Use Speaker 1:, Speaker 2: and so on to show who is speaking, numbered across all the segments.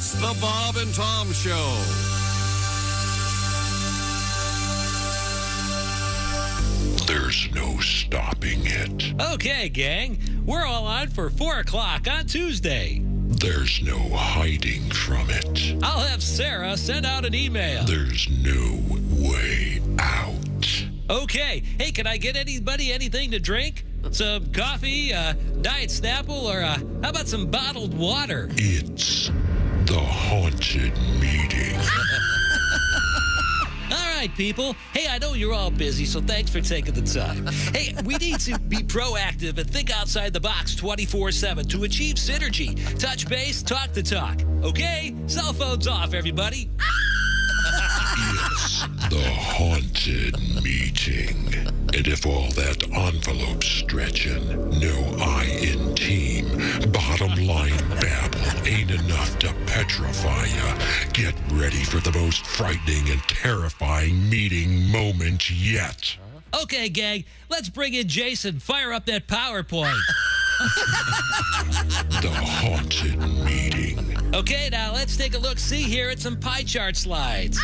Speaker 1: It's the Bob and Tom Show.
Speaker 2: There's no stopping it.
Speaker 3: Okay, gang. We're all on for 4 o'clock on Tuesday.
Speaker 2: There's no hiding from it.
Speaker 3: I'll have Sarah send out an email.
Speaker 2: There's no way out.
Speaker 3: Okay. Hey, can I get anybody anything to drink? Some coffee, Diet Snapple, or how about some bottled water?
Speaker 2: It's the haunted meeting.
Speaker 3: All right, people. Hey, I know you're all busy, so thanks for taking the time. Hey, we need to be proactive and think outside the box 24/7 to achieve synergy. Touch base, talk the talk. Okay? Cell phones off, everybody.
Speaker 2: It's the haunted meeting. And if all that envelope stretching, no I in team, bottom line babble ain't enough to petrify ya, get ready for the most frightening and terrifying meeting moment yet.
Speaker 3: Okay, gang, let's bring in Jason. Fire up that PowerPoint.
Speaker 2: The haunted meeting.
Speaker 3: Okay, now let's take a look-see here at some pie chart slides.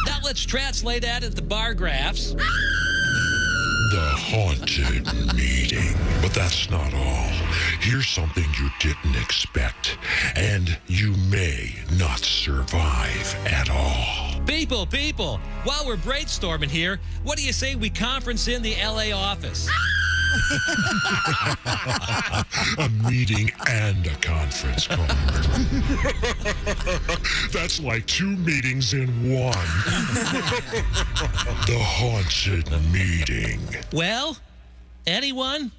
Speaker 3: Now let's translate that into bar graphs.
Speaker 2: The haunted meeting. But that's not all. Here's something you didn't expect, and you may not survive at all.
Speaker 3: People, while we're brainstorming here, what do you say we conference in the LA office?
Speaker 2: A meeting and a conference call. That's like 2 meetings in one. The haunted meeting.
Speaker 3: Well, anyone?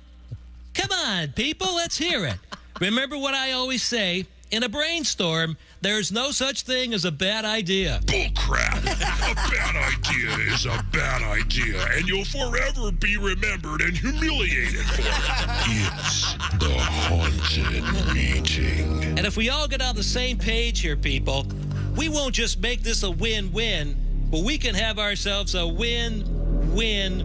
Speaker 3: Come on, people, let's hear it. Remember what I always say, in a brainstorm, there's no such thing as a bad idea.
Speaker 2: Bullcrap. A bad idea is a bad idea, and you'll forever be remembered and humiliated for it. It's the haunted meeting.
Speaker 3: And if we all get on the same page here, people, we won't just make this a win-win, but we can have ourselves a win-win-win.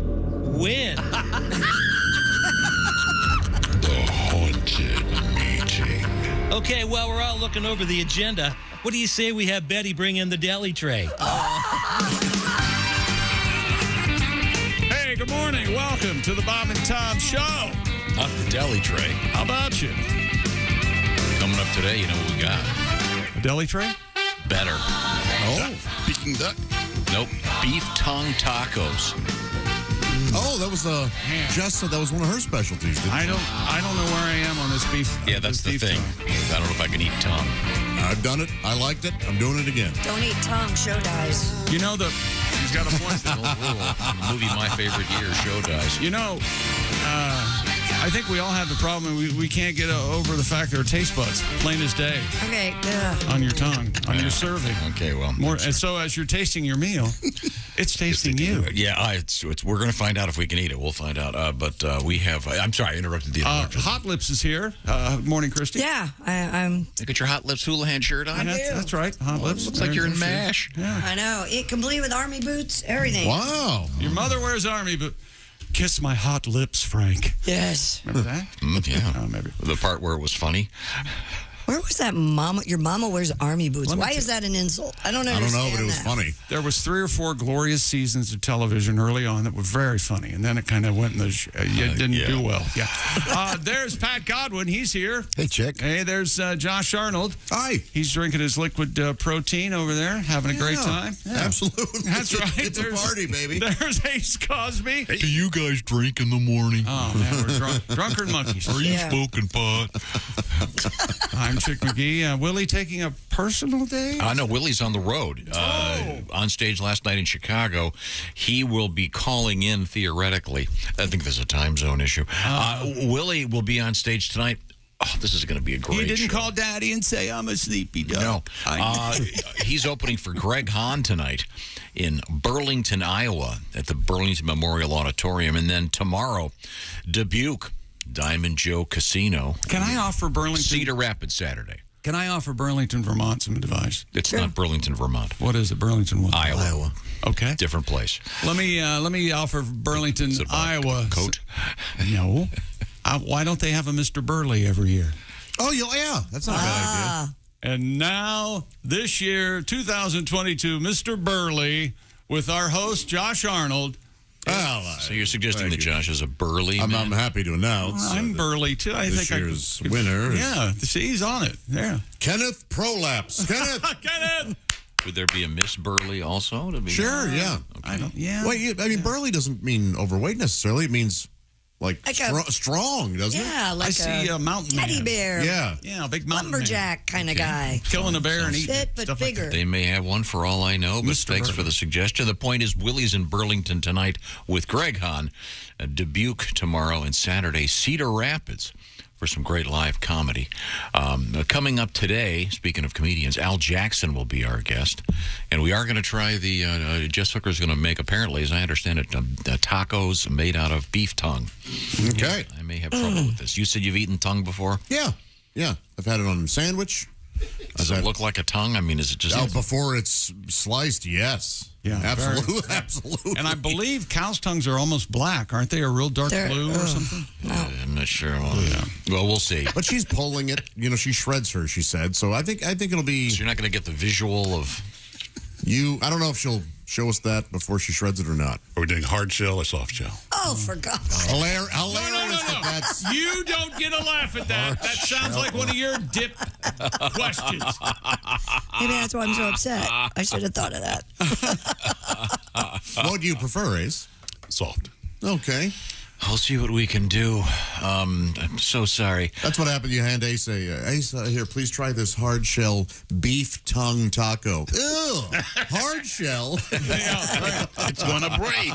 Speaker 2: The haunted meeting.
Speaker 3: Okay, well, we're all looking over the agenda. What do you say we have Betty bring in the deli tray?
Speaker 4: Hey, good morning. Welcome to the Bob and Tom Show.
Speaker 5: Not the deli tray.
Speaker 4: How about you?
Speaker 5: Coming up today, you know what we got?
Speaker 4: A deli tray?
Speaker 5: Better.
Speaker 6: Oh, Peking duck.
Speaker 5: Nope. Beef tongue tacos.
Speaker 6: Oh, that was Jessa. That was one of her specialties.
Speaker 4: I don't know where I am on this beef.
Speaker 5: Yeah, that's the thing. I don't know if I can eat tongue.
Speaker 6: I've done it. I liked it. I'm doing it again.
Speaker 7: Don't eat tongue, show dies.
Speaker 4: You know, he's got a point.
Speaker 5: The movie My Favorite Year, show dies.
Speaker 4: You know, I think we all have the problem. We can't get over the fact there are taste buds, plain as day,
Speaker 7: Okay.
Speaker 4: on your tongue, on your serving.
Speaker 5: Okay, well.
Speaker 4: And so as you're tasting your meal, it's tasting you.
Speaker 5: Yeah, we're going to find out if we can eat it. We'll find out. But we have, I'm sorry, I interrupted the introduction.
Speaker 4: Hot Lips is here. Morning, Christy.
Speaker 7: Yeah, I'm.
Speaker 5: Look at your Hot Lips Houlihan shirt on.
Speaker 4: That's right. Hot Lips.
Speaker 5: Looks like you're in MASH.
Speaker 4: Yeah.
Speaker 7: I know. It complete with army boots, everything.
Speaker 6: Wow.
Speaker 4: Your mother wears army, but kiss my hot lips, Frank.
Speaker 7: Yes.
Speaker 4: Remember that?
Speaker 5: Yeah.
Speaker 4: Oh, maybe.
Speaker 5: The part where it was funny.
Speaker 7: Where was that mama? Your mama wears army boots. Why is that an insult? I don't understand.
Speaker 6: I don't know, but it was funny.
Speaker 4: There was 3 or 4 glorious seasons of television early on that were very funny, and then it kind of went in the didn't do well. Yeah. There's Pat Godwin. He's here.
Speaker 6: Hey, chick.
Speaker 4: Hey, there's Josh Arnold.
Speaker 6: Hi.
Speaker 4: He's drinking his liquid protein over there, having a great time. Yeah.
Speaker 6: Absolutely.
Speaker 4: That's right.
Speaker 6: It's a party, baby.
Speaker 4: There's Ace Cosby.
Speaker 2: Do you guys drink in the morning?
Speaker 4: Oh, man, we're drunken monkeys.
Speaker 2: Are you
Speaker 7: Yeah.
Speaker 2: smoking pot?
Speaker 4: I'm Chick McGee. Willie taking a personal day?
Speaker 5: No, Willie's on the road. On stage last night in Chicago. He will be calling in theoretically. I think there's a time zone issue. Willie will be on stage tonight. Oh, this is going to be a great show.
Speaker 4: He didn't call Daddy and say, I'm a sleepy dog.
Speaker 5: No. He's opening for Greg Hahn tonight in Burlington, Iowa at the Burlington Memorial Auditorium. And then tomorrow, Dubuque, Diamond Joe Casino.
Speaker 4: Can I offer Burlington?
Speaker 5: Cedar Rapids Saturday.
Speaker 4: Can I offer Burlington, Vermont some advice?
Speaker 5: It's not Burlington, Vermont.
Speaker 4: What is it? Burlington, what?
Speaker 5: Iowa.
Speaker 4: Okay.
Speaker 5: Different place.
Speaker 4: Let me offer Burlington,
Speaker 5: Is it about
Speaker 4: Iowa.
Speaker 5: Coat?
Speaker 4: No. Why don't they have a Mr. Burley every year?
Speaker 6: Oh, yeah. That's not a bad idea.
Speaker 4: And now, this year, 2022, Mr. Burley, with our host, Josh Arnold.
Speaker 5: So you're suggesting that Josh is a burly
Speaker 6: I'm
Speaker 5: man?
Speaker 6: happy to announce.
Speaker 4: I'm burly, too. I
Speaker 6: this
Speaker 4: think
Speaker 6: year's winner.
Speaker 4: Yeah, see, he's on it. Yeah.
Speaker 6: Kenneth Prolapse. Kenneth.
Speaker 4: Kenneth!
Speaker 5: Would there be a Miss Burly also?
Speaker 6: Sure, yeah.
Speaker 4: I don't, yeah.
Speaker 6: Well, I mean, burly doesn't mean overweight necessarily. It means like strong, doesn't it?
Speaker 7: Yeah, like
Speaker 4: I see a mountain
Speaker 7: teddy
Speaker 4: man.
Speaker 7: bear.
Speaker 6: Yeah.
Speaker 4: Yeah, a big mountain
Speaker 7: Lumberjack kind of guy.
Speaker 4: Killing a bear and eating
Speaker 7: Fit but
Speaker 4: stuff like
Speaker 7: bigger.
Speaker 5: They may have one for all I know, but
Speaker 4: Mr.
Speaker 5: thanks
Speaker 4: Burley.
Speaker 5: for the suggestion. The point is, Willie's in Burlington tonight with Greg Hahn, Dubuque tomorrow, and Saturday, Cedar Rapids, for some great live comedy. Coming up today, speaking of comedians, Al Jackson will be our guest. And we are going to try the, Jess Hooker's going to make, apparently, as I understand it, tacos made out of beef tongue.
Speaker 6: Okay.
Speaker 5: I may have trouble with this. You said you've eaten tongue before?
Speaker 6: Yeah. I've had it on a sandwich.
Speaker 5: Does it look like a tongue? I mean, is it just...
Speaker 6: before it's sliced, yes.
Speaker 4: Yeah,
Speaker 6: absolutely. Absolutely.
Speaker 4: And I believe cow's tongues are almost black, aren't they? A real dark blue or something?
Speaker 5: I'm not sure. Well, we'll see.
Speaker 6: But she's pulling it. She shreds her, she said. So I think it'll be...
Speaker 5: So you're not going to get the visual of...
Speaker 6: I don't know if she'll show us that before she shreds it or not.
Speaker 2: Are we doing hard shell or soft shell?
Speaker 7: Oh, for God's sake.
Speaker 6: Hilarious.
Speaker 4: No.
Speaker 6: That's...
Speaker 4: You don't get a laugh at that. That sounds like one of your dip questions.
Speaker 7: Maybe that's why I'm so upset. I should have thought of that.
Speaker 6: What do you prefer, Ace?
Speaker 2: Soft.
Speaker 6: Okay.
Speaker 5: I'll see what we can do. I'm so sorry.
Speaker 6: That's what happened. You hand Ace Ace, here, please try this hard shell beef tongue taco. Ew, hard shell.
Speaker 2: It's going to break.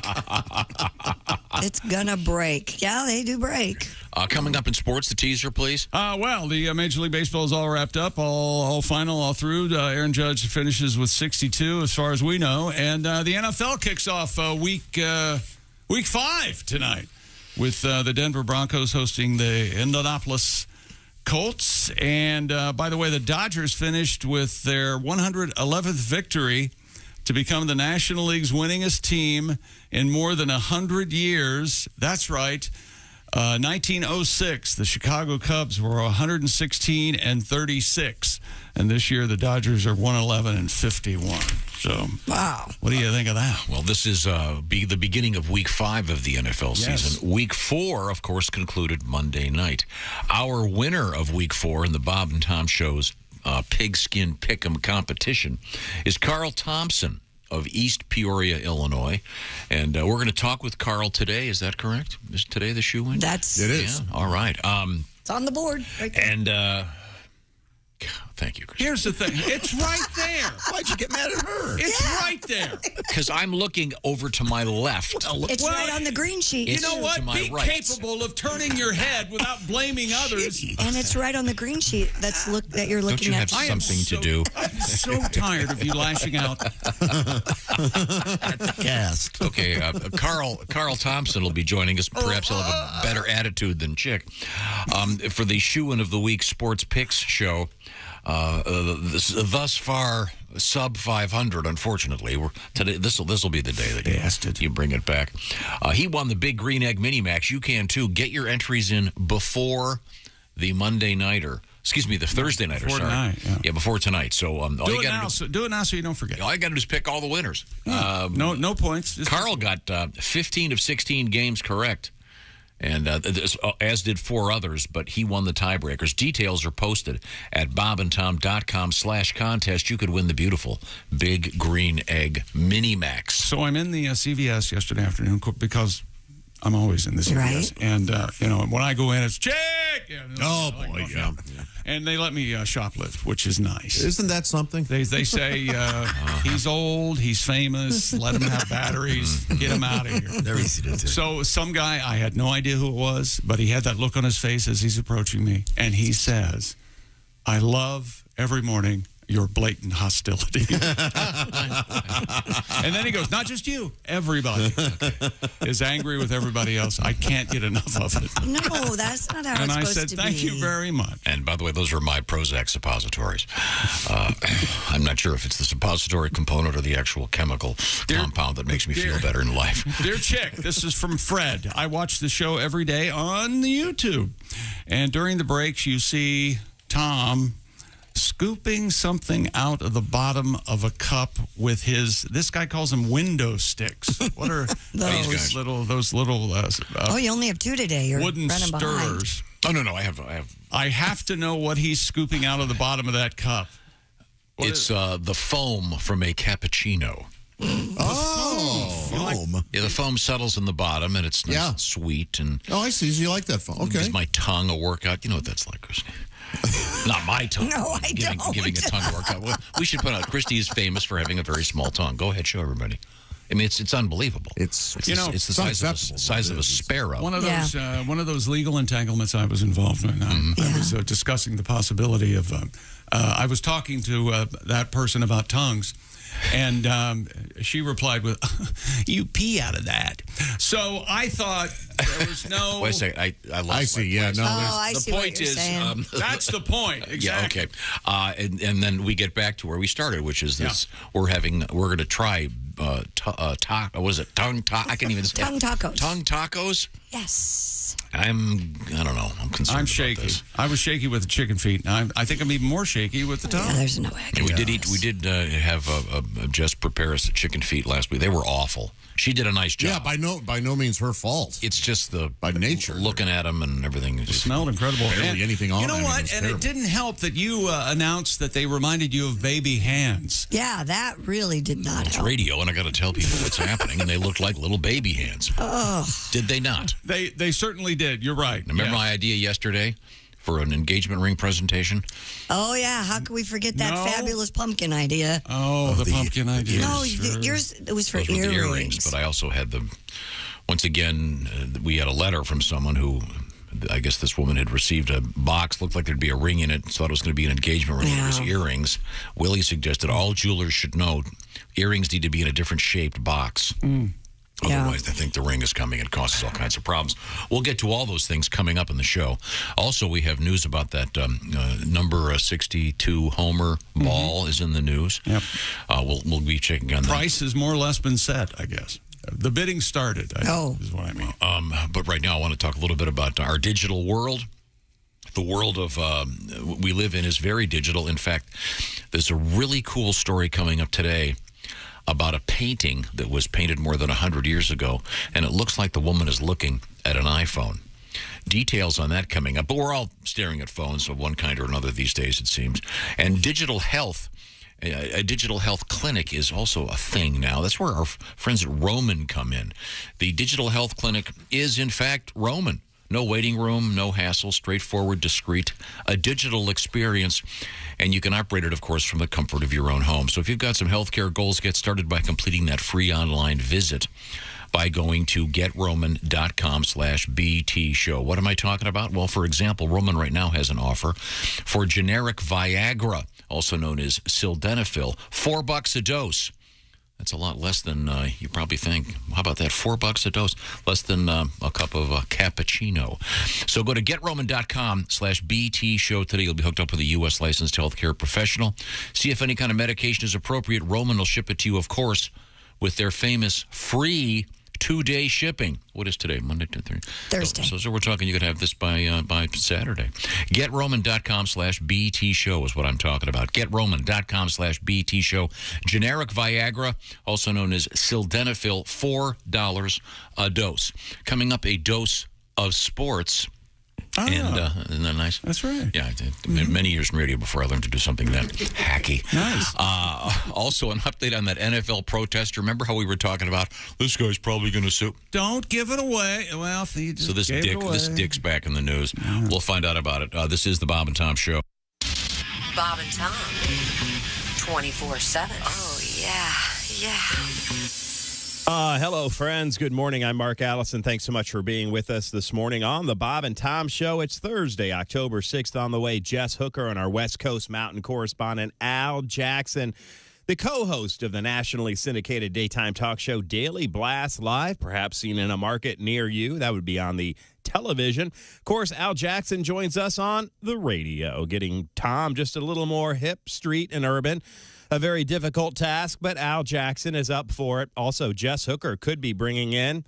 Speaker 7: It's gonna break. Yeah, they do break.
Speaker 5: Coming up in sports, the teaser, please.
Speaker 4: Well, the Major League Baseball is all wrapped up, all final, all through. Aaron Judge finishes with 62, as far as we know. And the NFL kicks off week 5 tonight, with the Denver Broncos hosting the Indianapolis Colts. And, by the way, the Dodgers finished with their 111th victory to become the National League's winningest team in more than 100 years. That's right. 1906, the Chicago Cubs were 116-36. And this year, the Dodgers are 111-51. So,
Speaker 7: wow.
Speaker 4: What do you think of that?
Speaker 5: Well, this is the beginning of Week 5 of the NFL season. Week 4, of course, concluded Monday night. Our winner of Week 4 in the Bob and Tom Show's Pigskin Pick'em competition is Carl Thompson of East Peoria, Illinois. And we're going to talk with Carl today. Is that correct? Is today the shoe win?
Speaker 6: It is.
Speaker 5: Yeah, all right.
Speaker 7: It's on the board right there.
Speaker 5: And thank you, Chris.
Speaker 4: Here's the thing. It's right there.
Speaker 6: Why'd you get mad at her?
Speaker 4: It's right there.
Speaker 5: Because I'm looking over to my left.
Speaker 7: It's right on the green sheet.
Speaker 4: You know what?
Speaker 5: To my
Speaker 4: Be
Speaker 5: right.
Speaker 4: capable of turning your head without blaming others.
Speaker 7: And it's right on the green sheet that you're
Speaker 5: Don't
Speaker 7: looking
Speaker 5: you
Speaker 7: at.
Speaker 5: have something to do?
Speaker 4: I'm so tired of you lashing out.
Speaker 6: Cast.
Speaker 5: Okay, Carl Thompson will be joining us. Perhaps he'll have a better attitude than Chick. For the Shoe-In of the Week Sports Picks show, thus far, sub 500, unfortunately. Today, this will be the day that you bring it back. He won the Big Green Egg Mini Max. You can, too. Get your entries in before the Monday Nighter. Excuse me, the Thursday Nighter,
Speaker 4: Before
Speaker 5: sorry.
Speaker 4: tonight, yeah.
Speaker 5: Before tonight. So all
Speaker 4: Do
Speaker 5: you
Speaker 4: it
Speaker 5: got
Speaker 4: now,
Speaker 5: to do...
Speaker 4: do it now so you don't forget.
Speaker 5: All you got to do is pick all the winners.
Speaker 4: No points. Just
Speaker 5: Carl got 15 of 16 games correct, and as did 4 others, but he won the tiebreakers. Details are posted at bobandtom.com/contest. You could win the beautiful Big Green Egg Mini Max.
Speaker 4: So I'm in the CVS yesterday afternoon because I'm always in the CVS.
Speaker 7: Right.
Speaker 4: And, when I go in, it's check.
Speaker 6: Oh, boy, yeah.
Speaker 4: And they let me shoplift, which is nice.
Speaker 6: Isn't that something?
Speaker 4: They say he's old, he's famous, let him have batteries, get him out of here.
Speaker 6: They're easy to do.
Speaker 4: So some guy, I had no idea who it was, but he had that look on his face as he's approaching me, and he says, I love every morning your blatant hostility. And then he goes, not just you, everybody is angry with everybody else. I can't get enough of it.
Speaker 7: No, that's not how
Speaker 4: And
Speaker 7: it's
Speaker 4: I
Speaker 7: supposed
Speaker 4: said,
Speaker 7: to
Speaker 4: thank
Speaker 7: be.
Speaker 4: you very much.
Speaker 5: And by the way, those are my Prozac suppositories. I'm not sure if it's the suppository component or the actual chemical compound that makes me feel better in life.
Speaker 4: Dear Chick, this is from Fred. I watch the show every day on the YouTube. And during the breaks, you see Tom scooping something out of the bottom of a cup with this guy calls them window sticks. What are those little
Speaker 7: you only have 2 today. You're
Speaker 4: wooden
Speaker 7: running
Speaker 4: stirrers?
Speaker 7: behind.
Speaker 5: Oh, no, I have.
Speaker 4: I have to know what he's scooping out of the bottom of that cup.
Speaker 5: It's the foam from a cappuccino.
Speaker 6: Foam.
Speaker 5: Yeah, the foam settles in the bottom, and it's nice and sweet. And
Speaker 6: I see. So you like that foam. Okay.
Speaker 5: gives my tongue a workout. You know what that's like, Christy. Not my tongue.
Speaker 7: No, I don't.
Speaker 5: Giving a tongue a workout. Well, we should put out, Christy is famous for having a very small tongue. Go ahead, show everybody. I mean, it's unbelievable.
Speaker 6: It's
Speaker 5: the size of a sparrow.
Speaker 4: One of those legal entanglements I was involved in. I was discussing the possibility of. I was talking to that person about tongues, and she replied with, "You pee out of that." So I thought there was no.
Speaker 5: Wait a second.
Speaker 6: I see. Yeah. No.
Speaker 7: I see
Speaker 5: The
Speaker 7: what
Speaker 5: point
Speaker 7: you're
Speaker 5: is,
Speaker 7: saying.
Speaker 4: That's the point. Exactly.
Speaker 5: Yeah. Okay. And then we get back to where we started, which is this: we're going to try. Was it tongue? I can't even say
Speaker 7: Tongue tacos.
Speaker 5: Tongue tacos.
Speaker 7: Yes.
Speaker 5: I don't know. I'm concerned.
Speaker 4: I'm
Speaker 5: about
Speaker 4: shaky.
Speaker 5: this.
Speaker 4: I was shaky with the chicken feet. I think I'm even more shaky with the tongue.
Speaker 7: Yeah, there's no way. I can
Speaker 5: We
Speaker 7: do
Speaker 5: did
Speaker 7: this.
Speaker 5: We did have Jess prepare us chicken feet last week. They were awful. She did a nice job.
Speaker 6: Yeah. By no means her fault.
Speaker 5: It's just
Speaker 6: by nature.
Speaker 5: looking at them and everything.
Speaker 4: It smelled incredible.
Speaker 6: Barely anything on
Speaker 4: You know
Speaker 6: it. I mean,
Speaker 4: what?
Speaker 6: it was
Speaker 4: And
Speaker 6: terrible.
Speaker 4: it didn't help that you announced that they reminded you of baby hands.
Speaker 7: Yeah, that really did not
Speaker 5: It's
Speaker 7: help.
Speaker 5: radio, and I got to tell people what's happening, and they look like little baby hands. Did they not?
Speaker 4: They certainly did. You're right.
Speaker 5: Remember my idea yesterday for an engagement ring presentation?
Speaker 7: Oh, yeah. How could we forget that
Speaker 4: No.
Speaker 7: fabulous pumpkin idea?
Speaker 4: Oh, the pumpkin idea.
Speaker 7: No,
Speaker 4: Sure.
Speaker 7: yours, it was for
Speaker 5: Those were the
Speaker 7: earrings.
Speaker 5: earrings, but I also had once again, we had a letter from someone who, I guess this woman had received a box, looked like there'd be a ring in it, thought it was going to be an engagement ring. It was earrings. Willie suggested all jewelers should know earrings need to be in a different shaped box. Otherwise, they think the ring is coming and causes all kinds of problems. We'll get to all those things coming up in the show. Also, we have news about that number 62 Homer ball is in the news.
Speaker 4: Yep.
Speaker 5: We'll be checking on that.
Speaker 4: Price has more or less been set, I guess. The bidding started, I think, is what I mean.
Speaker 5: But right now, I want to talk a little bit about our digital world. The world of we live in is very digital. In fact, there's a really cool story coming up today about a painting that was painted more than 100 years ago, and it looks like the woman is looking at an iPhone. Details on that coming up, but we're all staring at phones of one kind or another these days, it seems. And digital health, a digital health clinic is also a thing now. That's where our friends at Roman come in. The digital health clinic is, in fact, Roman. No waiting room, no hassle, straightforward, discreet, a digital experience. And you can operate it, of course, from the comfort of your own home. So if you've got some healthcare goals, get started by completing that free online visit by going to getroman.com/BT show. What am I talking about? Well, for example, Roman right now has an offer for generic Viagra, also known as sildenafil, $4 a dose. That's a lot less than you probably think. How about that? $4 a dose, less than a cup of cappuccino. So go to getroman.com/BT show today. You'll be hooked up with a U.S. licensed healthcare professional. See if any kind of medication is appropriate. Roman will ship it to you, of course, with their famous free 2-day shipping. What is today? Monday, Tuesday,
Speaker 7: Thursday.
Speaker 5: So we're talking you could have this by Saturday. GetRoman.com/BT show is what I'm talking about. GetRoman.com/BT show. Generic Viagra, also known as sildenafil, $4 a dose. Coming up, a dose of sports. And isn't that nice?
Speaker 4: That's right.
Speaker 5: Yeah, many years in radio before I learned to do something that hacky.
Speaker 4: Nice.
Speaker 5: Also, an update on that NFL protest. Remember how we were talking about this guy's probably going to sue?
Speaker 4: Don't give it away. Well, you just
Speaker 5: So this
Speaker 4: gave it away.
Speaker 5: this dick's back in the news. We'll find out about it. This is the Bob and Tom Show.
Speaker 8: Bob and Tom, 24/7. Oh, yeah.
Speaker 9: Hello, friends. Good morning. I'm Mark Allison. Thanks so much for being with us this morning on the Bob and Tom Show. It's Thursday, October 6th. On the way, Jess Hooker and our West Coast Mountain correspondent, Al Jackson, the co-host of the nationally syndicated daytime talk show Daily Blast Live, perhaps seen in a market near you. That would be on the television. Of course, Al Jackson joins us on the radio, getting Tom just a little more hip, street, and urban. A very difficult task, but Al Jackson is up for it. Also, Jess Hooker could be bringing in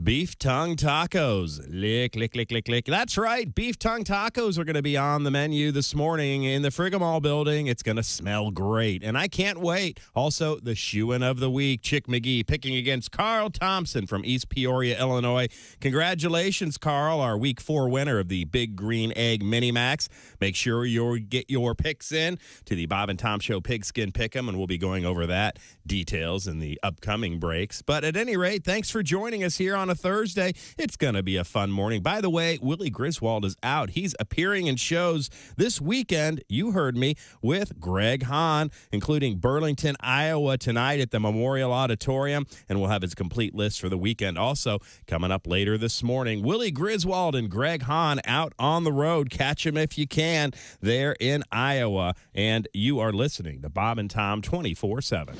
Speaker 9: Beef tongue tacos. Lick, lick, lick, lick, lick. That's right. Beef tongue tacos are going to be on the menu this morning in the Frigamall building. It's going to smell great, and I can't wait. Also, the shoe-in of the week, Chick McGee picking against Carl Thompson from East Peoria, Illinois. Congratulations, Carl, our Week 4 winner of the Big Green Egg Mini Max. Make sure you get your picks in to the Bob and Tom Show Pigskin Pick'em, and we'll be going over that details in the upcoming breaks. But at any rate, thanks for joining us here on a Thursday. It's going to be a fun morning. By the way, Willie Griswold is out. He's appearing in shows this weekend, you heard me, with Greg Hahn, including Burlington, Iowa tonight at the Memorial Auditorium, and we'll have his complete list for the weekend also coming up later this morning. Willie Griswold and Greg Hahn out on the road. Catch them if you can there in Iowa. And you are listening to Bob and Tom 24/7.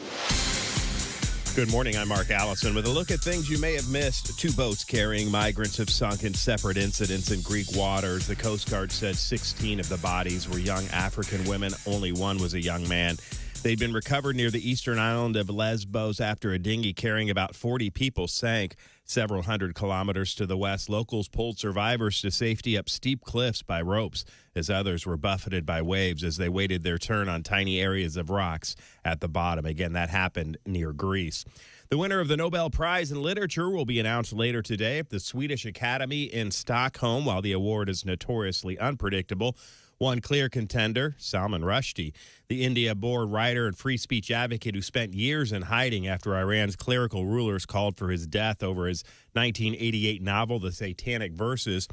Speaker 9: Good morning, I'm Mark Allison with a look at things you may have missed. 2 boats carrying migrants have sunk in separate incidents in Greek waters. The Coast Guard said 16 of the bodies were young African women. Only one was a young man. They'd been recovered near the eastern island of Lesbos after a dinghy carrying about 40 people sank. Several hundred kilometers to the west, locals pulled survivors to safety up steep cliffs by ropes as others were buffeted by waves as they waited their turn on tiny areas of rocks at the bottom. Again, that happened near Greece. The winner of the Nobel Prize in Literature will be announced later today at the Swedish Academy in Stockholm. While the award is notoriously unpredictable, one clear contender, Salman Rushdie, the India-born writer and free speech advocate who spent years in hiding after Iran's clerical rulers called for his death over his 1988 novel, The Satanic Verses.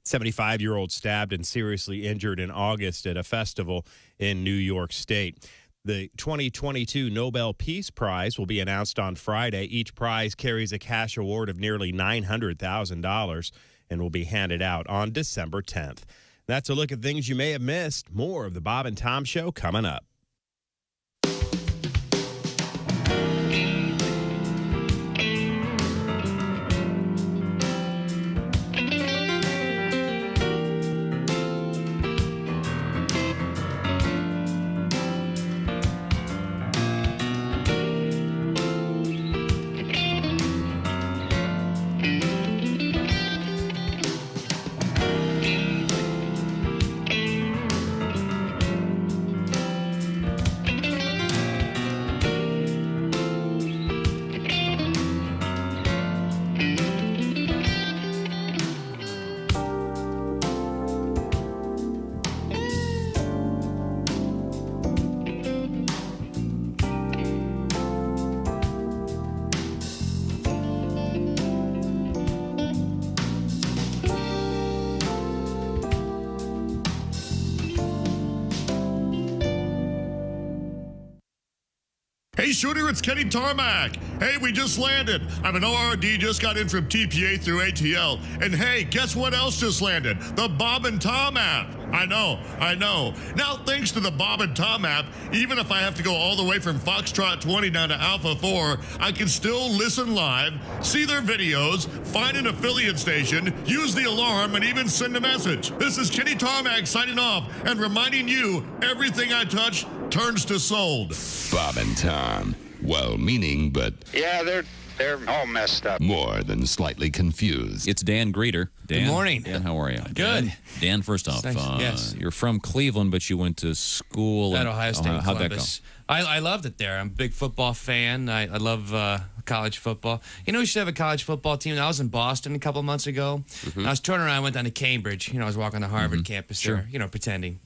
Speaker 9: 75-year-old stabbed and seriously injured in August at a festival in New York State. The 2022 Nobel Peace Prize will be announced on Friday. Each prize carries a cash award of nearly $900,000 and will be handed out on December 10th. That's a look at things you may have missed. More of the Bob and Tom Show coming up.
Speaker 10: Hey, Shooter, it's Kenny Tarmac. Hey, we just landed. I'm an ORD, just got in from TPA through ATL. And hey, guess what else just landed? The Bob and Tom app. I know. Now, thanks to the Bob and Tom app, even if I have to go all the way from Foxtrot 20 down to Alpha 4, I can still listen live, see their videos, find an affiliate station, use the alarm, and even send a message. This is Kenny Tarmac signing off and reminding you, everything I touch turns to sold.
Speaker 2: Bob and Tom, well-meaning, but
Speaker 11: yeah, they're all messed up.
Speaker 2: more than slightly confused.
Speaker 12: It's Dan Greeter. Dan,
Speaker 13: Good morning.
Speaker 12: Dan, how are you?
Speaker 13: Good.
Speaker 12: Dan, first off,
Speaker 13: Thanks. Yes.
Speaker 12: you're from Cleveland, but you went to school
Speaker 13: At Ohio State,
Speaker 12: How'd that go?
Speaker 13: Columbus. I loved it there. I'm a big football fan. I love college football. You know, we should have a college football team. I was in Boston a couple of months ago. I was turning around, I went down to Cambridge. You know, I was walking the Harvard campus there, you know, pretending.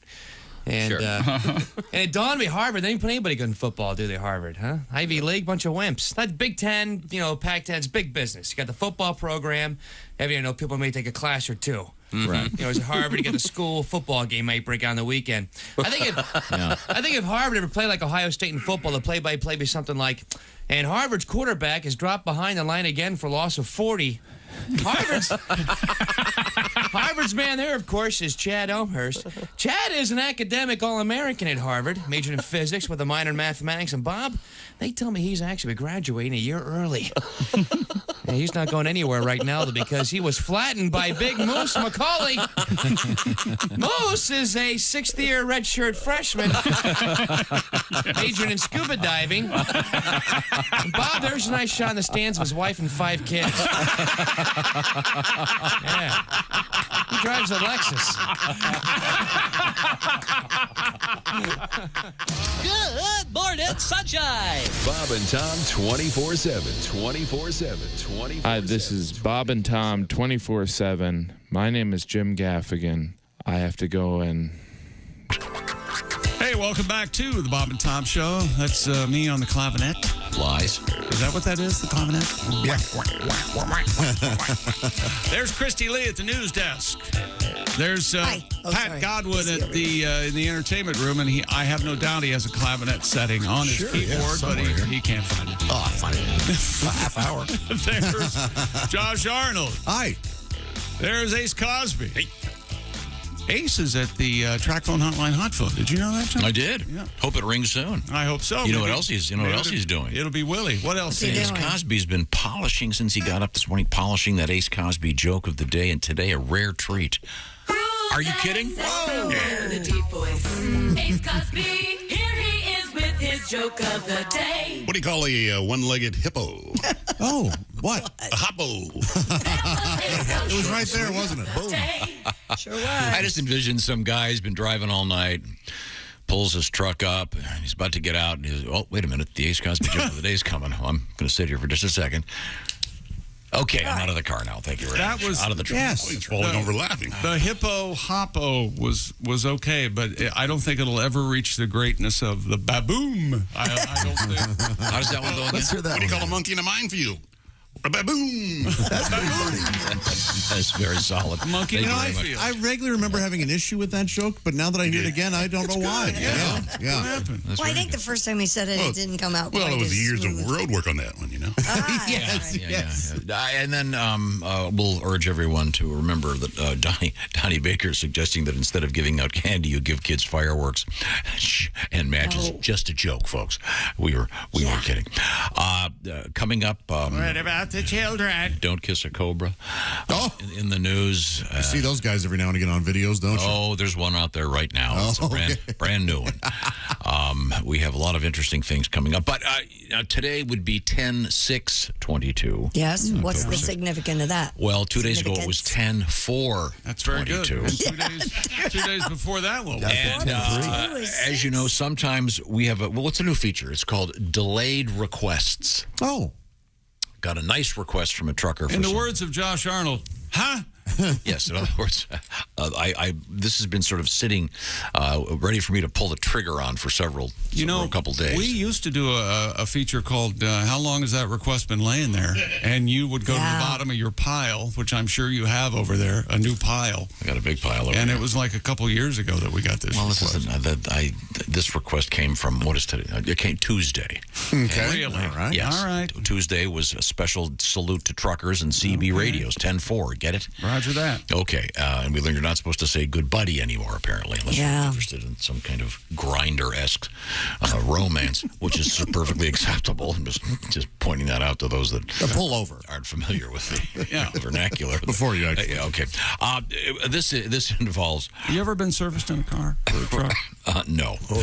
Speaker 13: And, and it dawned on me, Harvard, they didn't put anybody good in football, do they, Harvard, huh? Ivy League, bunch of wimps. That Big Ten, you know, Pac-10's big business. You got the football program. You know, people may take a class or two.
Speaker 12: Right.
Speaker 13: You know, as Harvard, you get the school football game might break on the weekend. I think if Harvard ever played like Ohio State in football, the play-by-play be something like, and Harvard's quarterback is dropped behind the line again for loss of 40. Harvard's Harvard's man there, of course, is Chad Elmhurst. Chad is an academic All-American at Harvard, majored in physics with a minor in mathematics. And Bob, they tell me he's actually graduating a year early. Yeah, he's not going anywhere right now because he was flattened by Big Moose McCauley. Moose is a sixth-year redshirt freshman, majoring in scuba diving. And Bob, there's a nice shot in the stands of his wife and 5 kids. Yeah. He drives a Lexus.
Speaker 3: Good morning, sunshine.
Speaker 14: Bob and Tom 24/7. 24/7.
Speaker 15: Hi, this is Bob and Tom 24/7. My name is Jim Gaffigan. I have to go and...
Speaker 4: Hey, welcome back to the Bob and Tom Show. That's me on the clavinet.
Speaker 5: Lies.
Speaker 4: Is that what that is, the clavinet?
Speaker 6: Yeah.
Speaker 4: There's Christy Lee at the news desk. There's Pat Godwin at the in the entertainment room, and I have no doubt he has a clavinet setting on his keyboard, but he can't find it.
Speaker 6: Oh, I'll find it in a half hour.
Speaker 4: There's Josh Arnold.
Speaker 6: Hi.
Speaker 4: There's Ace Cosby. Hey. Ace is at the track phone hotline hot phone. Did you know that, John?
Speaker 5: I did.
Speaker 4: Yeah.
Speaker 5: Hope it rings soon.
Speaker 4: I hope so.
Speaker 5: You know what else he's doing?
Speaker 4: It'll be Willie. What else?
Speaker 5: Ace Cosby's been polishing since he got up this morning, polishing that Ace Cosby joke of the day, and today a rare treat. Are you kidding?
Speaker 16: Whoa! Yeah. The deep voice. Ace Cosby, here he is with his joke of the day.
Speaker 17: What do you call a one-legged hippo?
Speaker 6: Oh, what?
Speaker 17: A hoppo.
Speaker 6: It was right there, wasn't it? Boom.
Speaker 7: Sure was.
Speaker 5: I just envisioned some guy's been driving all night, pulls his truck up, and he's about to get out, and he's, oh, wait a minute, the Ace Cosby joke of the day's coming. I'm going to sit here for just a second. Okay, I'm out of the car now. Thank you very much.
Speaker 4: That was
Speaker 5: out of the truck.
Speaker 6: Yes.
Speaker 17: He's falling over laughing.
Speaker 4: The hippo hoppo was okay, but I don't think it'll ever reach the greatness of the baboom. I don't think.
Speaker 5: How does that one go again?
Speaker 6: Let's hear that.
Speaker 17: What do you call a monkey in a minefield? A baboon.
Speaker 6: That's pretty funny.
Speaker 5: That's very solid.
Speaker 4: Monkey
Speaker 5: Thank
Speaker 4: in
Speaker 5: you
Speaker 4: a
Speaker 5: very much.
Speaker 4: minefield.
Speaker 6: I regularly remember having an issue with that joke, but now that I hear it again, I don't know why. Yeah.
Speaker 4: What happened?
Speaker 5: That's
Speaker 7: Well, I
Speaker 5: very
Speaker 7: think the first time he said it, it didn't come out
Speaker 17: Well,
Speaker 7: quite
Speaker 17: it was
Speaker 7: as
Speaker 17: years of
Speaker 7: smooth.
Speaker 17: road work on that one, you know?
Speaker 6: Yes.
Speaker 5: And then we'll urge everyone to remember that Donnie Baker is suggesting that instead of giving out candy, you give kids fireworks and matches.
Speaker 7: Oh.
Speaker 5: Just a joke, folks. We were kidding. Coming up,
Speaker 4: What about the children?
Speaker 5: Don't kiss a cobra.
Speaker 6: Oh.
Speaker 5: In the news.
Speaker 6: You see those guys every now and again on videos, don't you?
Speaker 5: Oh, there's one out there right now. It's a brand new one. We have a lot of interesting things coming up. But today would be 10/6/22.
Speaker 7: Yes. What's the significance of that?
Speaker 5: Well, 2 days ago it was 10/4/22.
Speaker 4: That's very good. And 2 days before that, well,
Speaker 5: And as you know, sometimes we have what's a new feature? It's called delayed requests.
Speaker 6: Oh.
Speaker 5: Got a nice request from a trucker.
Speaker 4: in the words of Josh Arnold, huh?
Speaker 5: Yes, in other words, this has been sort of sitting ready for me to pull the trigger on for a couple days.
Speaker 4: We used to do a feature called How Long Has That Request Been Laying There? And you would go to the bottom of your pile, which I'm sure you have over there, a new pile.
Speaker 5: I got a big pile over there.
Speaker 4: And it was like a couple years ago that we got this request.
Speaker 5: This request came from, what is today? It came Tuesday.
Speaker 6: Okay.
Speaker 4: Really?
Speaker 6: All right.
Speaker 5: Yes.
Speaker 4: All right.
Speaker 5: Tuesday was a special salute to truckers and CB radios, 10-4. Get it?
Speaker 4: Roger that.
Speaker 5: Okay. And we learned you're not supposed to say good buddy anymore, apparently, unless you're interested in some kind of grinder-esque romance, which is perfectly acceptable. I'm just pointing that out to those that
Speaker 6: The pullover.
Speaker 5: aren't familiar with the vernacular.
Speaker 6: Before you actually.
Speaker 5: Okay. This involves...
Speaker 4: You ever been serviced in a car or a truck?
Speaker 5: No.
Speaker 6: Oh,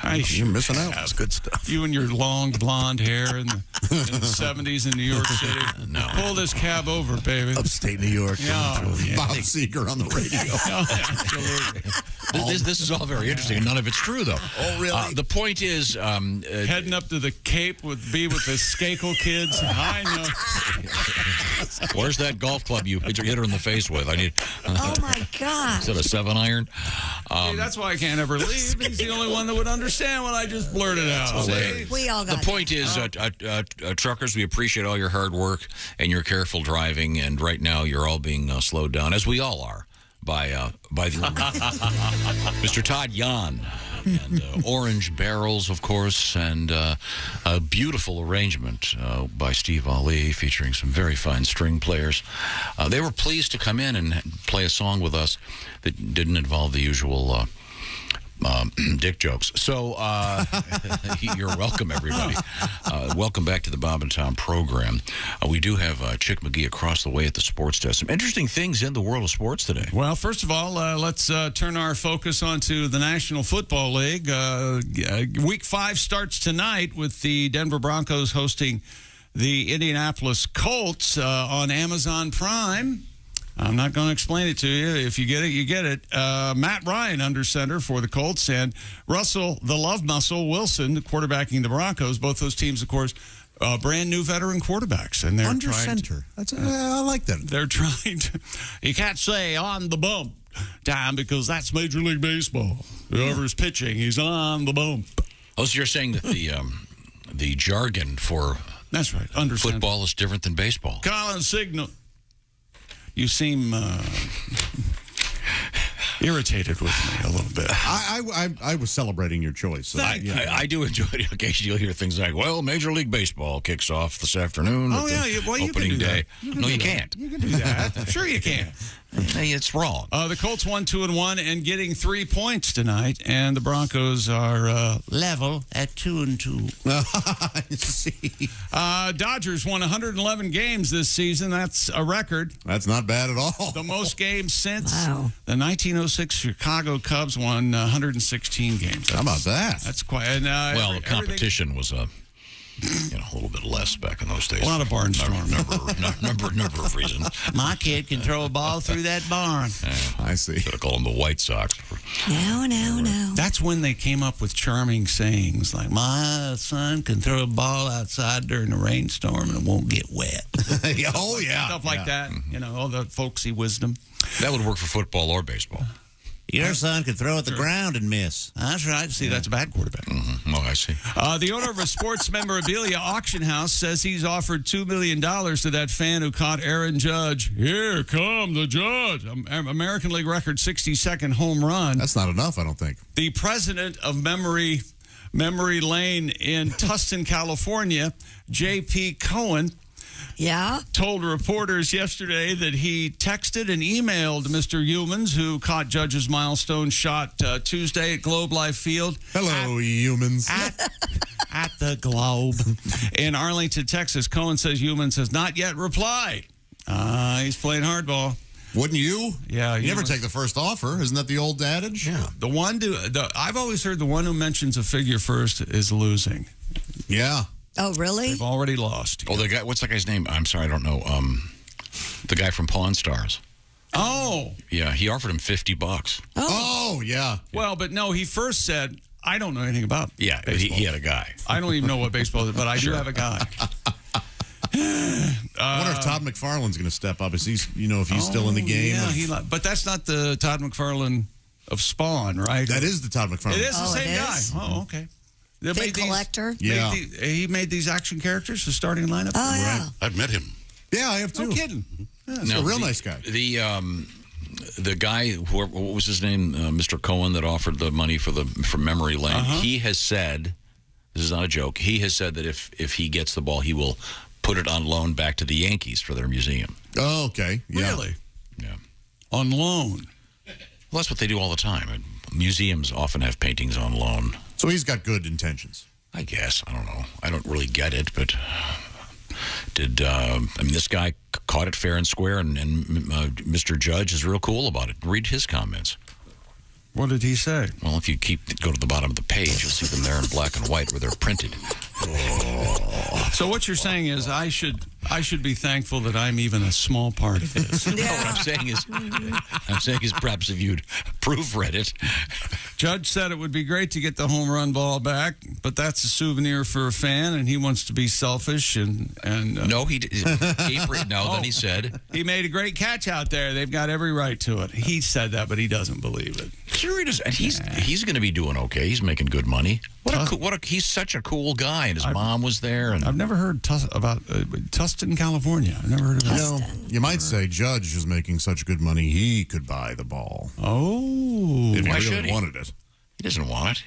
Speaker 6: yeah. You're missing out. That's good stuff.
Speaker 4: You and your long blonde hair in the 70s in New York City.
Speaker 5: No.
Speaker 4: Pull this cab over, baby.
Speaker 6: Upstate New York.
Speaker 4: Yeah.
Speaker 6: Bob Seger on the radio.
Speaker 4: Absolutely.
Speaker 5: This is all very interesting. None of it's true, though.
Speaker 6: Oh, really?
Speaker 5: The point is...
Speaker 4: heading up to the Cape with the Skakel kids. I know.
Speaker 5: Where's that golf club you hit her in the face with? I need...
Speaker 7: Oh, my God.
Speaker 5: Is it a 7-iron?
Speaker 4: See, that's why I can't ever leave. He's the only one that would understand what I just blurted out.
Speaker 7: We all got
Speaker 5: The point is, truckers, we appreciate all your hard work and your careful driving, and right now you're all being slowed down, as we all are, by the Mr. Todd Yan and orange barrels, of course, and a beautiful arrangement by Steve Ali featuring some very fine string players. They were pleased to come in and play a song with us that didn't involve the usual dick jokes. So you're welcome, everybody. Welcome back to the Bob and Tom program. We do have Chick McGee across the way at the sports desk. Some interesting things in the world of sports today.
Speaker 4: Well, first of all, let's turn our focus onto the National Football League. Week 5 starts tonight with the Denver Broncos hosting the Indianapolis Colts on Amazon Prime. I'm not going to explain it to you. If you get it, you get it. Matt Ryan under center for the Colts, and Russell, the love muscle, Wilson, quarterbacking the Broncos. Both those teams, of course, brand new veteran quarterbacks. And they're
Speaker 6: under
Speaker 4: trying
Speaker 6: center. I like that.
Speaker 4: They're trying to. You can't say on the bump time because that's Major League Baseball. Whoever's pitching, he's on the bump.
Speaker 5: Oh, so you're saying that the jargon for
Speaker 4: that's right under
Speaker 5: football is different than baseball?
Speaker 4: Colin Signal. You seem irritated with me a little bit.
Speaker 6: I was celebrating your choice. So
Speaker 5: I do enjoy it. Occasionally you'll hear things like, well, Major League Baseball kicks off this afternoon
Speaker 4: Oh,
Speaker 5: at
Speaker 4: yeah.
Speaker 5: the
Speaker 4: Well, you can
Speaker 5: opening
Speaker 4: do
Speaker 5: day.
Speaker 4: that.
Speaker 5: No, you can't.
Speaker 4: You can do that. Sure you can.
Speaker 5: Hey, it's wrong.
Speaker 4: The Colts won 2-1 and getting 3 points tonight, and the Broncos are level at 2-2.
Speaker 6: I see.
Speaker 4: Dodgers won 111 games this season. That's a record.
Speaker 6: That's not bad at all.
Speaker 4: The most games since the 1906 Chicago Cubs won 116 games.
Speaker 6: How about that?
Speaker 4: That's quite. And,
Speaker 5: well, the competition was a little bit less back in those days.
Speaker 4: A lot of barnstorming.
Speaker 5: Number of reasons.
Speaker 4: My kid can throw a ball through that barn.
Speaker 6: I see.
Speaker 5: Should have called them the White Sox.
Speaker 7: No.
Speaker 4: That's when they came up with charming sayings like, my son can throw a ball outside during a rainstorm and it won't get wet.
Speaker 6: Oh, yeah.
Speaker 4: Stuff like that. All the folksy wisdom.
Speaker 5: That would work for football or baseball.
Speaker 18: Your son could throw at the ground and miss.
Speaker 4: That's right. See, that's a bad quarterback.
Speaker 5: Mm-hmm. Oh, I see.
Speaker 4: The owner of a sports memorabilia auction house says he's offered $2 million to that fan who caught Aaron Judge. Here come the Judge. American League record 62nd home run.
Speaker 6: That's not enough, I don't think.
Speaker 4: The president of Memory Lane in Tustin, California, J.P. Cohen, told reporters yesterday that he texted and emailed Mr. Humans, who caught Judge's milestone shot Tuesday at Globe Life Field.
Speaker 6: Hello, Humans.
Speaker 4: At the Globe. In Arlington, Texas, Cohen says Humans has not yet replied. He's playing hardball.
Speaker 6: Wouldn't you?
Speaker 4: Yeah.
Speaker 6: You never take the first offer. Isn't that the old adage?
Speaker 4: Yeah. I've always heard the one who mentions a figure first is losing.
Speaker 6: Yeah.
Speaker 7: Oh, really?
Speaker 4: They've already lost.
Speaker 5: Oh, the guy. What's that guy's name? I'm sorry, I don't know. The guy from Pawn Stars.
Speaker 4: Oh.
Speaker 5: Yeah, he offered him $50.
Speaker 6: Oh, yeah.
Speaker 4: Well, but no, he first said, I don't know anything about
Speaker 5: baseball. He had a guy.
Speaker 4: I don't even know what baseball is, but I do have a guy.
Speaker 6: I wonder if Todd McFarlane's going to step up. If he's still in the game.
Speaker 4: Yeah, but that's not the Todd McFarlane of Spawn, right?
Speaker 6: That is the Todd McFarlane.
Speaker 4: It is the same guy. Oh, okay.
Speaker 7: Big collector.
Speaker 6: Yeah.
Speaker 4: He made these action characters, the starting lineup.
Speaker 7: Oh, yeah.
Speaker 17: Right. I've met him.
Speaker 6: Yeah, I have too.
Speaker 4: No kidding.
Speaker 6: Yeah, he's a real nice guy.
Speaker 5: The guy, what was his name, Mr. Cohen, that offered the money for Memory Lane, he has said, this is not a joke, he has said that if he gets the ball, he will put it on loan back to the Yankees for their museum.
Speaker 6: Oh, okay. Yeah.
Speaker 4: Really?
Speaker 5: Yeah.
Speaker 4: On loan?
Speaker 5: Well, that's what they do all the time. Museums often have paintings on loan.
Speaker 6: So he's got good intentions.
Speaker 5: I guess. I don't know. I don't really get it, but this guy caught it fair and square, and Mr. Judge is real cool about it. Read his comments.
Speaker 4: What did he say?
Speaker 5: Well, if you go to the bottom of the page, you'll see them there in black and white where they're printed.
Speaker 4: So what you're saying is I should be thankful that I'm even a small part of this.
Speaker 5: No, what I'm saying is perhaps if you'd proofread it.
Speaker 4: Judge said it would be great to get the home run ball back, but that's a souvenir for a fan, and he wants to be selfish and
Speaker 5: no, then he said
Speaker 4: he made a great catch out there. They've got every right to it. He said that, but he doesn't believe it.
Speaker 5: Sure, he does. And he's going to be doing okay. He's making good money. He's such a cool guy, and his mom was there. And
Speaker 4: I've never heard about Tustin, California. I've never heard of that.
Speaker 6: You might say Judge is making such good money he could buy the ball.
Speaker 4: Oh,
Speaker 6: if he
Speaker 5: why
Speaker 6: really
Speaker 5: should he?
Speaker 6: wanted it.
Speaker 5: He doesn't want it.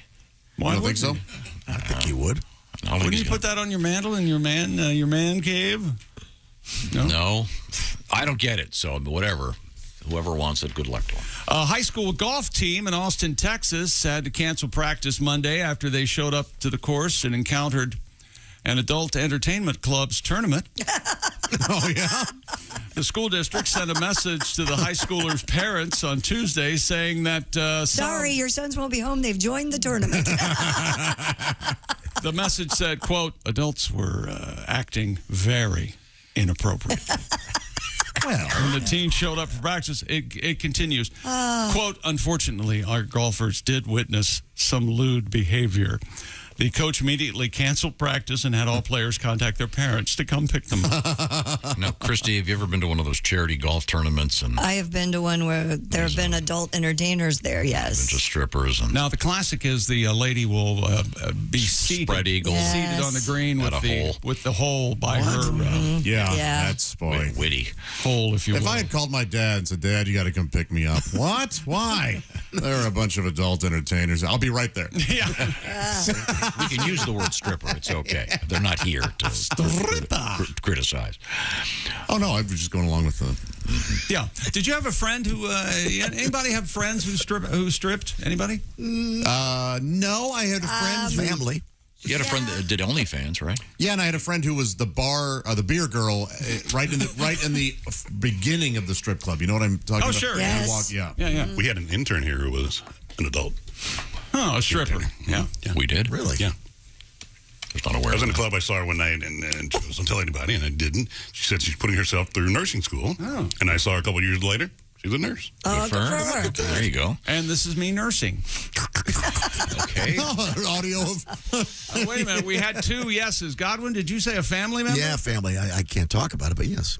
Speaker 4: Why
Speaker 6: don't think so?
Speaker 18: I think he would.
Speaker 4: Wouldn't you put that on your mantle in your man cave?
Speaker 5: No, I don't get it. So whatever. Whoever wants it, good luck to them.
Speaker 4: A high school golf team in Austin, Texas, had to cancel practice Monday after they showed up to the course and encountered an adult entertainment club's tournament.
Speaker 6: Oh, yeah?
Speaker 4: The school district sent a message to the high schoolers' parents on Tuesday saying that...
Speaker 7: Sorry, your sons won't be home. They've joined the tournament.
Speaker 4: The message said, quote, adults were acting very inappropriate. Well, when the team showed up for practice, it continues. Quote, unfortunately, our golfers did witness some lewd behavior. The coach immediately canceled practice and had all players contact their parents to come pick them up.
Speaker 5: Now, Christy, have you ever been to one of those charity golf tournaments? And
Speaker 7: I have been to one where there have been adult entertainers there, yes.
Speaker 5: Just strippers. And
Speaker 4: now, the classic is the lady will be seated,
Speaker 5: spread eagle.
Speaker 4: seated on the green
Speaker 5: At
Speaker 4: with the hole by her.
Speaker 6: Yeah,
Speaker 7: Yeah.
Speaker 6: that's boy.
Speaker 5: Witty.
Speaker 4: Hole, if you will.
Speaker 6: If I had called my dad and said, Dad, you got to come pick me up. What? Why? There are a bunch of adult entertainers. I'll be right there.
Speaker 4: Yeah.
Speaker 5: We can use the word stripper. It's okay. They're not here to criticize.
Speaker 6: Oh, no, I was just going along with the...
Speaker 4: Yeah. Did you have a friend who... anybody have friends who stripped? Anybody?
Speaker 6: No, I had a friend...
Speaker 18: Family.
Speaker 5: You had a friend that did OnlyFans, right?
Speaker 6: Yeah, and I had a friend who was the beer girl, right in the beginning of the strip club. You know what I'm talking about?
Speaker 4: Oh, sure.
Speaker 7: Yes.
Speaker 6: Yeah.
Speaker 17: We had an intern here who was an adult.
Speaker 4: Oh, a stripper. Yeah.
Speaker 5: We did?
Speaker 18: Really?
Speaker 17: Yeah.
Speaker 5: I was not aware
Speaker 17: I was
Speaker 5: of
Speaker 17: in the
Speaker 5: that.
Speaker 17: club. I saw her one night, and she wasn't tell anybody, and I didn't. She said she's putting herself through nursing school.
Speaker 4: Oh.
Speaker 17: And I saw her a couple of years later. She's a nurse.
Speaker 7: Oh,
Speaker 5: Good for her. There you go.
Speaker 4: And this is me nursing.
Speaker 5: Okay.
Speaker 6: Audio of...
Speaker 4: Oh, wait a minute. We had two yeses. Godwin, did you say a family member?
Speaker 18: Yeah, family. I can't talk about it, but yes.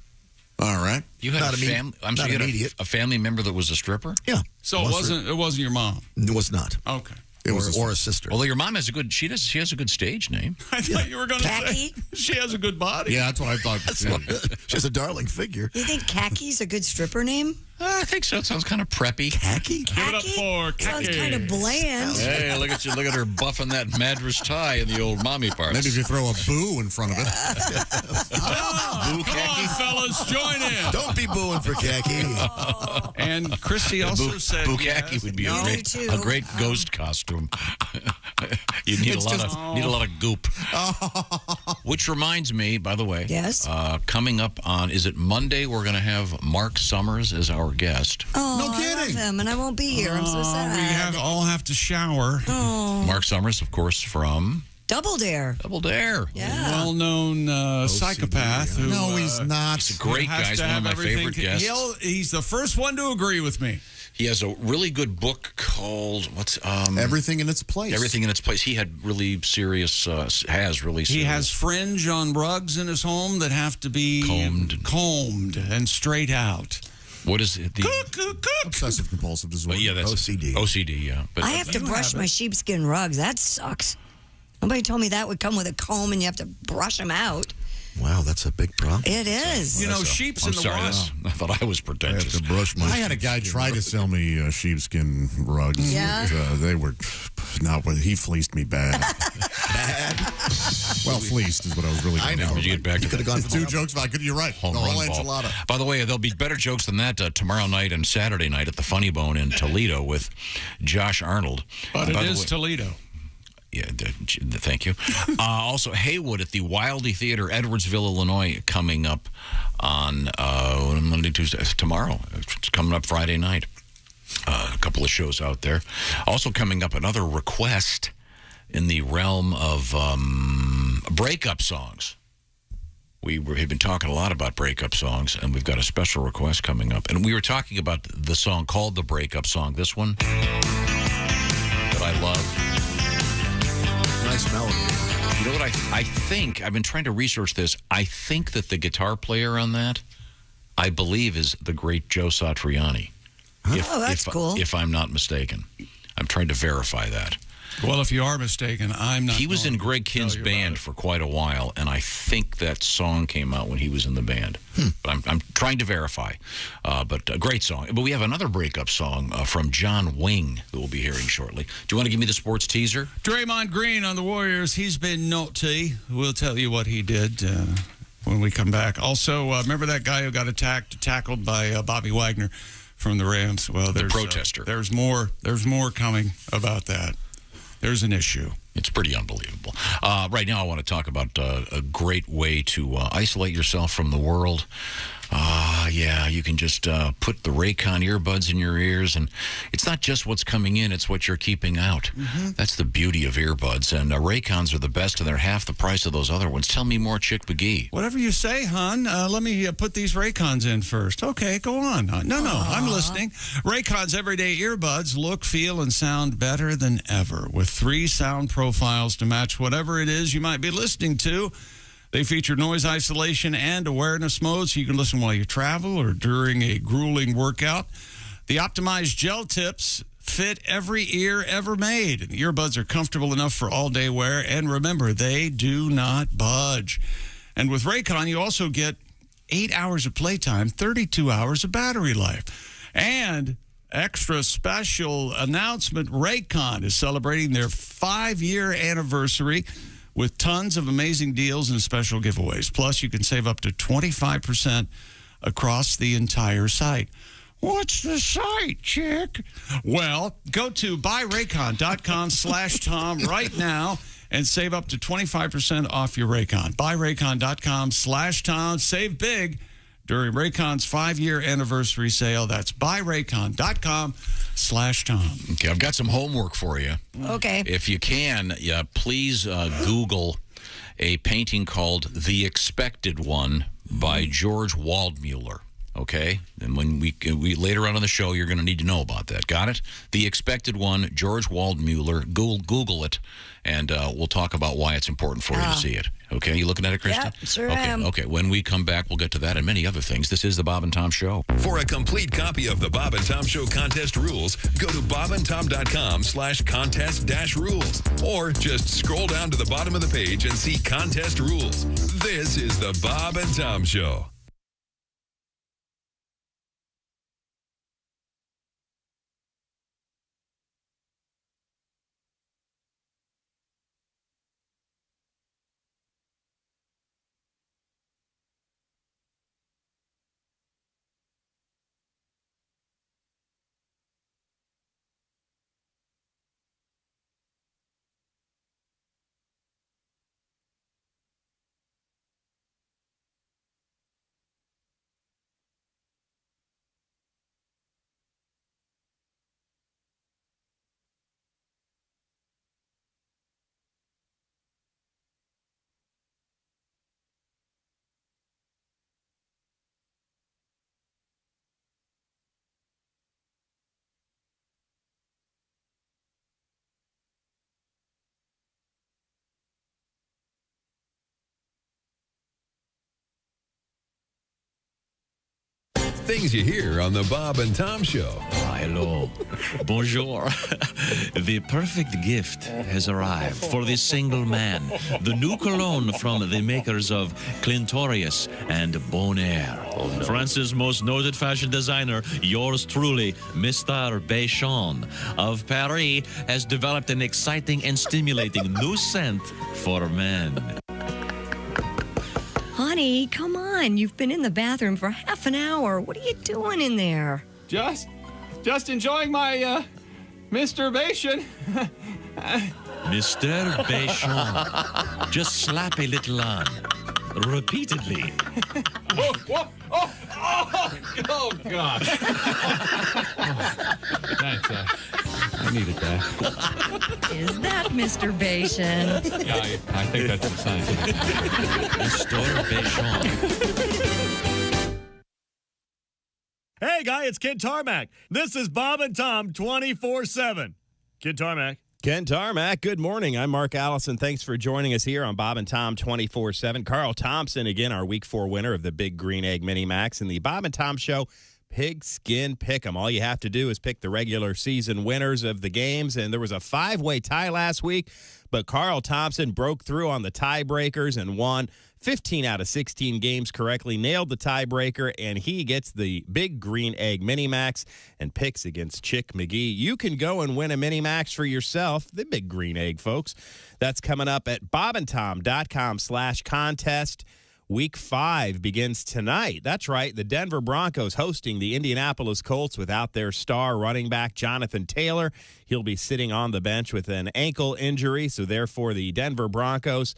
Speaker 6: All right.
Speaker 5: You had
Speaker 18: Not
Speaker 5: a family member that was a stripper?
Speaker 18: Yeah.
Speaker 4: So it wasn't your mom?
Speaker 18: It was not.
Speaker 4: Okay.
Speaker 18: Or a sister.
Speaker 5: Although your mom has she has a good stage name.
Speaker 4: I thought you were going to say
Speaker 7: Khaki?
Speaker 4: she has a good body.
Speaker 6: Yeah, that's what I thought.
Speaker 18: She has a darling figure.
Speaker 7: You think Khaki's a good stripper name?
Speaker 5: I think so. It sounds kind of preppy.
Speaker 18: Khaki?
Speaker 4: Give it up for
Speaker 7: Sounds
Speaker 4: Khaki.
Speaker 7: kind of bland.
Speaker 5: Hey, look at you! Look at her buffing that Madras tie in the old mommy parts.
Speaker 6: Maybe if you throw a boo in front of it.
Speaker 5: Boo
Speaker 4: Come on, fellas, join in.
Speaker 18: Don't be booing for Khaki.
Speaker 4: And Christy also said
Speaker 5: Bukaki
Speaker 4: yes.
Speaker 5: would be
Speaker 7: No, me too.
Speaker 5: a great ghost costume. You need a lot of goop. Which reminds me, by the way,
Speaker 7: Yes?
Speaker 5: coming up on, is it Monday? We're going to have Mark Summers as our guest.
Speaker 7: Oh,
Speaker 6: No
Speaker 7: I love
Speaker 6: kidding.
Speaker 7: him, and I won't be here. I'm so sad.
Speaker 4: We all have to shower.
Speaker 7: Oh,
Speaker 5: Mark Summers, of course, from
Speaker 7: Double Dare.
Speaker 5: Double Dare.
Speaker 7: Yeah.
Speaker 4: Well-known psychopath. Who,
Speaker 6: No, he's not.
Speaker 5: He's a great guy. He's one of my favorite guests.
Speaker 4: He's the first one to agree with me.
Speaker 5: He has a really good book called
Speaker 6: Everything in its place.
Speaker 5: Everything in Its Place. He had really serious.
Speaker 4: He has fringe on rugs in his home that have to be combed and straight out.
Speaker 5: What is it?
Speaker 6: Obsessive compulsive disorder.
Speaker 5: Yeah, that's
Speaker 18: OCD.
Speaker 5: OCD, yeah. But
Speaker 7: I have to brush my sheepskin rugs. That sucks. Nobody told me that would come with a comb and you have to brush them out.
Speaker 18: Wow, that's a big problem.
Speaker 7: It is.
Speaker 4: You know, sheep's in the
Speaker 5: sorry,
Speaker 4: wash.
Speaker 5: I thought I was pretentious.
Speaker 18: I have to brush my
Speaker 6: I had a guy try to sell me sheepskin rugs.
Speaker 7: Yeah?
Speaker 6: They were not what he fleeced me bad. Well, fleeced is what I was really going
Speaker 18: I know.
Speaker 5: Did you get back to
Speaker 18: Could have
Speaker 5: that?
Speaker 18: gone
Speaker 6: Two jokes, but you're right.
Speaker 5: Home
Speaker 6: the whole
Speaker 5: run ball.
Speaker 6: enchilada.
Speaker 5: By the way, there'll be better jokes than that tomorrow night and Saturday night at the Funny Bone in Toledo with Josh Arnold.
Speaker 4: But
Speaker 5: By
Speaker 4: it
Speaker 5: the
Speaker 4: is
Speaker 5: way-
Speaker 4: Toledo.
Speaker 5: Yeah, thank you. Also, Haywood at the Wildey Theater, Edwardsville, Illinois, coming up on Monday, Tuesday, tomorrow. It's coming up Friday night. A couple of shows out there. Also coming up, another request in the realm of breakup songs. We have been talking a lot about breakup songs, and we've got a special request coming up. And we were talking about the song called The Breakup Song. This one that I love.
Speaker 18: Nice melody.
Speaker 5: You know what I think? I've been trying to research this. I think that the guitar player on that, I believe, is the great Joe Satriani.
Speaker 7: Oh, that's cool.
Speaker 5: If I'm not mistaken. I'm trying to verify that.
Speaker 4: Well, if you are mistaken, I'm not.
Speaker 5: He was in
Speaker 4: going to
Speaker 5: Greg
Speaker 4: tell
Speaker 5: Kinn's
Speaker 4: you about
Speaker 5: band
Speaker 4: it.
Speaker 5: for quite a while, and I think that song came out when he was in the band. But I'm trying to verify. But a great song. But we have another breakup song from John Wing that we'll be hearing shortly. Do you want to give me the sports teaser?
Speaker 4: Draymond Green on the Warriors. He's been naughty. We'll tell you what he did when we come back. Also, remember that guy who got tackled by Bobby Wagner from the Rams? Well, there's
Speaker 5: the protester.
Speaker 4: There's more coming about that. There's an issue.
Speaker 5: It's pretty unbelievable. Right now, I want to talk about a great way to isolate yourself from the world. Yeah, you can just put the Raycon earbuds in your ears, and it's not just what's coming in, it's what you're keeping out. That's the beauty of earbuds, and Raycons are the best, and they're half the price of those other ones. Tell me more, Chick McGee.
Speaker 4: Whatever you say, hon. Let me put these Raycons in first. Okay, go on. No, I'm listening. Raycon's everyday earbuds look, feel, and sound better than ever with 3 sound profiles to match whatever it is you might be listening to. They feature noise isolation and awareness mode, so you can listen while you travel or during a grueling workout. The optimized gel tips fit every ear ever made. And the earbuds are comfortable enough for all-day wear. And remember, they do not budge. And with Raycon, you also get 8 hours of playtime, 32 hours of battery life. And extra special announcement, Raycon is celebrating their 5-year anniversary with tons of amazing deals and special giveaways. Plus, you can save up to 25% across the entire site. What's the site, Chick? Well, go to buyraycon.com/Tom right now and save up to 25% off your Raycon. Buyraycon.com/Tom. Save big during Raycon's 5-year anniversary sale. That's buyraycon.com/Tom.
Speaker 5: Okay, I've got some homework for you.
Speaker 7: Okay.
Speaker 5: If you can, please Google a painting called The Expected One by George Waldmuller. Okay? And when we later on in the show, you're going to need to know about that. Got it? The Expected One, George Waldmuller. Google it, and we'll talk about why it's important for you to see it. Okay? You looking at it, Krista?
Speaker 7: Yep, sure am.
Speaker 5: Okay. When we come back, we'll get to that and many other things. This is the Bob and Tom Show.
Speaker 14: For a complete copy of the Bob and Tom Show contest rules, go to bobandtom.com/contest-rules, or just scroll down to the bottom of the page and see contest rules. This is the Bob and Tom Show. Things you hear on the Bob and Tom Show.
Speaker 19: Hello. Bonjour. The perfect gift has arrived for the single man. The new cologne from the makers of Clintorius and Bonaire. France's most noted fashion designer, yours truly, Mr. Béchon of Paris, has developed an exciting and stimulating new scent for men.
Speaker 7: Honey, come on. You've been in the bathroom for half an hour. What are you doing in there?
Speaker 4: Just enjoying my masturbation.
Speaker 19: Mr. Béchon. Just slap a little on. Repeatedly.
Speaker 4: Oh, God. Thanks. I needed that.
Speaker 7: Is that Mr. Béchon?
Speaker 4: Yeah, I think that's the sign.
Speaker 19: Mr. Béchon.
Speaker 20: Hey, guy, it's Ken Tarmac. This is Bob and Tom 24/7. Ken Tarmac.
Speaker 9: Ken Tarmac, good morning. I'm Mark Allison. Thanks for joining us here on Bob and Tom 24/7. Carl Thompson, again, our Week 4 winner of the Big Green Egg Mini Max, and the Bob and Tom Show Pigskin Pick'em. All you have to do is pick the regular season winners of the games, and there was a 5-way tie last week, but Carl Thompson broke through on the tiebreakers and won 15 out of 16 games correctly, nailed the tiebreaker, and he gets the Big Green Egg Mini-Max and picks against Chick McGee. You can go and win a Mini-Max for yourself, the Big Green Egg, folks. That's coming up at bobandtom.com/contest. Week 5 begins tonight. That's right. The Denver Broncos hosting the Indianapolis Colts without their star running back, Jonathan Taylor. He'll be sitting on the bench with an ankle injury, so therefore the Denver Broncos,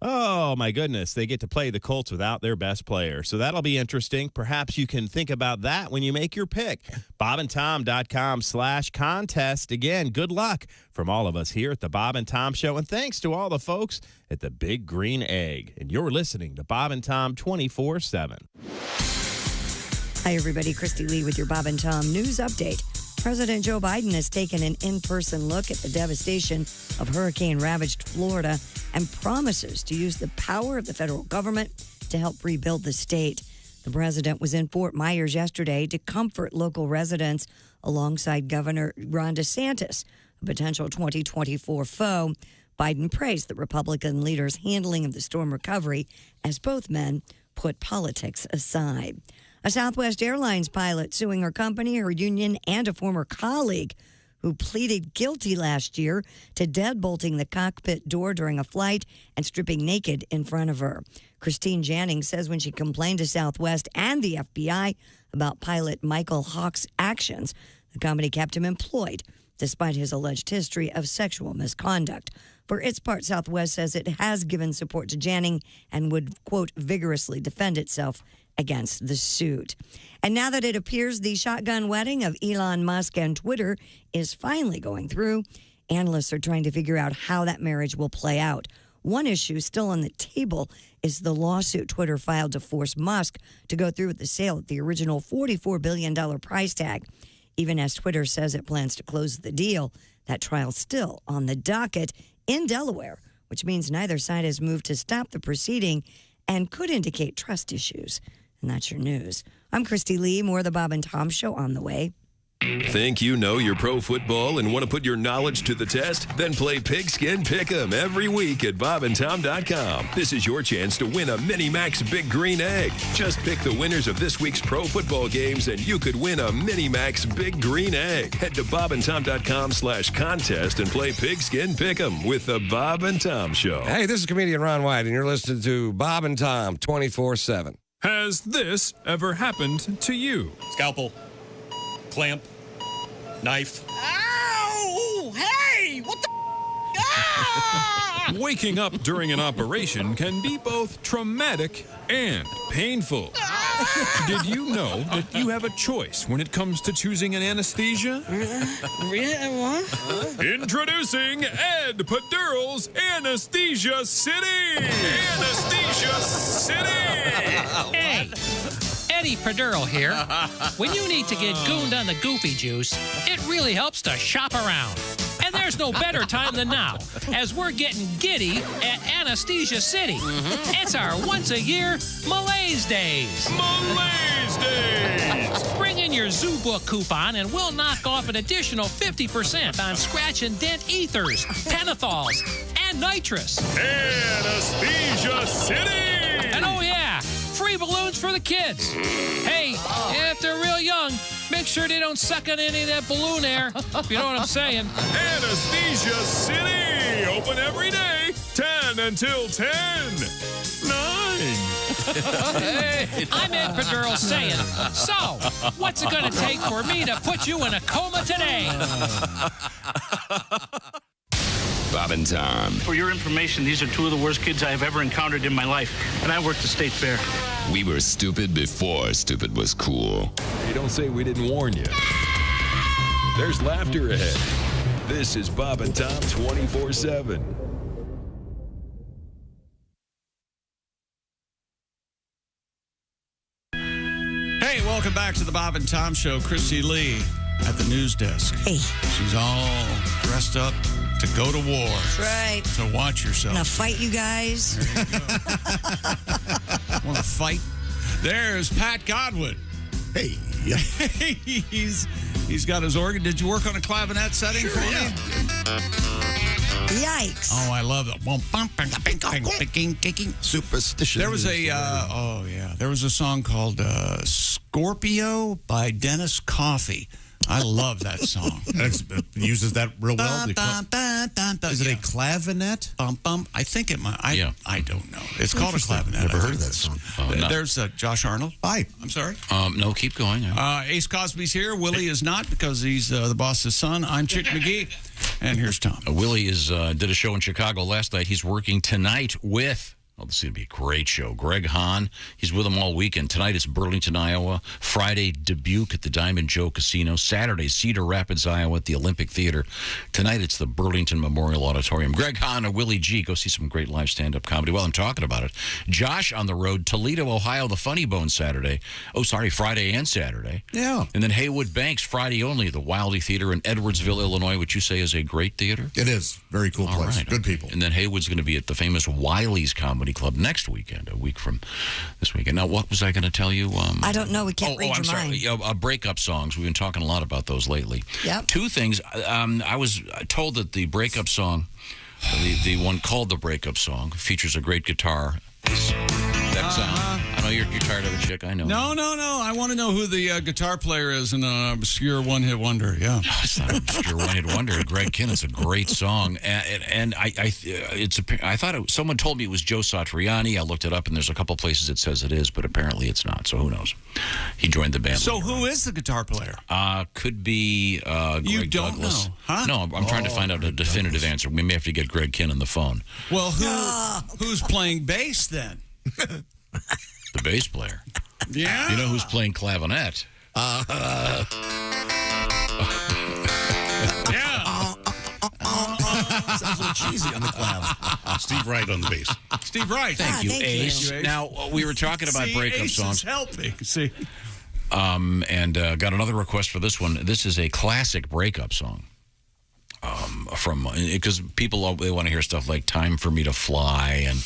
Speaker 9: oh, my goodness, they get to play the Colts without their best player. So that'll be interesting. Perhaps you can think about that when you make your pick. bobandtom.com/contest. Again, good luck from all of us here at the Bob and Tom Show. And thanks to all the folks at the Big Green Egg. And you're listening to Bob and Tom 24/7.
Speaker 7: Hi, everybody. Christy Lee with your Bob and Tom News Update. President Joe Biden has taken an in-person look at the devastation of hurricane-ravaged Florida and promises to use the power of the federal government to help rebuild the state. The president was in Fort Myers yesterday to comfort local residents alongside Governor Ron DeSantis, a potential 2024 foe. Biden praised the Republican leader's handling of the storm recovery as both men put politics aside. A Southwest Airlines pilot suing her company, her union, and a former colleague who pleaded guilty last year to deadbolting the cockpit door during a flight and stripping naked in front of her. Christine Jannings says when she complained to Southwest and the FBI about pilot Michael Hawk's actions, the company kept him employed despite his alleged history of sexual misconduct. For its part, Southwest says it has given support to Jannings and would, quote, vigorously defend itself against the suit. And now that it appears the shotgun wedding of Elon Musk and Twitter is finally going through, analysts are trying to figure out how that marriage will play out. One issue still on the table is the lawsuit Twitter filed to force Musk to go through with the sale at the original $44 billion price tag. Even as Twitter says it plans to close the deal, that trial's still on the docket in Delaware, which means neither side has moved to stop the proceeding and could indicate trust issues. And that's your news. I'm Christy Lee. More of the Bob and Tom Show on the way.
Speaker 14: Think you know your pro football and want to put your knowledge to the test? Then play Pigskin Pick'em every week at bobandtom.com. This is your chance to win a Mini-Max Big Green Egg. Just pick the winners of this week's pro football games and you could win a Mini-Max Big Green Egg. Head to bobandtom.com/contest and play Pigskin Pick'em with the Bob and Tom Show.
Speaker 1: Hey, this is comedian Ron White, and you're listening to Bob and Tom 24/7.
Speaker 21: Has this ever happened to you?
Speaker 22: Scalpel. Clamp. Knife.
Speaker 3: Ow! Hey! What the ah!
Speaker 21: Waking up during an operation can be both traumatic and painful. Did you know that you have a choice when it comes to choosing an anesthesia? Introducing Ed Padural's Anesthesia City! Anesthesia City!
Speaker 23: Hey! Eddie Perdural here. When you need to get gooned on the goofy juice, it really helps to shop around. And there's no better time than now, as we're getting giddy at Anesthesia City. It's our once-a-year Malaise Days.
Speaker 21: Malaise Days!
Speaker 23: Bring in your Zoo Book coupon, and we'll knock off an additional 50% on scratch and dent ethers, pentathols, and nitrous.
Speaker 21: Anesthesia City!
Speaker 23: And oh yeah, free balloons for the kids. Hey, if they're real young, make sure they don't suck on any of that balloon air, if you know what I'm saying.
Speaker 21: Anesthesia City! Open every day, 10 until 10. 9.
Speaker 23: I'm Ed Perdural saying, so, what's it going to take for me to put you in a coma today?
Speaker 24: Bob and Tom.
Speaker 25: For your information, these are two of the worst kids I have ever encountered in my life, and I worked the state fair.
Speaker 24: We were stupid before stupid was cool.
Speaker 14: Hey, don't say we didn't warn you. There's laughter ahead. This is Bob and Tom 24/7.
Speaker 4: Hey, welcome back to the Bob and Tom Show. Christy Lee at the news desk.
Speaker 7: Hey.
Speaker 4: She's all dressed up to go to war.
Speaker 7: That's right.
Speaker 4: So watch yourself.
Speaker 7: Gonna fight you guys.
Speaker 4: Want to fight? There's Pat Godwin.
Speaker 18: Hey,
Speaker 4: He's got his organ. Did you work on a clavinet setting for me?
Speaker 7: Yikes.
Speaker 4: Oh, I love that.
Speaker 18: Superstition.
Speaker 4: There was there was a song called Scorpio by Dennis Coffey. I love that song.
Speaker 6: It uses that real well. Is it a clavinet?
Speaker 4: I think it might. I don't know. It's called a clavinet.
Speaker 18: Never heard of that song.
Speaker 4: There's Josh Arnold.
Speaker 6: Hi.
Speaker 4: I'm sorry.
Speaker 5: No, keep going.
Speaker 4: Ace Cosby's here. Willie is not because he's the boss's son. I'm Chick McGee. And here's Tom.
Speaker 5: Willie did a show in Chicago last night. He's working tonight with... Oh, this is going to be a great show. Greg Hahn, he's with them all weekend. Tonight it's Burlington, Iowa. Friday, Dubuque at the Diamond Joe Casino. Saturday, Cedar Rapids, Iowa at the Olympic Theater. Tonight it's the Burlington Memorial Auditorium. Greg Hahn or Willie G. Go see some great live stand-up comedy. While I'm talking about it, Josh on the road, Toledo, Ohio, the Funny Bone Friday and Saturday.
Speaker 6: Yeah.
Speaker 5: And then Haywood Banks, Friday only, the Wildy Theater in Edwardsville, Illinois, which you say is a great theater?
Speaker 6: It is. Very cool place.
Speaker 5: Right,
Speaker 6: Good people.
Speaker 5: And then Haywood's going to be at the famous Wiley's Comedy Club next weekend, a week from this weekend. Now, what was I going to tell you?
Speaker 7: I don't know. We can't read your mind.
Speaker 5: Breakup songs. We've been talking a lot about those lately.
Speaker 7: Yep.
Speaker 5: Two things. I was told that the breakup song, the one called the Breakup Song, features a great guitar. That sound. I know you're tired of it, Chick. I know.
Speaker 4: No. I want to know who the guitar player is in an obscure one-hit wonder. Yeah.
Speaker 5: It's not an obscure one-hit wonder. Greg Kinn. It's a great song, and I thought someone told me it was Joe Satriani. I looked it up, and there's a couple places it says it is, but apparently it's not. So who knows? He joined the band.
Speaker 4: So who is the guitar player?
Speaker 5: Could be Greg
Speaker 4: you don't
Speaker 5: Douglas.
Speaker 4: know, huh?
Speaker 5: No, I'm trying to find out a definitive answer. We may have to get Greg Kinn on the phone.
Speaker 4: Well, who's playing bass then?
Speaker 5: The bass player.
Speaker 4: Yeah.
Speaker 5: You know who's playing clavinet?
Speaker 4: Yeah.
Speaker 18: Sounds a little cheesy on the clav.
Speaker 17: Steve Wright on the bass.
Speaker 4: Steve Wright.
Speaker 5: Thank you, Ace. Now, we were talking about breakup
Speaker 4: Ace
Speaker 5: songs.
Speaker 4: is helping. See.
Speaker 5: And got another request for this one. This is a classic breakup song. Because people they want to hear stuff like "Time for Me to Fly," and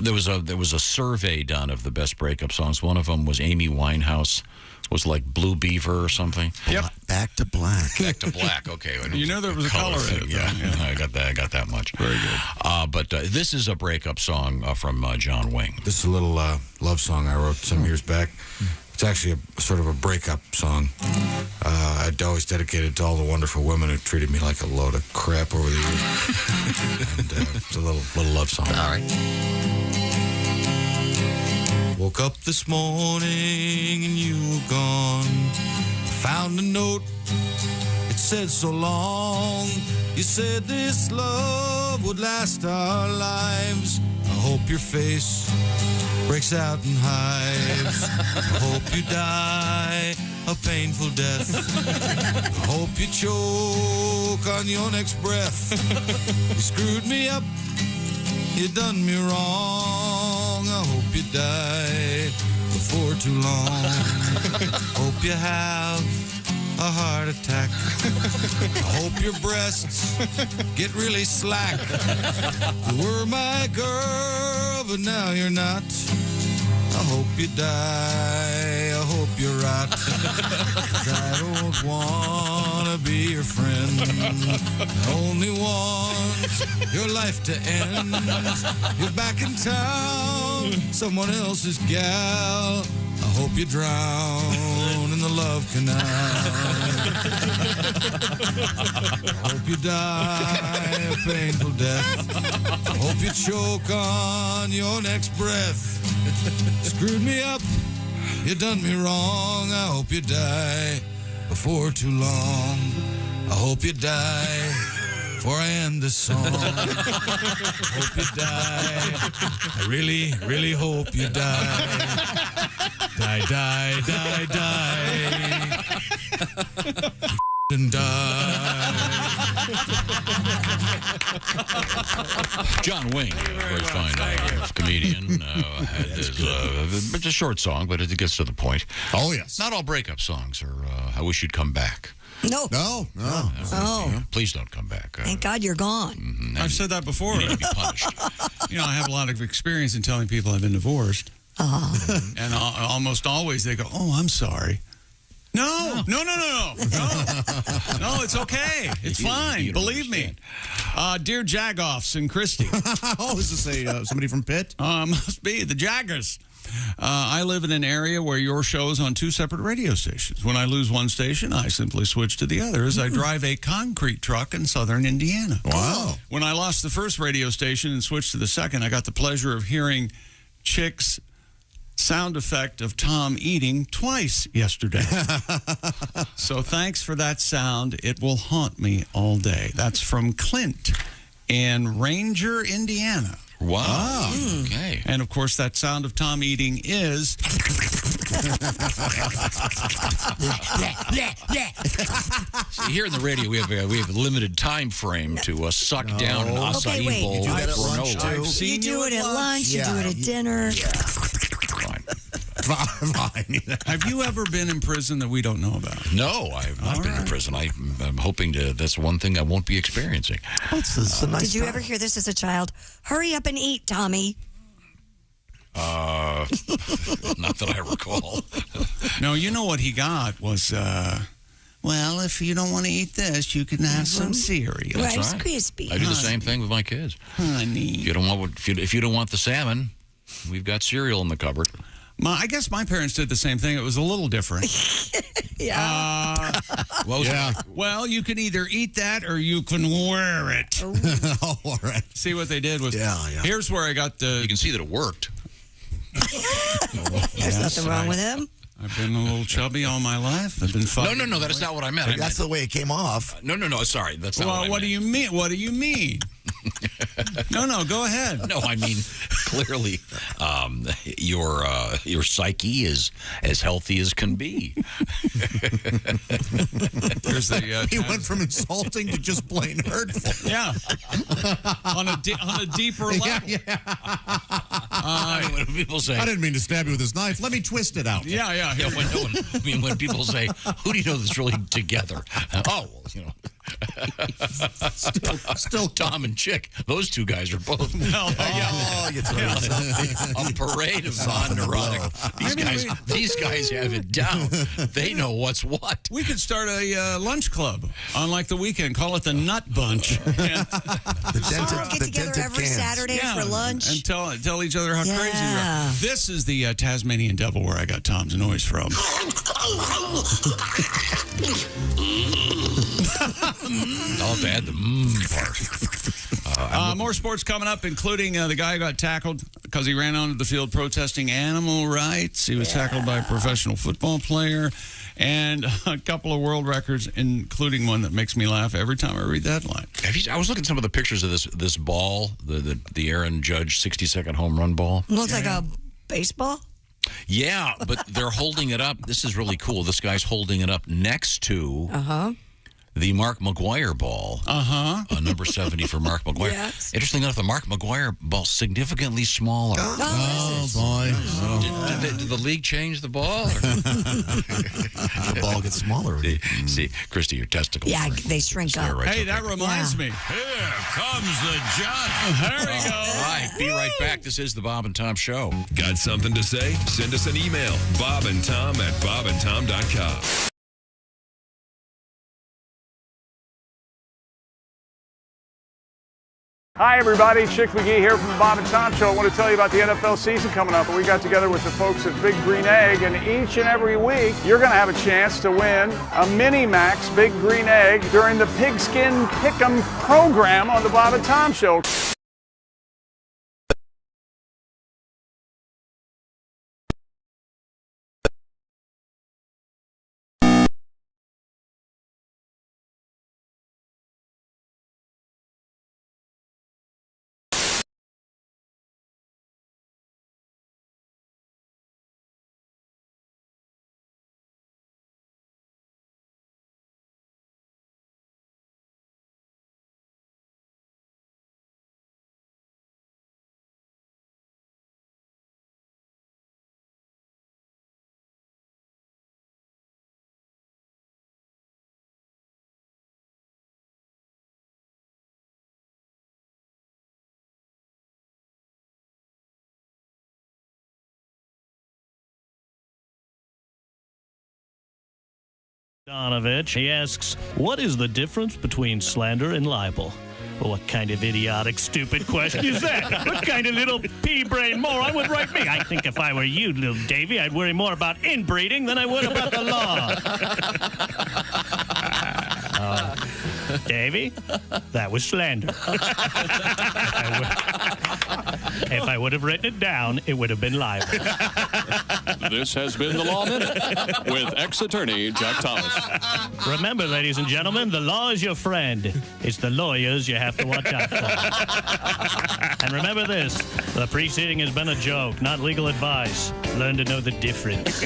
Speaker 5: there was a survey done of the best breakup songs. One of them was Amy Winehouse, was like Blue Beaver or something.
Speaker 4: Yep.
Speaker 18: Back to Black.
Speaker 5: Back to Black. Okay.
Speaker 4: You know there was a color in it.
Speaker 5: Yeah, I got that much.
Speaker 4: Very good.
Speaker 5: But this is a breakup song from John Wing.
Speaker 2: This is a little love song I wrote some years back. It's actually a sort of a breakup song. I'd always dedicated it to all the wonderful women who treated me like a load of crap over the years. And it's a little love song.
Speaker 5: All right.
Speaker 2: Woke up this morning and you were gone. Found a note. It said so long. You said this love would last our lives. I hope your face breaks out in hives. I hope you die a painful death. I hope you choke on your next breath. You screwed me up. You done me wrong. I hope you die before too long. Hope you have a heart attack. I hope your breasts get really slack. You were my girl, but now you're not. I hope you die. I hope you rot. 'Cause I don't want to be your friend. I only want your life to end. You're back in town, someone else's gal. I hope you drown in the love canal. I hope you die a painful death. I hope you choke on your next breath. Screwed me up, you done me wrong. I hope you die before too long. I hope you die before I end this song. Hope you die. I really, really hope you die. Die, die, die, die. And die.
Speaker 5: John Wing, very fine comedian. It's a short song, but it gets to the point.
Speaker 6: Oh, yes.
Speaker 5: Not all breakup songs are I Wish You'd Come Back.
Speaker 7: No.
Speaker 6: No.
Speaker 5: Please don't come back.
Speaker 7: Thank God you're gone.
Speaker 5: Mm-hmm.
Speaker 4: I've said that before.
Speaker 5: You need to be punished.
Speaker 4: I have a lot of experience in telling people I've been divorced. And almost always they go, "Oh, I'm sorry." No, it's okay. It's fine. Believe me. Dear Jagoffs and Christy.
Speaker 6: Oh, is this somebody from Pitt?
Speaker 4: Must be the Jaggers. I live in an area where your show is on 2 separate radio stations. When I lose one station, I simply switch to the other as I drive a concrete truck in southern Indiana.
Speaker 6: Wow.
Speaker 4: When I lost the first radio station and switched to the second, I got the pleasure of hearing Chick's sound effect of Tom eating twice yesterday. So thanks for that sound. It will haunt me all day. That's from Clint in Ranger, Indiana.
Speaker 5: Wow. Okay.
Speaker 4: And, of course, that sound of Tom eating is...
Speaker 5: See, here in the radio, we have a limited time frame to suck down an acai
Speaker 7: wait.
Speaker 5: bowl
Speaker 7: You do
Speaker 6: that at
Speaker 5: for
Speaker 6: lunch,
Speaker 5: Nobel.
Speaker 6: too?
Speaker 7: You do it at lunch, you do it at dinner.
Speaker 6: Fine.
Speaker 4: Have you ever been in prison that we don't know about?
Speaker 5: No, I've not been in prison. I'm hoping to. That's one thing I won't be experiencing.
Speaker 18: It's a nice
Speaker 7: Did you
Speaker 18: time.
Speaker 7: ever hear this as a child? Hurry up and eat, Tommy.
Speaker 5: Not that I recall.
Speaker 4: No, you know what he got was, well, if you don't want to eat this, you can have some cereal.
Speaker 5: That's
Speaker 7: Rice
Speaker 5: right.
Speaker 7: Krispies.
Speaker 5: I do the same thing with my kids.
Speaker 4: Honey.
Speaker 5: If you don't want the salmon, we've got cereal in the cupboard.
Speaker 4: I guess my parents did the same thing. It was a little different.
Speaker 7: Yeah.
Speaker 4: Well, you can either eat that or you can wear it.
Speaker 6: Oh, all right.
Speaker 4: See what they did was, here's where I got the...
Speaker 5: You can see that it worked.
Speaker 7: There's nothing wrong with him.
Speaker 4: I've been a little chubby all my life. I've been fighting.
Speaker 5: No, that is not what I meant.
Speaker 18: That's the way it came off.
Speaker 5: No, sorry. That's not what I meant.
Speaker 4: What do you mean? What do you mean? No, go ahead.
Speaker 5: No, I mean, clearly, your psyche is as healthy as can be.
Speaker 4: Here's the,
Speaker 6: He went from insulting to just plain hurtful.
Speaker 4: Yeah. on a deeper level.
Speaker 5: When people say,
Speaker 6: I didn't mean to stab you with this knife. Let me twist it out.
Speaker 4: Yeah.
Speaker 5: When people say, who do you know that's really together? Oh, well, still Tom and Chick. Those two guys are both.
Speaker 6: You throw
Speaker 5: a parade of non-neurotic. These guys have it down. They know what's what.
Speaker 4: We could start a lunch club on like the weekend. Call it the Nut Bunch.
Speaker 7: Get together every Saturday for lunch.
Speaker 4: And tell each other how crazy we
Speaker 7: Yeah.
Speaker 4: are. This is the Tasmanian Devil where I got Tom's noise from.
Speaker 5: I'll have to add the part.
Speaker 4: More sports coming up, including the guy who got tackled because he ran onto the field protesting animal rights. He was tackled by a professional football player. And a couple of world records, including one that makes me laugh every time I read the headline.
Speaker 5: I was looking at some of the pictures of this ball, the Aaron Judge 60-second home run ball.
Speaker 7: Looks like a baseball.
Speaker 5: Yeah, but they're holding it up. This is really cool. This guy's holding it up next to the Mark McGuire ball. Number 70 for Mark McGuire.
Speaker 7: Yes.
Speaker 5: Interesting enough, the Mark McGuire ball significantly smaller.
Speaker 6: Oh, boy.
Speaker 5: Did the league change the ball?
Speaker 18: The ball gets smaller.
Speaker 5: See, Christy, your testicles.
Speaker 7: Yeah, they shrink up.
Speaker 5: Right,
Speaker 4: Hey, that reminds me.
Speaker 21: Here comes the judge.
Speaker 4: There we go.
Speaker 5: All right, be right back. This is the Bob and Tom Show.
Speaker 14: Got something to say? Send us an email. bobandtom@bobandtom.com.
Speaker 8: Hi, everybody. Chick McGee here from the Bob and Tom Show. I want to tell you about the NFL season coming up. We got together with the folks at Big Green Egg, and each and every week, you're going to have a chance to win a Mini Max Big Green Egg during the Pigskin Pick'em program on the Bob and Tom Show.
Speaker 10: Donovich. He asks, what is the difference between slander and libel? Well, what kind of idiotic, stupid question is that? What kind of little pea-brain moron would write me? I think if I were you, little Davy, I'd worry more about inbreeding than I would about the law. Davy, that was slander. If I would have written it down, it would have been libel.
Speaker 21: This has been the Law Minute with ex-attorney Jack Thomas.
Speaker 10: Remember, ladies and gentlemen, the law is your friend. It's the lawyers you have to watch out for. And remember this, the preceding has been a joke, not legal advice. Learn to know the difference.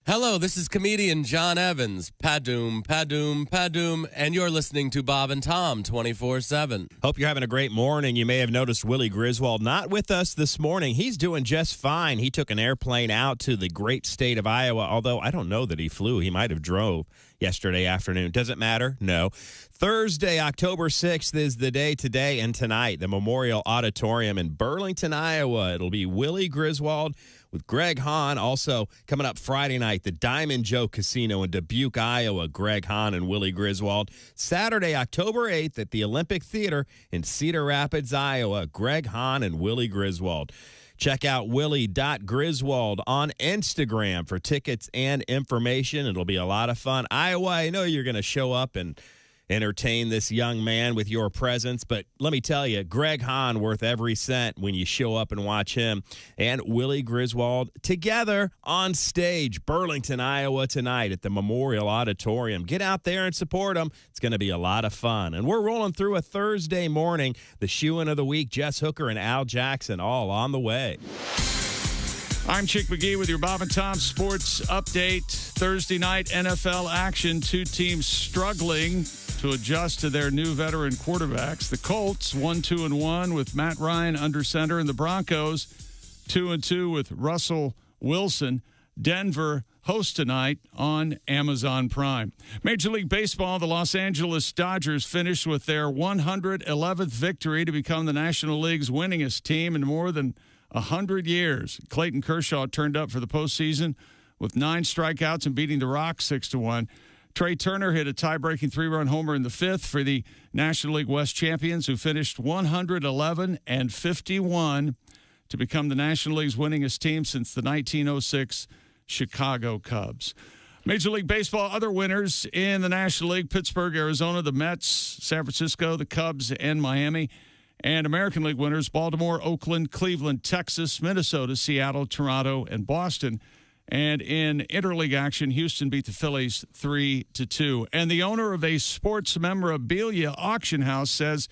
Speaker 11: Hello, this is comedian John Evans. Padoom, padoom, padoom, and you're listening to Bob and Tom 24/7.
Speaker 9: Hope you're having a great morning. You may have noticed Willie Griswold not with us this morning. He's doing just fine. He took an airplane out to the great state of Iowa, although I don't know that he flew. He might have drove yesterday afternoon. Does it matter? No. Thursday, October 6th is the day today and tonight. The Memorial Auditorium in Burlington, Iowa. It'll be Willie Griswold with Greg Hahn. Also, coming up Friday night, the Diamond Joe Casino in Dubuque, Iowa. Greg Hahn and Willie Griswold. Saturday, October 8th at the Olympic Theater in Cedar Rapids, Iowa. Greg Hahn and Willie Griswold. Check out willie.griswold on Instagram for tickets and information. It'll be a lot of fun. Iowa, I know you're going to show up and entertain this young man with your presence, but let me tell you, Greg Hahn worth every cent when you show up and watch him and Willie Griswold together on stage, Burlington, Iowa tonight at the Memorial Auditorium. Get out there and support them. It's going to be a lot of fun. And we're rolling through a Thursday morning. The shoe-in of the week, Jess Hooker and Al Jackson, all on the way.
Speaker 4: I'm Chick McGee with your Bob and Tom Sports Update. Thursday night NFL action. Two teams struggling to adjust to their new veteran quarterbacks. The Colts 1-2-1 with Matt Ryan under center, and the Broncos 2-2 with Russell Wilson. Denver hosts tonight on Amazon Prime. Major League Baseball, the Los Angeles Dodgers finished with their 111th victory to become the National League's winningest team in more than 100 years. Clayton Kershaw turned up for the postseason with 9 strikeouts and beating the Rocks 6-1. Trey Turner hit a tie-breaking 3-run homer in the 5th for the National League West champions, who finished 111-51 to become the National League's winningest team since the 1906 Chicago Cubs. Major League Baseball, other winners in the National League: Pittsburgh, Arizona, the Mets, San Francisco, the Cubs, and Miami. And American League winners: Baltimore, Oakland, Cleveland, Texas, Minnesota, Seattle, Toronto, and Boston. And in interleague action, Houston beat the Phillies 3-2. And the owner of a sports memorabilia auction house says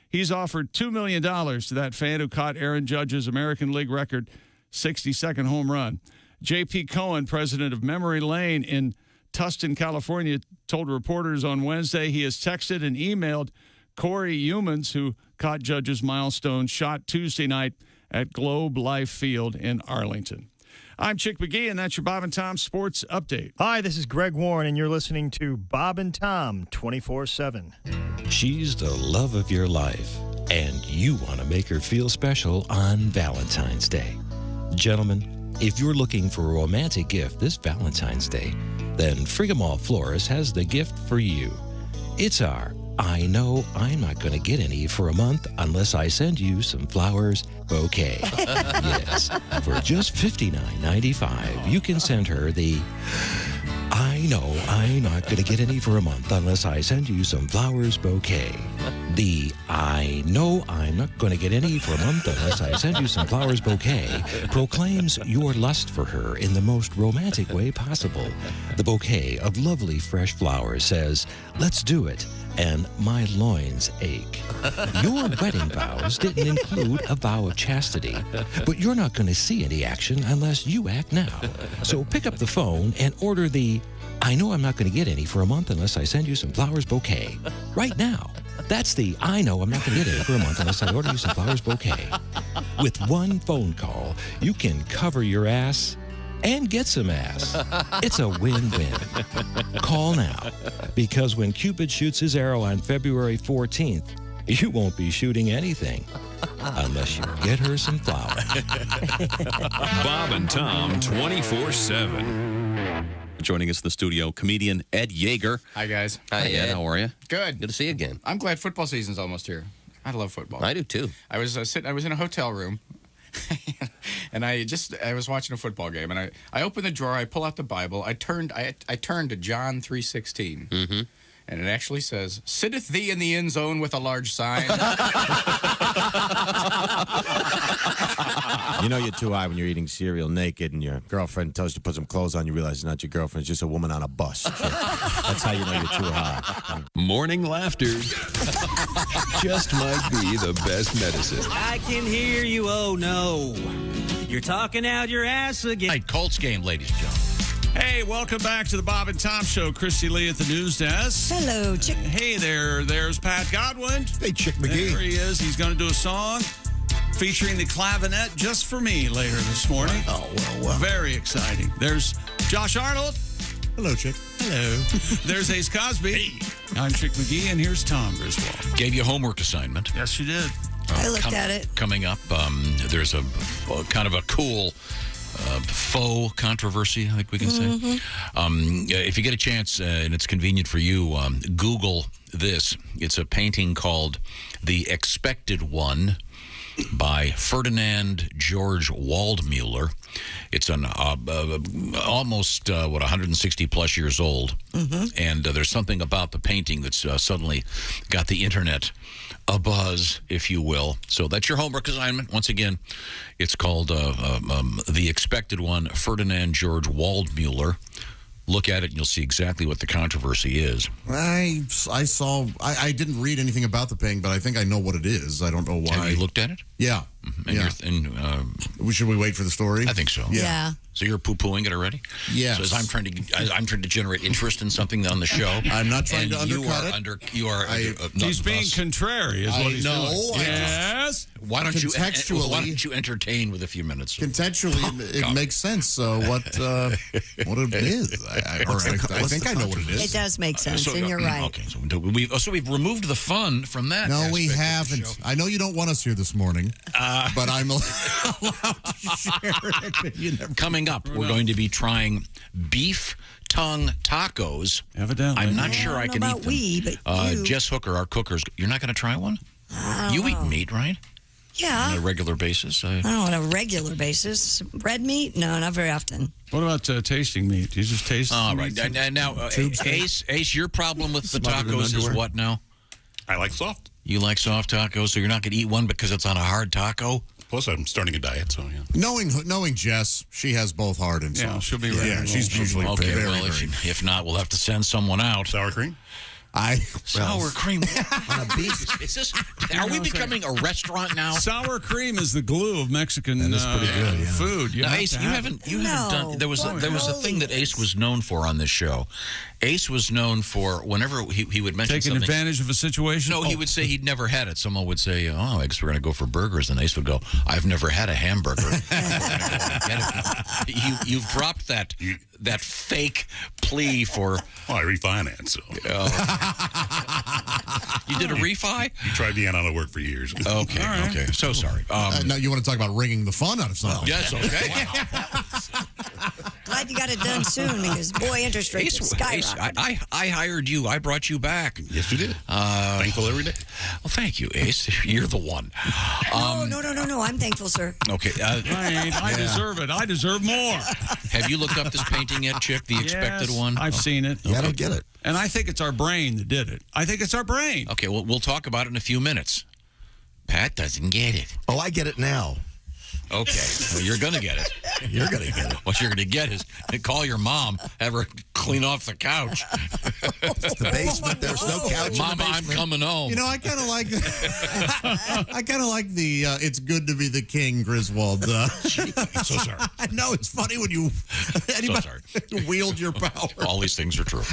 Speaker 4: he's offered $2 million to that fan who caught Aaron Judge's American League record 62nd home run. J.P. Cohen, president of Memory Lane in Tustin, California, told reporters on Wednesday he has texted and emailed Corey Humans, who caught Judge's milestone shot Tuesday night at Globe Life Field in Arlington. I'm Chick McGee, and that's your Bob and Tom Sports Update.
Speaker 12: Hi, this is Greg Warren, and you're listening to Bob and Tom 24/7.
Speaker 13: She's the love of your life, and you want to make her feel special on Valentine's Day. Gentlemen, if you're looking for a romantic gift this Valentine's Day, then Frigamall Florist has the gift for you. It's our I know I'm not going to get any for a month unless I send you some flowers bouquet. Yes, for just $59.95, you can send her the I know I'm not going to get any for a month unless I send you some flowers bouquet. The I know I'm not going to get any for a month unless I send you some flowers bouquet proclaims your lust for her in the most romantic way possible. The bouquet of lovely fresh flowers says, "Let's do it," and my loins ache. Your wedding vows didn't include a vow of chastity, but you're not going to see any action unless you act now. So pick up the phone and order the I know I'm not going to get any for a month unless I send you some flowers bouquet right now. That's the I know I'm not going to get any for a month unless I order you some flowers bouquet. With one phone call, you can cover your ass and get some ass. It's a win-win. Call now, because when Cupid shoots his arrow on February 14th, you won't be shooting anything unless you get her some flowers.
Speaker 14: Bob and Tom 24/7.
Speaker 1: Joining us in the studio, comedian Ed Yeager.
Speaker 15: Hi, guys.
Speaker 1: Hi, Ed. How are you?
Speaker 15: Good.
Speaker 1: Good to see you again.
Speaker 15: I'm glad football season's almost here. I love football.
Speaker 1: I do too.
Speaker 15: I was I was in a hotel room, and I was watching a football game, and I opened the drawer, I pull out the Bible, I turned to John 3:16. Mm-hmm. And it actually says, "Sitteth thee in the end zone with a large sign."
Speaker 16: You know you're too high when you're eating cereal naked and your girlfriend tells you to put some clothes on. You realize it's not your girlfriend. It's just a woman on a bus. That's how you know you're too high.
Speaker 14: Morning laughter just might be the best medicine.
Speaker 19: I can hear you, oh no. You're talking out your ass again.
Speaker 5: Colts game, ladies and gentlemen.
Speaker 4: Hey, welcome back to the Bob and Tom Show. Christy Lee at the news desk.
Speaker 7: Hello, Chick.
Speaker 4: Hey there. There's Pat Godwin.
Speaker 18: Hey, Chick McGee.
Speaker 4: There he is. He's going to do a song featuring the clavinet just for me later this morning.
Speaker 18: Oh, well.
Speaker 4: Very exciting. There's Josh Arnold.
Speaker 18: Hello, Chick.
Speaker 4: Hello. There's Ace Cosby. Hey. I'm Chick McGee, and here's Tom Griswold.
Speaker 5: Gave you a homework assignment.
Speaker 4: Yes, you did.
Speaker 7: I looked at it.
Speaker 5: Coming up, there's a kind of a cool faux controversy, I think we can say. If you get a chance and it's convenient for you, Google this. It's a painting called The Expected One by Ferdinand George Waldmuller. It's an almost 160 plus years old, and there's something about the painting that's suddenly got the internet abuzz, if you will. So that's your homework assignment. Once again, it's called The Expected One, Ferdinand George Waldmuller. Look at it and you'll see exactly what the controversy is.
Speaker 6: I didn't read anything about the painting, but I think I know what it is. I don't know why.
Speaker 5: Have you looked at it?
Speaker 6: Yeah. Should we wait for the story?
Speaker 5: I think so.
Speaker 7: Yeah.
Speaker 5: So you're poo-pooing it already?
Speaker 6: Yes.
Speaker 5: So as I'm trying to generate interest in something on the show.
Speaker 6: I'm not trying to undercut it.
Speaker 4: He's being contrary, is what he's doing. Yes.
Speaker 5: Why don't you entertain with a few minutes?
Speaker 6: Contextually, it makes sense. What it is? I think I know what it is.
Speaker 7: It does make sense, and you're right.
Speaker 5: Okay, so we've removed the fun from that.
Speaker 6: No, we haven't. I know you don't want us here this morning, but I'm allowed to share an opinion.
Speaker 5: Coming up, we're going to be trying beef tongue tacos.
Speaker 4: Evidently.
Speaker 5: I'm not sure I can eat them.
Speaker 7: But
Speaker 5: Jess Hooker, our cookers, you're not going to try one? You eat meat, right?
Speaker 7: Yeah.
Speaker 5: On a regular basis?
Speaker 7: On a regular basis. Red meat? No, not very often.
Speaker 4: What about tasting meat? Do you just taste
Speaker 5: all right. Now, Ace, your problem with the tacos is what now?
Speaker 17: I like soft.
Speaker 5: You like soft tacos, so you're not going to eat one because it's on a hard taco?
Speaker 17: Plus, I'm starting a diet, so yeah.
Speaker 6: Knowing Jess, she has both hard and soft.
Speaker 4: Yeah, she'll be ready.
Speaker 6: Yeah, she's usually
Speaker 5: okay.
Speaker 6: very,
Speaker 5: Well, if not, we'll have to send someone out.
Speaker 17: Sour cream.
Speaker 5: Sour cream
Speaker 6: on a beef.
Speaker 5: Are we becoming a restaurant now?
Speaker 4: Sour cream is the glue of Mexican food.
Speaker 5: Now, Ace, you haven't done. There was a thing that Ace was known for on this show. Ace was known for whenever he would mention
Speaker 4: taking
Speaker 5: something,
Speaker 4: advantage of a situation.
Speaker 5: No, he would say he'd never had it. Someone would say, "Oh, I guess we're going to go for burgers," and Ace would go, "I've never had a hamburger." You've dropped that fake plea for.
Speaker 17: Well, I refinanced. So.
Speaker 5: You did a refi?
Speaker 17: You tried me out on the work for years.
Speaker 5: Okay, right. Okay. So sorry.
Speaker 6: Now you want to talk about wringing the fun out of something?
Speaker 5: Yes, okay.
Speaker 7: Glad you got it done soon because, boy, interest rates are skyrocketing.
Speaker 5: I hired you. I brought you back.
Speaker 17: Yes, you did. Thankful every day.
Speaker 5: Well, thank you, Ace. You're the one.
Speaker 7: No. I'm thankful, sir.
Speaker 5: Okay.
Speaker 4: I deserve it. I deserve more.
Speaker 5: Have you looked up this painting yet, Chick? The Expected One?
Speaker 4: I've seen it.
Speaker 18: Yeah, I don't get it.
Speaker 4: And I think it's our brain that did it. I think it's our brain.
Speaker 5: Okay, well, we'll talk about it in a few minutes. Pat doesn't get it.
Speaker 18: Oh, I get it now.
Speaker 5: Okay, well, you're going to get it.
Speaker 18: You're going to get it.
Speaker 5: What you're going to get is call your mom, have her clean off the couch.
Speaker 18: It's the basement. There's no couch.
Speaker 5: Mama, I'm coming home.
Speaker 6: You know, I kind of like the "It's good to be the king," Griswold.
Speaker 17: So sorry.
Speaker 6: No, it's funny when you wield your power.
Speaker 5: All these things are true.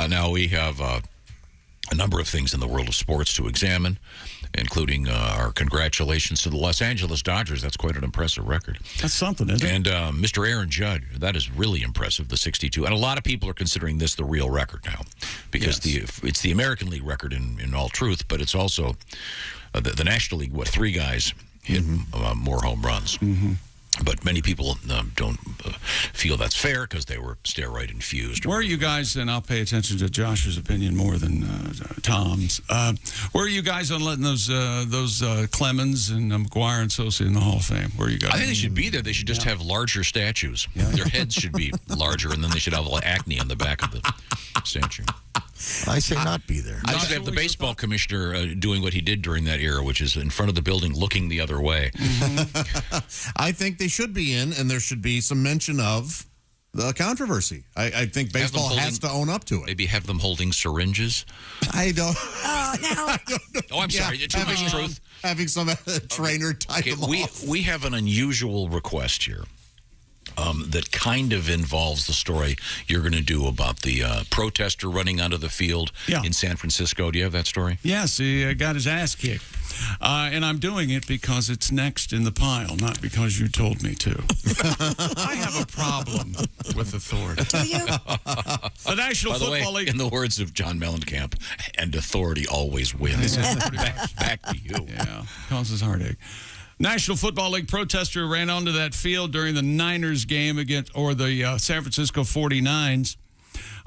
Speaker 5: Now we have a number of things in the world of sports to examine. including our congratulations to the Los Angeles Dodgers. That's quite an impressive record.
Speaker 4: That's something, isn't it?
Speaker 5: And Mr. Aaron Judge, that is really impressive, the 62. And a lot of people are considering this the real record now because it's the American League record in all truth, but it's also the National League, 3 guys hit more home runs. But many people don't feel that's fair because they were steroid infused.
Speaker 4: Where are you guys, and I'll pay attention to Josh's opinion more than Tom's. Where are you guys on letting those Clemens and McGuire and Sosa in the Hall of Fame? Where are you guys?
Speaker 5: I think they should be there. They should just have larger statues. Their heads should be larger, and then they should have acne on the back of the statue.
Speaker 16: I say not be there.
Speaker 5: I should have the baseball commissioner doing what he did during that era, which is in front of the building looking the other way.
Speaker 6: I think they should be in, and there should be some mention of the controversy. I think baseball has to own up to it.
Speaker 5: Maybe have them holding syringes.
Speaker 6: I don't.
Speaker 5: Oh, I'm sorry. Too much truth.
Speaker 6: Having some trainer type them off.
Speaker 5: We have an unusual request here. That kind of involves the story you're going to do about the protester running onto the field in San Francisco. Do you have that story?
Speaker 4: Yes, he got his ass kicked. And I'm doing it because it's next in the pile, not because you told me to. I have a problem with authority. The National Football League.
Speaker 5: In the words of John Mellencamp, and authority always wins. Back to you.
Speaker 4: Yeah, causes heartache. National Football League protester ran onto that field during the Niners game the San Francisco 49ers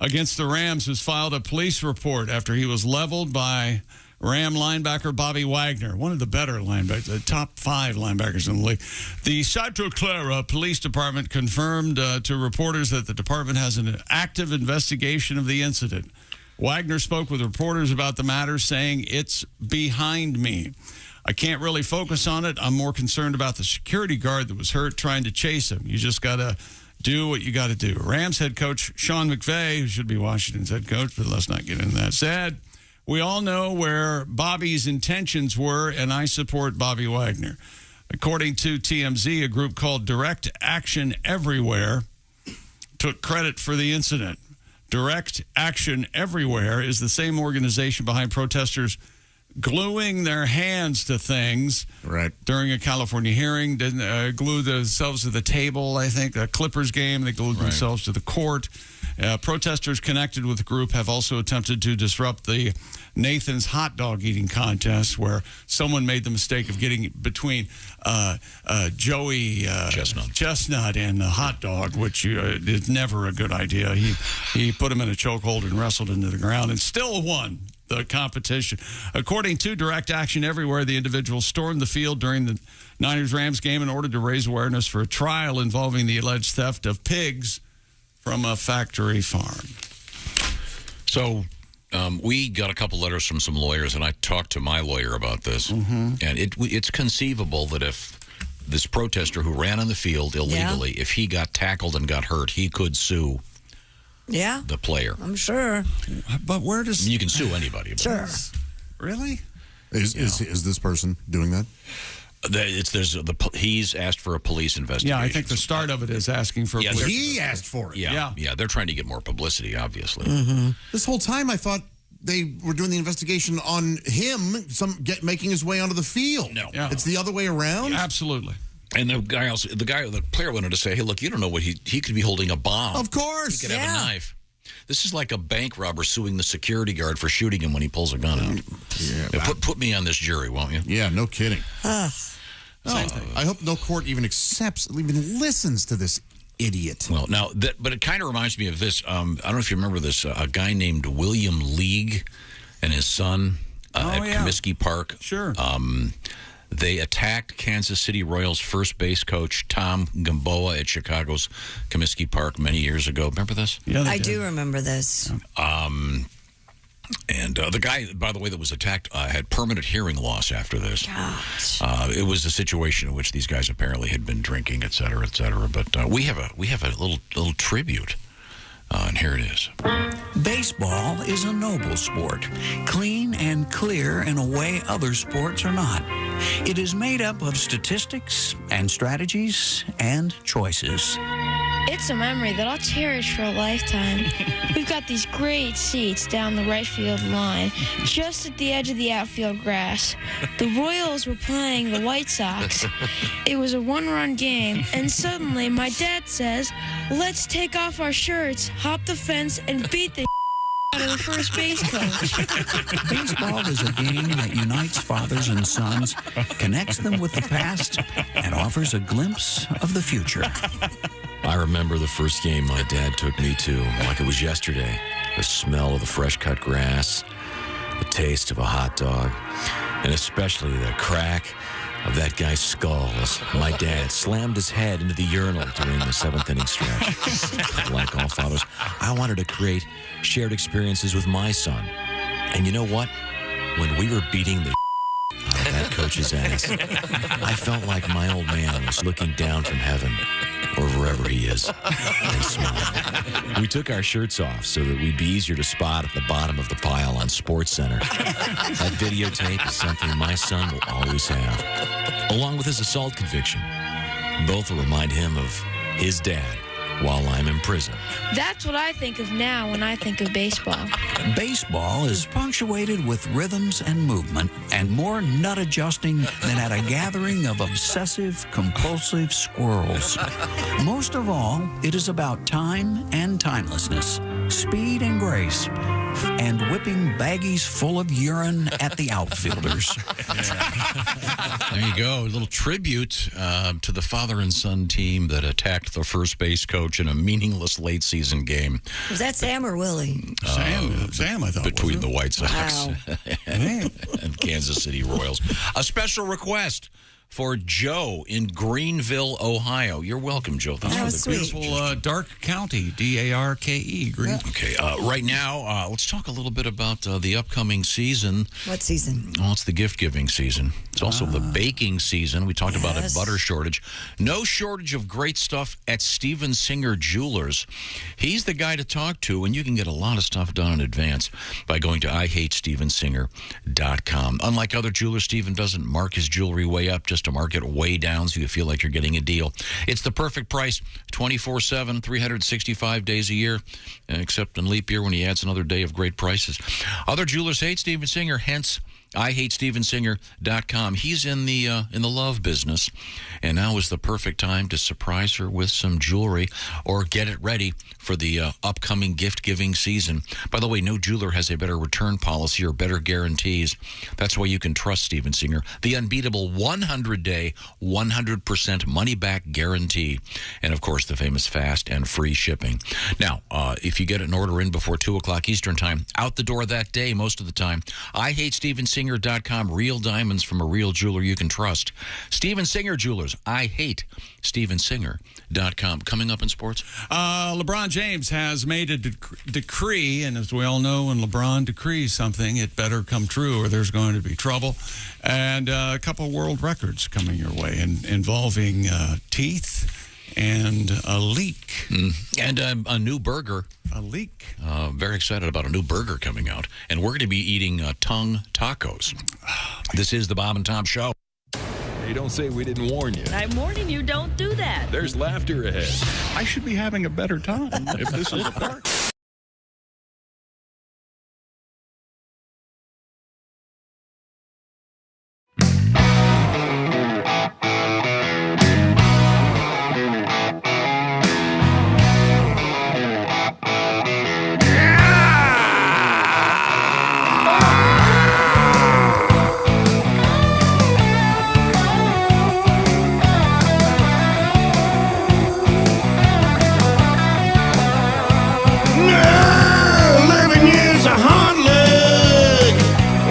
Speaker 4: against the Rams, has filed a police report after he was leveled by Ram linebacker Bobby Wagner, one of the better linebackers, the top 5 linebackers in the league. The Santa Clara Police Department confirmed to reporters that the department has an active investigation of the incident. Wagner spoke with reporters about the matter, saying, "It's behind me. I can't really focus on it. I'm more concerned about the security guard that was hurt trying to chase him. You just got to do what you got to do." Rams head coach Sean McVay, who should be Washington's head coach, but let's not get into that, said, "We all know where Bobby's intentions were, and I support Bobby Wagner." According to TMZ, a group called Direct Action Everywhere took credit for the incident. Direct Action Everywhere is the same organization behind protesters gluing their hands to things during a California hearing. Didn't glue themselves to the table, I think. A Clippers game, they glued themselves to the court. Protesters connected with the group have also attempted to disrupt the Nathan's hot dog eating contest, where someone made the mistake of getting between Joey Chestnut and the hot dog, which is never a good idea. He put him in a chokehold and wrestled into the ground and still won the competition. According to Direct Action Everywhere, the individual stormed the field during the Niners-Rams game in order to raise awareness for a trial involving the alleged theft of pigs from a factory farm.
Speaker 5: So we got a couple letters from some lawyers, and I talked to my lawyer about this. And it's conceivable that if this protester who ran on the field illegally, if he got tackled and got hurt, he could sue the player.
Speaker 7: I'm sure.
Speaker 4: But where does...
Speaker 5: You can sue anybody.
Speaker 7: Sure.
Speaker 4: Really?
Speaker 6: Is this person doing that?
Speaker 5: He's asked for a police investigation.
Speaker 4: Yeah, I think the start of it is asking for...
Speaker 6: He asked for it.
Speaker 5: Yeah, they're trying to get more publicity, obviously.
Speaker 6: This whole time, I thought they were doing the investigation on him making his way onto the field.
Speaker 5: No.
Speaker 6: It's the other way around?
Speaker 4: Yeah, absolutely.
Speaker 5: And the player wanted to say, "Hey, look, you don't know what he could be holding a bomb.
Speaker 6: Of course.
Speaker 5: He could have a knife." This is like a bank robber suing the security guard for shooting him when he pulls a gun out. Put me on this jury, won't you?
Speaker 6: Yeah, no kidding. I hope no court even listens to this idiot.
Speaker 5: Well, now, but it kind of reminds me of this. I don't know if you remember this. A guy named William League and his son at Comiskey Park.
Speaker 4: Sure.
Speaker 5: They attacked Kansas City Royals first base coach Tom Gamboa at Chicago's Comiskey Park many years ago. Remember this?
Speaker 7: Yeah, I do remember this.
Speaker 5: And the guy, by the way, that was attacked had permanent hearing loss after this.
Speaker 7: Gosh.
Speaker 5: It was a situation in which these guys apparently had been drinking, et cetera, et cetera. But we have a little tribute. And here it is.
Speaker 3: Baseball is a noble sport, clean and clear in a way other sports are not. It is made up of statistics and strategies and choices.
Speaker 20: It's a memory that I'll cherish for a lifetime. We've got these great seats down the right field line, just at the edge of the outfield grass. The Royals were playing the White Sox. It was a one-run game, and suddenly my dad says, "Let's take off our shirts, hop the fence, and beat the out of the first base coach."
Speaker 3: Baseball is a game that unites fathers and sons, connects them with the past, and offers a glimpse of the future.
Speaker 5: I remember the first game my dad took me to like it was yesterday. The smell of the fresh-cut grass, the taste of a hot dog, and especially the crack of that guy's skull as my dad slammed his head into the urinal during the seventh-inning stretch. Like all fathers, I wanted to create shared experiences with my son. And you know what? When we were beating the out of that coach's ass, I felt like my old man was looking down from heaven, or wherever he is, and smiled. We took our shirts off so that we'd be easier to spot at the bottom of the pile on SportsCenter. That videotape is something my son will always have, along with his assault conviction. Both will remind him of his dad while I'm in prison.
Speaker 20: That's what I think of now when I think of baseball.
Speaker 3: Baseball is punctuated with rhythms and movement and more nut adjusting than at a gathering of obsessive, compulsive squirrels. Most of all, it is about time and timelessness, speed and grace, and whipping baggies full of urine at the outfielders.
Speaker 5: There you go. A little tribute to the father and son team that attacked the first base coach in a meaningless late season game.
Speaker 7: Was that Sam or Willie?
Speaker 4: Sam, I thought.
Speaker 5: Between the White Sox
Speaker 7: Wow.
Speaker 5: and Kansas City Royals. A special request for Joe in Greenville, Ohio. You're welcome, Joe. Thanks for the
Speaker 4: Beautiful Dark County, D-A-R-K-E. Green.
Speaker 5: Okay, right now, let's talk a little bit about the upcoming season.
Speaker 7: What season?
Speaker 5: Well, it's the gift-giving season. It's also the baking season. We talked about a butter shortage. No shortage of great stuff at Steven Singer Jewelers. He's the guy to talk to, and you can get a lot of stuff done in advance by going to IHateStevenSinger.com. Unlike other jewelers, Steven doesn't mark his jewelry way up just to mark it way down so you feel like you're getting a deal. It's the perfect price, 24/7, 365 days a year, except in leap year when he adds another day of great prices. Other jewelers hate Steven Singer, hence IHateStevenSinger.com. He's in the love business, and now is the perfect time to surprise her with some jewelry or get it ready for the upcoming gift-giving season. By the way, no jeweler has a better return policy or better guarantees. That's why you can trust Steven Singer. The unbeatable 100-day, 100% money-back guarantee. And, of course, the famous fast and free shipping. Now, if you get an order in before 2 o'clock Eastern Time, out the door that day most of the time. IHateStevenSinger.com. Real diamonds from a real jeweler you can trust. Steven Singer Jewelers. IHateStevenSinger.com. Coming up in sports?
Speaker 4: LeBron James has made a decree, and as we all know, when LeBron decrees something, it better come true or there's going to be trouble. And a couple of world records coming your way involving teeth and a leak.
Speaker 5: And a new burger.
Speaker 4: A leak.
Speaker 5: Very excited about a new burger coming out. And we're going to be eating tongue tacos. This is the Bob and Tom Show.
Speaker 21: Hey, don't say we didn't warn you.
Speaker 22: I'm warning you, don't do that.
Speaker 21: There's laughter ahead.
Speaker 4: I should be having a better time if this is a part.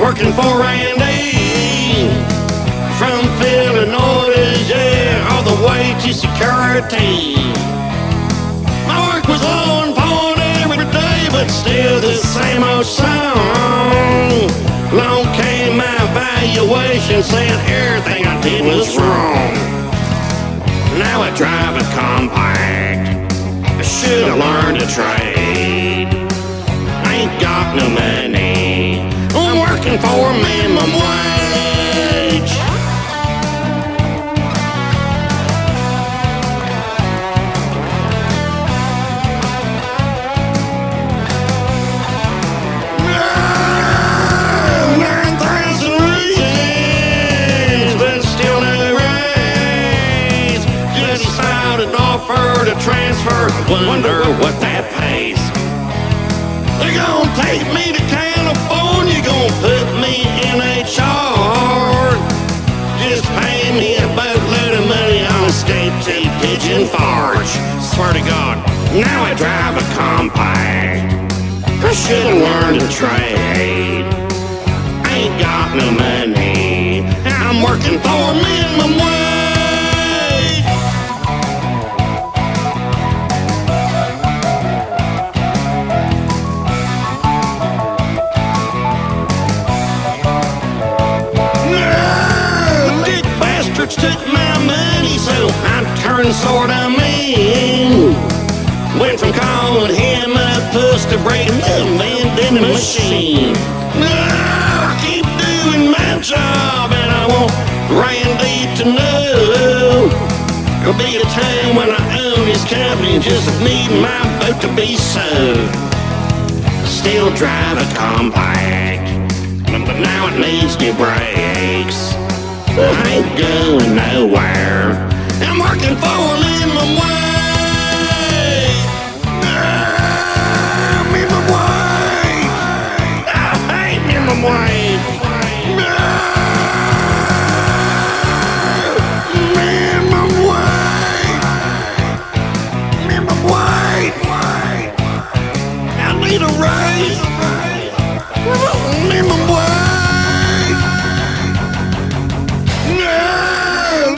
Speaker 23: Working for Randy from Illinois, yeah, all the way to security. My work was on point every day, but still the same old song. Long came my evaluation saying everything I did was wrong. Now I drive a compact. I should have learned a trade. I ain't got no money. I'm working for minimum wage. now I drive a compact. I should have learned a trade. Ain't got no money, I'm working for minimum wage. No, dick bastards took my money, so I turned sorta mean. Went from calling him a puss to breaking the vending machine. I keep doing my job, and I want Randy to know there'll be a time when I own his company and just need my boat to be sold. Still drive a compact, but now it needs new brakes. I ain't going nowhere, I'm working for a minimum wage. Minimum wage. I hate minimum wage. Minimum wage. Minimum wage. I need a raise. Minimum wage. No.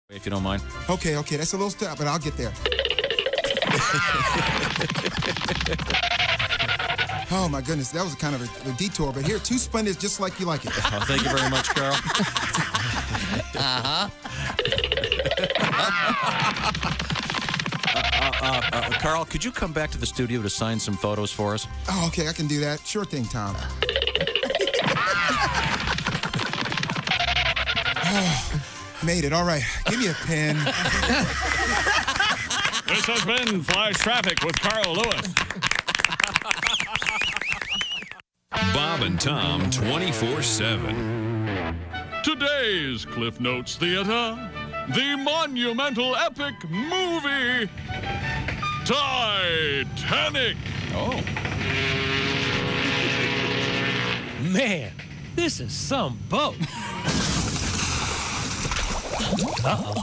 Speaker 1: If you don't mind.
Speaker 2: Okay, that's a little step, but I'll get there. Oh my goodness, that was kind of a detour, but here, 2 splendid just like you like it.
Speaker 1: Oh, thank you very much, Carl. Carl, could you come back to the studio to sign some photos for us?
Speaker 2: Oh, okay, I can do that. Sure thing, Tom. Oh, made it. All right, give me a pen.
Speaker 4: This has been Flash Traffic with Carl Lewis.
Speaker 21: Bob and Tom 24/7.
Speaker 4: Today's Cliff Notes Theater, the monumental epic movie Titanic.
Speaker 8: Oh. Man, this is some boat. Uh-oh.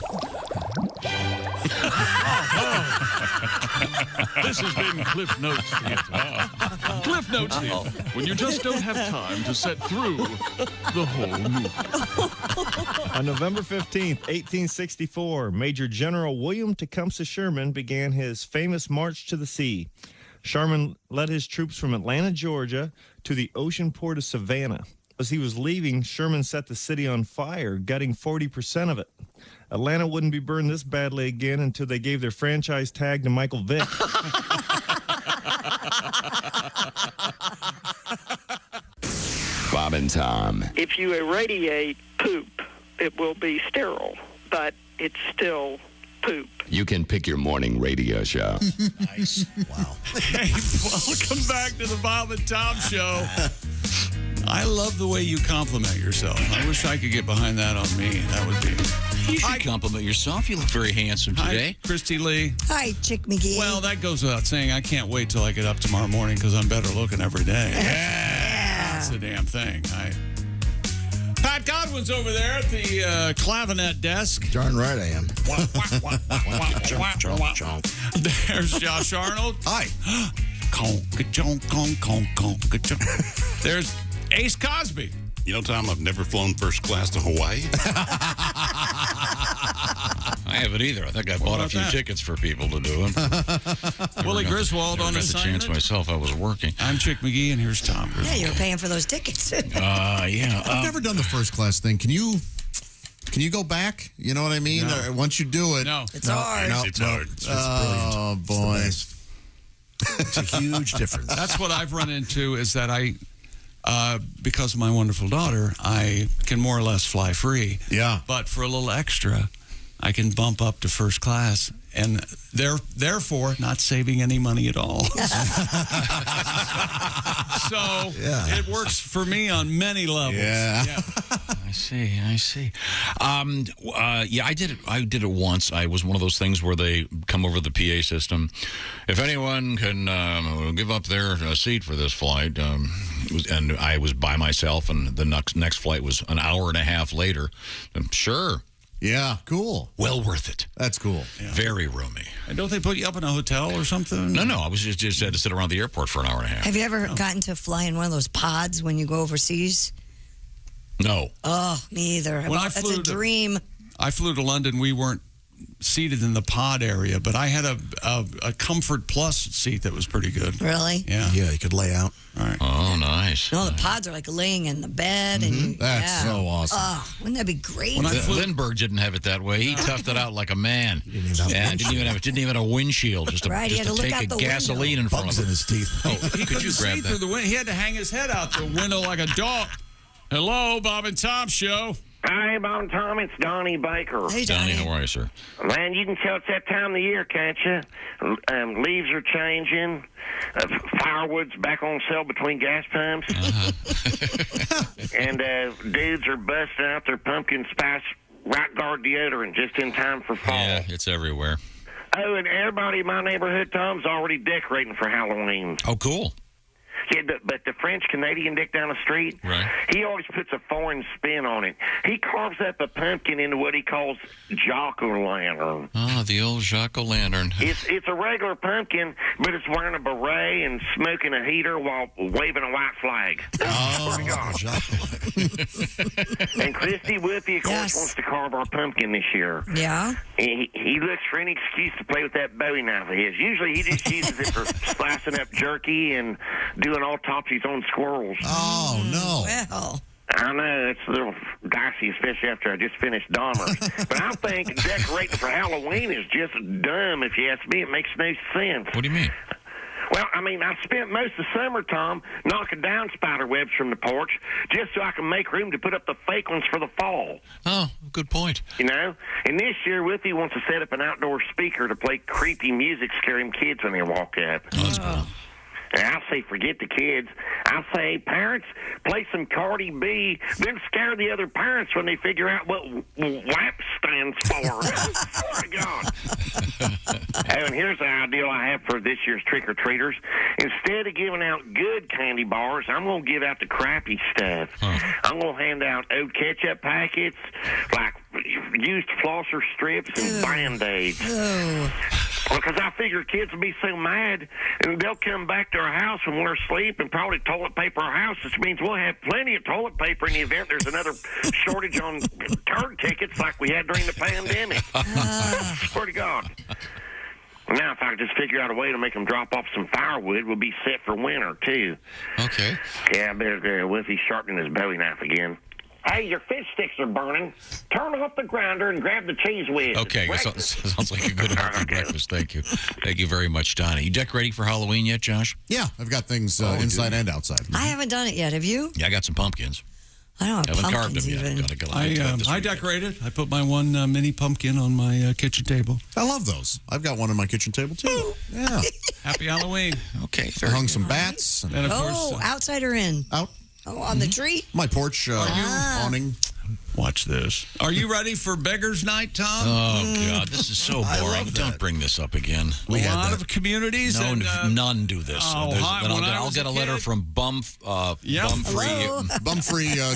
Speaker 4: This has been Cliff Notes Theater. Cliff Notes Theater, when you just don't have time to set through the whole movie.
Speaker 9: On November 15th, 1864, Major General William Tecumseh Sherman began his famous March to the Sea. Sherman led his troops from Atlanta, Georgia, to the ocean port of Savannah. As he was leaving, Sherman set the city on fire, gutting 40% of it. Atlanta wouldn't be burned this badly again until they gave their franchise tag to Michael Vick.
Speaker 10: Bob and Tom.
Speaker 24: If you irradiate poop, it will be sterile, but it's still poop.
Speaker 10: You can pick your morning radio show.
Speaker 4: Nice. Wow. Hey, welcome back to the Bob and Tom Show. I love the way you compliment yourself. I wish I could get behind that on me. That would be...
Speaker 5: You should compliment yourself. You look very handsome today.
Speaker 4: Hi, Christy Lee.
Speaker 7: Hi, Chick McGee.
Speaker 4: Well, that goes without saying. I can't wait till I get up tomorrow morning because I'm better looking every day. Yeah. That's the damn thing. Pat Godwin's over there at the clavinet desk.
Speaker 18: Darn right I am.
Speaker 4: There's Josh Arnold.
Speaker 18: Hi.
Speaker 4: There's Ace Cosby.
Speaker 17: You know, Tom, I've never flown first class to Hawaii.
Speaker 5: I haven't either. I think I bought a few tickets for people to do it.
Speaker 4: Willie Griswold on
Speaker 5: the
Speaker 4: assignment.
Speaker 5: chance myself. I was working.
Speaker 4: I'm Chick McGee, and here's Tom Griswold.
Speaker 7: Yeah, you were paying for those tickets.
Speaker 5: Yeah.
Speaker 6: I've never done the first class thing. Can you go back? You know what I mean?
Speaker 4: No.
Speaker 6: Once you do it.
Speaker 4: No.
Speaker 7: It's hard.
Speaker 17: It's hard. It's
Speaker 6: Oh, boy.
Speaker 18: It's a huge difference.
Speaker 4: That's what I've run into is that because of my wonderful daughter, I can more or less fly free.
Speaker 6: Yeah.
Speaker 4: But for a little extra, I can bump up to first class, and therefore not saving any money at all. So it works for me on many levels.
Speaker 6: Yeah.
Speaker 5: I see. Yeah, I did it once. I was one of those things where they come over the PA system. If anyone can give up their seat for this flight, and I was by myself, and the next flight was an hour and a half later. Sure.
Speaker 6: Yeah, cool.
Speaker 5: Well worth it.
Speaker 6: That's cool.
Speaker 4: Yeah.
Speaker 5: Very roomy.
Speaker 4: And don't they put you up in a hotel or something?
Speaker 5: No. I was just had to sit around the airport for an hour and a half.
Speaker 7: Have you ever gotten to fly in one of those pods when you go overseas?
Speaker 5: No.
Speaker 7: Oh, me either. That's a dream.
Speaker 4: I flew to London. We weren't seated in the pod area, but I had a Comfort Plus seat that was pretty good.
Speaker 7: Really?
Speaker 4: Yeah.
Speaker 18: Yeah, you could lay out.
Speaker 4: All right.
Speaker 5: Oh, nice.
Speaker 7: No, the pods are like laying in the bed. And
Speaker 6: That's so awesome.
Speaker 7: Oh, wouldn't that be great?
Speaker 5: Lindbergh didn't have it that way. He toughed it out like a man. Didn't even have a windshield, just to take a gasoline in front of him.
Speaker 18: In his teeth.
Speaker 5: Oh, could you grab that?
Speaker 4: Through the window. He had to hang his head out the window like a dog. Hello, Bob and Tom Show.
Speaker 23: Hi, Bob and Tom. It's Donnie Baker.
Speaker 7: Hey,
Speaker 5: Donnie, how are you, sir?
Speaker 23: Man, you can tell it's that time of the year, can't you? Leaves are changing. Firewood's back on sale between gas pumps. And dudes are busting out their pumpkin spice Right Guard deodorant just in time for fall.
Speaker 5: Yeah, it's everywhere.
Speaker 23: Oh, and everybody in my neighborhood, Tom's already decorating for Halloween.
Speaker 5: Oh, cool.
Speaker 23: Yeah, but the French-Canadian dick down the street,
Speaker 5: right.
Speaker 23: He always puts a foreign spin on it. He carves up a pumpkin into what he calls jack-o'-lantern.
Speaker 5: Oh, the old jack-o'-lantern.
Speaker 23: It's a regular pumpkin, but it's wearing a beret and smoking a heater while waving a white flag.
Speaker 18: Oh,
Speaker 23: And Christy Whoopi, of course, wants to carve our pumpkin this year.
Speaker 7: Yeah?
Speaker 23: He looks for any excuse to play with that Bowie knife of his. Usually he just uses it for slicing up jerky and doing autopsies on squirrels.
Speaker 6: Oh, no.
Speaker 7: Well.
Speaker 23: I know, it's a little dicey, especially after I just finished Dahmer. But I think decorating for Halloween is just dumb, if you ask me. It makes no sense.
Speaker 5: What do you mean?
Speaker 23: Well, I mean, I spent most of summer, Tom, knocking down spider webs from the porch just so I can make room to put up the fake ones for the fall.
Speaker 5: Oh, good point.
Speaker 23: You know? And this year, Whoopi wants to set up an outdoor speaker to play creepy music, scaring kids when they walk up.
Speaker 5: Oh, that's cool.
Speaker 23: And I say, forget the kids. I say, parents, play some Cardi B, then scare the other parents when they figure out what WAP stands for. Oh, my God. Oh, and here's the ideal I have for this year's trick-or-treaters. Instead of giving out good candy bars, I'm going to give out the crappy stuff. I'm going to hand out old ketchup packets, like used flosser strips and Band-Aids. Because I figure kids will be so mad, and they'll come back to our house when we're asleep and probably toilet paper our house, which means we'll have plenty of toilet paper in the event there's another shortage on turd tickets like we had during the pandemic. Swear to God. Now, if I could just figure out a way to make them drop off some firewood, we'll be set for winter, too.
Speaker 5: Okay.
Speaker 23: Yeah, I better go with he's sharpening his Bowie knife again. Hey, your fish sticks are burning. Turn off the grinder and grab the cheese whiz.
Speaker 5: Okay, sounds like a good healthy breakfast. Thank you. Thank you very much, Donnie. You decorating for Halloween yet, Josh?
Speaker 6: Yeah, I've got things inside and outside.
Speaker 7: I haven't done it yet. Have you?
Speaker 5: Yeah, I got some pumpkins.
Speaker 7: I don't have
Speaker 5: Haven't
Speaker 7: pumpkins
Speaker 5: carved them
Speaker 7: even.
Speaker 5: yet.
Speaker 4: I decorated. I put my one mini pumpkin on my kitchen table.
Speaker 6: I love those. I've got one on my kitchen table, too. Yeah.
Speaker 4: Happy Halloween.
Speaker 5: Okay.
Speaker 6: I hung some bats.
Speaker 4: And of course,
Speaker 7: outside or in?
Speaker 6: Out.
Speaker 7: Oh, on the tree?
Speaker 6: My porch awning.
Speaker 4: Watch this. Are you ready for Beggars Night, Tom?
Speaker 5: Oh, God, this is so boring. Don't bring this up again.
Speaker 4: A lot of communities.
Speaker 5: No,
Speaker 4: and,
Speaker 5: none do this.
Speaker 4: Oh,
Speaker 5: Then
Speaker 4: I'll
Speaker 5: get a letter from Bumfree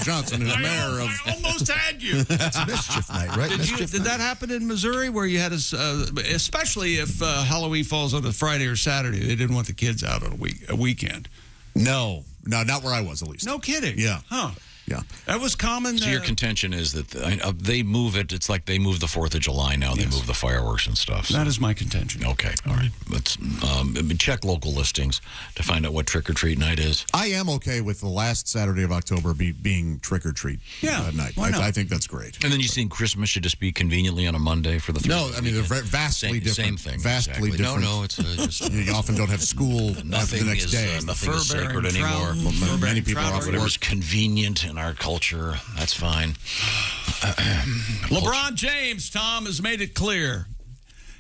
Speaker 6: Johnson, who's mayor of...
Speaker 4: I almost had you.
Speaker 18: That's Mischief Night, right?
Speaker 4: Did that happen in Missouri where you had especially if Halloween falls on a Friday or Saturday, they didn't want the kids out on a weekend?
Speaker 6: No, not where I was, at least.
Speaker 4: No kidding.
Speaker 6: Yeah.
Speaker 4: Huh.
Speaker 18: Yeah.
Speaker 4: That was common.
Speaker 5: So your contention is that they move it. It's like they move the 4th of July now. They move the fireworks and stuff. So.
Speaker 4: That is my contention.
Speaker 5: Okay. All right. Let's check local listings to find out what trick-or-treat night is.
Speaker 18: I am okay with the last Saturday of October being trick-or-treat night.
Speaker 4: Why not?
Speaker 18: I think that's great.
Speaker 5: And then you think Christmas should just be conveniently on a Monday for the
Speaker 18: No, I mean, they're vastly different.
Speaker 5: Same thing.
Speaker 18: Vastly different.
Speaker 5: No, it's just...
Speaker 18: You often don't have school after the next day.
Speaker 5: Nothing is sacred anymore.
Speaker 18: Many people are off work.
Speaker 5: Whatever's convenient in our culture, that's fine.
Speaker 4: LeBron James, Tom, has made it clear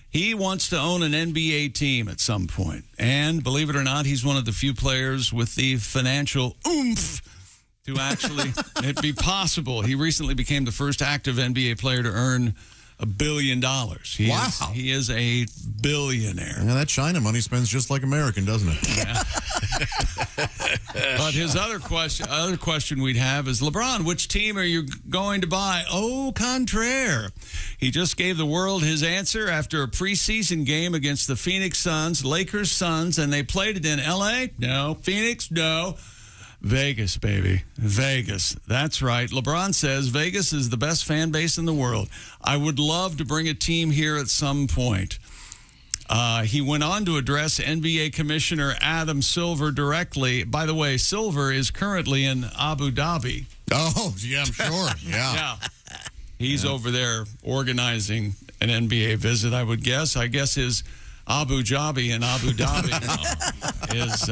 Speaker 4: he wants to own an NBA team at some point. And believe it or not, he's one of the few players with the financial oomph to actually it be possible. He recently became the first active NBA player to earn $1 billion. He is a billionaire.
Speaker 18: Yeah, that China money spends just like American, doesn't it?
Speaker 4: Yeah. But his other question we'd have is, LeBron, which team are you going to buy? Au contraire. He just gave the world his answer after a preseason game against the Phoenix Suns, Lakers Suns, and they played it in L.A.? No. Phoenix? No. Vegas, baby. Vegas. That's right. LeBron says Vegas is the best fan base in the world. I would love to bring a team here at some point. He went on to address NBA Commissioner Adam Silver directly. By the way, Silver is currently in Abu Dhabi.
Speaker 18: Oh, yeah, I'm sure. Yeah.
Speaker 4: He's over there organizing an NBA visit, I would guess. I guess his Abu Dhabi and Abu Dhabi is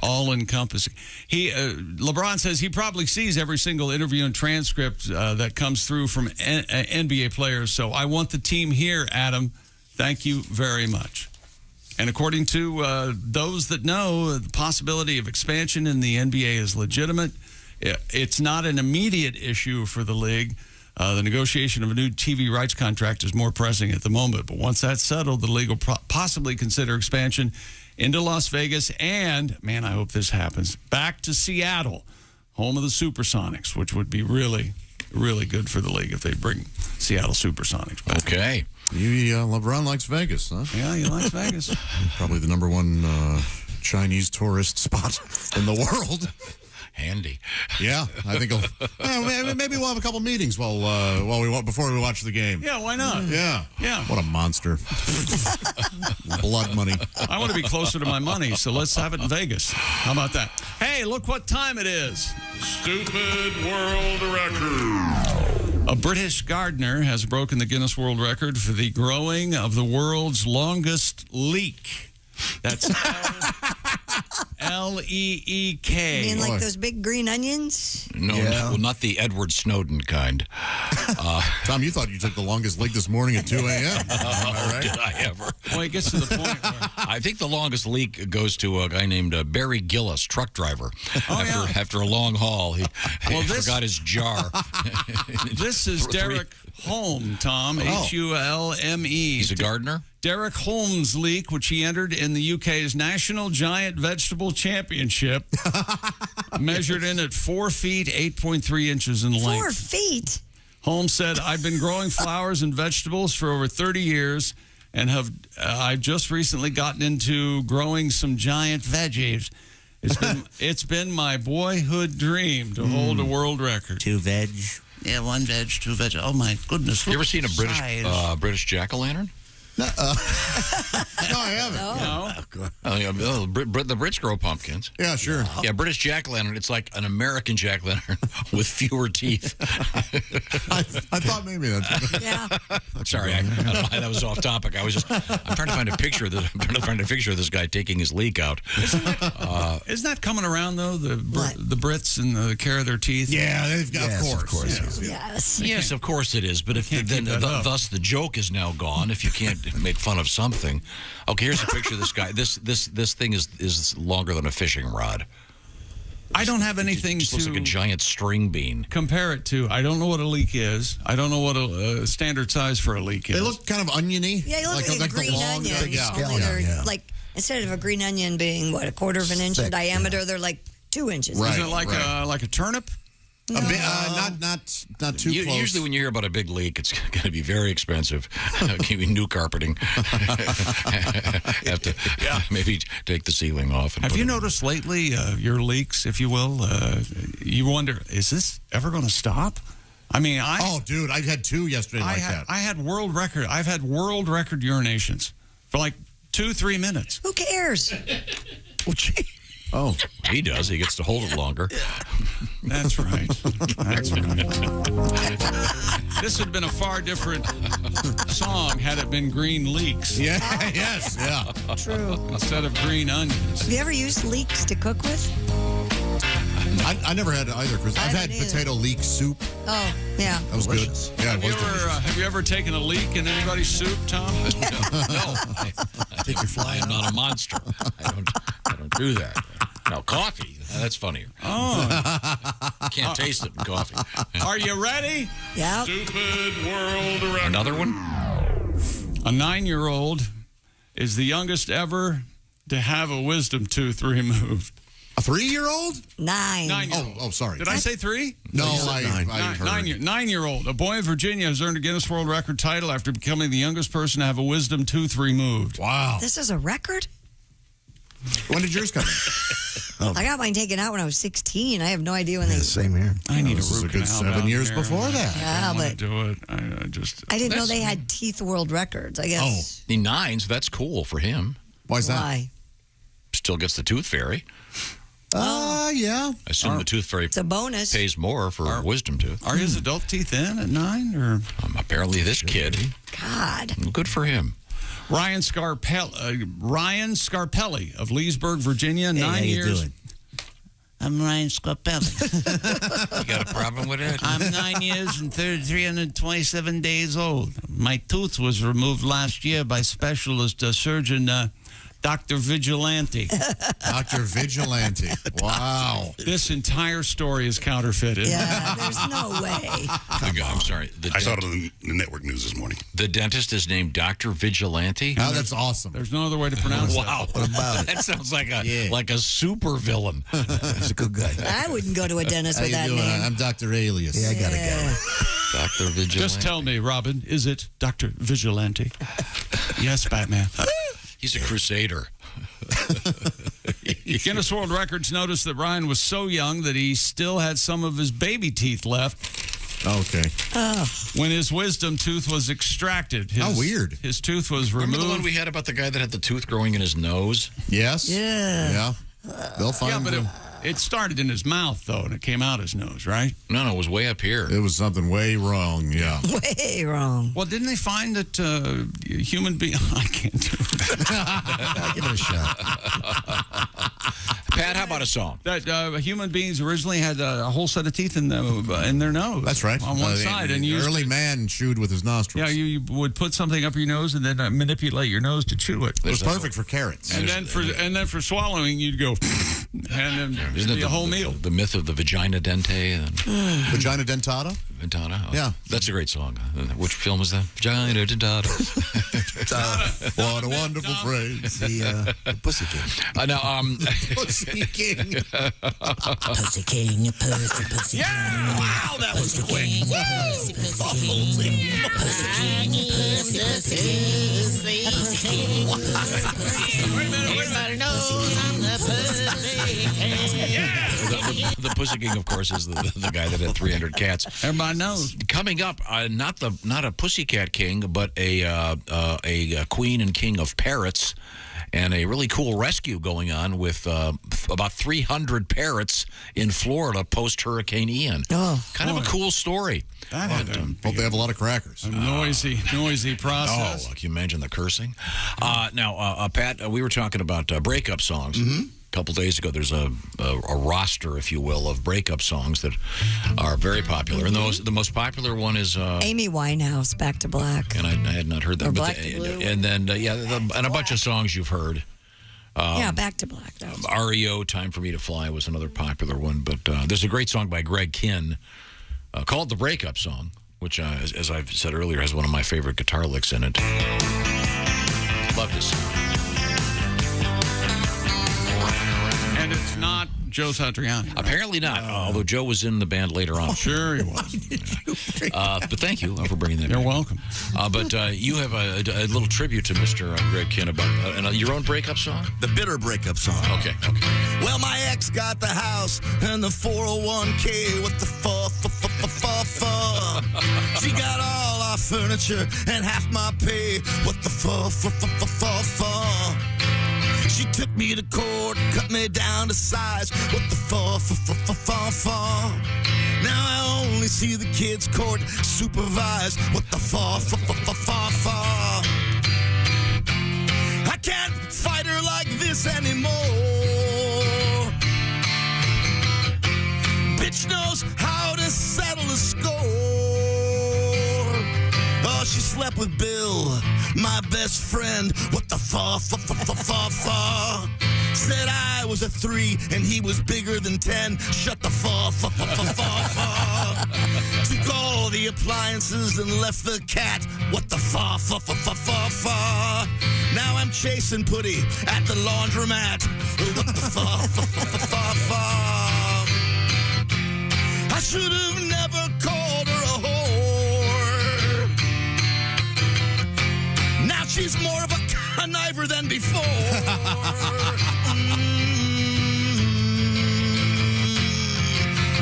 Speaker 4: all-encompassing. LeBron says he probably sees every single interview and transcript that comes through from NBA players. So I want the team here, Adam. Thank you very much. And according to those that know, the possibility of expansion in the NBA is legitimate. It's not an immediate issue for the league. The negotiation of a new TV rights contract is more pressing at the moment. But once that's settled, the league will possibly consider expansion into Las Vegas and, man, I hope this happens, back to Seattle, home of the Supersonics, which would be really, really good for the league if they bring Seattle Supersonics back.
Speaker 5: Okay.
Speaker 18: LeBron likes Vegas, huh?
Speaker 4: Yeah, he likes Vegas.
Speaker 18: Probably the number one Chinese tourist spot in the world.
Speaker 5: Handy.
Speaker 18: Yeah, I think maybe we'll have a couple meetings before we watch the game.
Speaker 4: Yeah, why not?
Speaker 18: Yeah.
Speaker 4: Yeah.
Speaker 18: What a monster. Blood money.
Speaker 4: I want to be closer to my money, so let's have it in Vegas. How about that? Hey, look what time it is.
Speaker 17: Stupid world record.
Speaker 4: A British gardener has broken the Guinness World Record for the growing of the world's longest leek. That's L-E-E-K.
Speaker 7: You mean like those big green onions?
Speaker 5: No, not the Edward Snowden kind.
Speaker 18: Tom, you thought you took the longest leak this morning at 2 a.m.
Speaker 5: Right? Did I ever?
Speaker 4: Well, it gets to the point where...
Speaker 5: I think the longest leak goes to a guy named Barry Gillis, truck driver. After a long haul, he forgot his jar.
Speaker 4: This is Derek Holm, Tom, Hulme.
Speaker 5: He's a gardener?
Speaker 4: Derek Holmes' leek, which he entered in the UK's National Giant Vegetable Championship, measured in at 4 feet, 8.3 inches in length.
Speaker 7: 4 feet?
Speaker 4: Holmes said, I've been growing flowers and vegetables for over 30 years and I've just recently gotten into growing some giant veggies. It's been my boyhood dream to hold a world record.
Speaker 16: 2 veg.
Speaker 4: Yeah, 1 veg, 2 veg. Oh, my goodness.
Speaker 5: You ever seen a British jack-o'-lantern?
Speaker 18: No, I haven't.
Speaker 5: No. The Brits grow pumpkins.
Speaker 18: Yeah, sure.
Speaker 5: Yeah, British jack-o'-lantern. It's like an American jack-o'-lantern with fewer teeth.
Speaker 18: I thought maybe that's...
Speaker 7: Yeah.
Speaker 5: Sorry, I don't know why that was off topic. I'm trying to find a picture of this. I'm trying to find a picture of this guy taking his leek out.
Speaker 4: Isn't that coming around though? The Brits and the care of their teeth.
Speaker 18: Yeah, they've got.
Speaker 16: Yes,
Speaker 18: of course.
Speaker 5: Yes, of course it is. But if thus the joke is now gone. If you can't make fun of something. Okay, here's a picture of this guy. This thing is longer than a fishing rod.
Speaker 4: I don't have anything
Speaker 5: to... looks like a giant string bean.
Speaker 4: Compare it to. I don't know what a leek is. I don't know what a standard size for a leek is.
Speaker 18: They look kind of oniony.
Speaker 7: Yeah, you look like a green onion. Only they're like, instead of a green onion being, what, a quarter of an inch in diameter, they're like 2 inches.
Speaker 4: Is it like a turnip?
Speaker 6: Not too close.
Speaker 5: Usually when you hear about a big leak, it's going to be very expensive. Give you new carpeting. Have to maybe take the ceiling off. And
Speaker 4: Have you noticed lately your leaks, if you will? You wonder, is this ever going to stop? I mean,
Speaker 18: Oh, dude, I had 2 yesterday like that.
Speaker 4: I've had world record urinations for like 2-3 minutes.
Speaker 7: Who cares?
Speaker 5: Oh, he does. He gets to hold it longer.
Speaker 4: That's right. That's right. This would have been a far different song had it been Green Leeks.
Speaker 18: Yeah, yes, yeah.
Speaker 7: True.
Speaker 4: Instead of Green Onions.
Speaker 7: Have you ever used leeks to cook with?
Speaker 18: I never had it either, Chris. I've had potato leek soup.
Speaker 7: Oh, yeah.
Speaker 18: That was good. Yeah, it was delicious.
Speaker 4: Have you ever taken a leak in anybody's soup, Tom?
Speaker 5: No.
Speaker 6: Take your fly.
Speaker 5: I am not a monster. I don't do that. Now, coffee, that's funnier.
Speaker 4: Oh.
Speaker 5: Can't taste it in coffee.
Speaker 4: Are you ready?
Speaker 7: Yeah.
Speaker 4: Stupid world record.
Speaker 5: Another one?
Speaker 4: A 9-year-old is the youngest ever to have a wisdom tooth removed.
Speaker 18: A 3-year-old?
Speaker 7: 9.
Speaker 4: 9-year-old.
Speaker 18: Oh, sorry.
Speaker 4: Did I say 3?
Speaker 18: No, I heard.
Speaker 4: 9-year-old. A boy in Virginia has earned a Guinness World Record title after becoming the youngest person to have a wisdom tooth removed.
Speaker 18: Wow.
Speaker 7: This is a record?
Speaker 18: When did yours come in?
Speaker 7: I got mine taken out when I was 16. I have no idea when they...
Speaker 16: Same here.
Speaker 4: I need
Speaker 18: This
Speaker 4: a
Speaker 18: is a
Speaker 4: root
Speaker 18: good
Speaker 4: canal
Speaker 18: 7 years
Speaker 4: down here.
Speaker 18: before that.
Speaker 7: Yeah,
Speaker 4: I want to
Speaker 7: but
Speaker 4: do it.
Speaker 7: I didn't know they had teeth world records, I guess.
Speaker 5: The 9s, that's cool for him.
Speaker 18: Why's that?
Speaker 7: Why?
Speaker 5: Still gets the tooth fairy.
Speaker 18: Yeah.
Speaker 5: I assume the tooth fairy
Speaker 7: It's a bonus.
Speaker 5: pays more for wisdom tooth.
Speaker 4: Are his adult teeth in at 9? Or
Speaker 5: apparently this kid.
Speaker 7: God.
Speaker 5: Good for him.
Speaker 4: Ryan Scarpelli of Leesburg, Virginia, 9
Speaker 16: how you
Speaker 4: years.
Speaker 16: doing?
Speaker 11: I'm Ryan Scarpelli.
Speaker 5: You got a problem with it?
Speaker 11: I'm 9 years and 327 days old. My tooth was removed last year by specialist surgeon Dr. Vigilante.
Speaker 18: Dr. Vigilante. Wow.
Speaker 4: This entire story is counterfeited.
Speaker 7: Yeah, there's no way.
Speaker 5: I'm sorry.
Speaker 17: I saw it on the network news this morning.
Speaker 5: The dentist is named Dr. Vigilante?
Speaker 18: Oh, that's awesome.
Speaker 4: There's no other way to pronounce it.
Speaker 5: Wow.
Speaker 16: What about it?
Speaker 5: That sounds like a super villain.
Speaker 16: He's a good guy.
Speaker 7: I wouldn't go to a dentist
Speaker 18: How
Speaker 7: with
Speaker 18: you
Speaker 7: that
Speaker 18: doing?
Speaker 7: name.
Speaker 18: I'm Dr. Alias.
Speaker 16: Yeah, I got to go.
Speaker 5: Dr. Vigilante.
Speaker 4: Just tell me, Robin, is it Dr. Vigilante? Yes, Batman.
Speaker 5: He's a crusader.
Speaker 4: Guinness World Records noticed that Ryan was so young that he still had some of his baby teeth left.
Speaker 18: Okay.
Speaker 4: When his wisdom tooth was extracted.
Speaker 18: How weird.
Speaker 4: His tooth was removed.
Speaker 5: Remember the one we had about the guy that had the tooth growing in his nose?
Speaker 18: Yes.
Speaker 7: Yeah.
Speaker 18: Yeah. They'll find
Speaker 4: Yeah, but
Speaker 18: them.
Speaker 4: it started in his mouth, though, and it came out his nose, right?
Speaker 5: No, it was way up here.
Speaker 18: It was something way wrong. Yeah.
Speaker 7: Way wrong.
Speaker 4: Well, didn't they find that human beings... I can't do it.
Speaker 16: Give it a shot.
Speaker 5: Pat, how about a song?
Speaker 4: That human beings originally had a whole set of teeth in their nose.
Speaker 18: That's right.
Speaker 4: On one side. And you
Speaker 18: early man chewed with his nostrils.
Speaker 4: Yeah, you would put something up your nose and then manipulate your nose to chew it.
Speaker 18: It was perfect for carrots.
Speaker 4: And then for swallowing, you'd go, and then
Speaker 5: Isn't
Speaker 4: it'd
Speaker 5: it
Speaker 4: be a whole meal.
Speaker 5: The myth of the vagina dente? And
Speaker 18: Vagina dentata?
Speaker 5: Ventana? Oh,
Speaker 18: Yeah.
Speaker 5: That's a great song. Which film was that? Vagina dentata.
Speaker 18: What a wonderful phrase.
Speaker 16: The Pussy King.
Speaker 5: Now,
Speaker 18: Pussy King.
Speaker 11: Pussy King, Pussy
Speaker 5: yeah! Wow, that was quick. The Pussy King, of course, is the guy that had 300 cats.
Speaker 4: Everybody knows.
Speaker 5: Coming up, not a pussycat king, but a queen and king of parrots, and a really cool rescue going on with about 300 parrots in Florida post Hurricane Ian.
Speaker 7: Oh,
Speaker 5: kind of a cool story.
Speaker 18: Hope they have a lot of crackers.
Speaker 4: A noisy process.
Speaker 5: Oh, can you imagine the cursing? Now, Pat, we were talking about breakup songs.
Speaker 18: Mm-hmm.
Speaker 5: A couple days ago, there's a roster, if you will, of breakup songs that are very popular. And the most popular one is
Speaker 7: Amy Winehouse, Back to Black.
Speaker 5: And I had not heard that.
Speaker 7: Or
Speaker 5: But
Speaker 7: Black to Blue.
Speaker 5: and then and a bunch of songs you've heard.
Speaker 7: Yeah, Back to Black. That was
Speaker 5: REO, Time for Me to Fly was another popular one. But there's a great song by Greg Kihn called The Breakup Song, which, as I've said earlier, has one of my favorite guitar licks in it. Love this song.
Speaker 4: And it's not Joe Satriani.
Speaker 5: Apparently not, although Joe was in the band later on.
Speaker 4: Sure he was.
Speaker 5: But thank you for bringing that.
Speaker 4: You're welcome.
Speaker 5: But you have a little tribute to Mr. Greg Kinn about your own breakup song?
Speaker 12: The bitter breakup song.
Speaker 5: Okay.
Speaker 12: Well, my ex got the house and the 401k. What the fuck? She got all our furniture and half my pay. What the fuck? She took me to court, cut me down to size. What the fuck? Now I only see the kids' court supervised. What the fuck? I can't fight her like this anymore. Bitch knows how to settle a score. Oh, she slept with Bill, my best friend. What the fuck? Said I was a 3 and he was bigger than 10. Shut the fuck. Took all the appliances and left the cat. What the fuck? Now I'm chasing Putty at the laundromat. What the fuck? I should have never called her a whore. Now she's more of a conniver than before.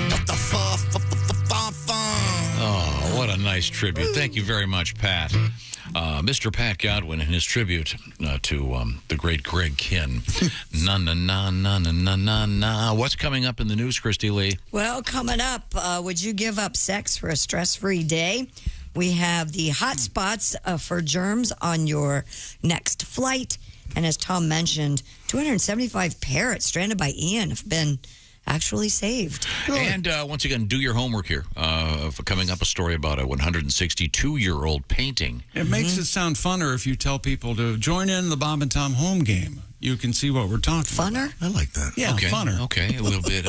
Speaker 12: What the fuck?
Speaker 5: Oh, what a nice tribute. Thank you very much, Pat. Mr. Pat Godwin and his tribute to the great Greg Kinn. Na. What's coming up in the news, Christy Lee?
Speaker 7: Well, coming up, would you give up sex for a stress-free day? We have the hot spots for germs on your next flight. And as Tom mentioned, 275 parrots stranded by Ian have been actually saved.
Speaker 5: And once again, do your homework here. For coming up, a story about a 162-year-old painting.
Speaker 4: It makes it sound funner if you tell people to join in the Bob and Tom home game. You can see what we're talking about.
Speaker 12: I like that.
Speaker 4: Yeah,
Speaker 5: okay.
Speaker 4: Funner.
Speaker 5: Okay, a little bit.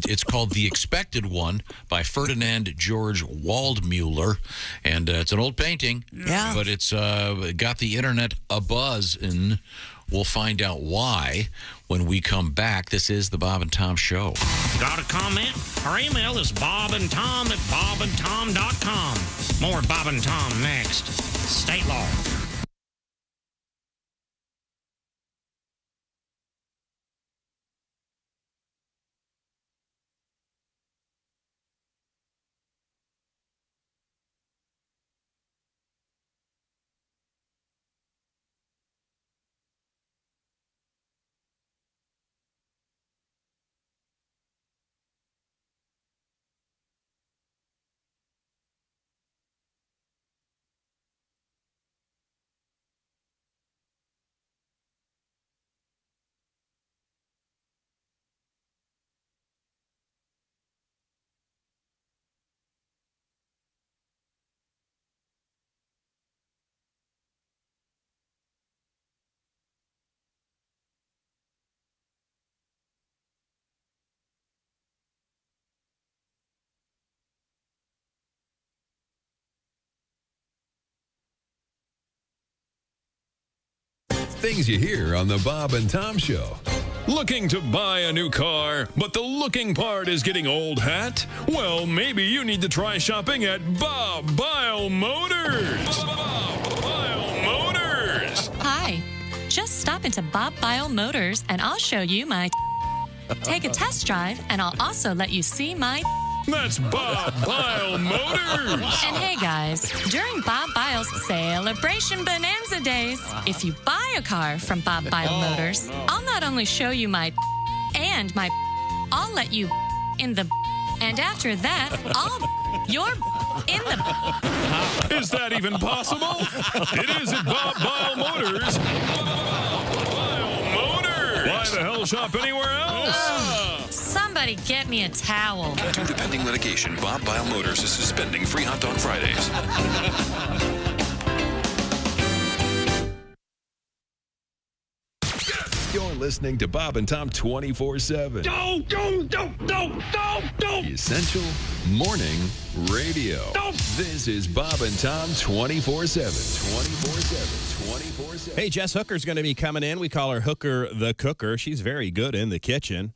Speaker 5: It's called The Expected One by Ferdinand George Waldmuller. And it's an old painting.
Speaker 7: Yeah.
Speaker 5: But it's got the internet abuzz, and we'll find out why when we come back. This is the Bob and Tom Show.
Speaker 23: Got a comment? Our email is bobandtom@bobandtom.com. More Bob and Tom next. State law.
Speaker 21: Things you hear on the Bob and Tom Show. Looking to buy a new car, but the looking part is getting old hat? Well, maybe you need to try shopping at Bob Bile Motors. Bob Bile Motors.
Speaker 13: Hi. Just stop into Bob Bile Motors and I'll show you my Take a test drive and I'll also let you see my
Speaker 21: That's Bob Bile Motors.
Speaker 13: And hey guys, during Bob Bile's Celebration Bonanza Days, if you buy a car from Bob Bile Motors, I'll not only show you my and my I'll let you in the and after that, you're in the
Speaker 21: Is that even possible? It is at Bob Bile Motors. Bob Bile Motors. Why the hell shop anywhere else?
Speaker 13: Somebody get me a towel.
Speaker 14: Due to pending litigation, Bob Bile Motors is suspending free hot dog Fridays.
Speaker 15: You're
Speaker 21: listening to Bob and Tom 24/7.
Speaker 23: Don't.
Speaker 21: The Essential Morning Radio. This is Bob and Tom 24/7. 24/7. 24/7.
Speaker 9: Hey, Jess Hooker's going to be coming in. We call her Hooker the Cooker. She's very good in the kitchen.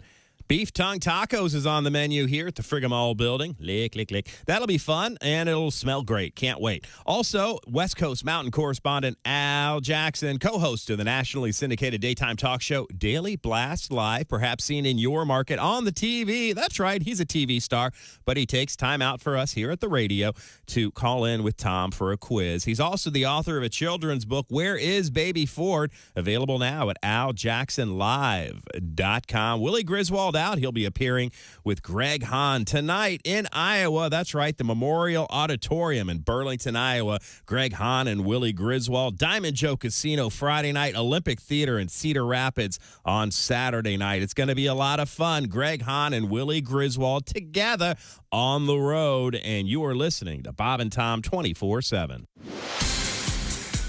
Speaker 9: Beef tongue tacos is on the menu here at the Frigamall building. Lick, lick, lick. That'll be fun, and it'll smell great. Can't wait. Also, West Coast Mountain correspondent Al Jackson, co-host of the nationally syndicated daytime talk show Daily Blast Live, perhaps seen in your market on the TV. That's right, he's a TV star, but he takes time out for us here at the radio to call in with Tom for a quiz. He's also the author of a children's book, Where is Baby Ford? Available now at aljacksonlive.com. Willie Griswold out. He'll be appearing with Greg Hahn tonight in Iowa. That's right, the Memorial Auditorium in Burlington, Iowa. Greg Hahn and Willie Griswold. Diamond Joe Casino Friday night. Olympic Theater in Cedar Rapids on Saturday night. It's going to be a lot of fun. Greg Hahn and Willie Griswold together on the road. And you are listening to Bob and Tom 24/7.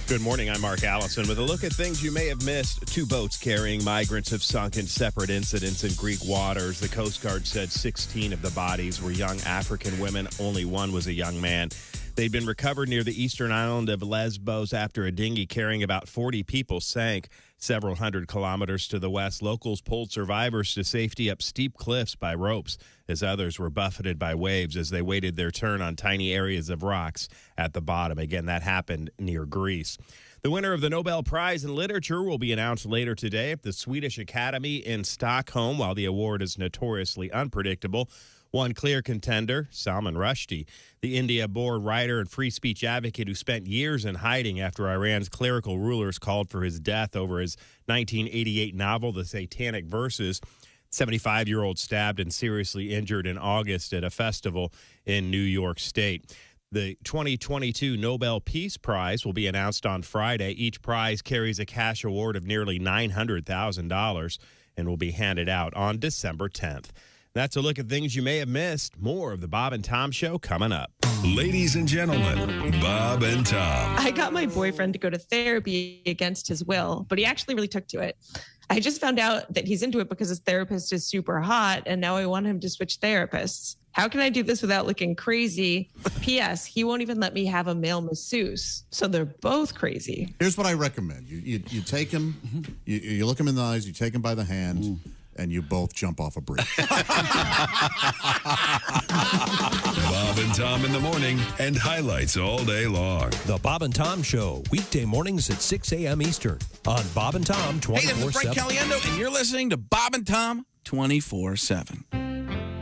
Speaker 9: Good morning, I'm Mark Allison. With a look at things you may have missed, 2 boats carrying migrants have sunk in separate incidents in Greek waters. The Coast Guard said 16 of the bodies were young African women. Only 1 was a young man. They'd been recovered near the eastern island of Lesbos after a dinghy carrying about 40 people sank several hundred kilometers to the west. Locals pulled survivors to safety up steep cliffs by ropes as others were buffeted by waves as they waited their turn on tiny areas of rocks at the bottom. Again, that happened near Greece. The winner of the Nobel Prize in Literature will be announced later today at the Swedish Academy in Stockholm. While the award is notoriously unpredictable, one clear contender, Salman Rushdie, the India-born writer and free speech advocate who spent years in hiding after Iran's clerical rulers called for his death over his 1988 novel, The Satanic Verses. 75-year-old stabbed and seriously injured in August at a festival in New York State. The 2022 Nobel Peace Prize will be announced on Friday. Each prize carries a cash award of nearly $900,000 and will be handed out on December 10th. That's a look at things you may have missed. More of the Bob and Tom Show coming up.
Speaker 21: Ladies and gentlemen, Bob and Tom.
Speaker 3: I got my boyfriend to go to therapy against his will, but he actually really took to it. I just found out that he's into it because his therapist is super hot, and now I want him to switch therapists. How can I do this without looking crazy? P.S. He won't even let me have a male masseuse, so they're both crazy.
Speaker 18: Here's what I recommend. You take him, you look him in the eyes, you take him by the hand, and you both jump off a bridge.
Speaker 21: Bob and Tom in the morning and highlights all day long.
Speaker 15: The Bob and Tom Show, weekday mornings at 6 a.m. Eastern on Bob and Tom 24/7.
Speaker 1: Hey, this is Frank Caliendo, and you're listening to Bob and Tom 24/7.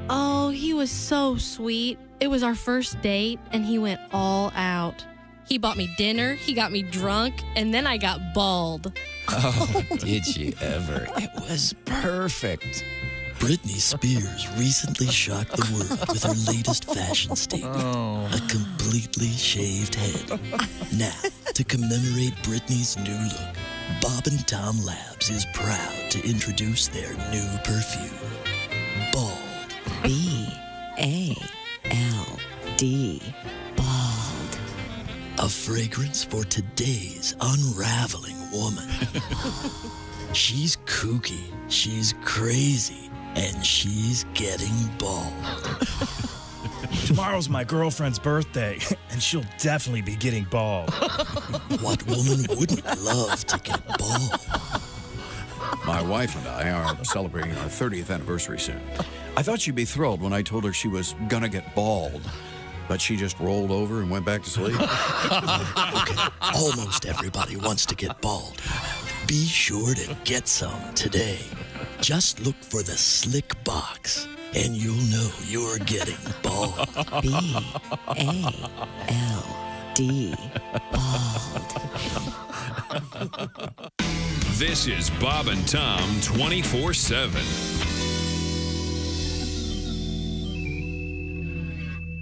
Speaker 19: Oh, he was so sweet. It was our first date, and he went all out. He bought me dinner, he got me drunk, and then I got bald.
Speaker 20: Oh, did you ever? It was perfect.
Speaker 25: Britney Spears recently shocked the world with her latest fashion statement. A completely shaved head. Now, to commemorate Britney's new look, Bob and Tom Labs is proud to introduce their new perfume, Bald. B-A-L-D. Bald. A fragrance for today's unraveling woman. She's kooky, she's crazy, and she's getting bald.
Speaker 26: Tomorrow's my girlfriend's birthday, and she'll definitely be getting bald.
Speaker 25: What woman wouldn't love to get bald?
Speaker 27: My wife and I are celebrating our 30th anniversary soon. I thought she'd be thrilled when I told her she was gonna get bald, but she just rolled over and went back to sleep.
Speaker 25: Okay, almost everybody wants to get bald. Be sure to get some today. Just look for the slick box, and you'll know you're getting bald. B-A-L-D. Bald.
Speaker 21: This is Bob and Tom 24/7.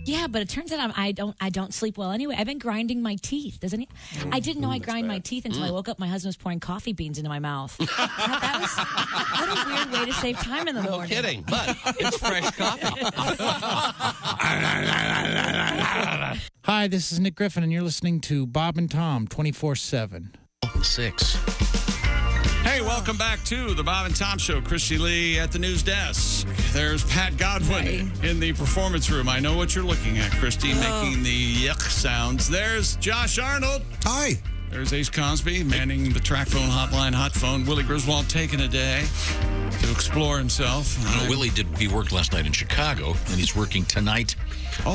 Speaker 28: Yeah, but it turns out I don't sleep well anyway. I've been grinding my teeth. I didn't know I grind my teeth until I woke up. My husband was pouring coffee beans into my mouth. What a weird way to save time in the morning.
Speaker 29: No kidding, but it's fresh coffee.
Speaker 30: Hi, this is Nick Griffin, and you're listening to Bob and Tom 24/7.
Speaker 29: 6.
Speaker 4: Hey, welcome back to the Bob and Tom Show. Christy Lee at the news desk. There's Pat Godwin in the performance room. I know what you're looking at, Christy, making the yuck sounds. There's Josh Arnold.
Speaker 18: Hi.
Speaker 4: There's Ace Cosby manning the track phone hotline, hot phone. Willie Griswold taking a day to explore himself.
Speaker 5: Willie he worked last night in Chicago, and he's working tonight,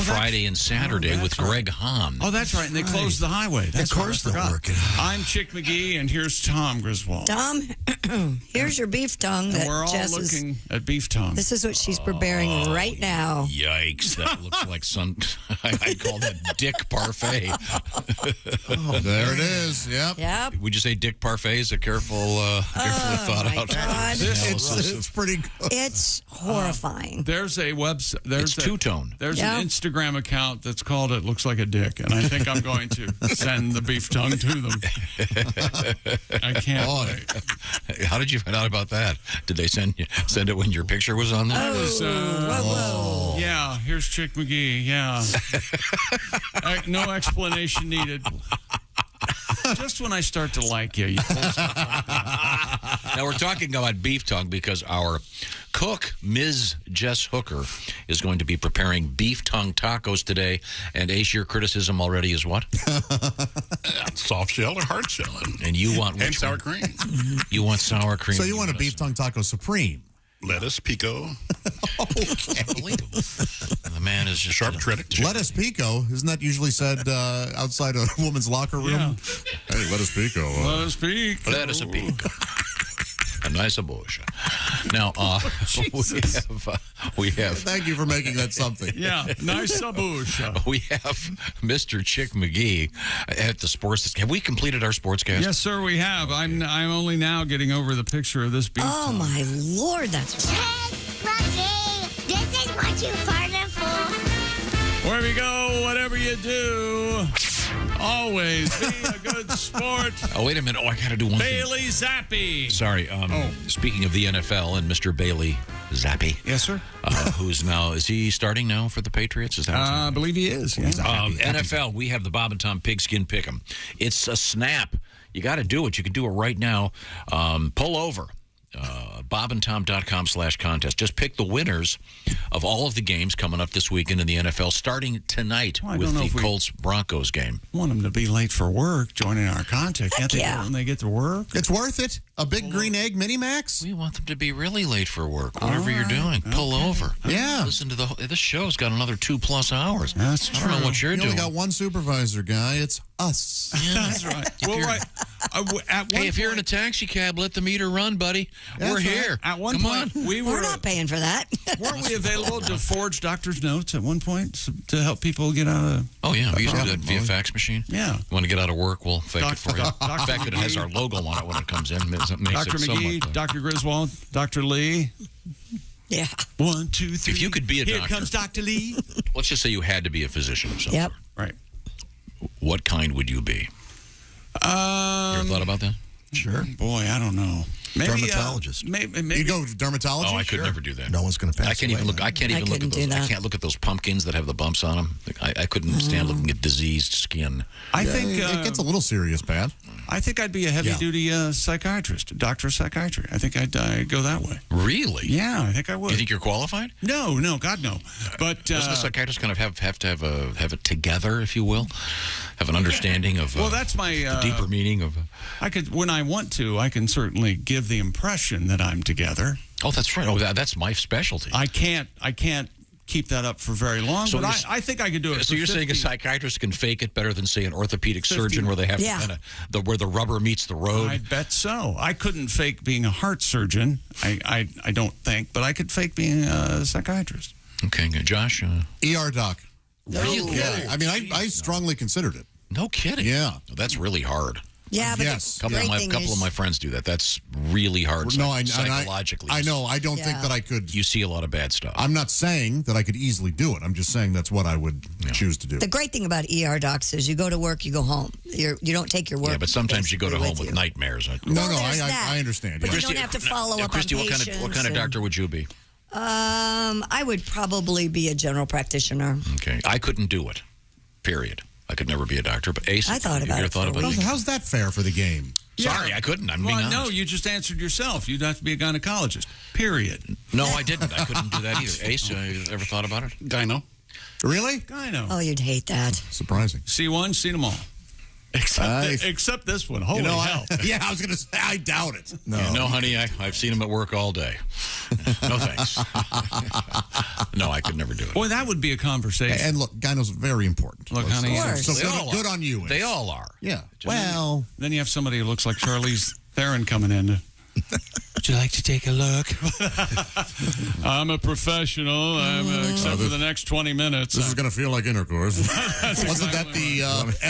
Speaker 5: Friday and Saturday with Greg Hahn.
Speaker 4: Oh, that's right. And they closed the highway. That's
Speaker 2: of course they're working.
Speaker 4: I'm Chick McGee, and here's Tom Griswold.
Speaker 7: Tom, here's your beef tongue.
Speaker 4: And
Speaker 7: that
Speaker 4: we're all
Speaker 7: Jess
Speaker 4: looking at beef tongue.
Speaker 7: This is what she's preparing right now.
Speaker 5: Yikes. That looks like I call that dick parfait.
Speaker 18: There it is. Yep.
Speaker 5: Would you say dick parfait is a carefully thought out analysis?
Speaker 18: It's pretty good.
Speaker 7: It's horrifying.
Speaker 4: There's a website.
Speaker 5: It's two-tone.
Speaker 4: There's an Instagram account that's called It Looks Like a Dick, and I think I'm going to send the beef tongue to them. I can't wait.
Speaker 5: How did you find out about that? Did they send it when your picture was on there?
Speaker 4: Yeah, here's Chick McGee. Yeah. No explanation needed. Just when I start to like you pull stuff like that.
Speaker 5: Now, we're talking about beef tongue because our cook, Ms. Jess Hooker, is going to be preparing beef tongue tacos today. And, Ace, your criticism already is what?
Speaker 2: Soft shell or hard shell.
Speaker 5: And you want
Speaker 2: and sour cream.
Speaker 5: You want sour cream.
Speaker 18: So you want a beef tongue taco supreme.
Speaker 2: Lettuce, pico.
Speaker 5: Unbelievable. The man is just
Speaker 2: sharp critic.
Speaker 18: Lettuce pico. Isn't that usually said outside a woman's locker room?
Speaker 4: Yeah.
Speaker 18: Hey, lettuce pico.
Speaker 4: Lettuce pico.
Speaker 5: Lettuce pico. A nice abortion. Now, we have.
Speaker 18: Thank you for making that something.
Speaker 4: Yeah, nice abortion.
Speaker 5: We have Mr. Chick McGee at the sports. Have we completed our sportscast?
Speaker 4: Yes, sir, we have. I'm only now getting over the picture of this beef tongue.
Speaker 7: My Lord, that's
Speaker 6: this is what you farted for.
Speaker 4: Where we go, whatever you do, always be a good sport.
Speaker 5: Oh, wait a minute. I got to do one
Speaker 4: Bailey Zappi.
Speaker 5: Sorry. Speaking of the NFL and Mr. Bailey Zappi.
Speaker 4: Yes, sir.
Speaker 5: Who's now, is he starting now for the Patriots? Is that
Speaker 4: I believe he is. Yeah.
Speaker 5: NFL, we have the Bob and Tom Pigskin Pick'em. It's a snap. You got to do it. You can do it right now. Pull over. bobandtom.com/contest. Just pick the winners of all of the games coming up this weekend in the NFL, starting tonight with the Colts Broncos game.
Speaker 4: Want them to be late for work, joining our contest. Can't they when they get to work?
Speaker 18: It's worth it. A big green egg mini max.
Speaker 5: We want them to be really late for work. Whatever you're doing, pull over.
Speaker 18: Yeah.
Speaker 5: Listen to this show's got another 2+ hours.
Speaker 4: That's true.
Speaker 5: I don't know what you're doing.
Speaker 18: You only got one supervisor, guy. It's us.
Speaker 5: Yeah,
Speaker 4: that's right.
Speaker 5: If you're in a taxi cab, let the meter run, buddy.
Speaker 7: That's
Speaker 5: We're
Speaker 7: right.
Speaker 5: here.
Speaker 4: At one point,
Speaker 7: we're not paying for that.
Speaker 4: Weren't we available to forge doctor's notes at one point to help people get out of?
Speaker 5: Oh yeah, we used to do that via fax machine.
Speaker 4: Yeah.
Speaker 5: You want to get out of work? We'll fake it for you. The fact that it has our logo on it when it comes in makes
Speaker 4: Dr.
Speaker 5: it so
Speaker 4: McGee,
Speaker 5: much.
Speaker 4: Dr. Griswold, Dr. Lee.
Speaker 7: Yeah.
Speaker 4: 1, 2, 3.
Speaker 5: If you could be a
Speaker 4: Here
Speaker 5: doctor.
Speaker 4: comes Dr. Lee.
Speaker 5: Let's just say you had to be a physician of some sort.
Speaker 4: Right.
Speaker 5: What kind would you be? You ever thought about that?
Speaker 2: Sure.
Speaker 4: Boy, I don't know. Maybe,
Speaker 2: dermatologist.
Speaker 4: Maybe
Speaker 18: You go dermatologist?
Speaker 5: Oh, I could never do that.
Speaker 2: No one's going to pass.
Speaker 5: I can't even look. I can't even look at those. I can't look at those pumpkins that have the bumps on them. I couldn't stand looking at diseased skin.
Speaker 4: I think
Speaker 18: it gets a little serious, Pat.
Speaker 4: I think I'd be a heavy-duty psychiatrist, doctor of psychiatry. I think I'd go that way.
Speaker 5: Really?
Speaker 4: Yeah, I think I would.
Speaker 5: You think you're qualified?
Speaker 4: No, God, no. But
Speaker 5: doesn't a psychiatrist kind of have to have it together, if you will, have an understanding of
Speaker 4: that's my
Speaker 5: the deeper meaning of.
Speaker 4: I could, when I want to, I can certainly give the impression that I'm together.
Speaker 5: Oh, that's right. Oh, that's my specialty.
Speaker 4: I can't keep that up for very long,
Speaker 5: So
Speaker 4: but I think I could do it.
Speaker 5: So you're saying a psychiatrist can fake it better than, say, an orthopedic surgeon, where they have where the rubber meets the road?
Speaker 4: I bet so. I couldn't fake being a heart surgeon. I don't think, but I could fake being a psychiatrist.
Speaker 5: Okay, good. Josh?
Speaker 18: ER doc.
Speaker 5: Really?
Speaker 18: Yeah. I mean, I strongly considered it.
Speaker 5: No kidding.
Speaker 18: Yeah.
Speaker 5: That's really hard.
Speaker 7: Yeah, but
Speaker 18: yes.
Speaker 5: Couple of my friends do that. That's really hard psychologically.
Speaker 18: I know. I don't think that I could.
Speaker 5: You see a lot of bad stuff.
Speaker 18: I'm not saying that I could easily do it. I'm just saying that's what I would choose to do.
Speaker 7: The great thing about ER docs is you go to work, you go home. You don't take your work.
Speaker 5: Yeah, but sometimes you go to home with nightmares.
Speaker 18: No, I understand.
Speaker 7: But you don't have to follow up
Speaker 5: Christy,
Speaker 7: on
Speaker 5: what kind of doctor would you be?
Speaker 7: I would probably be a general practitioner.
Speaker 5: Okay, I couldn't do it. Period. I could never be a doctor. But Ace,
Speaker 7: I thought about it.
Speaker 18: How's that fair for the game?
Speaker 5: Sorry, I couldn't. I'm being honest.
Speaker 4: No, you just answered yourself. You'd have to be a gynecologist. Period.
Speaker 5: No, I didn't. I couldn't do that either. Ace, ever thought about it?
Speaker 2: Gyno.
Speaker 18: Really?
Speaker 4: Gyno.
Speaker 7: Oh, you'd hate that.
Speaker 18: Surprising.
Speaker 4: See one, seen them all. Except this one. Holy hell.
Speaker 18: I was going to say, I doubt it.
Speaker 5: No, honey, I've seen him at work all day. No thanks. No, I could never do it.
Speaker 4: Boy, that would be a conversation.
Speaker 18: And look, gyno's very important.
Speaker 4: Look, honey.
Speaker 18: So good on you.
Speaker 5: They all are.
Speaker 18: Yeah.
Speaker 4: Well. Then you have somebody who looks like Charlize Theron coming in. Would you like to take a look? I'm a professional. Except for the next 20 minutes.
Speaker 18: This is going to feel like intercourse. Wasn't that the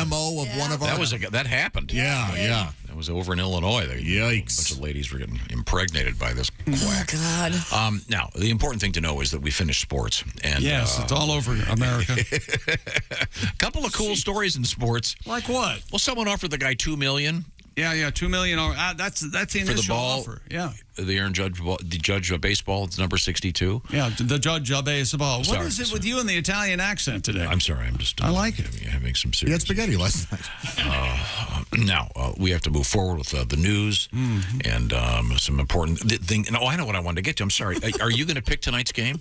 Speaker 18: MO of one of our...
Speaker 5: That happened.
Speaker 18: Yeah.
Speaker 5: That was over in Illinois.
Speaker 18: Yikes.
Speaker 5: A bunch of ladies were getting impregnated by this quack.
Speaker 7: Oh, God.
Speaker 5: Now, the important thing to know is that we finished sports. And,
Speaker 4: yes, it's all over America.
Speaker 5: A couple of cool stories in sports.
Speaker 4: Like what?
Speaker 5: Well, someone offered the guy $2 million.
Speaker 4: Yeah, $2 million. That's the initial
Speaker 5: for the ball,
Speaker 4: offer. Yeah,
Speaker 5: the Aaron Judge, the judge of baseball. It's number 62.
Speaker 4: Yeah, the judge of baseball. What is it with you and the Italian accent today?
Speaker 5: I'm sorry. I'm just.
Speaker 4: I like it.
Speaker 5: Having some serious.
Speaker 18: You had spaghetti last night.
Speaker 5: Now we have to move forward with the news and some important thing. No, I know what I wanted to get to. I'm sorry. Are you going to pick tonight's game?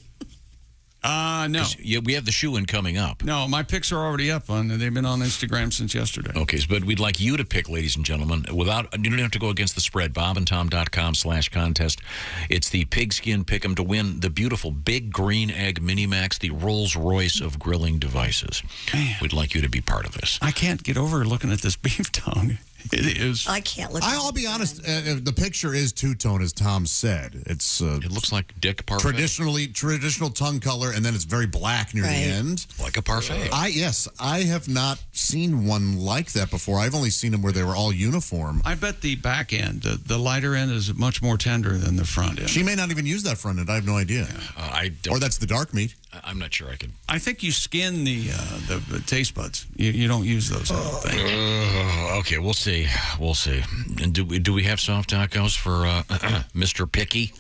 Speaker 4: No.
Speaker 5: We have the shoe-in coming up.
Speaker 4: No, my picks are already up. They've been on Instagram since yesterday.
Speaker 5: Okay, but we'd like you to pick, ladies and gentlemen, you don't have to go against the spread. bobandtom.com/contest. It's the pigskin pick'em to win the beautiful Big Green Egg Minimax, the Rolls-Royce of grilling devices. Man. We'd like you to be part of this.
Speaker 4: I can't get over looking at this beef tongue. It is.
Speaker 7: I can't look.
Speaker 18: I'll be honest. The picture is two-tone, as Tom said. It's.
Speaker 5: It looks like Dick Parfait.
Speaker 18: Traditional tongue color, and then it's very black near the end,
Speaker 5: like a parfait.
Speaker 18: I have not seen one like that before. I've only seen them where they were all uniform.
Speaker 4: I bet the back end, the lighter end, is much more tender than the front end.
Speaker 18: She may not even use that front end. I have no idea.
Speaker 5: I don't.
Speaker 18: Or that's the dark meat.
Speaker 5: I'm not sure I could.
Speaker 4: I think you skin the taste buds. You don't use those. I don't think.
Speaker 5: Okay, we'll see. We'll see. And do we have soft tacos for Mr. Picky?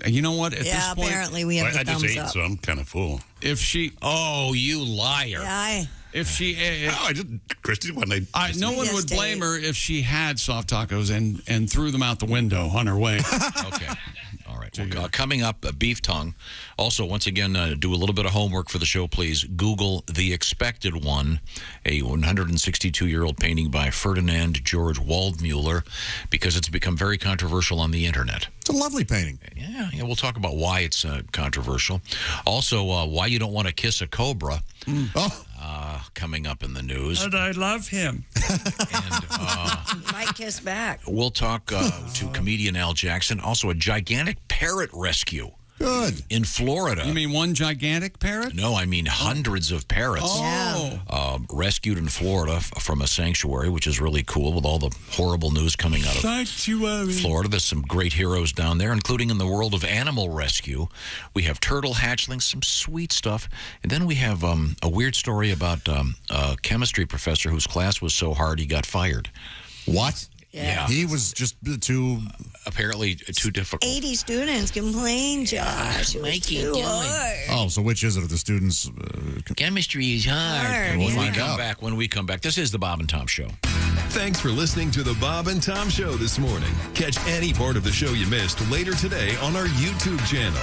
Speaker 4: You know what? At this point,
Speaker 7: apparently we have the thumbs
Speaker 2: just ate,
Speaker 7: up.
Speaker 2: so I'm kind of full.
Speaker 4: If she,
Speaker 5: oh, you liar!
Speaker 7: Yeah,
Speaker 4: if she,
Speaker 2: I did, Christy. When
Speaker 4: no one would blame her if she had soft tacos and threw them out the window on her way.
Speaker 5: Okay. All right. Well, coming up, beef tongue. Also, once again, do a little bit of homework for the show, please. Google The Expected One, a 162-year-old painting by Ferdinand George Waldmuller, because it's become very controversial on the internet.
Speaker 18: It's a lovely painting.
Speaker 5: Yeah, we'll talk about why it's controversial. Also, why you don't want to kiss a cobra. Coming up in the news.
Speaker 4: And I love him.
Speaker 5: And
Speaker 7: might kiss back.
Speaker 5: We'll talk to comedian Al Jackson. Also, a gigantic parrot rescue.
Speaker 18: Good.
Speaker 5: In Florida.
Speaker 4: You mean one gigantic parrot?
Speaker 5: No, I mean hundreds of parrots. Rescued in Florida from a sanctuary, which is really cool with all the horrible news coming out of Florida. There's some great heroes down there, including in the world of animal rescue. We have turtle hatchlings, some sweet stuff. And then we have a weird story about a chemistry professor whose class was so hard he got fired.
Speaker 18: What?
Speaker 5: Yeah.
Speaker 18: He was just too...
Speaker 5: Apparently too difficult.
Speaker 7: 80 students complain, Josh. It was too hard.
Speaker 18: Oh, so which is it of the students?
Speaker 5: Chemistry is hard. When we come back. This is the Bob and Tom Show.
Speaker 21: Thanks for listening to the Bob and Tom Show this morning. Catch any part of the show you missed later today on our YouTube channel.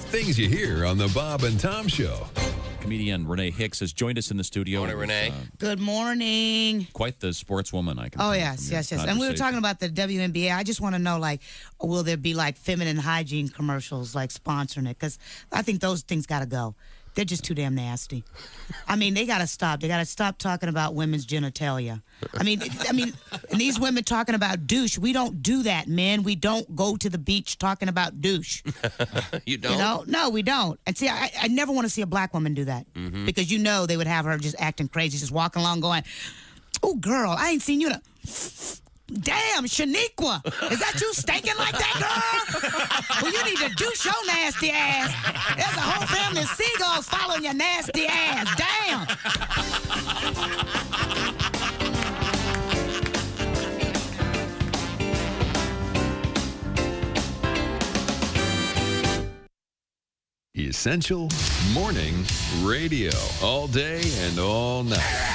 Speaker 21: Things you hear on the Bob and Tom Show.
Speaker 8: comedian Renee Hicks has joined us in the studio.
Speaker 29: Morning, Renee.
Speaker 10: Good morning.
Speaker 8: Quite the sportswoman, I can
Speaker 10: Oh,
Speaker 8: tell
Speaker 10: yes,
Speaker 8: from your
Speaker 10: yes, yes. And we were
Speaker 8: conversation.
Speaker 10: talking about the WNBA. I just want to know, like, will there be, like, feminine hygiene commercials, like, sponsoring it? Because I think those things got to go. They're just too damn nasty. I mean, they got to stop. They got to stop talking about women's genitalia. I mean, and these women talking about douche. We don't do that, men. We don't go to the beach talking about douche.
Speaker 29: You don't?
Speaker 10: You know? No, we don't. And see, I never want to see a black woman do that.
Speaker 29: Mhm.
Speaker 10: Because you know they would have her just acting crazy, just walking along going, oh, girl, I ain't seen you in a... Damn, Shaniqua, is that you stinking like that, girl? Well, you need to douche your nasty ass. There's a whole family of seagulls following your nasty ass. Damn.
Speaker 21: Essential Morning Radio. All day and all night.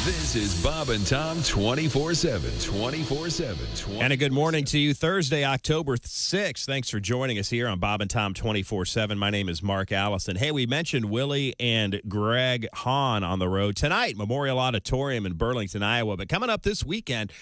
Speaker 21: This is Bob and Tom 24/7. 24/7.
Speaker 9: And a good morning to you. Thursday, October 6th. Thanks for joining us here on Bob and Tom 24/7. My name is Mark Allison. Hey, we mentioned Willie and Greg Hahn on the road tonight, Memorial Auditorium in Burlington, Iowa. But coming up this weekend,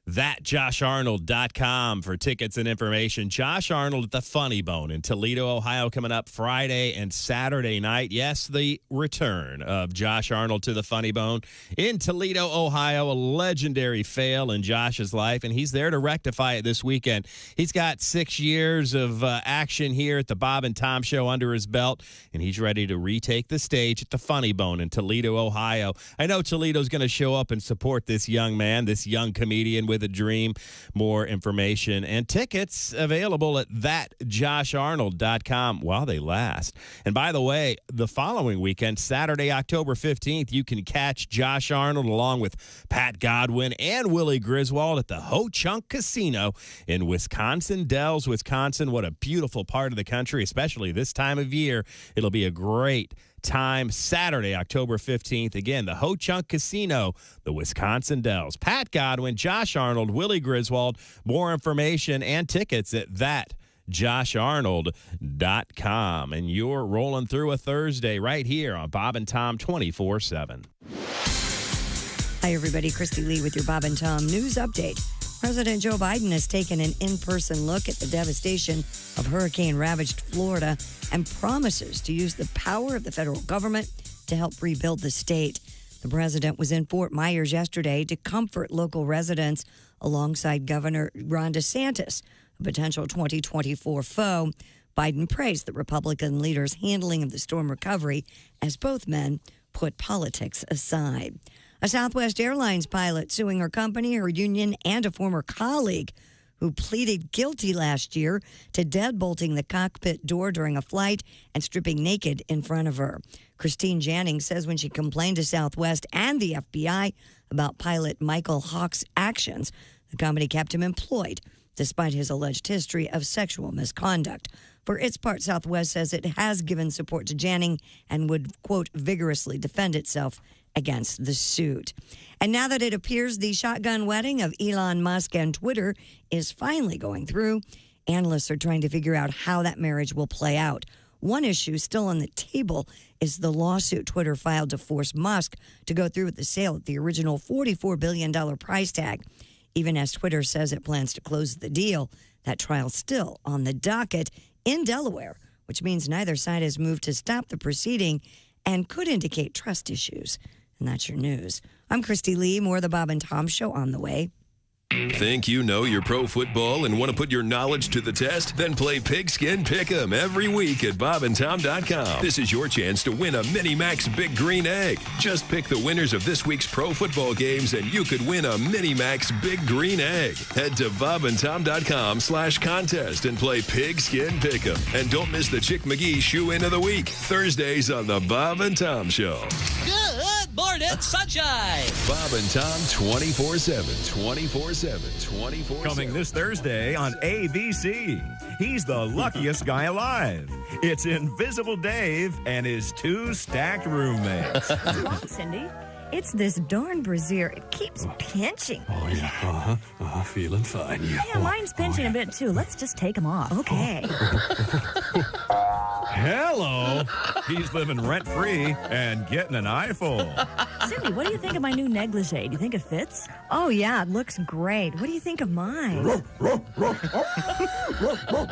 Speaker 9: thatjosharnold.com for tickets and information. Josh Arnold at the Funny Bone in Toledo, Ohio, coming up Friday and Saturday night. Yes, the return of Josh Arnold to the Funny Bone in Toledo, Ohio. A legendary fail in Josh's life, and he's there to rectify it this weekend. He's got 6 years of action here at the Bob and Tom Show under his belt, and he's ready to retake the stage at the Funny Bone in Toledo, Ohio. I know Toledo's going to show up and support this young man, this young comedian with a dream. More information and tickets available at thatjosharnold.com while they last. And by the way, the following weekend, Saturday, October 15th, you can catch Josh Arnold along with Pat Godwin and Willie Griswold at the Ho Chunk Casino in Wisconsin Dells, Wisconsin. What a beautiful part of the country, especially this time of year. It'll be a great time Saturday, October 15th. Again, the Ho Chunk Casino, the Wisconsin Dells. Pat Godwin, Josh Arnold, Willie Griswold. More information and tickets at thatjosharnold.com. And you're rolling through a Thursday right here on Bob and Tom 24/7.
Speaker 7: Hi, everybody. Christy Lee with your Bob and Tom News Update. President Joe Biden has taken an in-person look at the devastation of hurricane-ravaged Florida and promises to use the power of the federal government to help rebuild the state. The president was in Fort Myers yesterday to comfort local residents alongside Governor Ron DeSantis, a potential 2024 foe. Biden praised the Republican leader's handling of the storm recovery as both men put politics aside. A Southwest Airlines pilot suing her company, her union, and a former colleague who pleaded guilty last year to deadbolting the cockpit door during a flight and stripping naked in front of her. Christine Jannings says when she complained to Southwest and the FBI about pilot Michael Hawk's actions, the company kept him employed despite his alleged history of sexual misconduct. For its part, Southwest says it has given support to Jannings and would, quote, vigorously defend itself against the suit. And now that it appears the shotgun wedding of Elon Musk and Twitter is finally going through, analysts are trying to figure out how that marriage will play out. One issue still on the table is the lawsuit Twitter filed to force Musk to go through with the sale at the original $44 billion price tag. Even as Twitter says it plans to close the deal, that trial's still on the docket in Delaware, which means neither side has moved to stop the proceeding and could indicate trust issues. And that's your news. I'm Christy Lee. More of the Bob and Tom Show on the way.
Speaker 21: Think you know your pro football and want to put your knowledge to the test? Then play Pigskin Pick'em every week at bobandtom.com. This is your chance to win a Mini Max Big Green Egg. Just pick the winners of this week's pro football games and you could win a Mini Max Big Green Egg. Head to bobandtom.com/contest and play Pigskin Pick'em. And don't miss the Chick McGee Shoe-In of the Week, Thursdays on the Bob and Tom Show.
Speaker 29: Good morning, sunshine.
Speaker 21: Bob and Tom 24/7. 24/7. 24/7.
Speaker 11: Coming this Thursday on ABC. He's the luckiest guy alive. It's Invisible Dave and his two stacked roommates.
Speaker 12: What's wrong, Cindy? It's this darn brassiere. It keeps pinching.
Speaker 13: Oh, yeah. Feeling fine.
Speaker 12: Yeah, mine's pinching a bit, too. Let's just take them off. Okay.
Speaker 11: Hello. He's living rent-free and getting an eyeful.
Speaker 12: Cindy, what do you think of my new negligee? Do you think it fits? Oh, yeah, it looks great. What do you think of mine?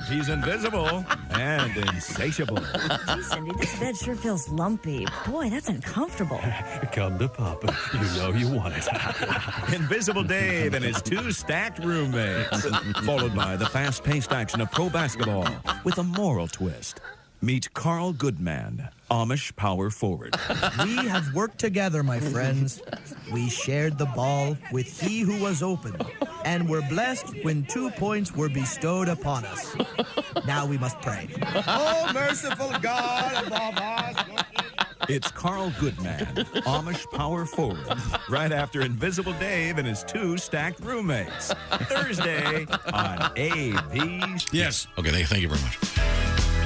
Speaker 11: He's invisible and insatiable.
Speaker 12: Gee, Cindy, this bed sure feels lumpy. Boy, that's uncomfortable.
Speaker 13: Come to Papa. You know you want it.
Speaker 11: Invisible Dave and his 2 stacked roommates. Followed by the fast-paced action of pro basketball with a moral twist. Meet Carl Goodman, Amish power forward.
Speaker 1: We have worked together, my friends. We shared the ball with he who was open, and were blessed when 2 points were bestowed upon us. Now we must pray. Oh, merciful God above us.
Speaker 11: It's Carl Goodman, Amish power forward, right after Invisible Dave and his 2 stacked roommates. Thursday on ABC.
Speaker 4: Yes.
Speaker 5: Okay, thank you very much.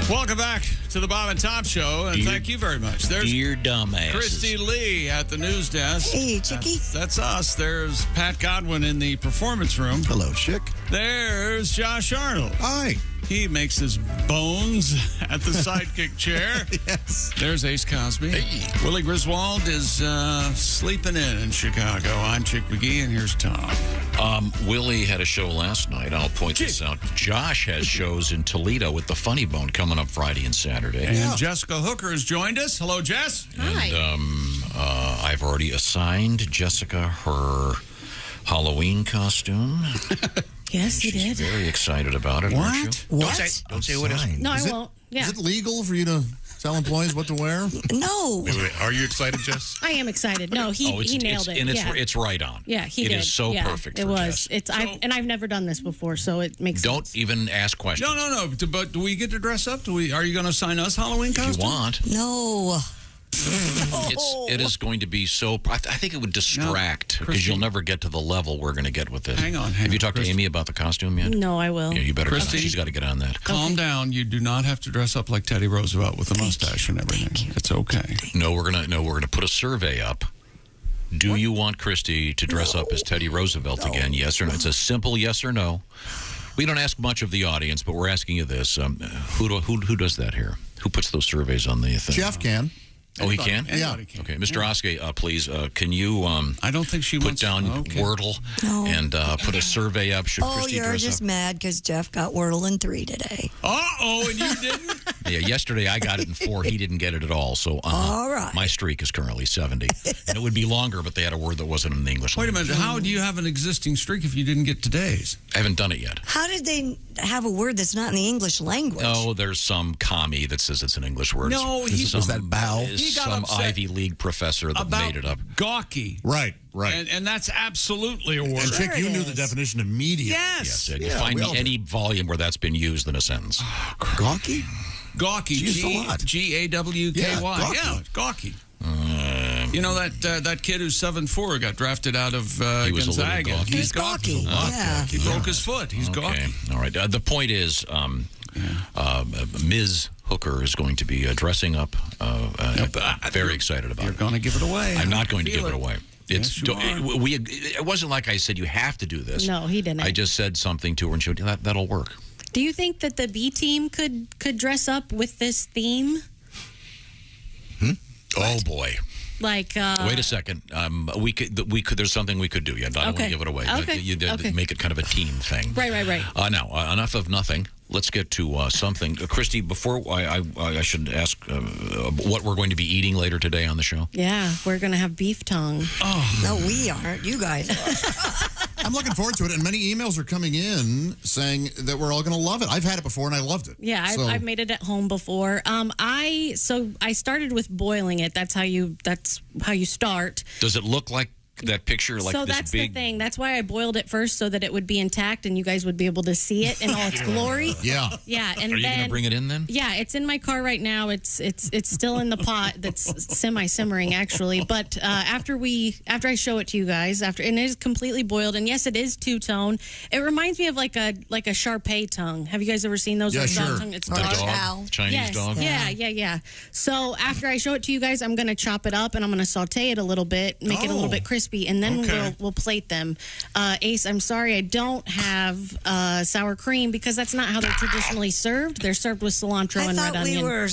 Speaker 4: Welcome back to the Bob and Tom Show, and thank you very much. There's
Speaker 5: Dear dumbasses.
Speaker 4: Christy Lee at the news desk.
Speaker 7: Hey, Chickie.
Speaker 4: That's us. There's Pat Godwin in the performance room.
Speaker 18: Hello, Chick.
Speaker 4: There's Josh Arnold.
Speaker 18: Hi.
Speaker 4: He makes his bones at the sidekick chair.
Speaker 18: Yes.
Speaker 4: There's Ace Cosby.
Speaker 5: Hey.
Speaker 4: Willie Griswold is sleeping in Chicago. I'm Chick McGee, and here's Tom.
Speaker 5: Willie had a show last night. I'll point this out. Josh has shows in Toledo with the Funny Bone coming up Friday and Saturday.
Speaker 4: And Jessica Hooker has joined us. Hello, Jess.
Speaker 5: And I've already assigned Jessica her Halloween costume.
Speaker 3: Yes, you
Speaker 5: She's
Speaker 3: did.
Speaker 5: very excited about it, aren't you?
Speaker 3: What?
Speaker 5: Don't say what it is.
Speaker 3: No, I
Speaker 18: Is it-
Speaker 3: won't. Yeah.
Speaker 18: Is it legal for you to tell employees what to wear?
Speaker 7: No.
Speaker 2: Wait, are you excited, Jess?
Speaker 3: I am excited. No, he nailed it.
Speaker 5: And
Speaker 3: yeah.
Speaker 5: it's right on.
Speaker 3: Yeah, he
Speaker 5: It
Speaker 3: did.
Speaker 5: is so
Speaker 3: Yeah,
Speaker 5: perfect
Speaker 3: It
Speaker 5: for
Speaker 3: was.
Speaker 5: Jess.
Speaker 3: I've never done this before, so it makes
Speaker 5: Don't
Speaker 3: sense.
Speaker 5: even ask questions.
Speaker 4: No. But do we get to dress up? Are you going to assign us Halloween costumes?
Speaker 5: If you want.
Speaker 7: No.
Speaker 5: It is going to be so. I think it would distract because you'll never get to the level we're going to get with this.
Speaker 4: Hang on,
Speaker 5: Have you talked to Amy about the costume yet?
Speaker 3: No, I will.
Speaker 5: Yeah, you better.
Speaker 4: Christy?
Speaker 5: She's got to get on that.
Speaker 4: Calm down. You do not have to dress up like Teddy Roosevelt with a mustache and everything. It's okay.
Speaker 5: No, we're gonna put a survey up. Do you want Christy to dress up as Teddy Roosevelt again? Yes or no? It's a simple yes or no. We don't ask much of the audience, but we're asking you this: who does that here? Who puts those surveys on the thing?
Speaker 18: Jeff can.
Speaker 5: Oh, he can?
Speaker 18: Yeah.
Speaker 4: Can.
Speaker 5: Okay, Mr. Oskey, please, can you
Speaker 4: I don't think she
Speaker 5: put
Speaker 4: wants
Speaker 5: down
Speaker 4: okay.
Speaker 5: Wordle and put a survey up? Should
Speaker 7: Oh,
Speaker 5: Christy
Speaker 7: you're
Speaker 5: dress
Speaker 7: just
Speaker 5: up?
Speaker 7: mad because Jeff got Wordle in 3 today.
Speaker 4: Uh-oh, and you didn't?
Speaker 5: Yeah, yesterday I got it in 4. He didn't get it at all. So
Speaker 7: All right.
Speaker 5: my streak is currently 70. And it would be longer, but they had a word that wasn't in the English
Speaker 4: Wait a
Speaker 5: language.
Speaker 4: minute. How do you have an existing streak if you didn't get today's?
Speaker 5: I haven't done it yet.
Speaker 7: How did they have a word that's not in the English language?
Speaker 5: Oh, there's some commie that says it's an English word.
Speaker 4: No,
Speaker 5: It's
Speaker 4: was
Speaker 18: that bow?
Speaker 4: He got
Speaker 5: some
Speaker 4: upset
Speaker 5: Ivy League professor that
Speaker 4: about
Speaker 5: made it up.
Speaker 4: gawky.
Speaker 18: Right.
Speaker 4: And that's absolutely a word.
Speaker 18: And Chick, you knew the definition immediately.
Speaker 4: Yes.
Speaker 5: Yes, you find me any volume where that's been used in a sentence.
Speaker 18: Gawky?
Speaker 4: Gawky.
Speaker 18: She used a lot.
Speaker 4: G-A-W-K-Y.
Speaker 18: Yeah,
Speaker 4: Yeah, gawky. You know that kid who's 7'4" got drafted out of
Speaker 5: He was a little
Speaker 4: Gonzaga.
Speaker 5: gawky.
Speaker 7: He's gawky. Yeah.
Speaker 4: He broke his foot. He's gawky.
Speaker 5: All right. The point is, Ms. Hooker is going to be dressing up. Very excited about
Speaker 4: You're
Speaker 5: it.
Speaker 4: going to give it away.
Speaker 5: I'm not going to
Speaker 4: Feel
Speaker 5: give it away. It's
Speaker 4: Yes, you are.
Speaker 5: it wasn't like I said you have to do this.
Speaker 3: No, he didn't.
Speaker 5: I just said something to her and she went, that'll work.
Speaker 3: Do you think that the B team could dress up with this theme?
Speaker 5: Oh boy.
Speaker 3: Like
Speaker 5: Wait a second. We could. There's something we could do. Yeah, I don't want to give it away.
Speaker 3: Okay.
Speaker 5: You did
Speaker 3: Okay.
Speaker 5: make it kind of a team thing.
Speaker 3: Right.
Speaker 5: Now, enough of nothing. Let's get to something. Christy, before I should ask what we're going to be eating later today on the show.
Speaker 3: Yeah, we're gonna have beef tongue.
Speaker 5: Oh.
Speaker 7: No, we aren't. You guys are.
Speaker 18: I'm looking forward to it, and many emails are coming in saying that we're all going to love it. I've had it before, and I loved it.
Speaker 3: Yeah,
Speaker 18: So-
Speaker 3: I've made it at home before. I started with boiling it. That's how you start.
Speaker 5: Does it look like that picture? Like
Speaker 3: So
Speaker 5: this
Speaker 3: that's
Speaker 5: big.
Speaker 3: the thing. That's why I boiled it first, so that it would be intact and you guys would be able to see it in all its glory.
Speaker 18: Yeah.
Speaker 3: Yeah, and
Speaker 5: Are you going to bring it in then?
Speaker 3: Yeah, it's in my car right now. It's still in the pot that's semi-simmering actually. But after I show it to you guys, and it is completely boiled, and yes, it is two-tone. It reminds me of like a Shar-Pei tongue. Have you guys ever seen those?
Speaker 18: Yeah,
Speaker 3: Like
Speaker 18: sure.
Speaker 3: dog tongue? It's
Speaker 5: The
Speaker 3: dark.
Speaker 5: dog, Chinese
Speaker 3: Yes.
Speaker 5: dog.
Speaker 3: Yeah. So after I show it to you guys, I'm going to chop it up and I'm going to saute it a little bit, make it a little bit crispy. crispy, and then we'll plate them. Ace, I'm sorry, I don't have sour cream because that's not how they're traditionally served. They're served with cilantro and red onion.
Speaker 7: were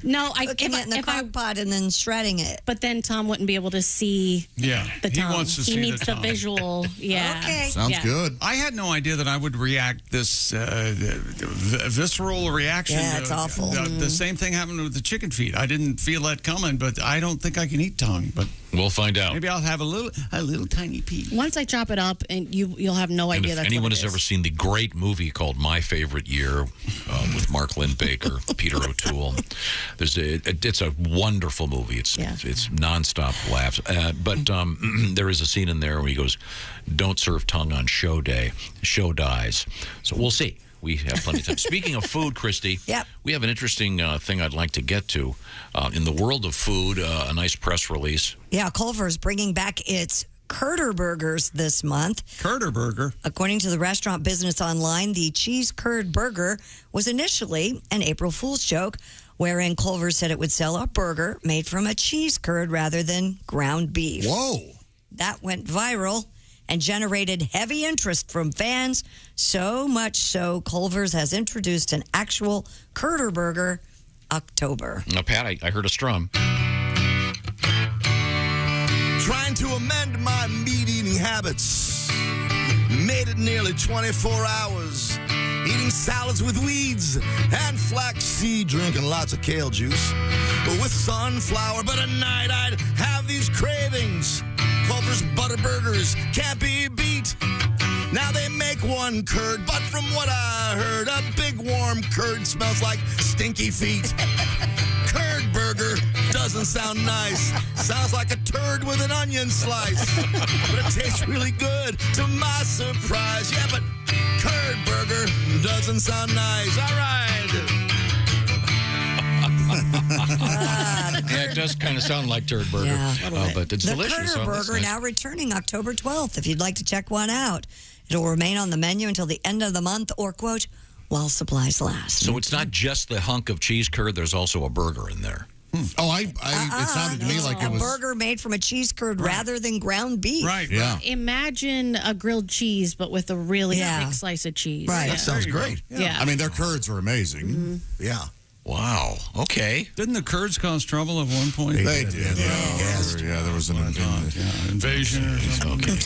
Speaker 3: No,
Speaker 7: cooking it in the crock pot and then shredding it.
Speaker 3: But then Tom wouldn't be able to see the tongue.
Speaker 4: He wants to see
Speaker 3: needs
Speaker 4: the
Speaker 3: the visual. Yeah.
Speaker 7: Okay.
Speaker 18: Sounds good.
Speaker 4: I had no idea that I would react this visceral reaction.
Speaker 7: Yeah, it's awful.
Speaker 4: The same thing happened with the chicken feet. I didn't feel that coming, but I don't think I can eat tongue. But
Speaker 5: we'll find out.
Speaker 4: Maybe I'll have a little tiny piece.
Speaker 3: Once I chop it up, and you'll have no
Speaker 5: And
Speaker 3: idea
Speaker 5: if
Speaker 3: that's
Speaker 5: anyone
Speaker 3: what it
Speaker 5: has
Speaker 3: is.
Speaker 5: ever seen the great movie called My Favorite Year with Mark Lynn-Baker, Peter O'Toole, it's a wonderful movie. It's nonstop laughs. But there is a scene in there where he goes, "Don't serve tongue on show day. Show dies." So we'll see. We have plenty of time. Speaking of food, Christy, we have an interesting thing I'd like to get to. In the world of food, a nice press release.
Speaker 7: Yeah, Culver's bringing back its Curder Burgers this month.
Speaker 4: Curder Burger?
Speaker 7: According to the Restaurant Business Online, the cheese curd burger was initially an April Fool's joke, wherein Culver's said it would sell a burger made from a cheese curd rather than ground beef.
Speaker 18: Whoa.
Speaker 7: That went viral and generated heavy interest from fans, so much so Culver's has introduced an actual Curder Burger October.
Speaker 5: Now, Pat, I heard a strum.
Speaker 14: Trying to amend my meat-eating habits. Made it nearly 24 hours. Eating salads with weeds and flaxseed, drinking lots of kale juice. With sunflower, but at night I'd have these cravings. Culver's Butter Burgers can't be beat. Now they make one curd, but from what I heard, a big warm curd smells like stinky feet. Curd burger doesn't sound nice. Sounds like a turd with an onion slice. But it tastes really good, to my surprise. Yeah, but curd burger doesn't sound nice. All right.
Speaker 5: Yeah, it does kind of sound like turd burger, but it's
Speaker 7: the
Speaker 5: delicious.
Speaker 7: Curder Burger now returning October 12th. If you'd like to check one out, it'll remain on the menu until the end of the month, or quote, while supplies last.
Speaker 5: So it's not just the hunk of cheese curd. There's also a burger in there.
Speaker 18: Oh, it sounded to me like it was
Speaker 7: a burger made from a cheese curd rather than ground beef.
Speaker 4: Right.
Speaker 18: Yeah.
Speaker 3: Imagine a grilled cheese, but with a really thick slice of cheese.
Speaker 18: Right.
Speaker 3: Yeah.
Speaker 18: That sounds great.
Speaker 3: Yeah.
Speaker 18: I mean, their curds are amazing.
Speaker 3: Mm-hmm.
Speaker 18: Yeah.
Speaker 5: Wow. Okay.
Speaker 4: Didn't the Kurds cause trouble at one point?
Speaker 18: They did. Yeah, there was an
Speaker 4: invasion or something.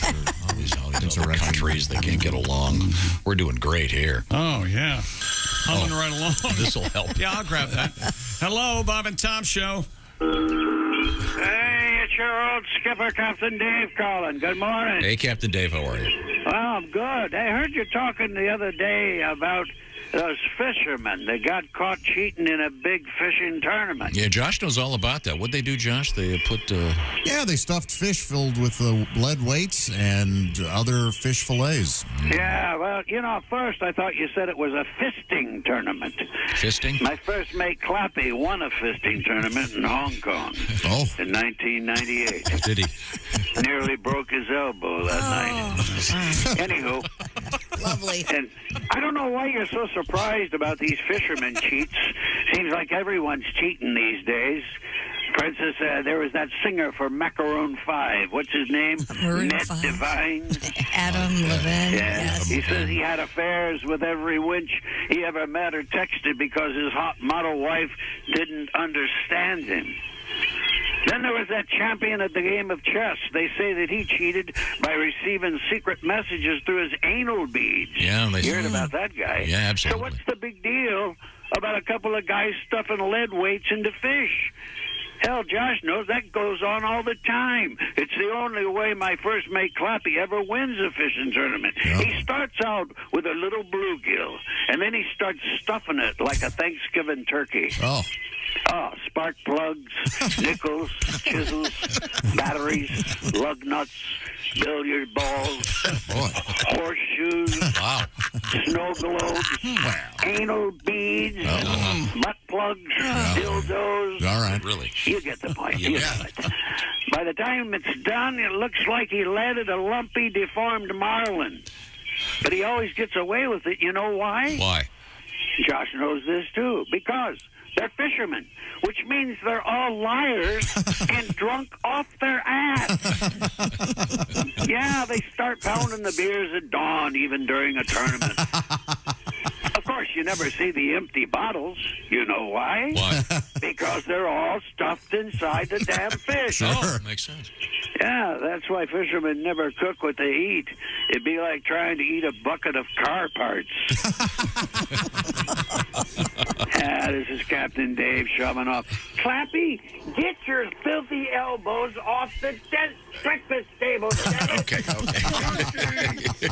Speaker 5: All these other countries, they can't get along. We're doing great here.
Speaker 4: Oh, yeah. Humming right along.
Speaker 5: This will help.
Speaker 4: Yeah, I'll grab that. Hello, Bob and Tom Show.
Speaker 15: Hey, it's your old skipper, Captain Dave calling. Good morning.
Speaker 5: Hey, Captain Dave, how are you?
Speaker 15: Well, I'm good. I heard you talking the other day about those fishermen that got caught cheating in a big fishing tournament.
Speaker 5: Yeah, Josh knows all about that. What'd they do, Josh? They put...
Speaker 18: Yeah, they stuffed fish filled with lead weights and other fish fillets.
Speaker 15: Yeah, well, at first I thought you said it was a fisting tournament.
Speaker 5: Fisting?
Speaker 15: My first mate, Clappy, won a fisting tournament in Hong Kong in 1998.
Speaker 5: Did he?
Speaker 15: Nearly broke his elbow that night. Anywho.
Speaker 7: Lovely.
Speaker 15: And I don't know why you're so surprised about these fishermen cheats. Seems like everyone's cheating these days. For instance, there was that singer for Macaroon 5. What's his name? Ned Devine.
Speaker 7: Adam Levine.
Speaker 15: Yeah. He says he had affairs with every winch he ever met or texted because his hot model wife didn't understand him. Then there was that champion at the game of chess. They say that he cheated by receiving secret messages through his anal beads.
Speaker 5: Yeah,
Speaker 15: you heard about that guy.
Speaker 5: Yeah, absolutely.
Speaker 15: So what's the big deal about a couple of guys stuffing lead weights into fish? Hell, Josh knows that goes on all the time. It's the only way my first mate Clappy ever wins a fishing tournament. Yeah. He starts out with a little bluegill, and then he starts stuffing it like a Thanksgiving turkey.
Speaker 18: Oh,
Speaker 15: spark plugs, nickels, chisels, batteries, lug nuts, billiard balls, horseshoes, snow globes, anal beads, butt plugs, dildos.
Speaker 18: All right.
Speaker 5: Really?
Speaker 15: You get the point. You know it. By the time it's done, it looks like he landed a lumpy, deformed marlin. But he always gets away with it. You know why?
Speaker 5: Why?
Speaker 15: Josh knows this, too. Because They're fishermen, which means they're all liars and drunk off their ass. Yeah, they start pounding the beers at dawn, even during a tournament. Of course, you never see the empty bottles. You know why?
Speaker 5: Why?
Speaker 15: Because they're all stuffed inside the damn fish.
Speaker 5: Oh, makes sense.
Speaker 15: Yeah, that's why fishermen never cook what they eat. It'd be like trying to eat a bucket of car parts. Yeah, this is Captain Dave shoving off. Clappy, get your filthy elbows off the breakfast table.
Speaker 5: Okay.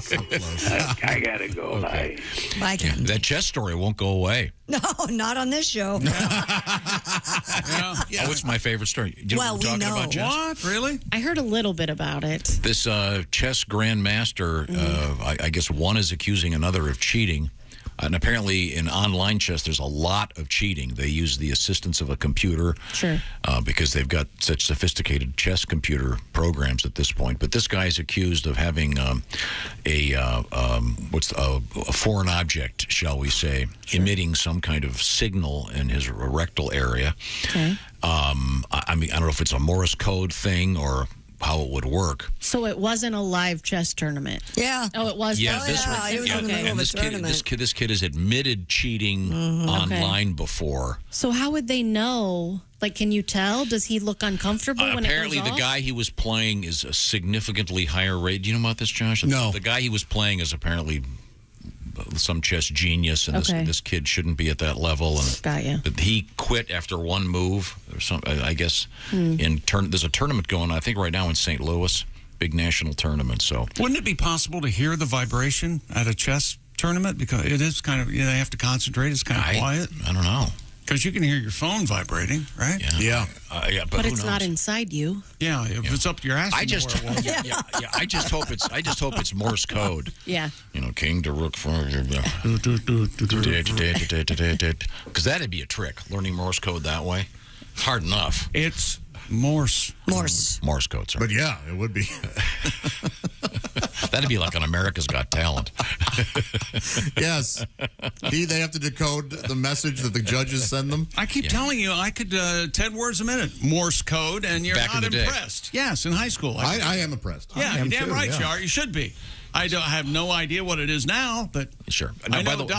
Speaker 18: So close.
Speaker 15: I gotta go.
Speaker 5: Okay.
Speaker 7: Bye, Ken.
Speaker 5: That chess story won't go away.
Speaker 7: No, not on this show.
Speaker 5: Oh, it's my favorite story.
Speaker 7: Well, we
Speaker 5: talking
Speaker 7: know.
Speaker 5: about chess?
Speaker 4: What? Really?
Speaker 3: I heard a little bit about it.
Speaker 5: This chess grandmaster, I guess one is accusing another of cheating. And apparently in online chess, there's a lot of cheating. They use the assistance of a computer because they've got such sophisticated chess computer programs at this point. But this guy is accused of having a foreign object, shall we say, emitting some kind of signal in his rectal area.
Speaker 3: Okay.
Speaker 5: I mean, I don't know if it's a Morse code thing or how it would work.
Speaker 3: So it wasn't a live chess tournament.
Speaker 7: Yeah.
Speaker 3: Oh, it was.
Speaker 5: Yeah,
Speaker 3: though?
Speaker 5: this one.
Speaker 7: It was in the middle of a tournament.
Speaker 5: This kid has admitted cheating online before.
Speaker 3: So how would they know? Like, can you tell? Does he look uncomfortable when
Speaker 5: apparently
Speaker 3: it goes
Speaker 5: the
Speaker 3: off?
Speaker 5: guy he was playing is a significantly higher rate. Do you know about this, Josh?
Speaker 18: No.
Speaker 5: The guy he was playing is apparently some chess genius, and this kid shouldn't be at that level. And
Speaker 3: got you.
Speaker 5: But he quit after one move. Or some, I guess. There's a tournament going on, I think, right now in St. Louis, big national tournament. So
Speaker 4: wouldn't it be possible to hear the vibration at a chess tournament? Because it is kind of, they have to concentrate. It's kind of quiet.
Speaker 5: I don't know.
Speaker 4: Because you can hear your phone vibrating, right?
Speaker 5: Yeah.
Speaker 3: But
Speaker 5: who
Speaker 3: it's
Speaker 5: knows?
Speaker 3: not inside you.
Speaker 4: Yeah, if it's up to your ass.
Speaker 5: I just hope it's Morse code.
Speaker 3: Yeah.
Speaker 5: You know, king to rook for because that'd be a trick. Learning Morse code that way, hard enough.
Speaker 4: It's Morse
Speaker 5: code, sorry.
Speaker 18: But yeah, it would be.
Speaker 5: That'd be like on America's Got Talent.
Speaker 18: Yes. They have to decode the message that the judges send them.
Speaker 4: I keep telling you, I could 10 words a minute, Morse code, and you're
Speaker 5: Back in
Speaker 4: not
Speaker 5: the day.
Speaker 4: impressed. Yes, in high school.
Speaker 18: I am impressed.
Speaker 4: Yeah,
Speaker 18: I am
Speaker 4: you're damn
Speaker 18: too,
Speaker 4: right
Speaker 18: yeah.
Speaker 4: you are. You should be. I have no idea what it is now, but
Speaker 5: sure.
Speaker 4: I know
Speaker 5: by the way,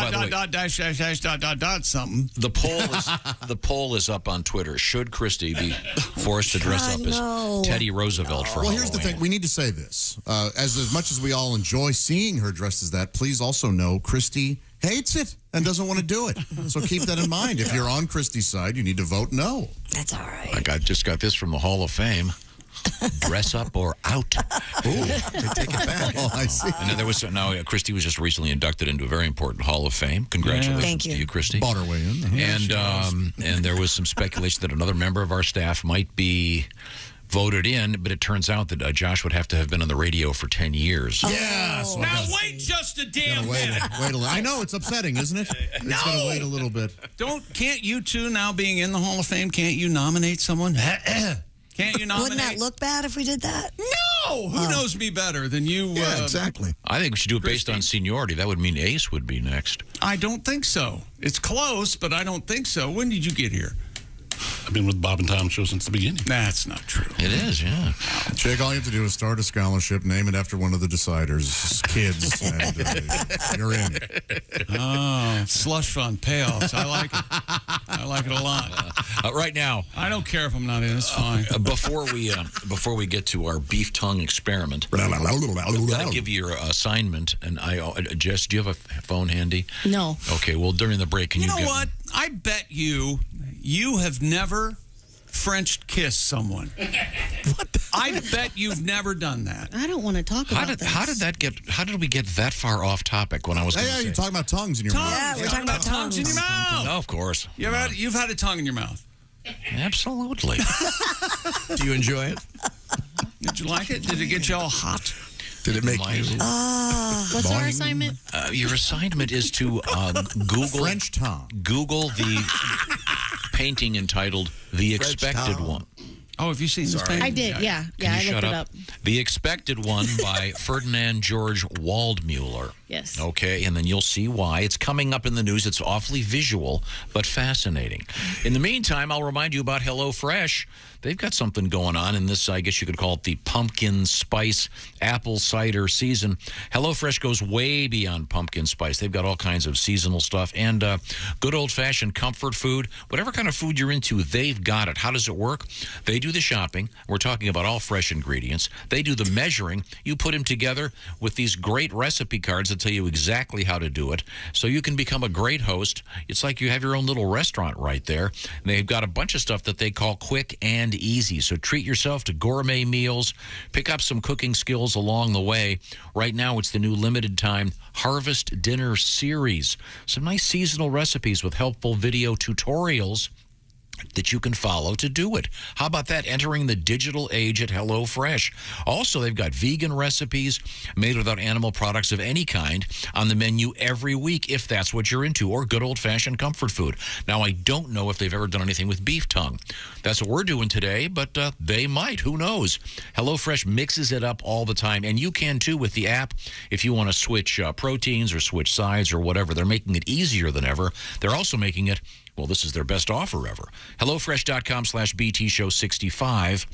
Speaker 4: something.
Speaker 5: The poll is up on Twitter. Should Christy be forced to dress up as Teddy Roosevelt for
Speaker 18: Well,
Speaker 5: Halloween?
Speaker 18: here's the thing. We need to say this. As much as we all enjoy seeing her dressed as that, please also know Christy hates it and doesn't want to do it. So keep that in mind. If you're on Christy's side, you need to vote no.
Speaker 7: That's all right.
Speaker 5: I just got this from the Hall of Fame. Dress up or out.
Speaker 18: Ooh, they take it back. Oh, I see.
Speaker 5: And Christy was just recently inducted into a very important Hall of Fame. Congratulations
Speaker 7: Thank you.
Speaker 5: to you, Christy.
Speaker 18: Bought her way in.
Speaker 5: And there was some speculation that another member of our staff might be voted in, but it turns out that Josh would have to have been on the radio for 10 years.
Speaker 18: Yes.
Speaker 4: Now wait just a damn minute.
Speaker 18: Wait a little. I know, it's upsetting, isn't it? It's going to wait a little bit.
Speaker 4: Can't you two, now being in the Hall of Fame, can't you nominate someone? Can't you nominate?
Speaker 7: Wouldn't that look bad if we did that?
Speaker 4: No! Who knows me better than you?
Speaker 18: Yeah, exactly.
Speaker 5: I think we should do it based on seniority. That would mean Ace would be next.
Speaker 4: I don't think so. It's close, but I don't think so. When did you get here?
Speaker 2: I've been with Bob and Tom show since the beginning.
Speaker 4: That's not true.
Speaker 5: It is, yeah.
Speaker 18: Jake, all you have to do is start a scholarship, name it after one of the deciders' kids, and you're in.
Speaker 4: Oh, slush fund payoffs. I like it. I like it a lot.
Speaker 5: Right now,
Speaker 4: I don't care if I'm not in. It's fine.
Speaker 5: Before we get to our beef tongue experiment, I'm going to give you your assignment. And Jess, do you have a phone handy?
Speaker 3: No.
Speaker 5: Okay. Well, during the break, can you?
Speaker 4: You know what? I bet you have never French kissed someone. What? I bet you've never done that.
Speaker 3: I don't want to talk about this.
Speaker 5: How did we get that far off topic when I was going to say?
Speaker 18: You're talking about tongues in your mouth.
Speaker 7: Yeah, we're talking about tongues
Speaker 4: in your mouth.
Speaker 5: No, of course.
Speaker 4: You've had a tongue in your mouth.
Speaker 5: Absolutely.
Speaker 14: Do you enjoy it?
Speaker 5: Did you like it? Did it get you all hot?
Speaker 14: Did it make you?
Speaker 3: What's our assignment?
Speaker 5: Your assignment is to Google
Speaker 18: French tongue.
Speaker 5: Google the painting entitled "The Expected One."
Speaker 4: Oh, have you seen this painting?
Speaker 3: I did, yeah.
Speaker 5: Can
Speaker 3: I
Speaker 5: you
Speaker 3: looked
Speaker 5: shut
Speaker 3: it
Speaker 5: up?
Speaker 3: up.
Speaker 5: The Expected One by Ferdinand George Waldmuller.
Speaker 3: Yes.
Speaker 5: Okay, and then you'll see why. It's coming up in the news. It's awfully visual, but fascinating. In the meantime, I'll remind you about HelloFresh. They've got something going on in this, I guess you could call it the pumpkin spice apple cider season. HelloFresh goes way beyond pumpkin spice. They've got all kinds of seasonal stuff and good old-fashioned comfort food. Whatever kind of food you're into, they've got it. How does it work? They do the shopping. We're talking about all fresh ingredients. They do the measuring. You put them together with these great recipe cards that tell you exactly how to do it, so you can become a great host. It's like you have your own little restaurant right there. And they've got a bunch of stuff that they call quick and easy. So treat yourself to gourmet meals. Pick up some cooking skills along the way. Right now, it's the new limited time Harvest Dinner Series. Some nice seasonal recipes with helpful video tutorials that you can follow to do it. How about that? Entering the digital age at HelloFresh. Also, they've got vegan recipes made without animal products of any kind on the menu every week, if that's what you're into, or good old-fashioned comfort food. Now, I don't know if they've ever done anything with beef tongue. That's what we're doing today, but they might. Who knows? HelloFresh mixes it up all the time, and you can, too, with the app. If you want to switch proteins or switch sides or whatever, they're making it easier than ever. They're also making it, well, this is their best offer ever. HelloFresh.com/BTShow65.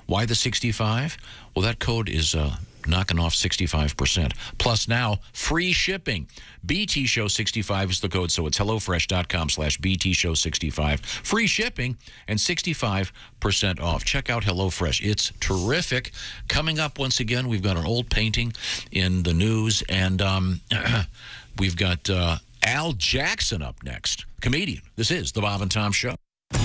Speaker 5: Why the 65? Well, that code is knocking off 65%. Plus now, free shipping. BTShow65 is the code, so it's HelloFresh.com/BTShow65. Free shipping and 65% off. Check out HelloFresh. It's terrific. Coming up, once again, we've got an old painting in the news, and we've got Al Jackson up next. Comedian. This is The Bob and Tom Show.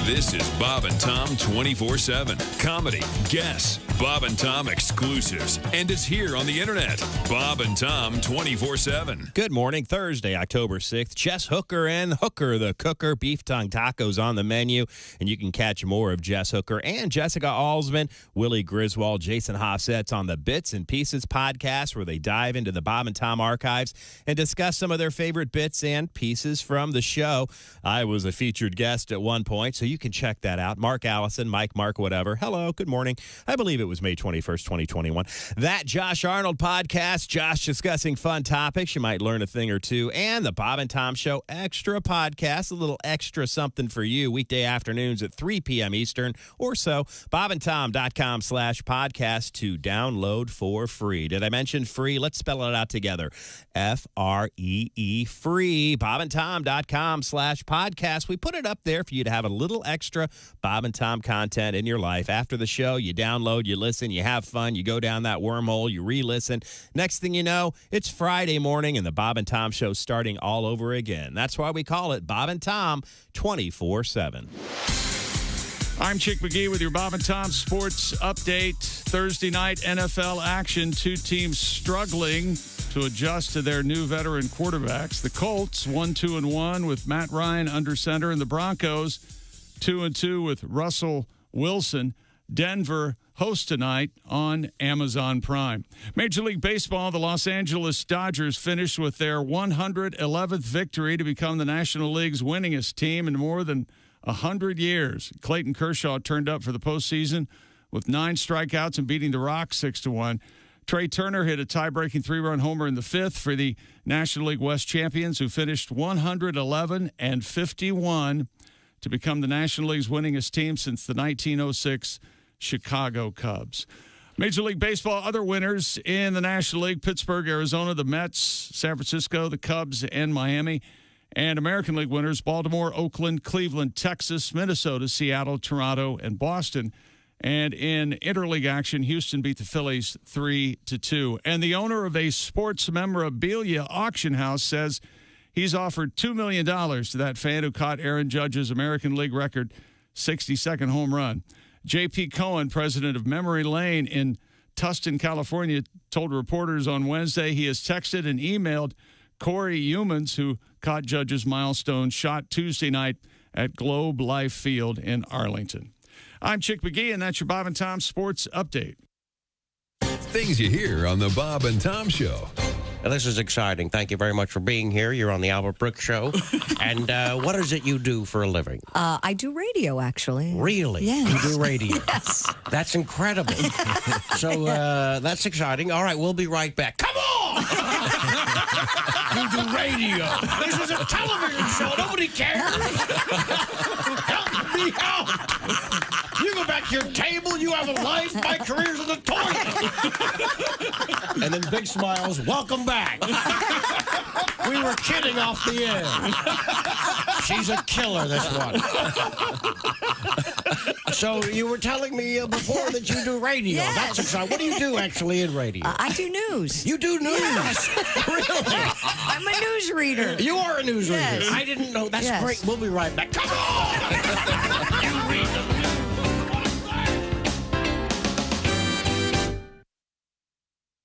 Speaker 21: This is Bob and Tom 24/7. Comedy, guests, Bob and Tom exclusives. And it's here on the internet. Bob and Tom 24/7.
Speaker 9: Good morning, Thursday, October 6th. Jess Hooker and Hooker the Cooker. Beef tongue tacos on the menu. And you can catch more of Jess Hooker and Jessica Alsman, Willie Griswold, Jason Hofsetts on the Bits and Pieces podcast, where they dive into the Bob and Tom archives and discuss some of their favorite bits and pieces from the show. I was a featured guest at one point, so you can check that out. Mark Allison, Mike, Mark, whatever. Hello, good morning. I believe it was May 21st, 2021. That Josh Arnold podcast, Josh discussing fun topics. You might learn a thing or two. And the Bob and Tom Show Extra podcast, a little extra something for you, weekday afternoons at 3 p.m. Eastern or so. bobandtom.com/podcast to download for free. Did I mention free? Let's spell it out together. F-R-E-E, free. bobandtom.com/podcast. We put it up there for you to have a little extra Bob and Tom content in your life. After the show, you download, you listen, you have fun, you go down that wormhole, you re-listen. Next thing you know, it's Friday morning and the Bob and Tom Show starting all over again. That's why we call it Bob and Tom 24/7.
Speaker 4: I'm Chick McGee with your Bob and Tom Sports Update. Thursday night NFL action. Two teams struggling to adjust to their new veteran quarterbacks. The Colts 1-2-1 with Matt Ryan under center, and the Broncos 2-2 with Russell Wilson. Denver hosts tonight on Amazon Prime. Major League Baseball, the Los Angeles Dodgers finished with their 111th victory to become the National League's winningest team in more than 100 years. Clayton Kershaw turned up for the postseason with 9 strikeouts and beating the Rocks 6-1. Trey Turner hit a tie-breaking 3-run homer in the 5th for the National League West champions, who finished 111-51 to become the National League's winningest team since the 1906 Chicago Cubs. Major League Baseball, other winners in the National League: Pittsburgh, Arizona, the Mets, San Francisco, the Cubs, and Miami. And American League winners: Baltimore, Oakland, Cleveland, Texas, Minnesota, Seattle, Toronto, and Boston. And in interleague action, Houston beat the Phillies 3-2. And the owner of a sports memorabilia auction house says he's offered $2 million to that fan who caught Aaron Judge's American League record 62nd home run. J.P. Cohen, president of Memory Lane in Tustin, California, told reporters on Wednesday he has texted and emailed Corey Humans, who caught Judge's milestone shot Tuesday night at Globe Life Field in Arlington. I'm Chick McGee, and that's your Bob and Tom Sports Update.
Speaker 21: Things you hear on the Bob and Tom Show.
Speaker 16: This is exciting. Thank you very much for being here. You're on the Albert Brooks Show. And what is it you do for a living?
Speaker 7: I do radio, actually.
Speaker 16: Really?
Speaker 7: Yes.
Speaker 16: You do radio?
Speaker 7: Yes.
Speaker 16: That's incredible. So that's exciting. All right, we'll be right back. Come on! You do radio. This is a television show. Nobody cares. Help me out. You go back to your table. You have a life. My career's in the toilet. And then big smiles. Welcome back. We were kidding off the air. She's a killer, this one. So you were telling me before that you do radio.
Speaker 7: Yes.
Speaker 16: That's exciting. What do you do actually in radio?
Speaker 7: I do news.
Speaker 16: You do news?
Speaker 7: Yes.
Speaker 16: Really?
Speaker 7: I'm a newsreader.
Speaker 16: You are a newsreader.
Speaker 7: Yes.
Speaker 16: I didn't know. That's
Speaker 7: Yes.
Speaker 16: great. We'll be right back. Come on! You read the news.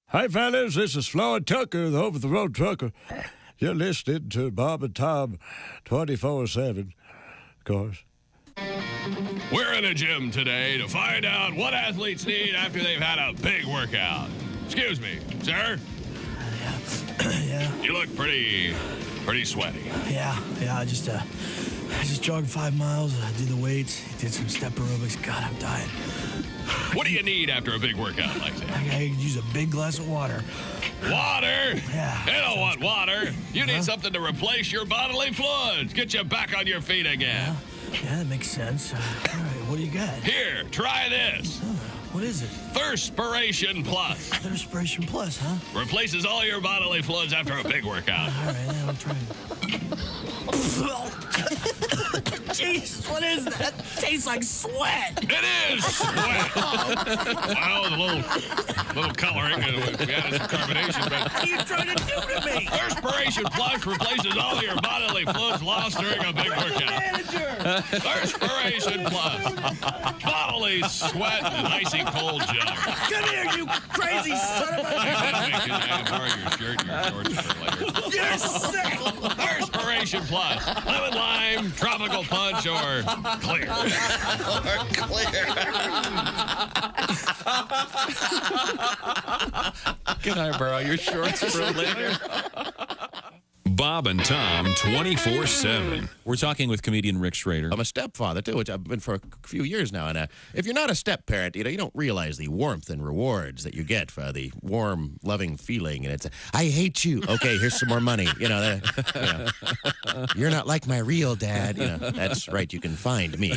Speaker 17: Hi, fellas. This is Floyd Tucker, the over-the-road trucker. You're listening to Bob and Tom 24/7, of course.
Speaker 21: We're in a gym today to find out what athletes need after they've had a big workout. Excuse me, sir?
Speaker 19: Yeah.
Speaker 21: You look pretty sweaty.
Speaker 19: Yeah. I just jogged 5 miles. I did the weights, did some step aerobics. God, I'm dying.
Speaker 21: What do you need after a big workout like that?
Speaker 19: I could use a big glass of water.
Speaker 21: Water?
Speaker 19: Yeah.
Speaker 21: You don't want water. You need something to replace your bodily fluids. Get you back on your feet again.
Speaker 19: Yeah, that makes sense. All right, what do you got?
Speaker 21: Here, try this.
Speaker 19: What is it?
Speaker 21: Thirspiration Plus.
Speaker 19: Thirspiration Plus, huh?
Speaker 21: Replaces all your bodily fluids after a big workout.
Speaker 19: All right, I'll try it. Jesus, what is that? Tastes like sweat.
Speaker 21: It is sweat. Well, a little coloring. We added some carbonation, but
Speaker 19: What are you trying to do to me?
Speaker 21: Thirspiration Plus replaces all your bodily fluids lost during a big workout. Thirspiration Plus. Bodily sweat and icy cold jump.
Speaker 19: Come here, you crazy son of a...
Speaker 21: I can borrow your shirt and your shorts for later.
Speaker 19: You're sick.
Speaker 21: Thirspiration Plus. Lemon lime, tropical punch, or clear.
Speaker 8: Can I borrow your shorts for later?
Speaker 21: Bob and Tom 24/7.
Speaker 8: We're talking with comedian Rick Schrader.
Speaker 20: I'm a stepfather, too, which I've been for a few years now. And if you're not a step-parent, you don't realize the warmth and rewards that you get for the warm, loving feeling. And it's, I hate you. Okay, here's some more money. You're not like my real dad. That's right. You can find me.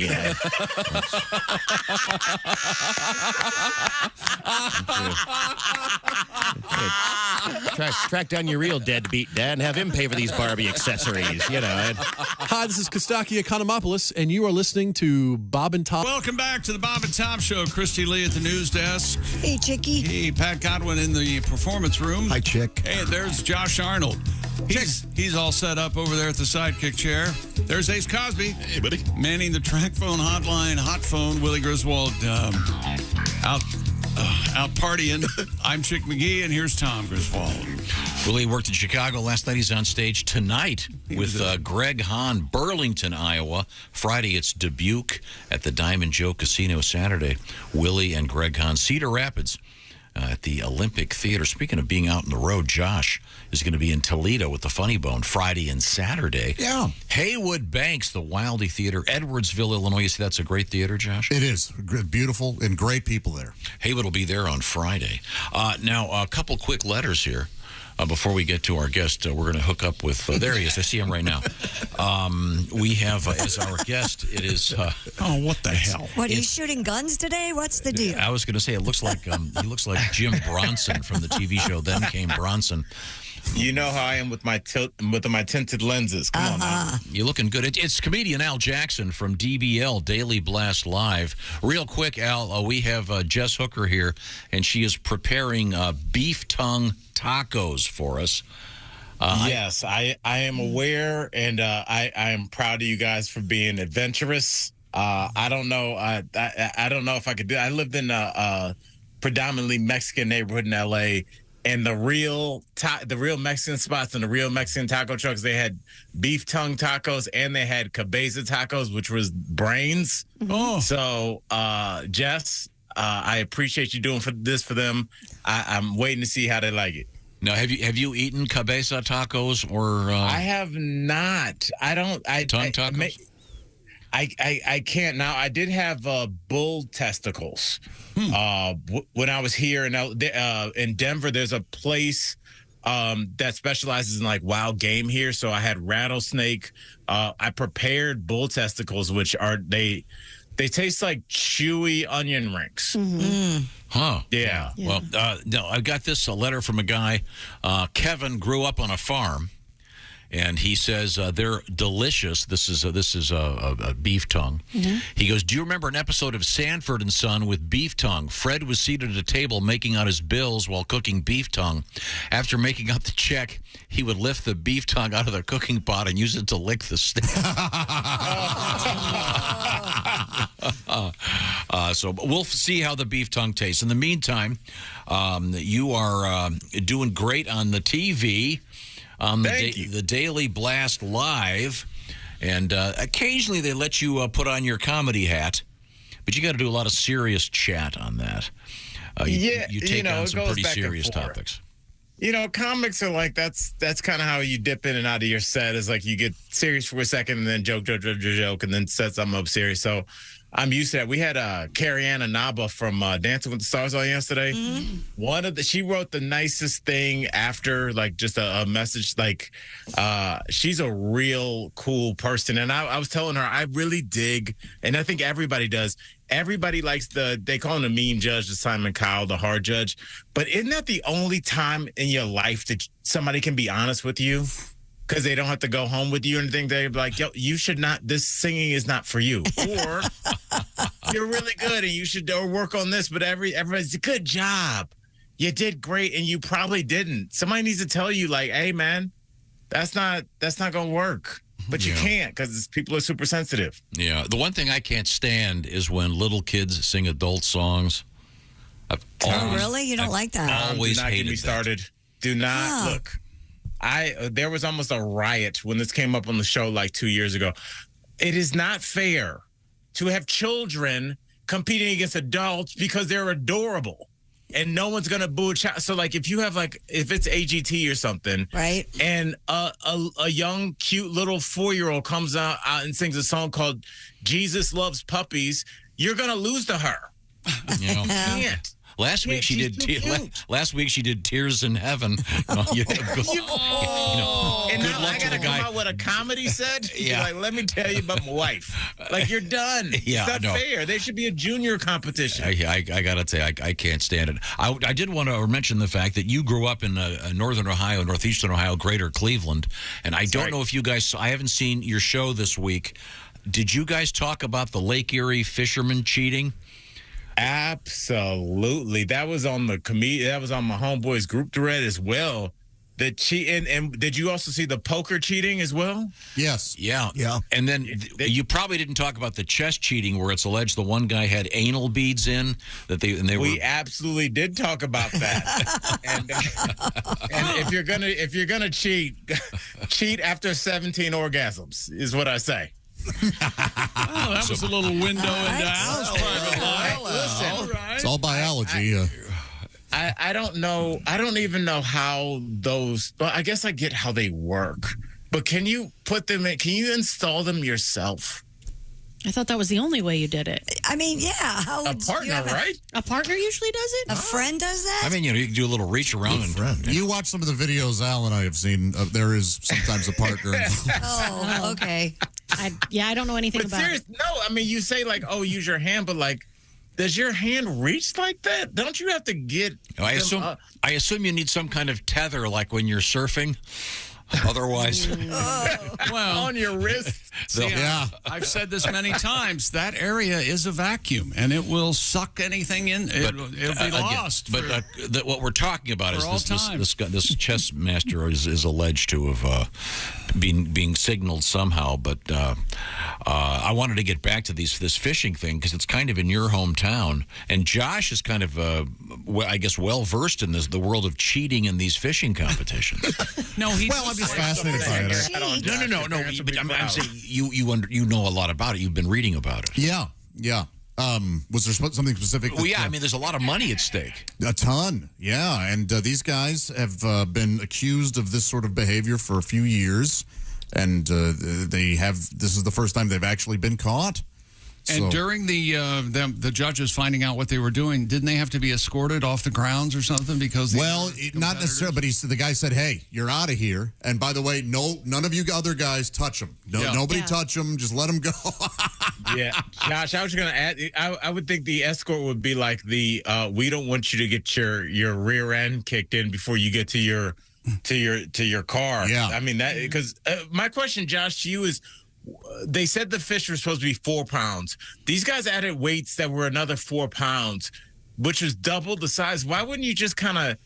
Speaker 20: Track down your real deadbeat dad and have him pay for these Barbie accessories.
Speaker 22: Hi, this is Kostaki Economopoulos, and you are listening to Bob and Tom.
Speaker 4: Welcome back to the Bob and Tom Show. Christy Lee at the news desk.
Speaker 7: Hey, Chickie.
Speaker 4: Hey, Pat Godwin in the performance room.
Speaker 18: Hi, Chick.
Speaker 4: Hey, there's Josh Arnold. He's all set up over there at the sidekick chair. There's Ace Cosby.
Speaker 2: Hey, buddy.
Speaker 4: Manning the track phone hotline, hot phone. Willie Griswold out partying. I'm Chick McGee, and here's Tom Griswold.
Speaker 5: Willie worked in Chicago last night. He's on stage tonight with Greg Hahn, Burlington, Iowa. Friday, it's Dubuque at the Diamond Joe Casino. Saturday, Willie and Greg Hahn, Cedar Rapids at the Olympic Theater. Speaking of being out on the road, Josh is going to be in Toledo with the Funny Bone Friday and Saturday.
Speaker 18: Yeah.
Speaker 5: Haywood Banks, the Wildy Theater, Edwardsville, Illinois. You see, that's a great theater, Josh?
Speaker 18: It is. Beautiful and great people there.
Speaker 5: Haywood will be there on Friday. Now, a couple quick letters here. Before we get to our guest, we're going to hook up with... there he is. I see him right now. We have as our guest, it is...
Speaker 4: oh, what the hell?
Speaker 7: What, are you shooting guns today? What's the deal?
Speaker 5: I was going to say, it looks like he looks like Jim Bronson from the TV show Then Came Bronson.
Speaker 23: You know how I am with my tinted lenses. Come on now.
Speaker 5: You're looking good. It's comedian Al Jackson from DBL, Daily Blast Live. Real quick, Al, we have Jess Hooker here, and she is preparing beef tongue tacos for us.
Speaker 23: Yes, I am aware, and I am proud of you guys for being adventurous. I don't know. I don't know if I could do it. I lived in a predominantly Mexican neighborhood in L.A., and the real Mexican spots and the real Mexican taco trucks, they had beef tongue tacos and they had cabeza tacos, which was brains.
Speaker 4: Oh.
Speaker 23: So, Jess, I appreciate you doing this for them. I'm waiting to see how they like it.
Speaker 5: Now, have you eaten cabeza tacos or?
Speaker 23: I have not. I don't.
Speaker 5: Tongue tacos.
Speaker 23: I can't now. I did have bull testicles. When I was here in Denver, there's a place that specializes in like wild game here. So I had rattlesnake. I prepared bull testicles, which they taste like chewy onion rings.
Speaker 5: Huh.
Speaker 23: Yeah.
Speaker 5: Well, no, I got this letter from a guy. Kevin grew up on a farm. And he says they're delicious. This is a beef tongue. He goes, do you remember an episode of Sanford and Son with beef tongue? Fred was seated at a table making out his bills while cooking beef tongue. After making out the check, he would lift the beef tongue out of the cooking pot and use it to lick the steak. So we'll see how the beef tongue tastes. In the meantime, you are doing great on the TV. The Daily Blast Live, and occasionally they let you put on your comedy hat, but you got to do a lot of serious chat on that. You take on some pretty serious topics.
Speaker 23: You know, comics are like that's kind of how you dip in and out of your set. Is like you get serious for a second and then joke, and then set something up serious. So I'm used to that. We had Carrie Ann Naba from Dancing with the Stars on yesterday. She wrote the nicest thing after, like just a message. Like she's a real cool person, and I was telling her I really dig, and I think everybody does. Everybody likes they call him the mean judge, the Simon Cowell, the hard judge. But isn't that the only time in your life that somebody can be honest with you? Because they don't have to go home with you or anything. They're like, yo, you should not, this singing is not for you. Or you're really good and you should work on this. But everybody's good job. You did great and you probably didn't. Somebody needs to tell you like, hey, man, that's not going to work. But you can't because people are super sensitive.
Speaker 5: Yeah. The one thing I can't stand is when little kids sing adult songs.
Speaker 7: Really? You don't like that?
Speaker 5: Always
Speaker 23: do not
Speaker 5: hated
Speaker 23: get me started. Do not look. There was almost a riot when this came up on the show like 2 years ago. It is not fair to have children competing against adults because they're adorable and no one's going to boo a child. So like if you have if it's AGT or something,
Speaker 7: right?
Speaker 23: And a young, cute little 4-year-old comes out and sings a song called Jesus Loves Puppies, you're going to lose to her.
Speaker 5: You know.
Speaker 23: Can't.
Speaker 5: Last week she did Tears in Heaven.
Speaker 23: And now I got to come out with a comedy set?
Speaker 5: Yeah.
Speaker 23: Like, let me tell you about my wife. Like, you're done.
Speaker 5: Yeah,
Speaker 23: it's not fair. There should be a junior competition.
Speaker 5: I got to say, I can't stand it. I did want to mention the fact that you grew up in northern Ohio, northeastern Ohio, greater Cleveland. And I don't know if you guys, I haven't seen your show this week. Did you guys talk about the Lake Erie fishermen cheating?
Speaker 23: Absolutely. That was on my homeboys group thread as well. The cheat and did you also see the poker cheating as well?
Speaker 18: Yes.
Speaker 5: Yeah. And then you probably didn't talk about the chess cheating where it's alleged the one guy had anal beads in that we
Speaker 23: absolutely did talk about that. and if you're gonna cheat after 17 orgasms is what I say.
Speaker 4: Oh, that was a little window into Al's private life.
Speaker 23: Listen,
Speaker 18: it's all biology.
Speaker 23: I don't know. I don't even know how those. Well, I guess I get how they work. But can you put them in? Can you install them yourself?
Speaker 3: I thought that was the only way you did it.
Speaker 7: I mean, yeah. How
Speaker 23: a partner, right?
Speaker 3: A partner usually does it?
Speaker 7: A friend does that?
Speaker 5: I mean, you can do a little reach around.
Speaker 18: You watch some of the videos Al and I have seen. There is sometimes a partner involved.
Speaker 7: Oh, okay.
Speaker 3: I don't know anything about it.
Speaker 23: No, I mean, you say like, oh, use your hand, but like, does your hand reach like that? Don't you have to get...
Speaker 5: I assume you need some kind of tether like when you're surfing. Otherwise,
Speaker 4: well,
Speaker 23: on your wrist.
Speaker 4: I've said this many times. That area is a vacuum, and it will suck anything in. It'll be lost.
Speaker 5: But what we're talking about is this chess master is alleged to have being signaled somehow. But I wanted to get back to this fishing thing because it's kind of in your hometown, and Josh is kind of, I guess, well versed in the world of cheating in these fishing competitions.
Speaker 4: No,
Speaker 18: I'm just fascinated by it.
Speaker 5: No. But I'm saying you know a lot about it. You've been reading about it.
Speaker 18: Yeah. Was there something specific?
Speaker 5: Well, yeah, I mean, there's a lot of money at stake.
Speaker 18: A ton, yeah. And these guys have been accused of this sort of behavior for a few years, and this is the first time they've actually been caught.
Speaker 4: And during the judges finding out what they were doing, didn't they have to be escorted off the grounds or something? Because
Speaker 18: not necessarily, but the guy said, "Hey, you're out of here." And by the way, none of you other guys touch him. Nobody touch him. Just let him go.
Speaker 23: Yeah, Josh, I was going to add. I would think the escort would be like we don't want you to get your rear end kicked in before you get to your car.
Speaker 18: Yeah,
Speaker 23: I mean that because my question, Josh, to you is. They said the fish was supposed to be 4 pounds. These guys added weights that were another 4 pounds, which was double the size. Why wouldn't you just kind of,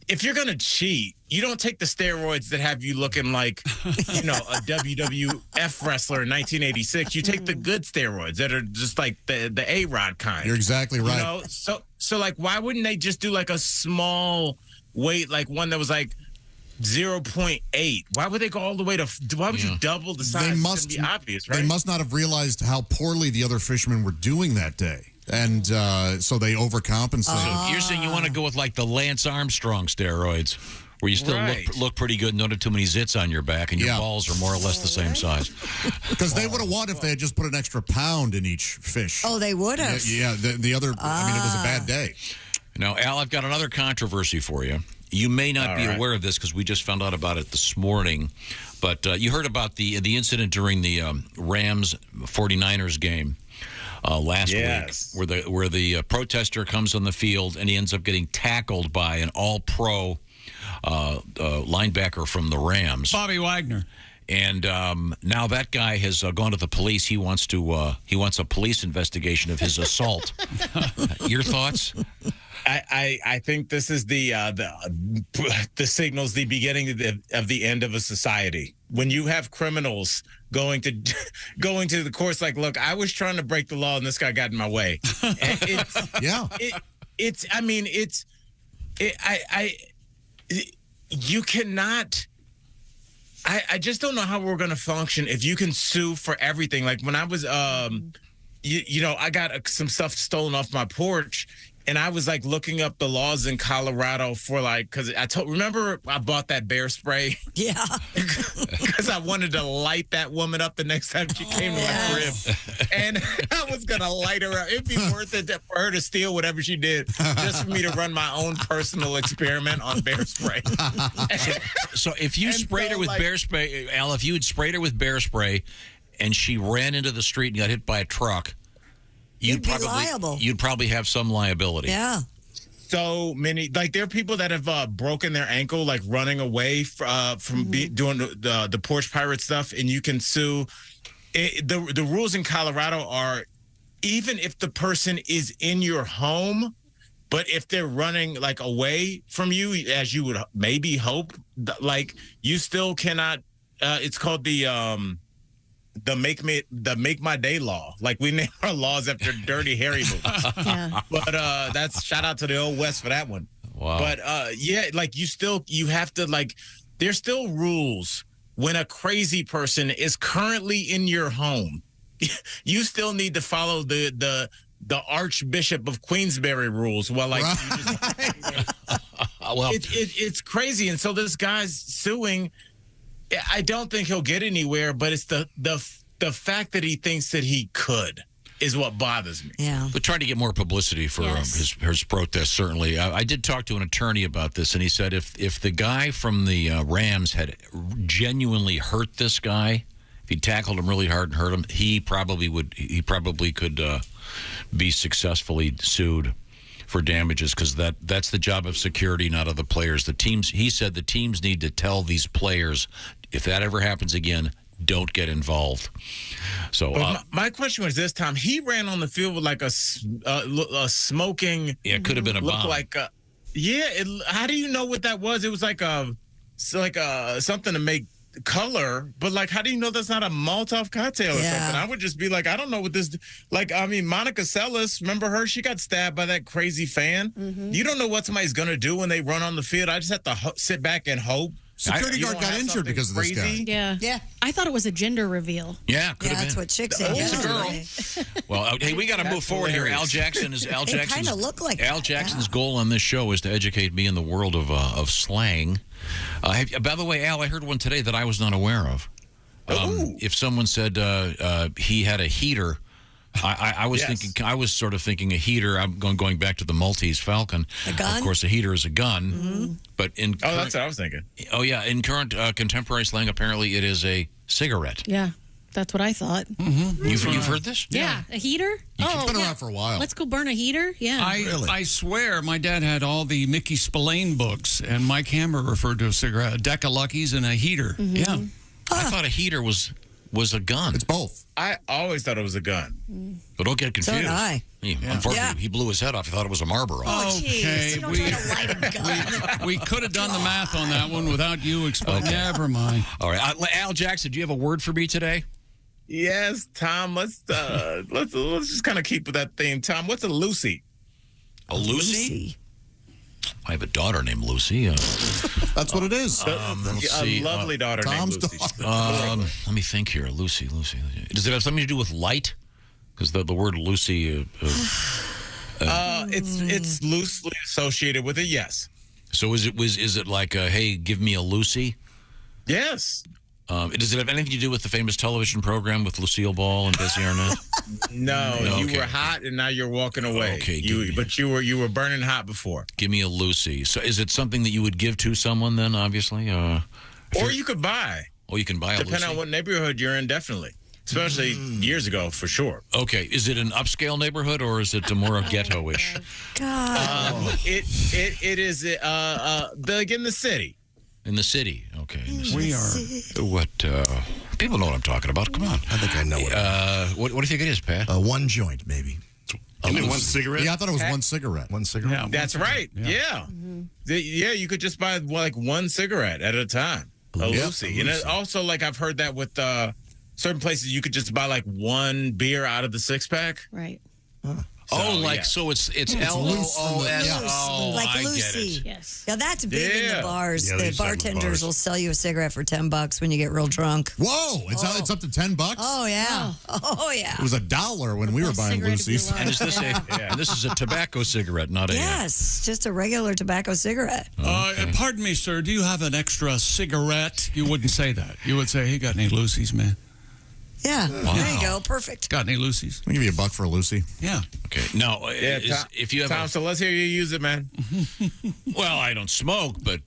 Speaker 23: if you're going to cheat, you don't take the steroids that have you looking like, a WWF wrestler in 1986. You take the good steroids that are just like the A-Rod kind.
Speaker 18: You're exactly right.
Speaker 23: So like, why wouldn't they just do like a small weight, like one that was like 0.8? Why would they go all the way to? Why would you double the size? It's gonna be obvious, right?
Speaker 18: They must not have realized how poorly the other fishermen were doing that day, and so they overcompensated.
Speaker 5: So you're saying you want to go with like the Lance Armstrong steroids, where you still look pretty good, don't have too many zits on your back, and your balls are more or less the same size.
Speaker 18: Because they would have won if they had just put an extra pound in each fish.
Speaker 7: Oh, they would have.
Speaker 18: Yeah. The other. I mean, it was a bad day.
Speaker 5: Now, Al, I've got another controversy for you. You may not be aware of this because we just found out about it this morning, but you heard about the incident during the Rams 49ers game last week, where the protester comes on the field and he ends up getting tackled by an all-pro linebacker from the Rams,
Speaker 4: Bobby Wagner.
Speaker 5: And now that guy has gone to the police. He wants a police investigation of his assault. Your thoughts?
Speaker 23: I think this is the signals the beginning of the end of a society. When you have criminals going to the courts, like, look, I was trying to break the law and this guy got in my way. And you cannot. I just don't know how we're going to function if you can sue for everything. Like when I was, I got some stuff stolen off my porch. And I was like looking up the laws in Colorado for because remember I bought that bear spray?
Speaker 7: Yeah.
Speaker 23: Because I wanted to light that woman up the next time she came to my crib. And I was going to light her up. It'd be worth it for her to steal whatever she did just for me to run my own personal experiment on bear spray.
Speaker 5: So if you sprayed her with bear spray, Al, if you had sprayed her with bear spray and she ran into the street and got hit by a truck, You'd be liable. You'd probably have some liability.
Speaker 7: Yeah.
Speaker 23: So many, there are people that have broken their ankle, running away from doing the porch pirate stuff, and you can sue. The rules in Colorado are, even if the person is in your home, but if they're running away from you, as you would maybe hope, you still cannot. It's called the Make My Day law. We name our laws after Dirty Harry movies. Yeah. But that's shout out to the old West for that one.
Speaker 5: Wow.
Speaker 23: But you have to there's still rules when a crazy person is currently in your home. You still need to follow the Archbishop of Queensberry rules. Well, it's crazy, and so this guy's suing. I don't think he'll get anywhere, but it's the fact that he thinks that he could is what bothers me.
Speaker 7: Yeah.
Speaker 5: But trying to get more publicity for his protest, certainly. I did talk to an attorney about this, and he said if the guy from the Rams had genuinely hurt this guy, if he tackled him really hard and hurt him, he probably could be successfully sued for damages, because that's the job of security, not of the players. He said the teams need to tell these players, if that ever happens again, don't get involved. So
Speaker 23: my question was this, Tom. He ran on the field with a smoking.
Speaker 5: Yeah, it could have been a bomb.
Speaker 23: How do you know what that was? It was something to make color, but how do you know that's not a Molotov cocktail or something? I would just be I don't know what this. Monica Seles, remember her? She got stabbed by that crazy fan. Mm-hmm. You don't know what somebody's gonna do when they run on the field. I just have to sit back and hope
Speaker 18: Security guard got injured because of this guy.
Speaker 3: Yeah. I thought it was a gender reveal.
Speaker 5: Yeah, could have been.
Speaker 7: That's what chicks say.
Speaker 5: It's a girl. Well, hey, we got to move forward here. Al Jackson's
Speaker 7: kind of look like
Speaker 5: Al Jackson's goal on this show is to educate me in the world of slang. By the way, Al, I heard one today that I was not aware of. If someone said he had a heater, I was thinking. I was sort of thinking a heater. I'm going back to the Maltese Falcon.
Speaker 7: A gun?
Speaker 5: Of course, a heater is a gun.
Speaker 7: Mm-hmm.
Speaker 5: But in
Speaker 23: that's what I was thinking.
Speaker 5: Oh yeah, in current contemporary slang, apparently it is a cigarette.
Speaker 3: Yeah, that's what I thought.
Speaker 5: Mm-hmm. You've heard this?
Speaker 3: Yeah, a heater.
Speaker 18: It's been around for a while.
Speaker 3: Let's go burn a heater. Yeah,
Speaker 4: I swear my dad had all the Mickey Spillane books, and Mike Hammer referred to a cigarette, a deck of Luckies, and a heater.
Speaker 3: Mm-hmm.
Speaker 4: Yeah.
Speaker 5: I thought a heater was a gun.
Speaker 18: It's both.
Speaker 23: I always thought it was a gun.
Speaker 5: But don't get confused.
Speaker 7: So did I.
Speaker 5: Unfortunately, he blew his head off. He thought it was a Marlboro.
Speaker 4: Okay, we could have done the math on that one without you explaining.
Speaker 5: Okay.
Speaker 4: Never mind.
Speaker 5: All right, Al Jackson, do you have a word for me today?
Speaker 23: Yes, Tom. Let's just kind of keep with that theme. Tom, what's a Lucy?
Speaker 5: A Lucy? I have a daughter named Lucy.
Speaker 18: That's what it is.
Speaker 23: A lovely daughter
Speaker 18: Tom's
Speaker 23: named Lucy.
Speaker 5: Let me think here. Lucy. Does it have something to do with light? Because the word Lucy.
Speaker 23: It's loosely associated with it. Yes.
Speaker 5: So is it like hey, give me a Lucy?
Speaker 23: Yes.
Speaker 5: Does it have anything to do with the famous television program with Lucille Ball and Desi Arnaz?
Speaker 23: No, you were hot and now you're walking away.
Speaker 5: Okay,
Speaker 23: but you were burning hot before.
Speaker 5: Give me a Lucy. So is it something that you would give to someone then? Obviously,
Speaker 23: or you could buy.
Speaker 5: Oh, you can buy a Lucy.
Speaker 23: Depending on what neighborhood you're in, definitely. Especially years ago, for sure.
Speaker 5: Okay, is it an upscale neighborhood or is it more of ghetto-ish?
Speaker 7: God.
Speaker 23: It is big in the city.
Speaker 5: In the city, okay.
Speaker 4: We are.
Speaker 5: What? People know what I'm talking about. Come on.
Speaker 14: I think I know
Speaker 5: what do you think it is, Pat?
Speaker 14: One joint, maybe.
Speaker 2: Only one cigarette?
Speaker 18: Yeah, I thought it was one cigarette.
Speaker 14: One cigarette?
Speaker 4: Yeah,
Speaker 23: That's right. Yeah. Yeah, you could just buy like one cigarette at a time. A Lucy. And it also, like, I've heard that with certain places, you could just buy like one beer out of the 6-pack.
Speaker 3: Right.
Speaker 5: So it's LOOS.
Speaker 7: Like
Speaker 5: I
Speaker 7: Lucy.
Speaker 5: get it.
Speaker 3: Yes.
Speaker 7: Now that's big in the bars.
Speaker 18: Yeah, they
Speaker 7: the
Speaker 18: used to have
Speaker 7: bartenders
Speaker 18: bars.
Speaker 7: will sell you a cigarette for $10 when you get real drunk.
Speaker 18: Whoa! It's up to $10.
Speaker 7: Oh yeah. Oh yeah.
Speaker 18: It was $1 when we were buying
Speaker 3: cigarette of your
Speaker 18: Lucy's.
Speaker 3: life.
Speaker 5: And is this and this is a tobacco cigarette, not a
Speaker 7: Yes, just a regular tobacco cigarette.
Speaker 4: Pardon me, sir. Do you have an extra cigarette? You wouldn't say that. You would say, "Hey, got any Lucy's, man?
Speaker 7: Yeah. There you go. Perfect.
Speaker 4: Got any Lucy's?"
Speaker 18: I'll give you $1 for a Lucy.
Speaker 4: Yeah.
Speaker 5: Okay. Now, if you have
Speaker 23: Tom, so let's hear you use it, man.
Speaker 5: well, I don't smoke, but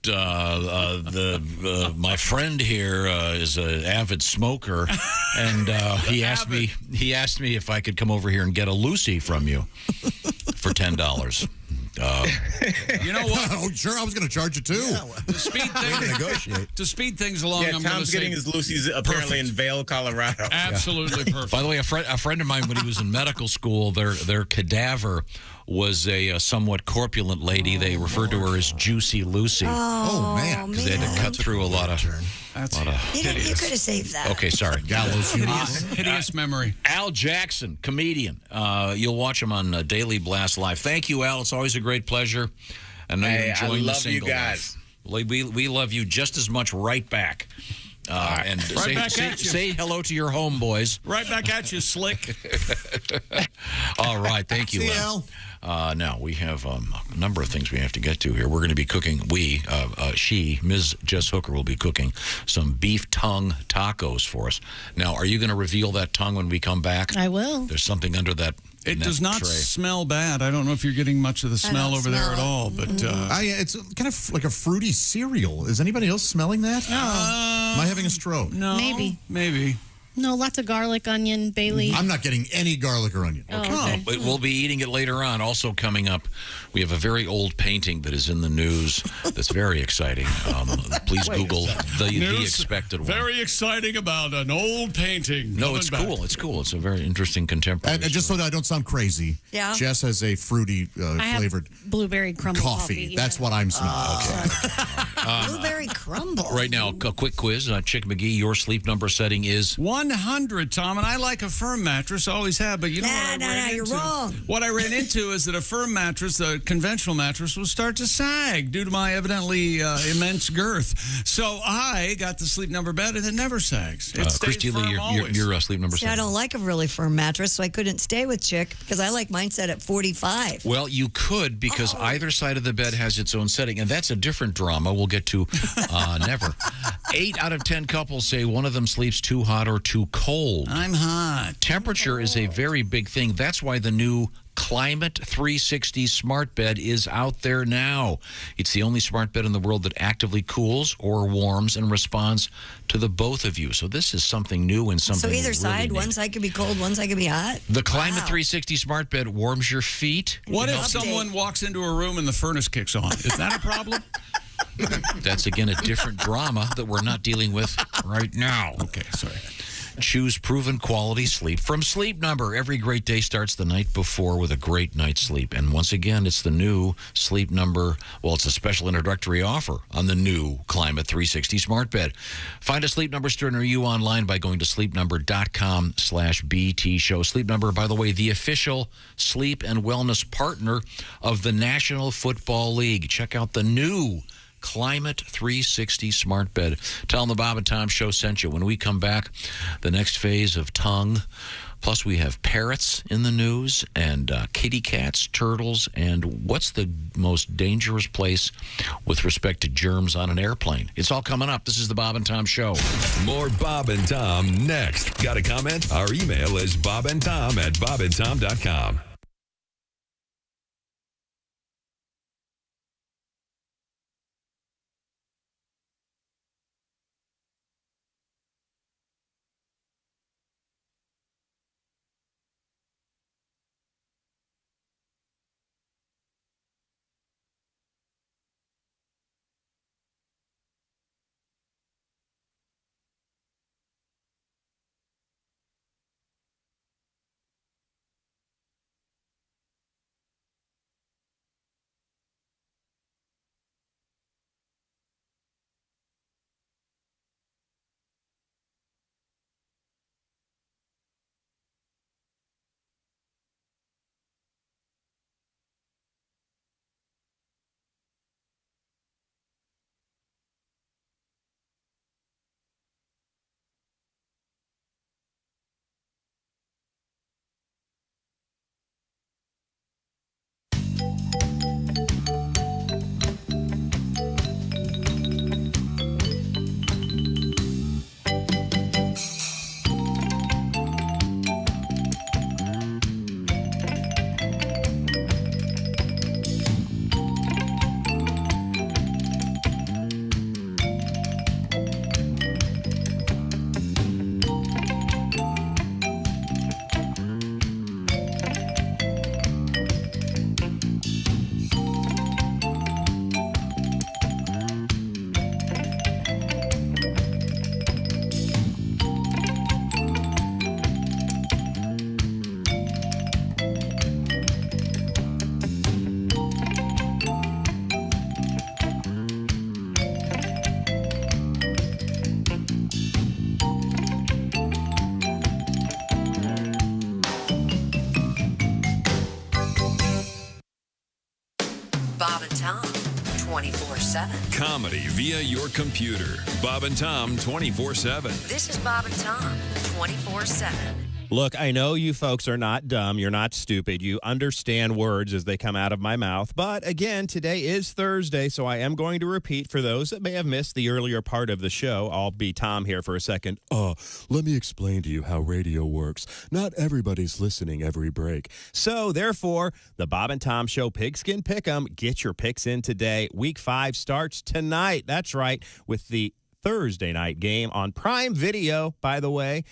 Speaker 5: my friend here is an avid smoker, and he asked me if I could come over here and get a Lucy from you for $10.
Speaker 4: You know what?
Speaker 18: Oh, sure. I was going to charge you too.
Speaker 4: To speed things along,
Speaker 23: Yeah,
Speaker 4: I'm
Speaker 23: Tom's getting his Lucy's apparently in Vail, Colorado.
Speaker 4: Absolutely perfect.
Speaker 5: By the way, a friend of mine, when he was in medical school, their cadaver was a somewhat corpulent lady. They referred to her as Juicy Lucy.
Speaker 18: Oh, man.
Speaker 5: Because they had to cut through a lot of
Speaker 7: You could have saved that.
Speaker 5: Okay, sorry.
Speaker 18: Gallows humor.
Speaker 4: Hideous memory.
Speaker 5: Al Jackson, comedian. You'll watch him on Daily Blast Live. Thank you, Al. It's always a great pleasure. I know you're enjoying
Speaker 23: I love
Speaker 5: the single
Speaker 23: you guys.
Speaker 5: life. We love you just as much right back. And say hello to your homeboys.
Speaker 4: Right back at you, Slick.
Speaker 5: All right. Thank you, Al. Now, we have a number of things we have to get to here. We're going to be cooking, Ms. Jess Hooker will be cooking some beef tongue tacos for us. Now, are you going to reveal that tongue when we come back?
Speaker 3: I will.
Speaker 5: There's something under that.
Speaker 4: It does not smell bad. I don't know if you're getting much of the smell over there at all, but
Speaker 18: it's kind of like a fruity cereal. Is anybody else smelling that? Am I having a stroke?
Speaker 4: No, maybe.
Speaker 3: No, lots of garlic, onion, bay leaf.
Speaker 18: I'm not getting any garlic or onion.
Speaker 3: Okay.
Speaker 5: We'll be eating it later on. Also coming up, we have a very old painting that is in the news that's very exciting. Please Google the expected one.
Speaker 4: Very exciting about an old painting.
Speaker 5: No, it's cool. It's cool. It's a very interesting contemporary.
Speaker 18: And just so that I don't sound crazy, Jess has a fruity flavored
Speaker 3: blueberry crumble coffee.
Speaker 18: That's what I'm smelling.
Speaker 7: Blueberry crumble.
Speaker 5: Right now, a quick quiz. Chick McGee, your sleep number setting is
Speaker 4: 1 100, Tom, and I like a firm mattress, always have, but you know what I ran
Speaker 7: you're
Speaker 4: into?
Speaker 7: wrong.
Speaker 4: What I ran into is that a firm mattress, the conventional mattress, will start to sag due to my evidently immense girth. So I got the Sleep Number bed, and it never sags. It stays
Speaker 5: Christy
Speaker 4: firm
Speaker 5: Lee,
Speaker 4: always.
Speaker 5: your Sleep Number
Speaker 7: See, I
Speaker 5: 7.
Speaker 7: don't like a really firm mattress, so I couldn't stay with Chick because I like mine set at 45.
Speaker 5: Well, you could because either side of the bed has its own setting, and that's a different drama we'll get to never. 8 out of 10 couples say one of them sleeps too hot or too cold.
Speaker 4: I'm hot.
Speaker 5: Temperature is a very big thing. That's why the new Climate 360 smart bed is out there now. It's the only smart bed in the world that actively cools or warms and responds to the both of you. So this is something new and something
Speaker 7: So either
Speaker 5: really
Speaker 7: side,
Speaker 5: neat.
Speaker 7: one side could be cold, one side could be hot.
Speaker 5: The Climate 360 smart bed warms your feet.
Speaker 4: What if someone walks into a room and the furnace kicks on? Is that a problem?
Speaker 5: That's, again, a different drama that we're not dealing with right now.
Speaker 4: Okay, sorry.
Speaker 5: Choose proven quality sleep from Sleep Number. Every great day starts the night before with a great night's sleep. And once again, it's the new Sleep Number. Well, it's a special introductory offer on the new Climate 360 smart bed. Find a Sleep Number store near you online by going to sleepnumber.com/BT show. Sleep Number, by the way, the official sleep and wellness partner of the National Football League. Check out the new Climate 360 smart bed. Tell them the Bob and Tom Show sent you. When we come back, the next phase of tongue. Plus, we have parrots in the news and kitty cats, turtles, and what's the most dangerous place with respect to germs on an airplane. It's all coming up. This is the Bob and Tom Show.
Speaker 21: More Bob and Tom next. Got a comment? Our email is bobandtom@bobandtom.com.
Speaker 6: Bob and Tom, 24/7.
Speaker 21: Comedy via your computer. Bob and Tom 24/7.
Speaker 6: This is Bob and Tom, 24/7.
Speaker 9: Look, I know you folks are not dumb. You're not stupid. You understand words as they come out of my mouth. But again, today is Thursday, so I am going to repeat for those that may have missed the earlier part of the show. I'll be Tom here for a second.
Speaker 10: Let me explain to you how radio works. Not everybody's listening every break.
Speaker 9: So, therefore, the Bob and Tom Show Pigskin Pick'em. Get your picks in today. Week 5 starts tonight. That's right, with the Thursday night game on Prime Video, by the way.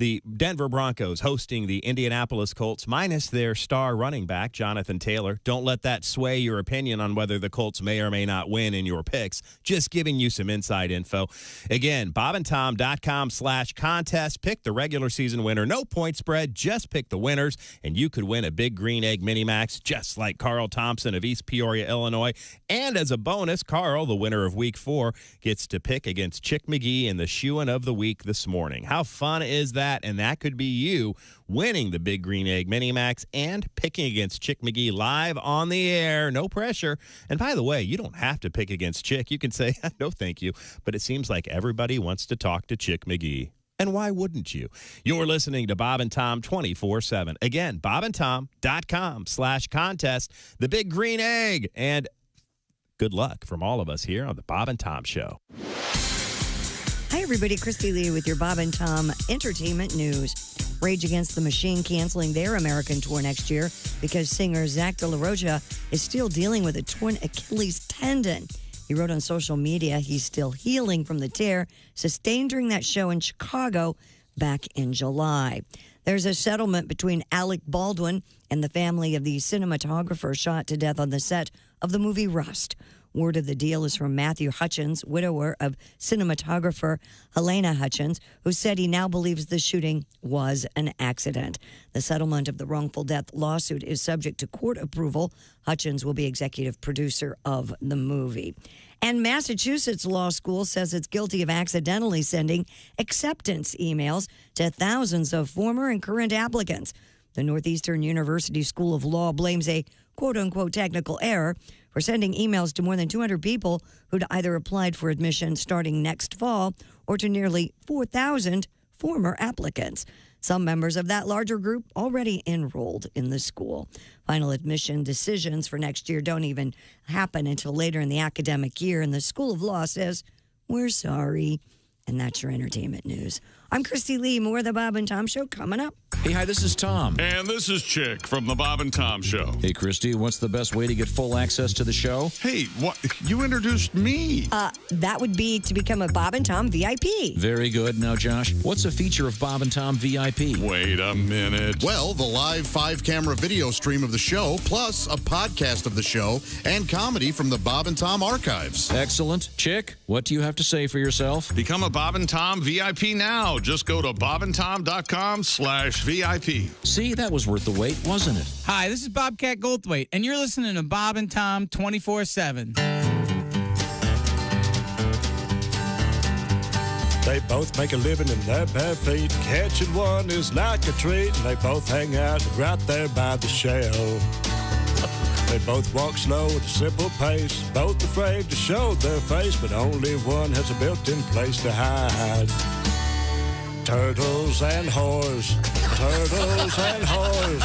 Speaker 9: The Denver Broncos hosting the Indianapolis Colts minus their star running back, Jonathan Taylor. Don't let that sway your opinion on whether the Colts may or may not win in your picks. Just giving you some inside info. Again, bobandtom.com/contest. Pick the regular season winner. No point spread. Just pick the winners, and you could win a big green egg mini max just like Carl Thompson of East Peoria, Illinois. And as a bonus, Carl, the winner of Week 4, gets to pick against Chick McGee in the shoeing of the week this morning. How fun is that? And that could be you winning the Big Green Egg Mini Max and picking against Chick McGee live on the air. No pressure. And by the way, you don't have to pick against Chick. You can say, no, thank you. But it seems like everybody wants to talk to Chick McGee. And why wouldn't you? You're listening to Bob and Tom 24/7. Again, bobandtom.com/contest. The Big Green Egg. And good luck from all of us here on the Bob and Tom Show.
Speaker 7: Hi, everybody. Christy Lee with your Bob and Tom Entertainment News. Rage Against the Machine canceling their American tour next year because singer Zach De La Rocha is still dealing with a torn Achilles tendon. He wrote on social media he's still healing from the tear sustained during that show in Chicago back in July. There's a settlement between Alec Baldwin and the family of the cinematographer shot to death on the set of the movie Rust. Word of the deal is from Matthew Hutchins, widower of cinematographer Helena Hutchins, who said he now believes the shooting was an accident. The settlement of the wrongful death lawsuit is subject to court approval. Hutchins will be executive producer of the movie. And Massachusetts Law School says it's guilty of accidentally sending acceptance emails to thousands of former and current applicants. The Northeastern University School of Law blames a quote-unquote technical error for sending emails to more than 200 people who'd either applied for admission starting next fall or to nearly 4,000 former applicants. Some members of that larger group already enrolled in the school. Final admission decisions for next year don't even happen until later in the academic year, and the School of Law says, we're sorry. And that's your entertainment news. I'm Christy Lee. More of the Bob and Tom Show coming up.
Speaker 8: Hey, hi, this is Tom.
Speaker 4: And this is Chick from the Bob and Tom Show.
Speaker 8: Hey, Christy, what's the best way to get full access to the show?
Speaker 4: Hey, what? You introduced me.
Speaker 7: That would be to become a Bob and Tom VIP.
Speaker 8: Very good. Now, Josh, what's a feature of Bob and Tom VIP?
Speaker 4: Wait a minute.
Speaker 18: Well, the live 5-camera video stream of the show, plus a podcast of the show and comedy from the Bob and Tom archives.
Speaker 8: Excellent. Chick, what do you have to say for yourself?
Speaker 4: Become a Bob and Tom VIP now. Just go to bobandtom.com/VIP.
Speaker 8: See, that was worth the wait, wasn't it?
Speaker 1: Hi, this is Bobcat Goldthwait, and you're listening to Bob and Tom 24/7.
Speaker 17: They both make a living in their bare feet. Catching one is like a treat, and they both hang out right there by the shell. They both walk slow at a simple pace, both afraid to show their face, but only one has a built-in place to hide. Turtles and whores, turtles and whores.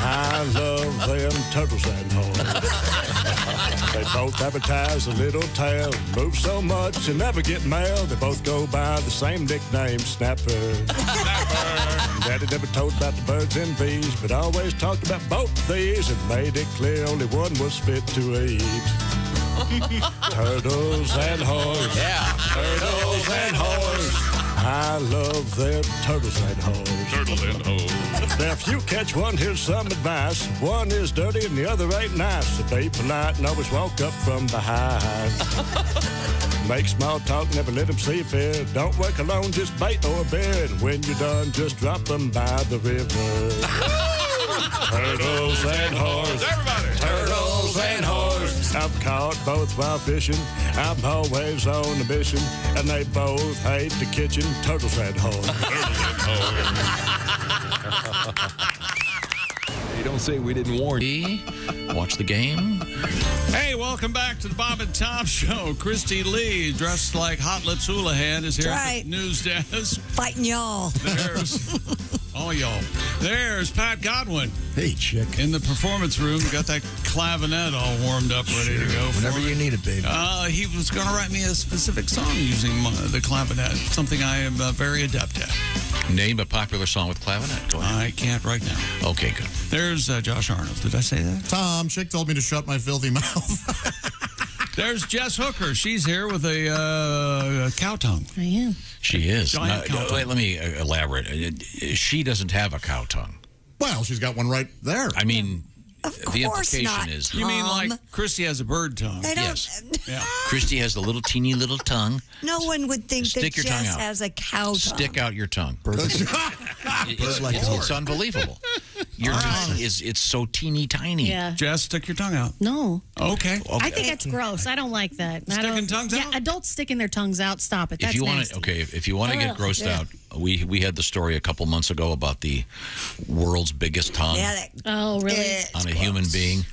Speaker 17: I love them turtles and whores. They both advertise a little tail, move so much you never get mail. They both go by the same nickname, Snapper. Daddy never told about the birds and bees, but always talked about both these and made it clear only one was fit to eat. Turtles and whores.
Speaker 8: Yeah.
Speaker 17: Turtles and whores. I love them turtles and whores.
Speaker 4: Turtles and whores.
Speaker 17: Now, if you catch one, here's some advice. One is dirty and the other ain't nice. So be polite and always walk up from behind. Make small talk, never let them see fear. Don't work alone, just bait or beer. And when you're done, just drop them by the river. Turtles and whores.
Speaker 4: Everybody.
Speaker 17: Turtles and whores. I've caught both while fishing. I'm always on a mission. And they both hate the kitchen. Turtles and whores.
Speaker 8: You don't say we didn't warn you. Watch the game.
Speaker 4: Hey, welcome back to the Bob and Tom Show. Christy Lee, dressed like Hot Lips Houlihan, is here at the news desk.
Speaker 7: Fighting y'all.
Speaker 4: There's all y'all. There's Pat Godwin.
Speaker 14: Hey, Chick.
Speaker 4: In the performance room, got that clavinet all warmed up, ready to go.
Speaker 14: Whenever you need it, baby.
Speaker 4: He was going to write me a specific song using the clavinet, something I am very adept at.
Speaker 5: Name a popular song with clavinet. Go ahead.
Speaker 4: I can't right now.
Speaker 5: Okay, good.
Speaker 4: There's Josh Arnold. Did I say that?
Speaker 18: Tom, Chick told me to shut my filthy mouth.
Speaker 4: There's Jess Hooker. She's here with a cow tongue.
Speaker 3: I am.
Speaker 5: She is.
Speaker 4: Giant cow tongue.
Speaker 5: Wait, let me elaborate. She doesn't have a cow tongue.
Speaker 18: Well, she's got one right there.
Speaker 5: I mean, the
Speaker 7: course
Speaker 5: implication
Speaker 7: not,
Speaker 5: is...
Speaker 4: You mean like Christy has a bird tongue?
Speaker 7: They don't.
Speaker 5: Yes. Yeah. Christy has the little teeny little tongue.
Speaker 7: No one would think
Speaker 5: Stick
Speaker 7: that
Speaker 5: your tongue
Speaker 7: Jess
Speaker 5: out.
Speaker 7: has a cow tongue.
Speaker 5: Stick out your tongue. It's unbelievable. Your tongue it's so teeny tiny.
Speaker 3: Yeah.
Speaker 4: Jess, stick your tongue out.
Speaker 3: No.
Speaker 4: Okay.
Speaker 3: I think that's gross. I don't like that.
Speaker 4: Sticking tongues out?
Speaker 3: Yeah, adults sticking their tongues out. Stop it. That's
Speaker 5: If you want
Speaker 3: nasty.
Speaker 5: to, if you want to get
Speaker 3: Ugh,
Speaker 5: grossed
Speaker 3: yeah.
Speaker 5: out, we had the story a couple months ago about the world's biggest tongue
Speaker 3: Oh, really?
Speaker 5: on a human being.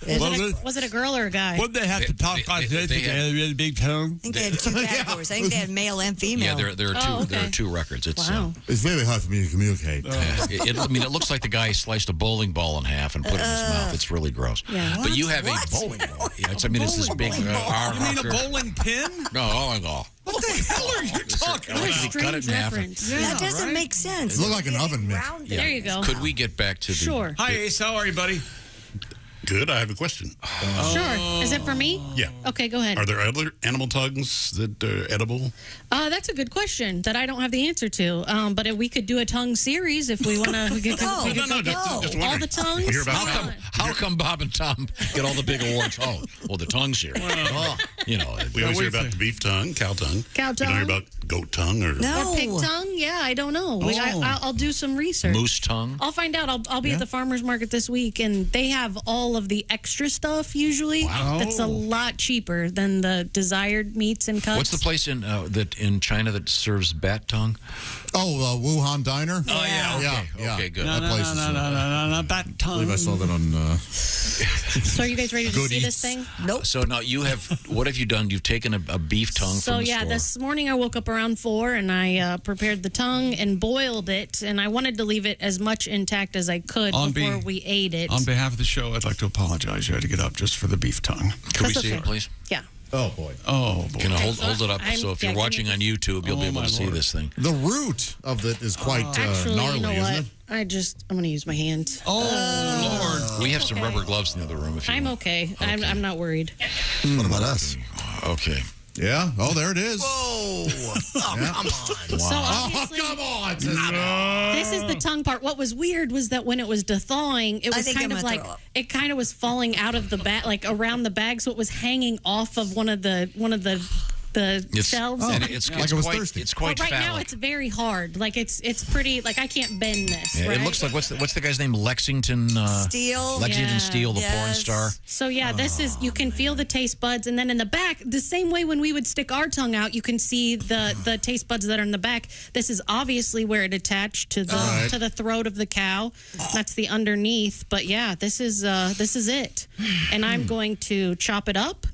Speaker 3: Was it a girl or a guy?
Speaker 4: Would they have to talk like this to get a really big tongue?
Speaker 7: I think they had two categories. I think they had male and female.
Speaker 5: Yeah, there are two.
Speaker 3: Oh, okay.
Speaker 5: There are two records. It's
Speaker 3: Wow.
Speaker 18: It's very hard for me to communicate.
Speaker 5: I mean, it looks like the guy sliced a bowling ball in half and put it in his mouth. It's really gross.
Speaker 3: Yeah.
Speaker 5: But you have a bowling ball. Yeah, it's this big.
Speaker 4: You mean a bowling pin?
Speaker 5: No, bowling ball.
Speaker 4: What the hell are you talking
Speaker 3: What a
Speaker 4: about?
Speaker 5: You cut it
Speaker 3: strange
Speaker 5: in half.
Speaker 3: reference.
Speaker 7: That doesn't make sense.
Speaker 18: It looked like an oven mitt.
Speaker 5: Yeah.
Speaker 3: There you go.
Speaker 5: Could we get back to the...
Speaker 3: Sure.
Speaker 4: Hi, Ace. How are you, buddy?
Speaker 2: Good. I have a question.
Speaker 3: Sure. Is it for me?
Speaker 2: Yeah.
Speaker 3: Okay, go ahead.
Speaker 2: Are there other animal tongues that are edible?
Speaker 3: That's a good question that I don't have the answer to. But if we could do a tongue series if we want to.
Speaker 2: Just
Speaker 3: all
Speaker 2: wondering.
Speaker 3: the tongues.
Speaker 2: We hear about
Speaker 5: How come Bob and Tom get all the big awards? Oh, well, the tongue's here. You know,
Speaker 2: We always hear about the beef tongue, cow tongue.
Speaker 3: Cow
Speaker 2: We don't hear
Speaker 3: tongue.
Speaker 2: about goat tongue or
Speaker 3: Or pig tongue? Yeah, I don't know. I'll do some research.
Speaker 5: moose tongue.
Speaker 3: I'll find out. I'll be at the farmer's market this week, and they have all of the extra stuff usually.
Speaker 2: Wow.
Speaker 3: That's a lot cheaper than the desired meats and cuts.
Speaker 5: What's the place in China that serves bat tongue?
Speaker 18: Oh, Wuhan Diner?
Speaker 5: Oh, yeah. Okay, good.
Speaker 18: That place is...
Speaker 4: No, bat
Speaker 18: I
Speaker 4: tongue.
Speaker 18: believe I saw that on...
Speaker 3: So are you guys ready to
Speaker 18: Good
Speaker 3: see this
Speaker 18: eats.
Speaker 3: thing?
Speaker 7: Nope.
Speaker 5: So now you have... What have you done? You've taken a beef tongue
Speaker 3: So
Speaker 5: from the
Speaker 3: yeah,
Speaker 5: store.
Speaker 3: this morning I woke up around 4 and I prepared the tongue and boiled it, and I wanted to leave it as much intact as I could before we ate it.
Speaker 4: On behalf of the show, I'd like to apologize. You had to get up just for the beef tongue.
Speaker 5: Can we
Speaker 3: That's
Speaker 5: see
Speaker 3: okay.
Speaker 5: it, please?
Speaker 3: Yeah.
Speaker 18: Oh, boy.
Speaker 4: Oh, boy.
Speaker 5: Can I hold it up?
Speaker 3: I'm-
Speaker 5: So if
Speaker 3: yeah,
Speaker 5: you're
Speaker 3: can
Speaker 5: watching
Speaker 3: you-
Speaker 5: on YouTube, you'll be able
Speaker 4: my
Speaker 5: to see
Speaker 4: Lord.
Speaker 5: this thing.
Speaker 18: The root of it is quite
Speaker 3: Actually,
Speaker 18: gnarly,
Speaker 3: you know
Speaker 18: isn't
Speaker 3: what?
Speaker 18: it?
Speaker 3: I'm going to use my hands.
Speaker 4: Oh, Lord.
Speaker 5: We have some rubber gloves in the other room. If you
Speaker 3: I'm
Speaker 5: want.
Speaker 3: okay. I'm not worried.
Speaker 14: What about us?
Speaker 5: Okay.
Speaker 18: Yeah. Oh, there it is.
Speaker 14: Whoa! Oh, come on.
Speaker 3: So obviously,
Speaker 18: Come on.
Speaker 3: this is the tongue part. What was weird was that when it was thawing, it
Speaker 7: I
Speaker 3: was
Speaker 7: think
Speaker 3: kind
Speaker 7: I'm
Speaker 3: of
Speaker 7: gonna
Speaker 3: like
Speaker 7: throw up.
Speaker 3: it kind of was falling out of the bag, like around the bag, so it was hanging off of one of the shelves.
Speaker 5: And it's
Speaker 18: Like it was
Speaker 5: quite,
Speaker 18: thirsty.
Speaker 5: It's quite
Speaker 3: But right now
Speaker 5: phallic.
Speaker 3: it's very hard. Like it's pretty. Like I can't bend this.
Speaker 5: Yeah,
Speaker 3: right?
Speaker 5: It looks like what's the guy's name? Lexington
Speaker 7: Steel.
Speaker 5: Lexington
Speaker 3: Yeah.
Speaker 5: Steel, the porn
Speaker 7: Yes.
Speaker 5: star.
Speaker 3: So yeah, this is you can feel the taste buds, and then in the back, the same way when we would stick our tongue out, you can see the taste buds that are in the back. This is obviously where it attached to the
Speaker 18: right.
Speaker 3: to the throat of the cow. That's the underneath. But yeah, this is it, and I'm going to chop it up.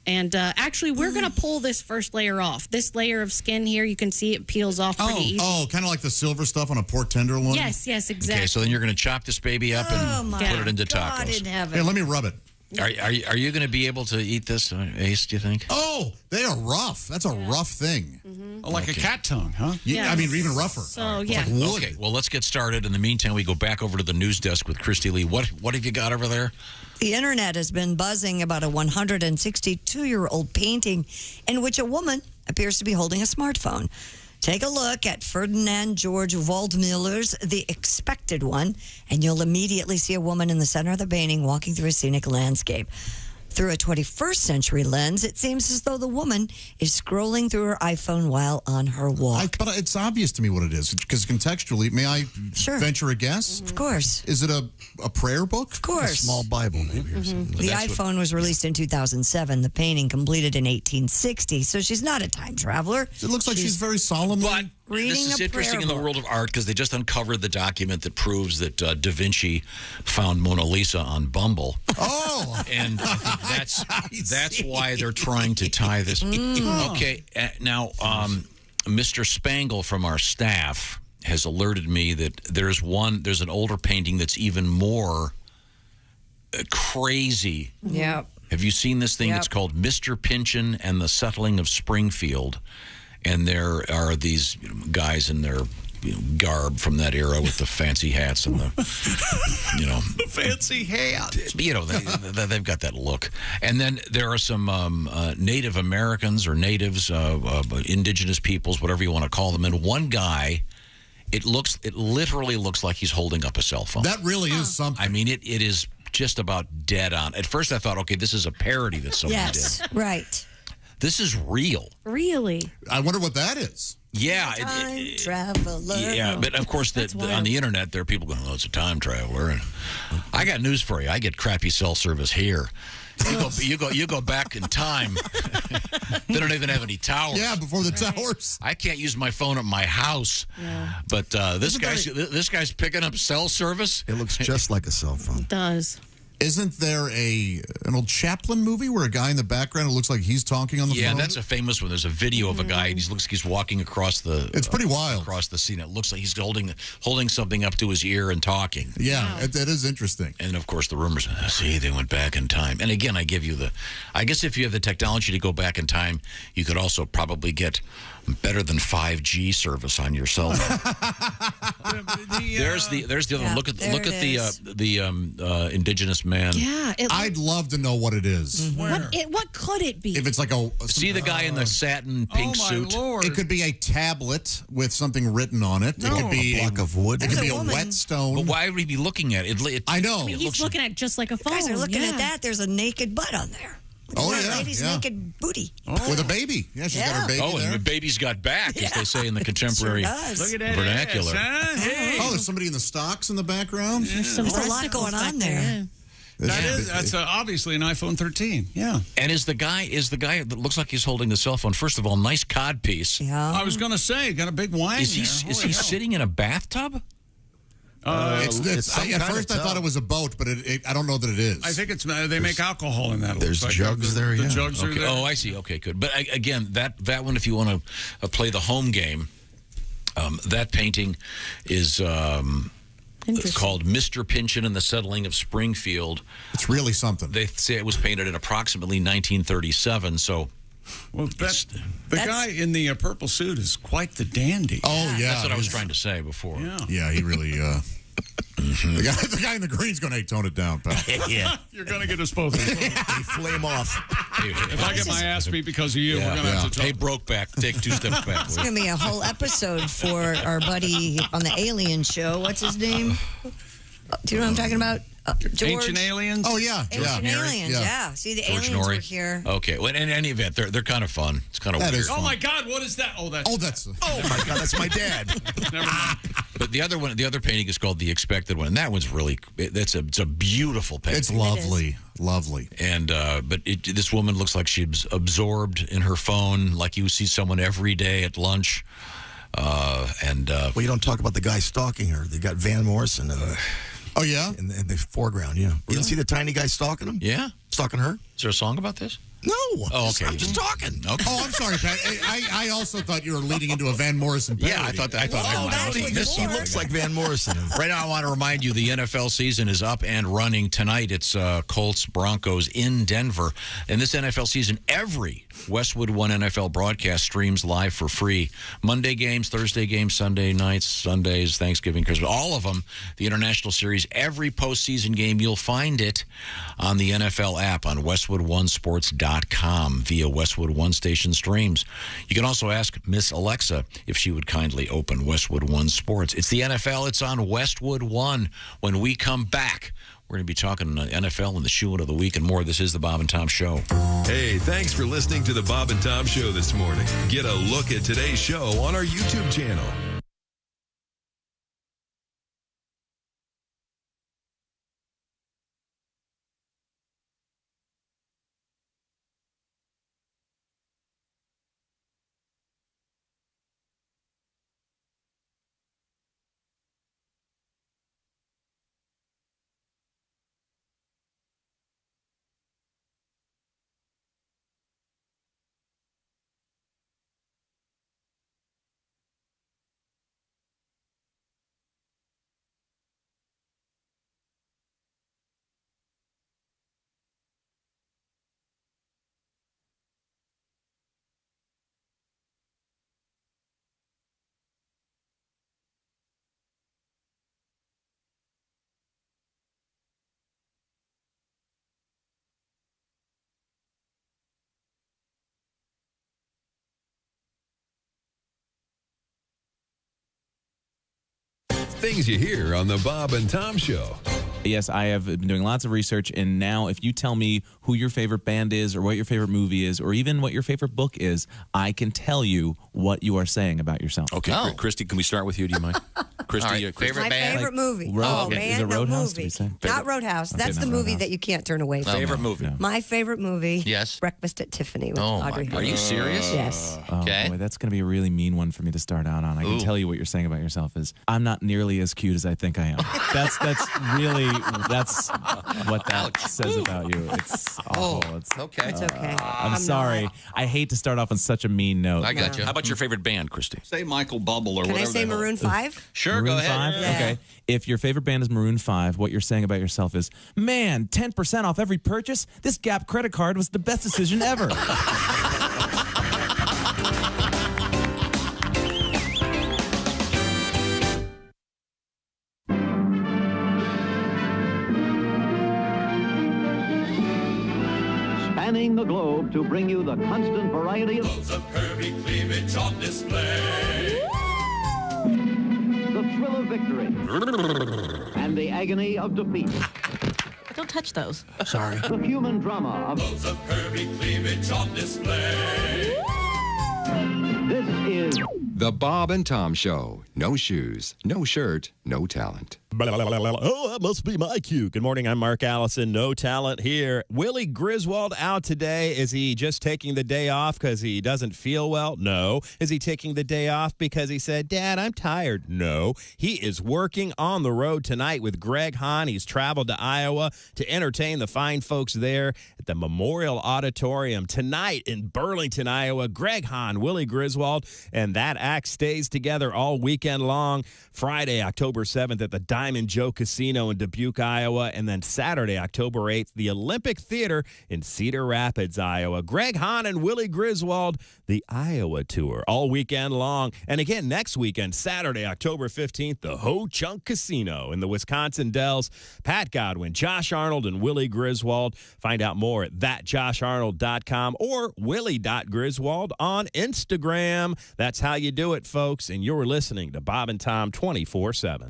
Speaker 3: And actually, we're going to pull this first layer off. This layer of skin here, you can see it peels off pretty easy.
Speaker 18: Oh, kind of like the silver stuff on a pork tenderloin?
Speaker 3: Yes, exactly.
Speaker 5: Okay, so then you're going to chop this baby up and put it into
Speaker 7: God
Speaker 5: tacos.
Speaker 7: in heaven.
Speaker 18: Here, let me rub it.
Speaker 5: Are you going to be able to eat this, Ace? Do you think?
Speaker 18: Oh, they are rough. That's a rough thing.
Speaker 4: Oh, like a cat tongue, huh?
Speaker 18: Yeah, I mean, even rougher.
Speaker 3: So
Speaker 18: It's
Speaker 3: yeah.
Speaker 18: like wood.
Speaker 5: Okay, well, let's get started. In the meantime, we go back over to the news desk with Christy Lee. What have you got over there?
Speaker 7: The internet has been buzzing about a 162-year-old painting in which a woman appears to be holding a smartphone. Take a look at Ferdinand George Waldmüller's The Expected One, and you'll immediately see a woman in the center of the painting walking through a scenic landscape. Through a 21st century lens, it seems as though the woman is scrolling through her iPhone while on her walk.
Speaker 18: But it's obvious to me what it is, because contextually, may I venture a guess?
Speaker 7: Of course.
Speaker 18: Is it a prayer book?
Speaker 7: Of course.
Speaker 18: A small Bible, maybe, or something.
Speaker 7: The iPhone was released in 2007. The painting completed in 1860. So she's not a time traveler.
Speaker 18: It looks like she's very solemnly
Speaker 7: reading
Speaker 5: This is
Speaker 7: a
Speaker 5: interesting
Speaker 7: prayer
Speaker 5: in the
Speaker 7: book.
Speaker 5: world of art because they just uncovered the document that proves that Da Vinci found Mona Lisa on Bumble.
Speaker 18: Oh,
Speaker 5: and I think that's why they're trying to tie this. Okay, now Mr. Spangle from our staff has alerted me that there's an older painting that's even more crazy.
Speaker 7: Yeah.
Speaker 5: Have you seen this thing?
Speaker 7: Yep.
Speaker 5: It's called Mr. Pynchon and the Settling of Springfield. And there are these guys in their garb from that era with the fancy hats and the,
Speaker 4: the fancy hat.
Speaker 5: They've got that look. And then there are some Native Americans or natives, indigenous peoples, whatever you want to call them. And one guy, it literally looks like he's holding up a cell phone.
Speaker 18: That really is something.
Speaker 5: I mean, it is just about dead on. At first, I thought, okay, this is a parody that someone
Speaker 7: Yes,
Speaker 5: did.
Speaker 7: right.
Speaker 5: This is real.
Speaker 3: Really?
Speaker 18: I wonder what that is.
Speaker 5: Yeah.
Speaker 7: Time traveler.
Speaker 5: Yeah, but of course, on the internet, there are people going, "Oh, it's a time traveler." And I got news for you. I get crappy cell service here. You go back in time. They don't even have any towers.
Speaker 18: Yeah, before the towers.
Speaker 5: I can't use my phone at my house.
Speaker 3: Yeah.
Speaker 5: But this guy's picking up cell service.
Speaker 14: It looks just like a cell phone.
Speaker 3: It does.
Speaker 18: Isn't there an old Chaplin movie where a guy in the background, it looks like he's talking on the phone?
Speaker 5: Yeah, that's a famous one. There's a video of a guy, and he looks like he's walking across the...
Speaker 18: It's pretty wild.
Speaker 5: Across the scene. It looks like he's holding something up to his ear and talking.
Speaker 18: Yeah, that is interesting.
Speaker 5: And, of course, the rumors, see, they went back in time. And, again, I guess if you have the technology to go back in time, you could also probably get better than 5G service on your cell phone. There's the other one. Look at the indigenous man.
Speaker 3: Yeah.
Speaker 18: I'd love to know what it is.
Speaker 3: What could it be?
Speaker 18: If it's like
Speaker 5: see the guy in the satin pink suit.
Speaker 18: Lord. It could be a tablet with something written on it. It could be
Speaker 14: a block of wood.
Speaker 18: It could be a whetstone.
Speaker 5: But why would he be looking at it?
Speaker 18: I know.
Speaker 3: I mean, he's looking at it just like a phone.
Speaker 7: You guys are looking at that. There's a naked butt on there. Lady's naked booty.
Speaker 18: With a baby. Yeah, she's got her baby there.
Speaker 5: And the baby's got back, as they say in the contemporary vernacular.
Speaker 18: There's somebody in the stocks in the background.
Speaker 7: There's a lot going on there.
Speaker 4: That's obviously an iPhone 13. Yeah.
Speaker 5: And is the guy that looks like he's holding the cell phone? First of all, nice cod piece.
Speaker 7: Yeah.
Speaker 4: I was going to say, got a big wine.
Speaker 5: Is he sitting in a bathtub?
Speaker 18: At first, I thought it was a boat, but I don't know that it is.
Speaker 4: I think they make alcohol in that.
Speaker 14: There's jugs there.
Speaker 4: The jugs are there.
Speaker 5: Oh, I see. Okay, good. But again, that one, if you want to play the home game, that painting is it's called Mr. Pynchon and the Settling of Springfield.
Speaker 18: It's really something.
Speaker 5: They say it was painted in approximately 1937. So.
Speaker 4: Well, the guy in the purple suit is quite the dandy.
Speaker 18: Oh, yeah.
Speaker 5: That's what I was trying to say before.
Speaker 18: Yeah, he really... The guy in the green's going to tone it down, pal.
Speaker 5: Yeah.
Speaker 4: You're going to get us both.
Speaker 14: Flame off.
Speaker 5: If
Speaker 4: I get my ass beat because of you, we're going to have to talk.
Speaker 5: Hey, Brokeback, take 2 steps back.
Speaker 7: It's going to be a whole episode for our buddy on the Alien show. What's his name? Do you know what I'm talking about? George.
Speaker 4: Ancient Aliens?
Speaker 18: Oh, yeah.
Speaker 7: Ancient Aliens, yeah. See, the
Speaker 5: George
Speaker 7: aliens
Speaker 5: Norrie.
Speaker 7: were here.
Speaker 5: Okay. Well, in any event, they're kind of fun. It's kind of weird.
Speaker 4: Oh, my God. What is that? Oh, that's...
Speaker 14: Oh, my God. That's my dad.
Speaker 4: Never mind.
Speaker 5: But the other painting is called The Expected One, and that one's really it's a beautiful painting.
Speaker 18: It's lovely, lovely.
Speaker 5: And but this woman looks like she's absorbed in her phone, like you see someone every day at lunch.
Speaker 14: Well, you don't talk about the guy stalking her. They got Van Morrison.
Speaker 18: Oh yeah,
Speaker 14: in the foreground. Yeah, you didn't see the tiny guy stalking him?
Speaker 5: Yeah,
Speaker 14: stalking her.
Speaker 5: Is there a song about this?
Speaker 14: No.
Speaker 5: Oh, okay.
Speaker 14: I'm just talking.
Speaker 5: Okay.
Speaker 18: Oh, I'm sorry, Pat. I also thought you were leading into a Van Morrison parody.
Speaker 5: Yeah, I thought
Speaker 14: he looks like Van Morrison.
Speaker 5: Right now, I want to remind you the NFL season is up and running tonight. It's Colts Broncos in Denver, and this NFL season, every Westwood One NFL broadcast streams live for free. Monday games, Thursday games, Sunday nights, Sundays, Thanksgiving, Christmas, all of them. The international series, every postseason game, you'll find it on the NFL app on WestwoodOneSports.com via Westwood One station streams. You can also ask Miss Alexa if she would kindly open Westwood One Sports. It's the NFL. It's on Westwood One. When we come back, we're going to be talking NFL and the shoe-in of the week and more. This is the Bob and Tom Show.
Speaker 21: Hey, thanks for listening to the Bob and Tom Show this morning. Get a look at today's show on our YouTube channel. Things you hear on the Bob and Tom Show.
Speaker 11: Yes, I have been doing lots of research, and now if you tell me who your favorite band is or what your favorite movie is or even what your favorite book is, I can tell you what you are saying about yourself.
Speaker 8: Okay, Christy, can we start with you? Do you mind? Christy,
Speaker 7: My
Speaker 8: favorite band?
Speaker 7: favorite movie.
Speaker 11: Road-
Speaker 7: band,
Speaker 11: is it
Speaker 7: no
Speaker 11: Roadhouse, did
Speaker 7: movie.
Speaker 11: we say?
Speaker 7: Not Roadhouse.
Speaker 11: Okay,
Speaker 7: That's
Speaker 11: not
Speaker 7: the movie
Speaker 11: Roadhouse.
Speaker 7: that you can't turn away from.
Speaker 8: Favorite movie?
Speaker 7: My favorite movie.
Speaker 8: Yes.
Speaker 7: Breakfast at Tiffany with
Speaker 8: Oh,
Speaker 7: Audrey
Speaker 8: my God.
Speaker 7: Hepburn.
Speaker 8: Are you serious?
Speaker 7: Yes.
Speaker 11: Oh,
Speaker 8: Okay.
Speaker 11: boy, that's going to be a really mean one for me to start out on. I can
Speaker 8: Ooh.
Speaker 11: tell you what you're saying about yourself is I'm not nearly as cute as I think I am. That's what that says about you. It's awful.
Speaker 8: Okay.
Speaker 7: It's okay.
Speaker 11: I'm sorry.
Speaker 7: not.
Speaker 11: I hate to start off on such a mean note.
Speaker 8: I got you.
Speaker 7: No.
Speaker 8: How about your favorite band, Christy?
Speaker 4: Say Michael Bubble or
Speaker 7: Can I
Speaker 4: whatever.
Speaker 7: say
Speaker 4: the hell.
Speaker 7: Maroon 5?
Speaker 8: Sure,
Speaker 11: Maroon
Speaker 8: go ahead.
Speaker 11: 5?
Speaker 7: Yeah.
Speaker 11: Okay. If your favorite band is Maroon 5, what you're saying about yourself is, man, 10% off every purchase? This Gap credit card was the best decision ever.
Speaker 12: Spanning the globe to bring you the constant variety of
Speaker 13: curvy cleavage on display.
Speaker 12: the thrill of victory and the agony of defeat.
Speaker 3: Don't touch those.
Speaker 12: Sorry. The human drama of
Speaker 13: Curvy cleavage on display.
Speaker 12: this is
Speaker 24: The Bob and Tom Show. No shoes, no shirt, no talent.
Speaker 9: Oh, that must be my cue. Good morning. I'm Mark Allison. No talent here. Willie Griswold out today. Is he just taking the day off because he doesn't feel well? No. Is he taking the day off because he said, Dad, I'm tired? No. He is working on the road tonight with Greg Hahn. He's traveled to Iowa to entertain the fine folks there at the Memorial Auditorium tonight in Burlington, Iowa. Greg Hahn, Willie Griswold, and that act stays together all weekend long. Friday, October 7th at the Diamond Joe Casino in Dubuque, Iowa, and then Saturday, October 8th, the Olympic Theater in Cedar Rapids, Iowa. Greg Hahn and Willie Griswold, the Iowa Tour, all weekend long. And again, next weekend, Saturday, October 15th, the Ho Chunk Casino in the Wisconsin Dells. Pat Godwin, Josh Arnold, and Willie Griswold. Find out more at thatjosharnold.com or willie.griswold on Instagram. That's how you do it, folks. And you're listening to Bob and Tom 24/7.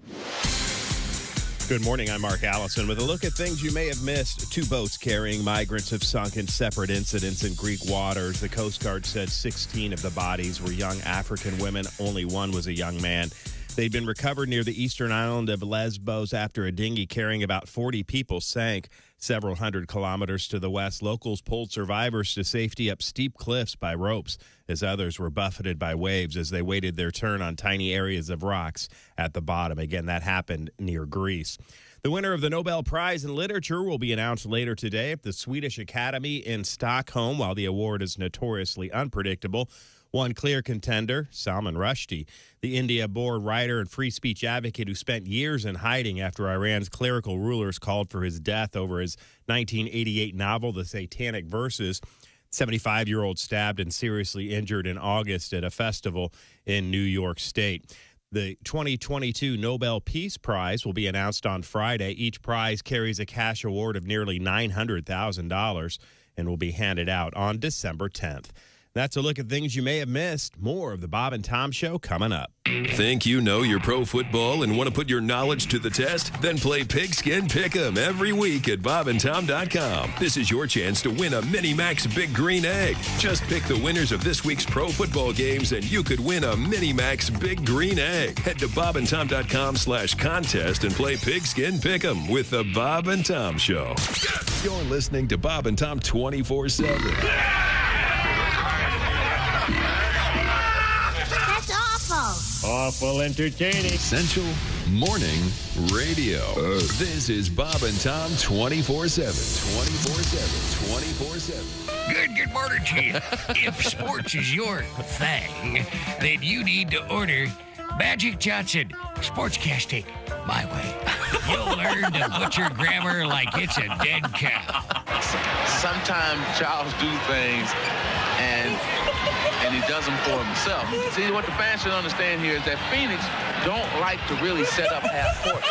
Speaker 9: Good morning. I'm Mark Allison with a look at things you may have missed. 2 boats carrying migrants have sunk in separate incidents in Greek waters. The Coast Guard said 16 of the bodies were young African women. Only 1 was a young man. They'd been recovered near the eastern island of Lesbos after a dinghy carrying about 40 people sank several hundred kilometers to the west. Locals pulled survivors to safety up steep cliffs by ropes as others were buffeted by waves as they waited their turn on tiny areas of rocks at the bottom. Again, that happened near Greece. The winner of the Nobel Prize in Literature will be announced later today at the Swedish Academy in Stockholm. While the award is notoriously unpredictable, one clear contender, Salman Rushdie, the India-born writer and free speech advocate who spent years in hiding after Iran's clerical rulers called for his death over his 1988 novel, The Satanic Verses. 75-year-old stabbed and seriously injured in August at a festival in New York State. The 2022 Nobel Peace Prize will be announced on Friday. Each prize carries a cash award of nearly $900,000 and will be handed out on December 10th. That's a look at things you may have missed. More of the Bob and Tom Show coming up.
Speaker 21: Think you know your pro football and want to put your knowledge to the test? Then play Pigskin Pick'em every week at bobandtom.com. This is your chance to win a Mini Max Big Green Egg. Just pick the winners of this week's pro football games and you could win a Mini Max Big Green Egg. Head to bobandtom.com/contest and play Pigskin Pick'em with the Bob and Tom Show. You're listening to Bob and Tom 24/7.
Speaker 13: That's awful.
Speaker 21: Awful entertaining. Essential Morning Radio. This is Bob and Tom 24/7. 24/7.
Speaker 25: Good morning to you. If sports is your thing, then you need to order Magic Johnson Sportscasting my way. You'll learn to butcher grammar like it's a dead cow.
Speaker 26: Sometimes Charles do things and he does them for himself. See, what the fans should understand here is that Phoenix don't like to really set up half court.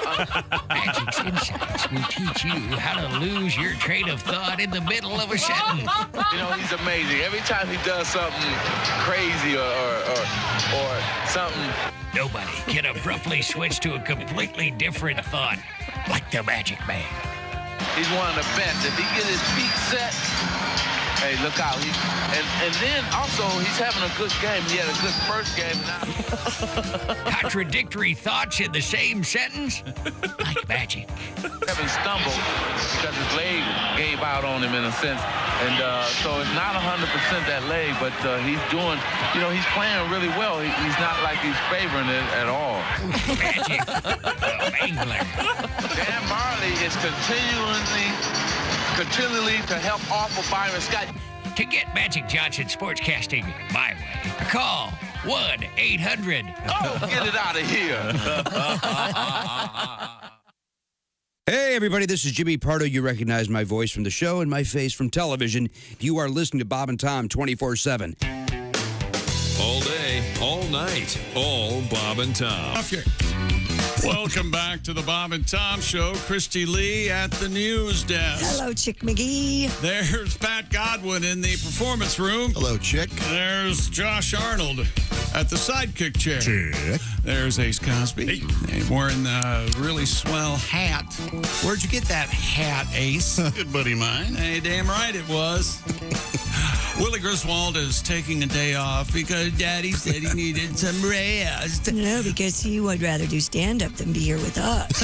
Speaker 25: Magic's insights will teach you how to lose your train of thought in the middle of a sentence.
Speaker 26: You know, he's amazing. Every time he does something crazy or something
Speaker 25: Nobody can abruptly switch to a completely different thought like the Magic Man.
Speaker 26: He's one of the best. If he get his feet set, hey, look out. And then also, he's having a good game. He had a good first game.
Speaker 25: Contradictory thoughts in the same sentence? Like magic.
Speaker 26: Kevin stumbled because his leg gave out on him in a sense. And so it's not 100% that leg, but he's doing, he's playing really well. He's not like he's favoring it at all.
Speaker 25: Magic. Angler.
Speaker 26: Dan Marley is continually to help off of Byron Scott.
Speaker 25: To get Magic Johnson sportscasting my way, call 1-800.
Speaker 26: Oh, get it out of here.
Speaker 15: Hey, everybody, this is Jimmy Pardo. You recognize my voice from the show and my face from television. You are listening to Bob and Tom 24/7.
Speaker 21: All day, all night, all Bob and Tom.
Speaker 4: Okay. Welcome back to the Bob and Tom Show. Christy Lee at the news desk.
Speaker 7: Hello, Chick McGee.
Speaker 4: There's Pat Godwin in the performance room.
Speaker 18: Hello, Chick.
Speaker 4: There's Josh Arnold at the sidekick chair.
Speaker 18: Chick.
Speaker 4: There's Ace Cosby. Hey. Wearing a really swell hat. Where'd you get that hat, Ace?
Speaker 2: Good buddy of mine.
Speaker 4: Hey, damn right it was. Willie Griswold is taking a day off because Daddy said he needed some rest.
Speaker 7: No, because he would rather do stand-up than be here with us.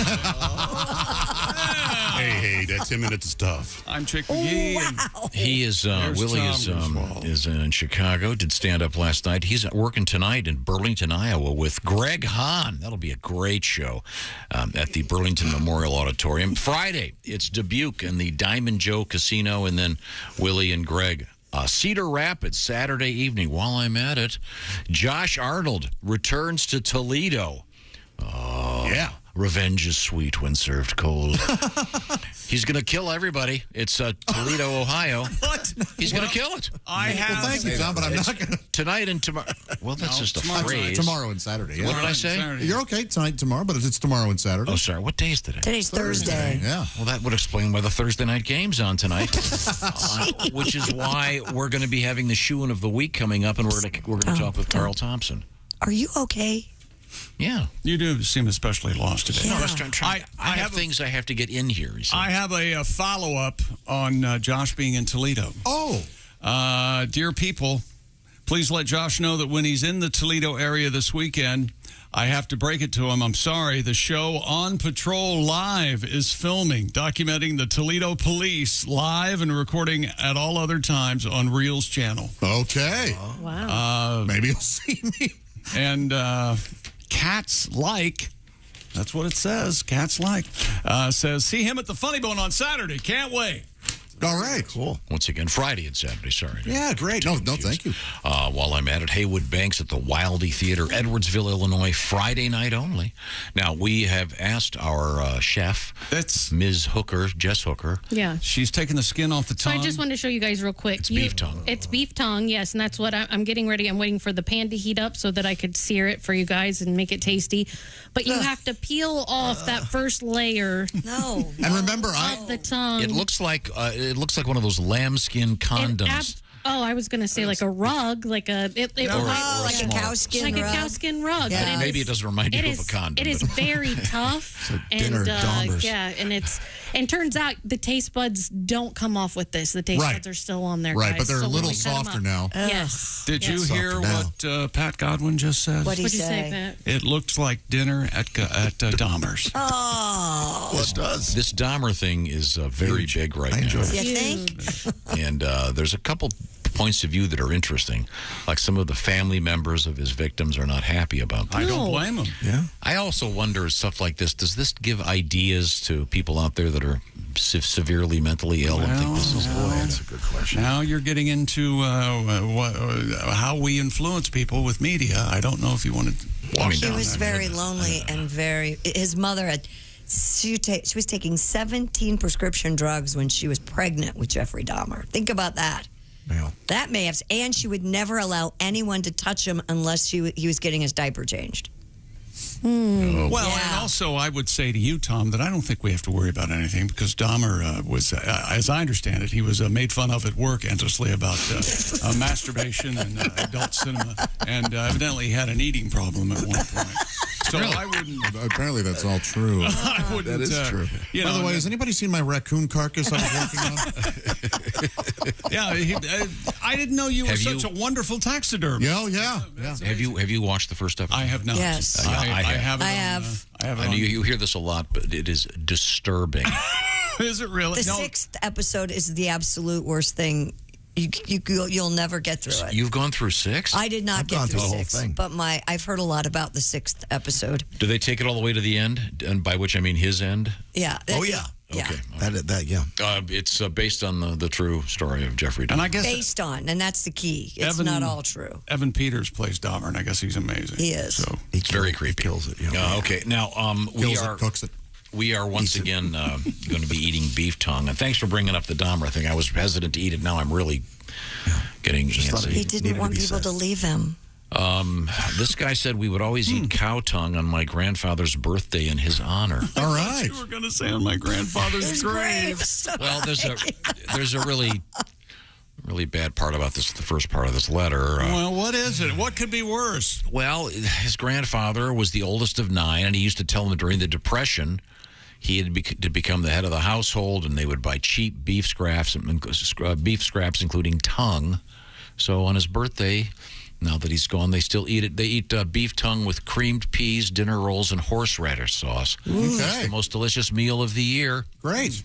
Speaker 2: Hey, that 10 minutes is tough.
Speaker 4: I'm Chick McGee.
Speaker 7: Wow.
Speaker 5: He is, Willie is in Chicago, did stand up last night. He's working tonight in Burlington, Iowa with Greg Hahn. That'll be a great show at the Burlington Memorial Auditorium. Friday, it's Dubuque and the Diamond Joe Casino, and then Willie and Greg. Cedar Rapids, Saturday evening. While I'm at it, Josh Arnold returns to Toledo. Oh,
Speaker 2: yeah.
Speaker 5: Revenge is sweet when served cold. He's going to kill everybody. It's Toledo, Ohio.
Speaker 4: What?
Speaker 5: He's going to kill it.
Speaker 18: Thank you, Tom, but I'm not going to.
Speaker 5: Tonight and tomorrow. Well, that's just a phrase.
Speaker 18: Tomorrow and Saturday. Yeah.
Speaker 5: What did I say?
Speaker 4: Saturday.
Speaker 18: You're okay tonight and tomorrow, but it's tomorrow and Saturday.
Speaker 5: Oh, sorry. What day is today?
Speaker 7: Today's Thursday.
Speaker 18: Yeah.
Speaker 5: Well, that would explain why the Thursday night game's on tonight, which is why we're going to be having the shoe-in of the week coming up, and we're going to talk with Carl Thompson.
Speaker 7: Are you okay?
Speaker 5: Yeah.
Speaker 4: You do seem especially lost today.
Speaker 5: No, I have things I have to get in here.
Speaker 4: I have a follow-up on Josh being in Toledo.
Speaker 18: Oh.
Speaker 4: Dear people, please let Josh know that when he's in the Toledo area this weekend, I have to break it to him. I'm sorry. The show On Patrol Live is filming, documenting the Toledo police live and recording at all other times on Reel's channel.
Speaker 18: Okay.
Speaker 3: Wow.
Speaker 18: Maybe you'll see me.
Speaker 4: And Cats Like, that's what it says, Cats Like, says, see him at the Funny Bone on Saturday. Can't wait.
Speaker 18: All right. Cool.
Speaker 5: Once again, Friday and Saturday. Sorry.
Speaker 18: Yeah, great. No, thank you.
Speaker 5: While I'm at it, Haywood Banks at the Wildy Theater, Edwardsville, Illinois, Friday night only. Now, we have asked our chef, Ms. Hooker, Jess Hooker.
Speaker 3: Yeah.
Speaker 4: She's taking the skin off the
Speaker 3: So
Speaker 4: tongue.
Speaker 3: I just wanted to show you guys real quick.
Speaker 5: It's beef tongue.
Speaker 3: It's beef tongue, yes, and that's what I'm getting ready. I'm waiting for the pan to heat up so that I could sear it for you guys and make it tasty. But you have to peel off that first layer.
Speaker 7: No.
Speaker 18: And remember,
Speaker 3: of the tongue.
Speaker 5: It looks like one of those lambskin condoms.
Speaker 3: I was going to say like a rug, like a
Speaker 7: like a cow skin rug.
Speaker 3: Like a cow skin rug.
Speaker 7: Yeah.
Speaker 3: But
Speaker 5: Maybe it doesn't remind you of a condom.
Speaker 3: It is very tough.
Speaker 18: dinner dombers.
Speaker 3: Yeah, and turns out the taste buds don't come off with this. The taste buds are still on there,
Speaker 18: right,
Speaker 3: guys.
Speaker 18: but they're
Speaker 3: So
Speaker 18: a
Speaker 3: when
Speaker 18: little
Speaker 3: we cut 'em
Speaker 18: softer
Speaker 3: up-
Speaker 18: now.
Speaker 3: Yes.
Speaker 4: Did you
Speaker 18: Softer
Speaker 4: hear
Speaker 18: now.
Speaker 4: what Pat Godwin just said?
Speaker 7: What'd he
Speaker 3: What'd you say,
Speaker 7: say?
Speaker 3: Pat?
Speaker 4: It looked like dinner at Dahmer's.
Speaker 7: Oh.
Speaker 18: This does.
Speaker 5: This Dahmer thing is very big right now.
Speaker 7: You think?
Speaker 5: And there's a couple points of view that are interesting. Like some of the family members of his victims are not happy about that.
Speaker 4: I don't blame him.
Speaker 18: Yeah.
Speaker 5: I also wonder, stuff like this, does this give ideas to people out there that are severely mentally ill and think this is
Speaker 18: That's a good question.
Speaker 4: Now you're getting into how we influence people with media. I don't know if you want to walk
Speaker 7: He
Speaker 4: down
Speaker 7: was
Speaker 4: that
Speaker 7: very
Speaker 4: road.
Speaker 7: lonely and his mother had, she was taking 17 prescription drugs when she was pregnant with Jeffrey Dahmer. Think about that.
Speaker 18: Yeah.
Speaker 7: That may have, and she would never allow anyone to touch him unless he was getting his diaper changed.
Speaker 4: Well, and also I would say to you, Tom, that I don't think we have to worry about anything because Dahmer was, as I understand it, he was made fun of at work endlessly about masturbation and adult cinema, and evidently he had an eating problem at one point. So I wouldn't.
Speaker 18: Apparently, that's all true.
Speaker 4: I wouldn't.
Speaker 18: That is true. By the way, has anybody seen my raccoon carcass I was working on?
Speaker 4: Yeah, I didn't know you were such a wonderful taxidermist.
Speaker 18: Yeah.
Speaker 5: Have you watched the first episode?
Speaker 4: I have not.
Speaker 7: Yes.
Speaker 4: I have.
Speaker 7: I have.
Speaker 4: I
Speaker 5: know you hear this a lot, but it is disturbing.
Speaker 4: Is it really?
Speaker 7: The 6th episode is the absolute worst thing. You'll never get through it.
Speaker 5: You've gone through 6?
Speaker 7: I did not get through
Speaker 18: the whole
Speaker 7: 6,
Speaker 18: thing.
Speaker 7: but I've heard a lot about the 6th episode.
Speaker 5: Do they take it all the way to the end? And by which I mean his end?
Speaker 7: Yeah.
Speaker 18: Yeah.
Speaker 5: Okay.
Speaker 18: Yeah.
Speaker 5: It's based on the true story of Jeffrey Dahmer.
Speaker 4: And I guess
Speaker 7: Based on, and that's the key. It's not all true.
Speaker 4: Evan Peters plays Dahmer, and I guess he's amazing.
Speaker 7: He is.
Speaker 4: So
Speaker 5: it's very creepy.
Speaker 18: Kills it. Yeah.
Speaker 5: Okay. Now
Speaker 18: Cooks it.
Speaker 5: We are once again going to be eating beef tongue, and thanks for bringing up the Dahmer thing. I was hesitant to eat it. Now I'm really getting antsy.
Speaker 7: He didn't want people to leave him.
Speaker 5: This guy said we would always eat cow tongue on my grandfather's birthday in his honor.
Speaker 18: All right.
Speaker 4: you were going to say on my grandfather's grave.
Speaker 5: Well, there's a really bad part about this. The first part of this letter.
Speaker 4: Well, what is it? What could be worse?
Speaker 5: Well, his grandfather was the oldest of 9, and he used to tell him during the Depression he had to become the head of the household, and they would buy cheap beef scraps, including tongue. So on his birthday, now that he's gone, they still eat it. They eat beef tongue with creamed peas, dinner rolls, and horseradish sauce. It's the most delicious meal of the year.
Speaker 18: Great.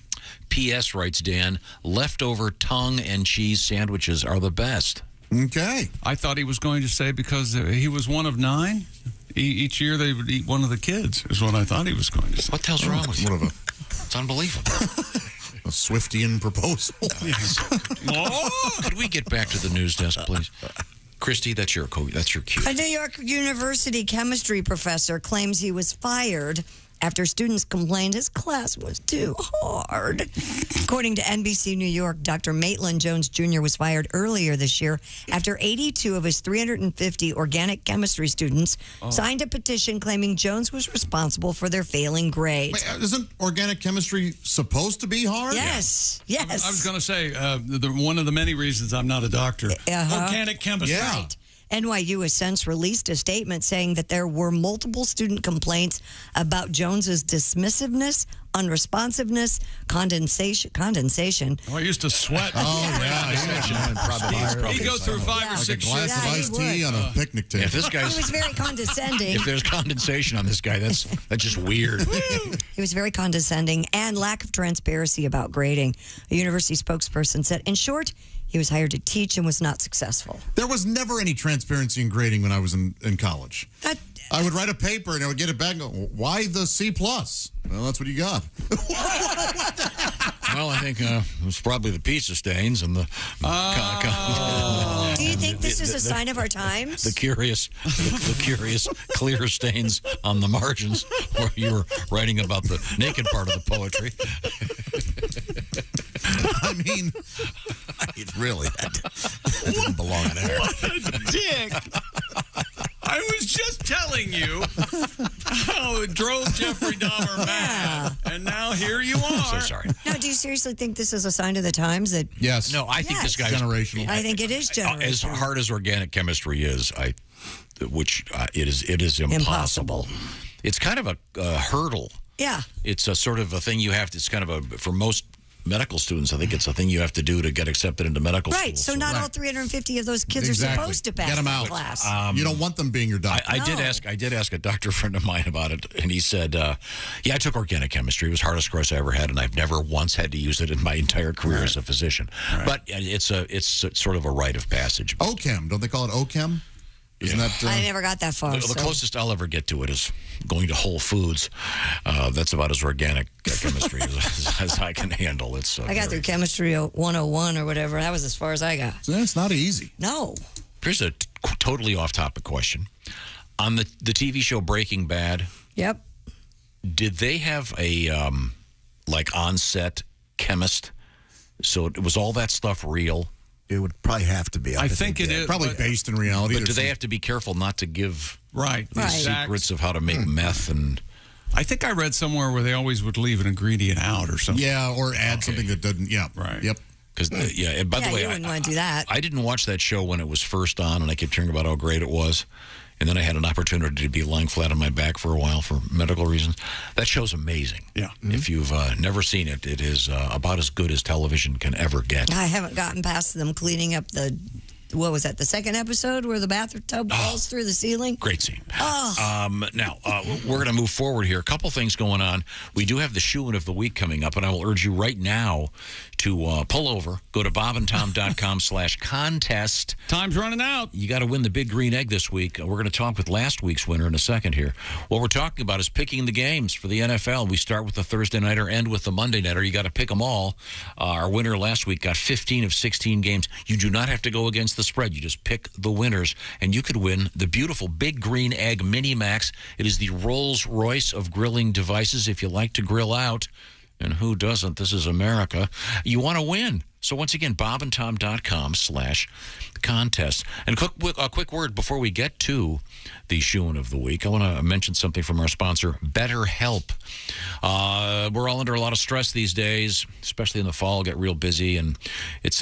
Speaker 5: P.S. writes Dan, leftover tongue and cheese sandwiches are the best.
Speaker 18: Okay.
Speaker 4: I thought he was going to say because he was one of 9. Each year they would eat one of the kids, is what I thought he was going to say.
Speaker 5: What the hell's wrong with you? It's unbelievable.
Speaker 18: A Swiftian proposal.
Speaker 5: Could we get back to the news desk, please? Christy, that's your cue.
Speaker 7: A New York University chemistry professor claims he was fired after students complained his class was too hard. According to NBC New York, Dr. Maitland Jones Jr. was fired earlier this year after 82 of his 350 organic chemistry students signed a petition claiming Jones was responsible for their failing grades.
Speaker 18: Wait, isn't organic chemistry supposed to be hard?
Speaker 7: Yes.
Speaker 4: I was going to say, one of the many reasons I'm not a doctor. Organic chemistry.
Speaker 18: Yeah.
Speaker 7: Right. NYU has since released a statement saying that there were multiple student complaints about Jones's dismissiveness, unresponsiveness, condensation.
Speaker 4: Oh, I used to sweat.
Speaker 18: He
Speaker 4: goes through 5 or 6
Speaker 18: a glass of iced tea on a picnic table.
Speaker 5: If this guy's,
Speaker 7: He was very condescending.
Speaker 5: if there's condensation on this guy, that's just weird.
Speaker 7: He was very condescending and lack of transparency about grading. A university spokesperson said, in short, he was hired to teach and was not successful.
Speaker 18: There was never any transparency in grading when I was in college. I would write a paper and I would get it back and go, why the C+? Well, that's what you got.
Speaker 5: Well, I think it was probably the pizza stains and the...
Speaker 7: Do you think this is a sign of our times?
Speaker 5: The curious clear stains on the margins where you were writing about the naked part of the poetry.
Speaker 18: I mean, really, that didn't belong there.
Speaker 4: What a dick. I was just telling you how it drove Jeffrey Dahmer mad, and now here you are.
Speaker 5: I'm so sorry.
Speaker 7: No, do you seriously think this is a sign of the times that?
Speaker 18: Yes.
Speaker 5: No, I think this guy's
Speaker 18: generational.
Speaker 7: I think it is generational.
Speaker 5: As hard as organic chemistry is, it is impossible. It's kind of a hurdle.
Speaker 7: Yeah.
Speaker 5: It's a sort of a thing you have to. It's kind of for most medical students, I think it's a thing you have to do to get accepted into medical school.
Speaker 7: Right, so not all 350 of those kids are supposed to pass
Speaker 18: Get them
Speaker 7: that
Speaker 18: out.
Speaker 7: class.
Speaker 18: You don't want them being your doctor.
Speaker 5: I did ask a doctor friend of mine about it, and he said, yeah, I took organic chemistry. It was the hardest course I ever had, and I've never once had to use it in my entire career as a physician. Right. But it's sort of a rite of passage.
Speaker 18: OChem, don't they call it OChem? Isn't that?
Speaker 7: I never got that far.
Speaker 5: The closest I'll ever get to it is going to Whole Foods. That's about as organic chemistry as I can handle.
Speaker 7: I got through chemistry 101 or whatever. That was as far as I got.
Speaker 18: It's not easy.
Speaker 7: No.
Speaker 5: Here's a totally off-topic question. On the TV show Breaking Bad.
Speaker 7: Yep.
Speaker 5: Did they have a on-set chemist? So was all that stuff real?
Speaker 14: It would probably have to be.
Speaker 4: I think it is.
Speaker 18: Probably based in reality.
Speaker 5: But do they have to be careful not to give
Speaker 4: Right.
Speaker 5: The secrets of how to make meth and.
Speaker 4: I think I read somewhere where they always would leave an ingredient out or something.
Speaker 18: Yeah, or add something that doesn't. Yeah.
Speaker 4: Right.
Speaker 18: Yep.
Speaker 5: Because and by the way,
Speaker 7: you wouldn't want to do that.
Speaker 5: I didn't watch that show when it was first on, and I kept hearing about how great it was. And then I had an opportunity to be lying flat on my back for a while for medical reasons. That show's amazing.
Speaker 4: Yeah.
Speaker 5: If you've never seen it, it is about as good as television can ever get.
Speaker 7: I haven't gotten past them cleaning up what was that, the second episode where the bathtub falls through the ceiling?
Speaker 5: Great scene.
Speaker 7: Oh.
Speaker 5: Now, we're going to move forward here. A couple things going on. We do have the shoe-in of the week coming up, and I will urge you right now to pull over, go to bobandtom.com/contest.
Speaker 4: Time's running out.
Speaker 5: You got to win the big green egg this week. We're going to talk with last week's winner in a second here. What we're talking about is picking the games for the NFL. We start with the Thursday nighter, end with the Monday nighter. You got to pick them all. Our winner last week got 15 of 16 games. You do not have to go against the spread. You just pick the winners, and you could win the beautiful Big Green Egg Mini Max. It is the Rolls Royce of grilling devices if you like to grill out. And who doesn't? This is America. You want to win. So once again, bobandtom.com/contest. And a quick word before we get to the shoe-in of the week. I want to mention something from our sponsor, BetterHelp. We're all under a lot of stress these days, especially in the fall, get real busy. And it's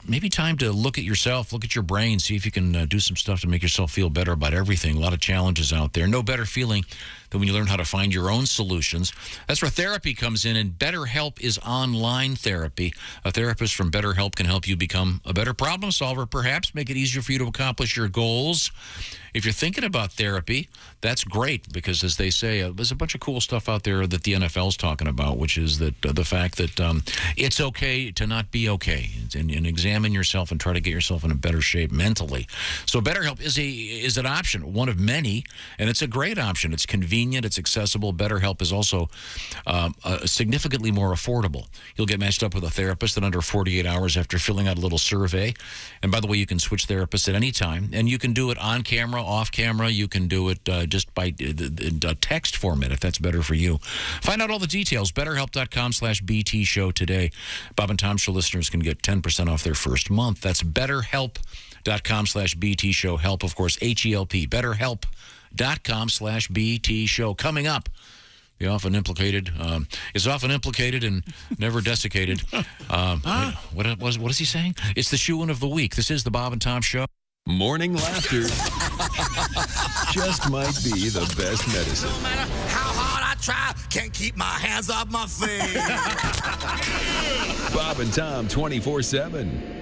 Speaker 5: maybe time to look at yourself, look at your brain, see if you can do some stuff to make yourself feel better about everything. A lot of challenges out there. No better feeling than when you learn how to find your own solutions. That's where therapy comes in, and BetterHelp is online therapy. A therapist from BetterHelp can help you become a better problem solver, perhaps make it easier for you to accomplish your goals. If you're thinking about therapy, that's great because, as they say, there's a bunch of cool stuff out there that the NFL's talking about, which is that the fact that it's okay to not be okay, and examine yourself and try to get yourself in a better shape mentally. So BetterHelp is an option, one of many, and it's a great option. It's convenient, it's accessible. BetterHelp is also significantly more affordable. You'll get matched up with a therapist in under 48 hours after filling out a little survey. And by the way, you can switch therapists at any time, and you can do it on camera, off camera. You can do it just by text format if that's better for you. Find out all the details. BetterHelp.com/BT show today. Bob and Tom Show listeners can get 10% off their first month. That's BetterHelp.com/BT show. Help, of course, HELP. BetterHelp.com/BT show. Coming up. Is often implicated and never desiccated. What is he saying? It's the shoe-in of the week. This is the Bob and Tom Show.
Speaker 21: Morning laughter just might be the best medicine.
Speaker 14: No matter how hard I try, can't keep my hands off my face.
Speaker 21: Bob and Tom 24/7.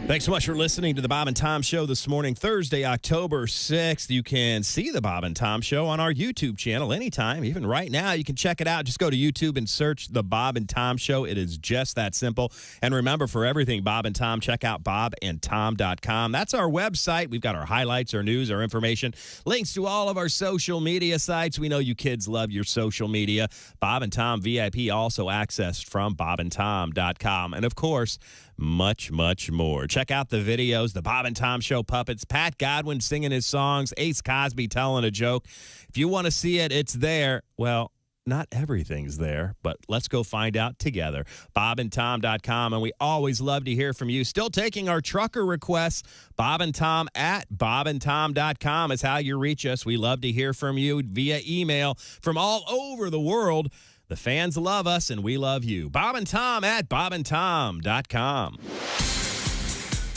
Speaker 9: Thanks so much for listening to the Bob and Tom Show this morning, Thursday, October 6th. You can see the Bob and Tom Show on our YouTube channel anytime, even right now. You can check it out. Just go to YouTube and search the Bob and Tom Show. It is just that simple. And remember, for everything Bob and Tom, check out bobandtom.com. That's our website. We've got our highlights, our news, our information, links to all of our social media sites. We know you kids love your social media. Bob and Tom VIP also accessed from bobandtom.com. And, of course, much, much more. Check out the videos, the Bob and Tom Show puppets, Pat Godwin singing his songs, Ace Cosby telling a joke. If you want to see it, it's there. Well, not everything's there, but let's go find out together. bobandtom.com, and we always love to hear from you. Still taking our trucker requests. Bob and Tom at bobandtom.com is how you reach us. We love to hear from you via email from all over the world. The fans love us, and we love you. Bob and Tom at bobandtom.com.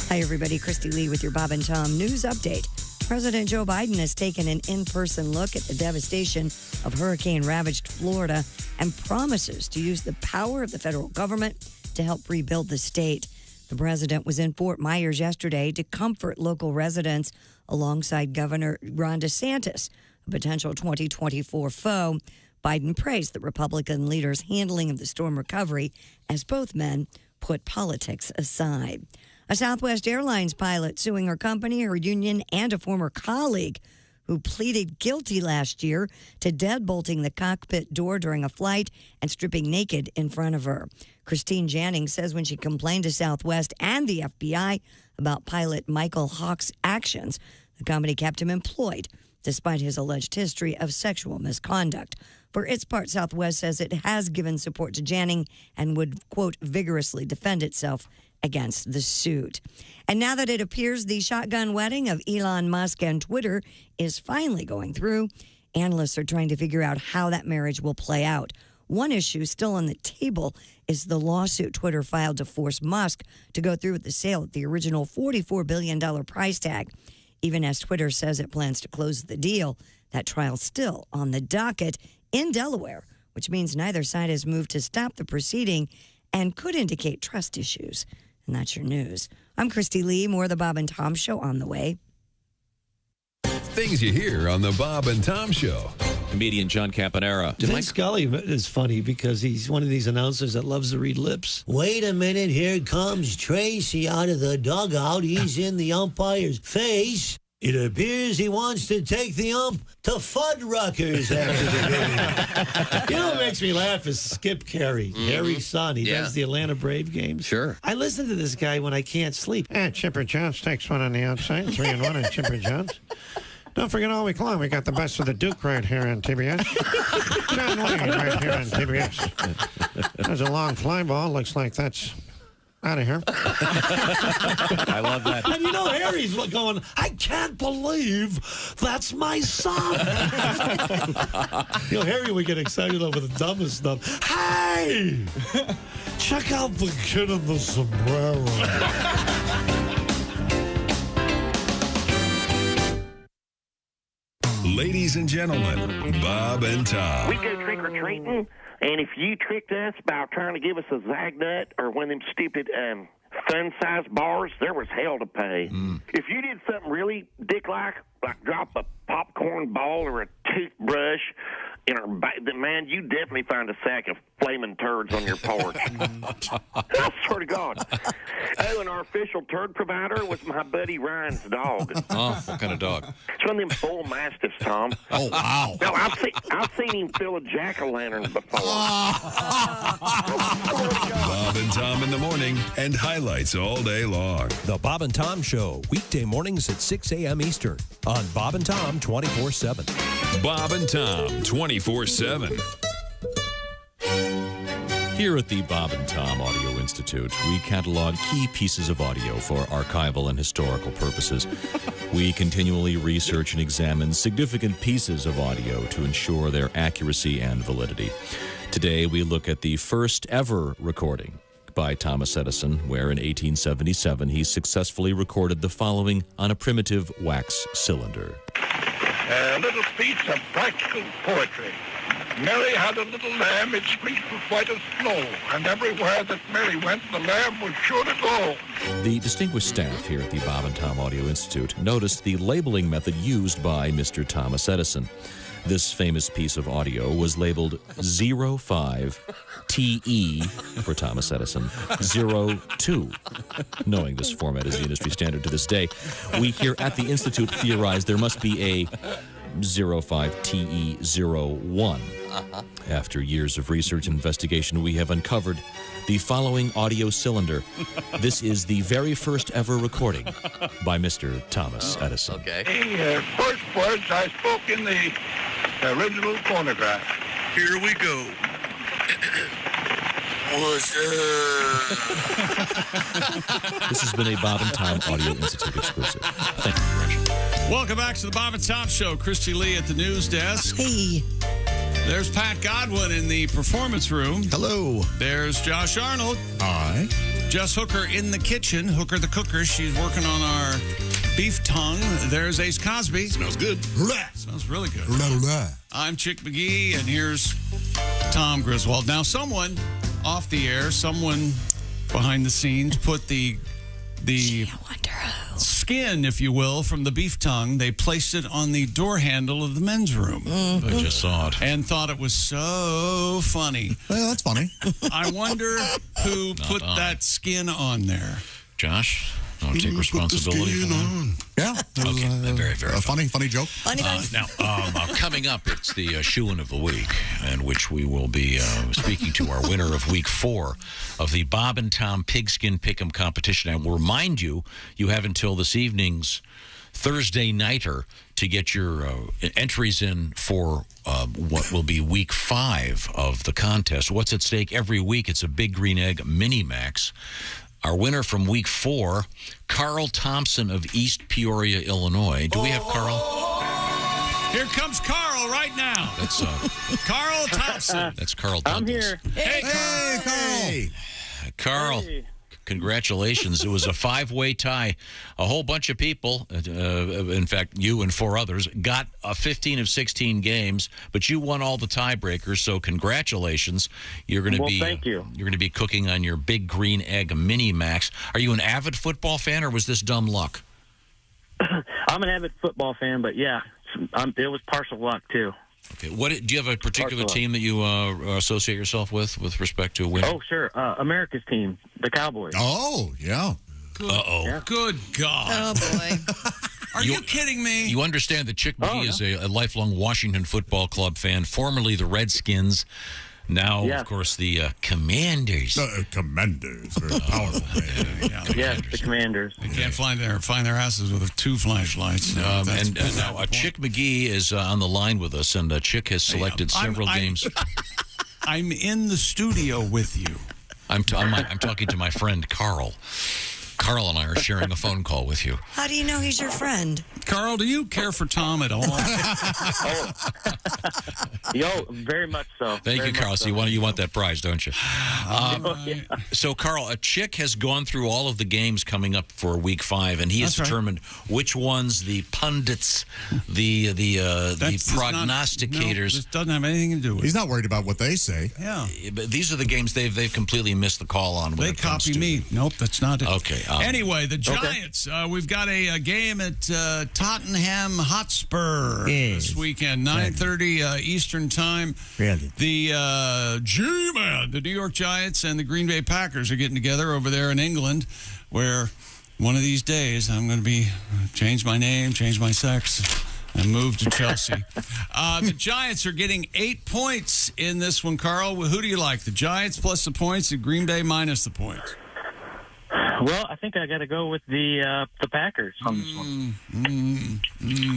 Speaker 7: Hi, everybody. Christy Lee with your Bob and Tom News Update. President Joe Biden has taken an in-person look at the devastation of hurricane-ravaged Florida and promises to use the power of the federal government to help rebuild the state. The president was in Fort Myers yesterday to comfort local residents alongside Governor Ron DeSantis, a potential 2024 foe. Biden praised the Republican leader's handling of the storm recovery as both men put politics aside. A Southwest Airlines pilot suing her company, her union, and a former colleague who pleaded guilty last year to deadbolting the cockpit door during a flight and stripping naked in front of her. Christine Jannings says when she complained to Southwest and the FBI about pilot Michael Hawk's actions, the company kept him employed despite his alleged history of sexual misconduct. For its part, Southwest says it has given support to Janning and would, quote, vigorously defend itself against the suit. And now that it appears the shotgun wedding of Elon Musk and Twitter is finally going through, analysts are trying to figure out how that marriage will play out. One issue still on the table is the lawsuit Twitter filed to force Musk to go through with the sale at the original $44 billion price tag. Even as Twitter says it plans to close the deal, that trial's still on the docket in Delaware, which means neither side has moved to stop the proceeding and could indicate trust issues. And that's your news. I'm Christy Lee. More of the Bob and Tom Show on the way.
Speaker 21: Things you hear on the Bob and Tom Show.
Speaker 8: Comedian John Campanera.
Speaker 6: Vin Scully is funny because he's one of these announcers that loves to read lips. Wait a minute, here comes Tracy out of the dugout. He's in the umpire's face. It appears he wants to take the ump to Fuddruckers after the game. You know what makes me laugh is Skip Carey, Harry's son. He does the Atlanta Brave games.
Speaker 8: Sure.
Speaker 6: I listen to this guy when I can't sleep. Chipper Jones takes one on the outside. 3-1 on Chipper Jones. Don't forget all week long, we got the best of the Duke right here on TBS. John Wayne right here on TBS. There's a long fly ball. Looks like that's out of here.
Speaker 8: I love that.
Speaker 6: And you know, Harry's going, I can't believe that's my son. You know, Harry would get excited over the dumbest stuff. Hey! Check out the kid in the sombrero.
Speaker 21: Ladies and gentlemen, Bob and Tom.
Speaker 16: We go trick-or-treating, and if you tricked us by trying to give us a Zag Nut or one of them stupid fun-sized bars, there was hell to pay. If you did something really dick-like drop a popcorn ball or a toothbrush in our man, you definitely find a sack of flaming turds on your porch. I swear to God. Oh, and our official turd provider was my buddy Ryan's dog.
Speaker 5: Oh, what kind of dog?
Speaker 16: It's one of them bull mastiffs, Tom.
Speaker 5: Oh, wow.
Speaker 16: No, I've seen him fill a jack-o'-lantern before.
Speaker 21: Bob and Tom in the morning and highlights all day long.
Speaker 19: The Bob and Tom Show, weekday mornings at 6 a.m. Eastern on Bob and Tom 24/7.
Speaker 21: Bob and Tom 24/7.
Speaker 8: Here at the Bob and Tom Audio Institute, we catalog key pieces of audio for archival and historical purposes. We continually research and examine significant pieces of audio to ensure their accuracy and validity. Today, we look at the first ever recording by Thomas Edison, where in 1877 he successfully recorded the following on a primitive wax cylinder.
Speaker 20: A little piece of practical poetry. Mary had a little lamb, its fleece was white as snow, and everywhere that Mary went, the lamb was sure to go.
Speaker 8: The distinguished staff here at the Bob and Tom Audio Institute noticed the labeling method used by Mr. Thomas Edison. This famous piece of audio was labeled 05TE for Thomas Edison, 02. Knowing this format is the industry standard to this day, we here at the Institute theorize there must be a 05TE01. After years of research and investigation, we have uncovered the following audio cylinder. This is the very first ever recording by Mr. Thomas Edison.
Speaker 5: Okay.
Speaker 20: The first words I spoke in the original phonograph. Here we go. What's
Speaker 8: This has been a Bob and Tom Audio Institute exclusive. Thank you, Russia.
Speaker 4: Welcome back to the Bob and Tom Show. Christy Lee at the news desk.
Speaker 7: Hey.
Speaker 4: There's Pat Godwin in the performance room.
Speaker 18: Hello.
Speaker 4: There's Josh Arnold.
Speaker 18: Hi.
Speaker 4: Jess Hooker in the kitchen. Hooker the cooker. She's working on our beef tongue. There's Ace Cosby.
Speaker 18: Smells good.
Speaker 4: Smells really good. I'm Chick McGee, and here's Tom Griswold. Now, someone off the air, someone behind the scenes put the skin, if you will, from the beef tongue. They placed it on the door handle of the men's room.
Speaker 5: I just saw it.
Speaker 4: And thought it was so funny.
Speaker 18: Well, that's funny.
Speaker 4: I wonder who put that skin on there.
Speaker 5: Josh, want to take responsibility for that?
Speaker 18: Yeah.
Speaker 5: Okay, very, very
Speaker 18: a funny joke.
Speaker 7: Funny.
Speaker 5: Now, coming up, it's the Shoo-In of the Week, in which we will be speaking to our winner of Week 4 of the Bob and Tom Pigskin Pick'em competition. I will remind you, you have until this evening's Thursday nighter to get your entries in for what will be Week 5 of the contest. What's at stake every week? It's a Big Green Egg Mini Max. Our winner from week 4, Carl Thompson of East Peoria, Illinois. Do we have Carl?
Speaker 4: Here comes Carl right now.
Speaker 5: That's
Speaker 4: Carl Thompson.
Speaker 5: That's Carl Douglas.
Speaker 16: I'm here.
Speaker 4: Hey,
Speaker 5: Carl. Congratulations. It was a 5-way tie. A whole bunch of people, in fact, you and 4 others, got 15 of 16 games, but you won all the tiebreakers, so congratulations. You're going to be
Speaker 16: thank you.
Speaker 5: You're going to be cooking on your Big Green Egg Mini Max. Are you an avid football fan, or was this dumb luck?
Speaker 16: I'm an avid football fan, but yeah, it was partial luck too.
Speaker 5: Okay. Do you have a particular team that you associate yourself with respect to winning?
Speaker 16: Oh, sure. America's team, the Cowboys.
Speaker 18: Oh, yeah.
Speaker 5: Uh-oh.
Speaker 16: Yeah.
Speaker 4: Good God.
Speaker 3: Oh, boy.
Speaker 4: Are you kidding me?
Speaker 5: You understand that Chick McGee is a lifelong Washington Football Club fan, formerly the Redskins. Now, of course, the Commanders.
Speaker 18: Commanders. Very powerful.
Speaker 16: Yes, the Commanders.
Speaker 4: They can't find their asses with 2 flashlights.
Speaker 5: And now Chick McGee is on the line with us, and Chick has selected several games.
Speaker 4: I'm in the studio with you.
Speaker 5: I'm talking to my friend Carl. Carl and I are sharing a phone call with you.
Speaker 7: How do you know he's your friend?
Speaker 4: Carl, do you care for Tom at all?
Speaker 16: Yo, very much so.
Speaker 5: Thank you, Carl. So you want that prize, don't you? So, Carl, Chick has gone through all of the games coming up for week 5, and he has determined which ones the pundits, the prognosticators.
Speaker 4: This doesn't have anything to do with it.
Speaker 18: He's not worried about what they say.
Speaker 4: Yeah.
Speaker 5: But these are the games they've completely missed the call on.
Speaker 4: They copy me. Nope, that's not it.
Speaker 5: Okay.
Speaker 4: Anyway, the Giants. We've got a game at Tottenham Hotspur this weekend, 9:30 Eastern Time.
Speaker 6: Really?
Speaker 4: The G-Man, the New York Giants, and the Green Bay Packers are getting together over there in England, where one of these days I'm going to change my name, change my sex, and move to Chelsea. The Giants are getting 8 points in this one, Carl. Who do you like, the Giants plus the points, or Green Bay minus the points?
Speaker 16: Well, I think I got to go with the Packers on this one.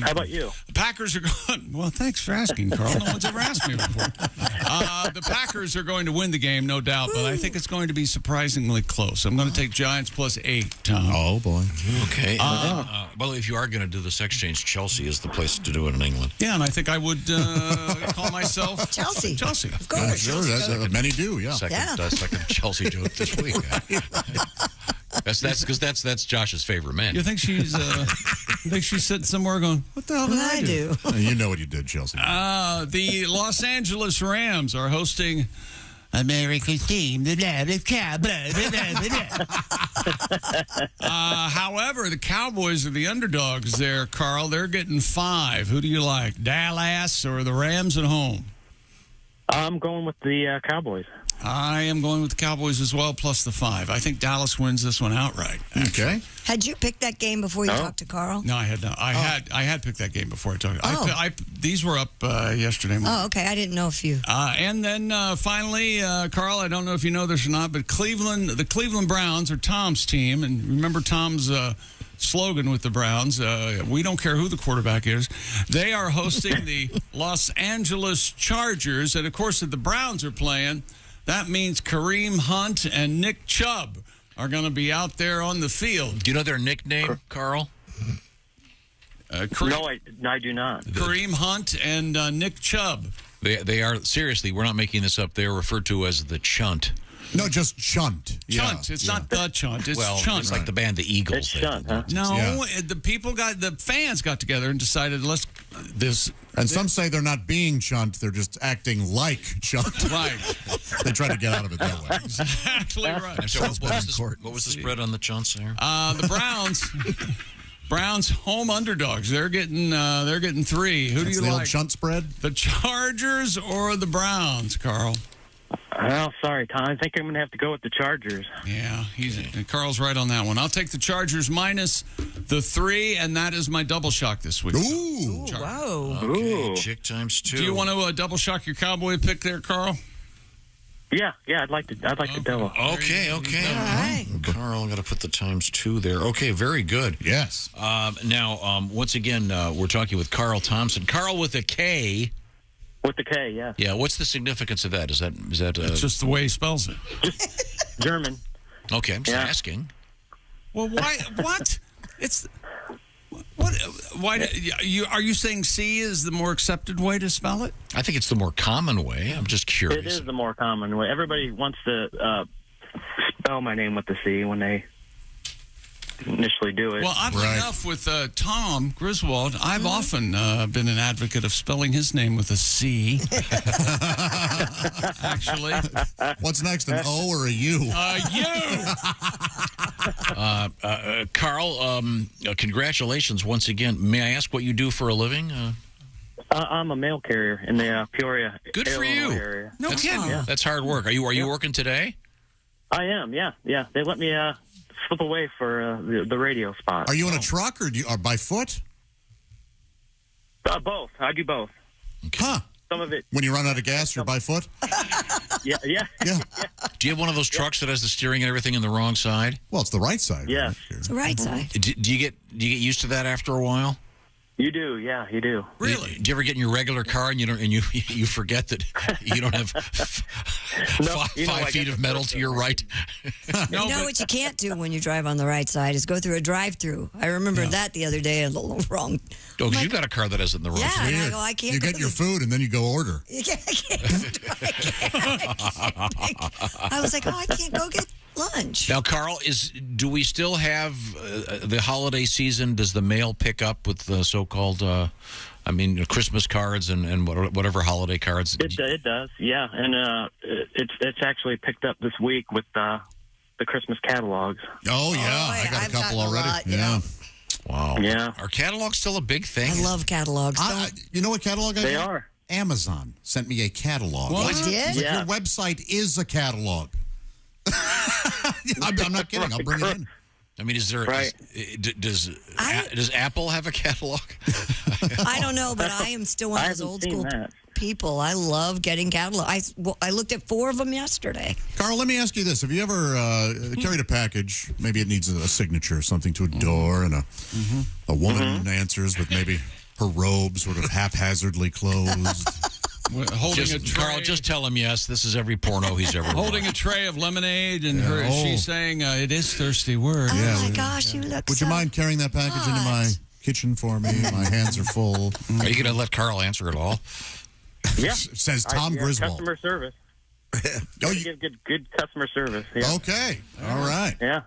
Speaker 16: How about you?
Speaker 4: The Packers are going. Well, thanks for asking, Carl. No one's ever asked me before. The Packers are going to win the game, no doubt, but I think it's going to be surprisingly close. I'm going to take Giants plus 8, Tom.
Speaker 18: Oh, boy.
Speaker 5: Okay. Well, if you are going to do this exchange, Chelsea is the place to do it in England.
Speaker 4: Yeah, and I think I would call myself
Speaker 7: Chelsea.
Speaker 4: Chelsea.
Speaker 7: Of course.
Speaker 18: Sure, many do, yeah.
Speaker 5: Second Chelsea joke this week. That's because that's Josh's favorite man.
Speaker 4: You think she's sitting somewhere going, what the hell did I do?
Speaker 18: You know what you did, Chelsea.
Speaker 4: The Los Angeles Rams are hosting America's team. However, the Cowboys are the underdogs there, Carl. They're getting 5. Who do you like, Dallas or the Rams at home?
Speaker 16: I'm going with the Cowboys.
Speaker 4: I am going with the Cowboys as well, plus the 5. I think Dallas wins this one outright. Actually.
Speaker 18: Okay.
Speaker 7: Had you picked that game before you talked to Carl?
Speaker 4: No, I had not. I had picked that game before I talked. These were up yesterday morning.
Speaker 7: Oh, okay. I didn't know if you.
Speaker 4: And then finally, Carl, I don't know if you know this or not, but the Cleveland Browns are Tom's team, and remember Tom's slogan with the Browns, we don't care who the quarterback is. They are hosting the Los Angeles Chargers, and of course, if the Browns are playing, that means Kareem Hunt and Nick Chubb are going to be out there on the field.
Speaker 5: Do you know their nickname, Carl?
Speaker 16: No, I do not.
Speaker 4: Kareem Hunt and Nick Chubb.
Speaker 5: They are, seriously, we're not making this up. They are referred to as the Chunt.
Speaker 18: No, just Chunt.
Speaker 4: Chunt. It's not the Chunt. It's Chunt.
Speaker 5: It's like the band the Eagles.
Speaker 16: It's Chunt, huh?
Speaker 4: No, the fans got together and decided
Speaker 18: some say they're not being Chunt, they're just acting like Chunt.
Speaker 4: Right.
Speaker 18: They try to get out of it that way.
Speaker 4: Exactly right.
Speaker 5: So what was the spread on the Chunts there?
Speaker 4: The Browns home underdogs. They're getting 3. Who do you
Speaker 18: the
Speaker 4: like?
Speaker 18: Old Chunt spread?
Speaker 4: The Chargers or the Browns, Carl?
Speaker 16: Well, sorry, Tom. I think I'm going to have to go with the Chargers.
Speaker 4: Yeah, Carl's right on that one. I'll take the Chargers minus the 3, and that is my double shock this week.
Speaker 18: Ooh.
Speaker 7: Whoa.
Speaker 5: Okay, Chick times 2.
Speaker 4: Do you want to double shock your Cowboy pick there, Carl?
Speaker 16: Yeah, I'd like to double.
Speaker 5: Okay.
Speaker 7: All right.
Speaker 5: Carl, I got to put the times 2 there. Okay, very good.
Speaker 18: Yes.
Speaker 5: Now, once again, we're talking with Carl Thompson. Carl with a K.
Speaker 16: With the K, yeah.
Speaker 5: Yeah, what's the significance of that? Is that
Speaker 4: It's just the way he spells it.
Speaker 16: German.
Speaker 5: Okay, I'm just asking.
Speaker 4: Well, why? What? It's what? Why? Are you saying C is the more accepted way to spell it?
Speaker 5: I think it's the more common way. I'm just curious.
Speaker 1: It is the more common way. Everybody wants to spell my name with the C when they initially do it.
Speaker 4: Well, oddly enough, with Tom Griswold, I've often been an advocate of spelling his name with a C. Actually.
Speaker 18: What's next, an O or a U?
Speaker 5: Carl, congratulations once again. May I ask what you do for a living?
Speaker 1: I'm a mail carrier in the Peoria
Speaker 5: Good for
Speaker 1: Illinois
Speaker 5: you.
Speaker 1: area.
Speaker 5: No kidding.
Speaker 1: Yeah.
Speaker 5: That's hard work. Are you working today?
Speaker 1: I am, yeah. They let me slip away for the radio spot.
Speaker 18: Are you in a truck or by foot?
Speaker 1: Both. I do both.
Speaker 18: Huh.
Speaker 1: Some of it.
Speaker 18: When you run out of gas, you're by foot?
Speaker 1: Yeah.
Speaker 5: Do you have one of those trucks that has the steering and everything in the wrong side?
Speaker 18: Well, it's the right side.
Speaker 1: Yes.
Speaker 7: It's the right side.
Speaker 5: Do you get used to that after a while?
Speaker 1: You do, yeah, you do.
Speaker 5: Really? Do you ever get in your regular car and you forget that you don't have 5 feet of metal to your right?
Speaker 7: What you can't do when you drive on the right side is go through a drive-through. I remember that the other day, a little wrong.
Speaker 5: Oh, because you've got a car that has it in the wrong
Speaker 7: Yeah,
Speaker 5: side.
Speaker 7: and I go, I can't.
Speaker 18: You get your food and then you go order.
Speaker 7: I was like, I can't go get lunch.
Speaker 5: Now, Carl, do we still have the holiday season? Does the mail pick up with the so-called, Christmas cards and whatever holiday cards?
Speaker 1: It does, yeah, and it's actually picked up this week with the Christmas catalogs.
Speaker 18: Oh yeah, I got a couple already. Yeah.
Speaker 5: Wow.
Speaker 1: Yeah.
Speaker 5: Are catalogs still a big thing?
Speaker 7: I love catalogs.
Speaker 18: You know what catalog I
Speaker 1: They
Speaker 18: got?
Speaker 1: are.
Speaker 18: Amazon sent me a catalog.
Speaker 7: What? They did?
Speaker 18: Like,
Speaker 1: Yeah.
Speaker 18: your website is a catalog. I'm not kidding. I'll bring it in.
Speaker 5: I mean, is there?
Speaker 1: Right.
Speaker 5: Does Apple have a catalog?
Speaker 7: I don't know, but I am still one of those old school
Speaker 1: that.
Speaker 7: people. I love getting catalogs. I looked at 4 of them yesterday.
Speaker 18: Carl, let me ask you this. Have you ever carried a package? Maybe it needs a signature, something to a door, and a woman answers with maybe her robe sort of haphazardly closed.
Speaker 4: Holding a tray.
Speaker 5: Carl, just tell him yes. This is every porno he's ever
Speaker 4: holding a tray of lemonade, and she's saying, "It is thirsty word."
Speaker 7: Oh my gosh, you look.
Speaker 18: Would you mind carrying that package into my kitchen for me? My hands are full.
Speaker 5: Are you going to let Carl answer it all?
Speaker 1: Yeah.
Speaker 18: Says Tom Griswold.
Speaker 1: Customer service. You give good customer service. Yeah.
Speaker 18: Okay. All right.
Speaker 1: Yeah.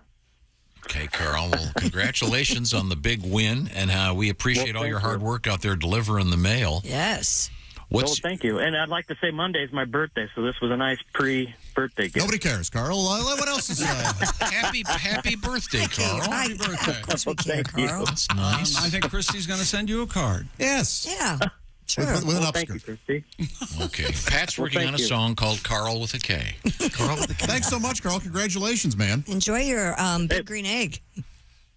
Speaker 5: Okay, Carl. Well, congratulations on the big win, and we appreciate all your hard work out there delivering the mail.
Speaker 7: Yes.
Speaker 1: Thank you. And I'd like to say Monday is my birthday, so this was a nice pre-birthday gift.
Speaker 18: Nobody cares, Carl. What else is
Speaker 5: Happy birthday, Carl.
Speaker 4: Happy birthday.
Speaker 7: Of course we can, Carl.
Speaker 5: That's nice.
Speaker 4: I think Christy's going to send you a card.
Speaker 18: Yes.
Speaker 7: Yeah. Sure.
Speaker 18: With an
Speaker 1: Thank you,
Speaker 18: upskirt.
Speaker 1: Christy.
Speaker 5: Okay. Pat's working on a song called Carl with a K.
Speaker 18: Carl with a K. Thanks so much, Carl. Congratulations, man.
Speaker 7: Enjoy your big green egg.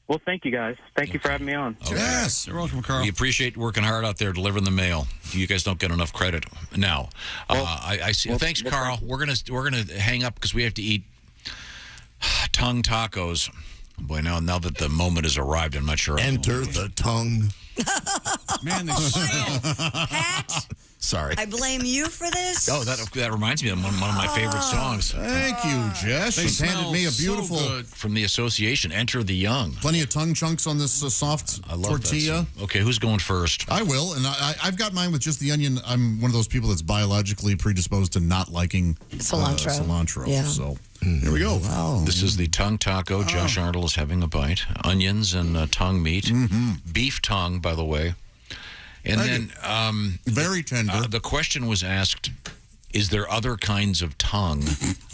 Speaker 1: Well, thank you, guys. Thank you for having me on.
Speaker 18: Yes.
Speaker 4: You're welcome, Carl.
Speaker 5: We appreciate working hard out there delivering the mail. You guys don't get enough credit now. I see. Thanks, Carl. We're gonna hang up because we have to eat tongue tacos. Boy, now that the moment has arrived, I'm not sure.
Speaker 14: Enter the tongue.
Speaker 4: Man, they smell.
Speaker 7: Pat,
Speaker 14: Sorry.
Speaker 7: I blame you for this.
Speaker 5: Oh, that reminds me of one of my favorite songs.
Speaker 18: Thank you, Jess.
Speaker 4: They
Speaker 18: She's handed me a
Speaker 4: smell so
Speaker 18: beautiful,
Speaker 4: good.
Speaker 5: From the association, Enter the Young.
Speaker 18: plenty of tongue chunks on this soft
Speaker 5: I love
Speaker 18: tortilla.
Speaker 5: that song. Okay, who's going first?
Speaker 18: I will, and I've got mine with just the onion. I'm one of those people that's biologically predisposed to not liking cilantro.
Speaker 7: Yeah.
Speaker 18: So here we go. Wow.
Speaker 5: This is the tongue taco. Josh Arnold is having a bite. Onions and tongue meat. Beef tongue, by the way. And then
Speaker 18: very tender.
Speaker 5: The question was asked, is there other kinds of tongue?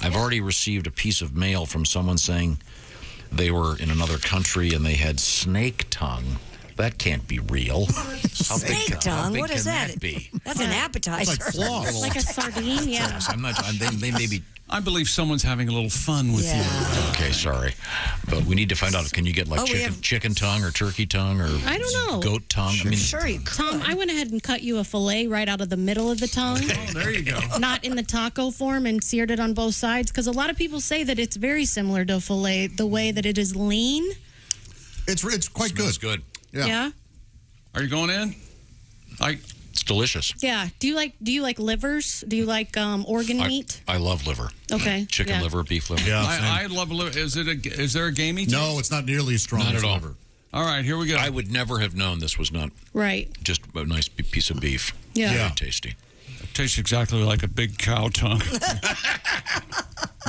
Speaker 5: I've already received a piece of mail from someone saying they were in another country and they had snake tongue. That can't be real.
Speaker 7: Snake tongue? What is that?
Speaker 5: Be?
Speaker 7: That's an appetizer.
Speaker 18: It's like floss.
Speaker 3: Like a sardine, yeah.
Speaker 5: I'm not. They may be.
Speaker 4: I believe someone's having a little fun with you.
Speaker 5: Okay, sorry, but we need to find out. Can you get like chicken tongue or turkey tongue or
Speaker 3: I don't know.
Speaker 5: goat tongue?
Speaker 7: Sure, sure you could.
Speaker 3: Tom, I went ahead and cut you a fillet right out of the middle of the tongue.
Speaker 4: Oh, there you go.
Speaker 3: Not in the taco form, and seared it on both sides, because a lot of people say that it's very similar to filet, the way that it is lean.
Speaker 18: It's quite good.
Speaker 5: Good.
Speaker 18: Yeah.
Speaker 4: Are you going in?
Speaker 5: It's delicious.
Speaker 3: Yeah. Do you like livers? Do you like organ meat?
Speaker 5: I love liver.
Speaker 3: Okay.
Speaker 5: Chicken liver, beef liver.
Speaker 18: Yeah,
Speaker 4: I love liver. Is there a gamey taste?
Speaker 18: No, it's not nearly as strong
Speaker 5: Not
Speaker 18: as
Speaker 5: at all.
Speaker 18: liver.
Speaker 4: All right, here we go.
Speaker 5: I would never have known this was not
Speaker 3: Right.
Speaker 5: just a nice piece of beef.
Speaker 3: Yeah.
Speaker 5: Very tasty.
Speaker 4: It tastes exactly like a big cow tongue.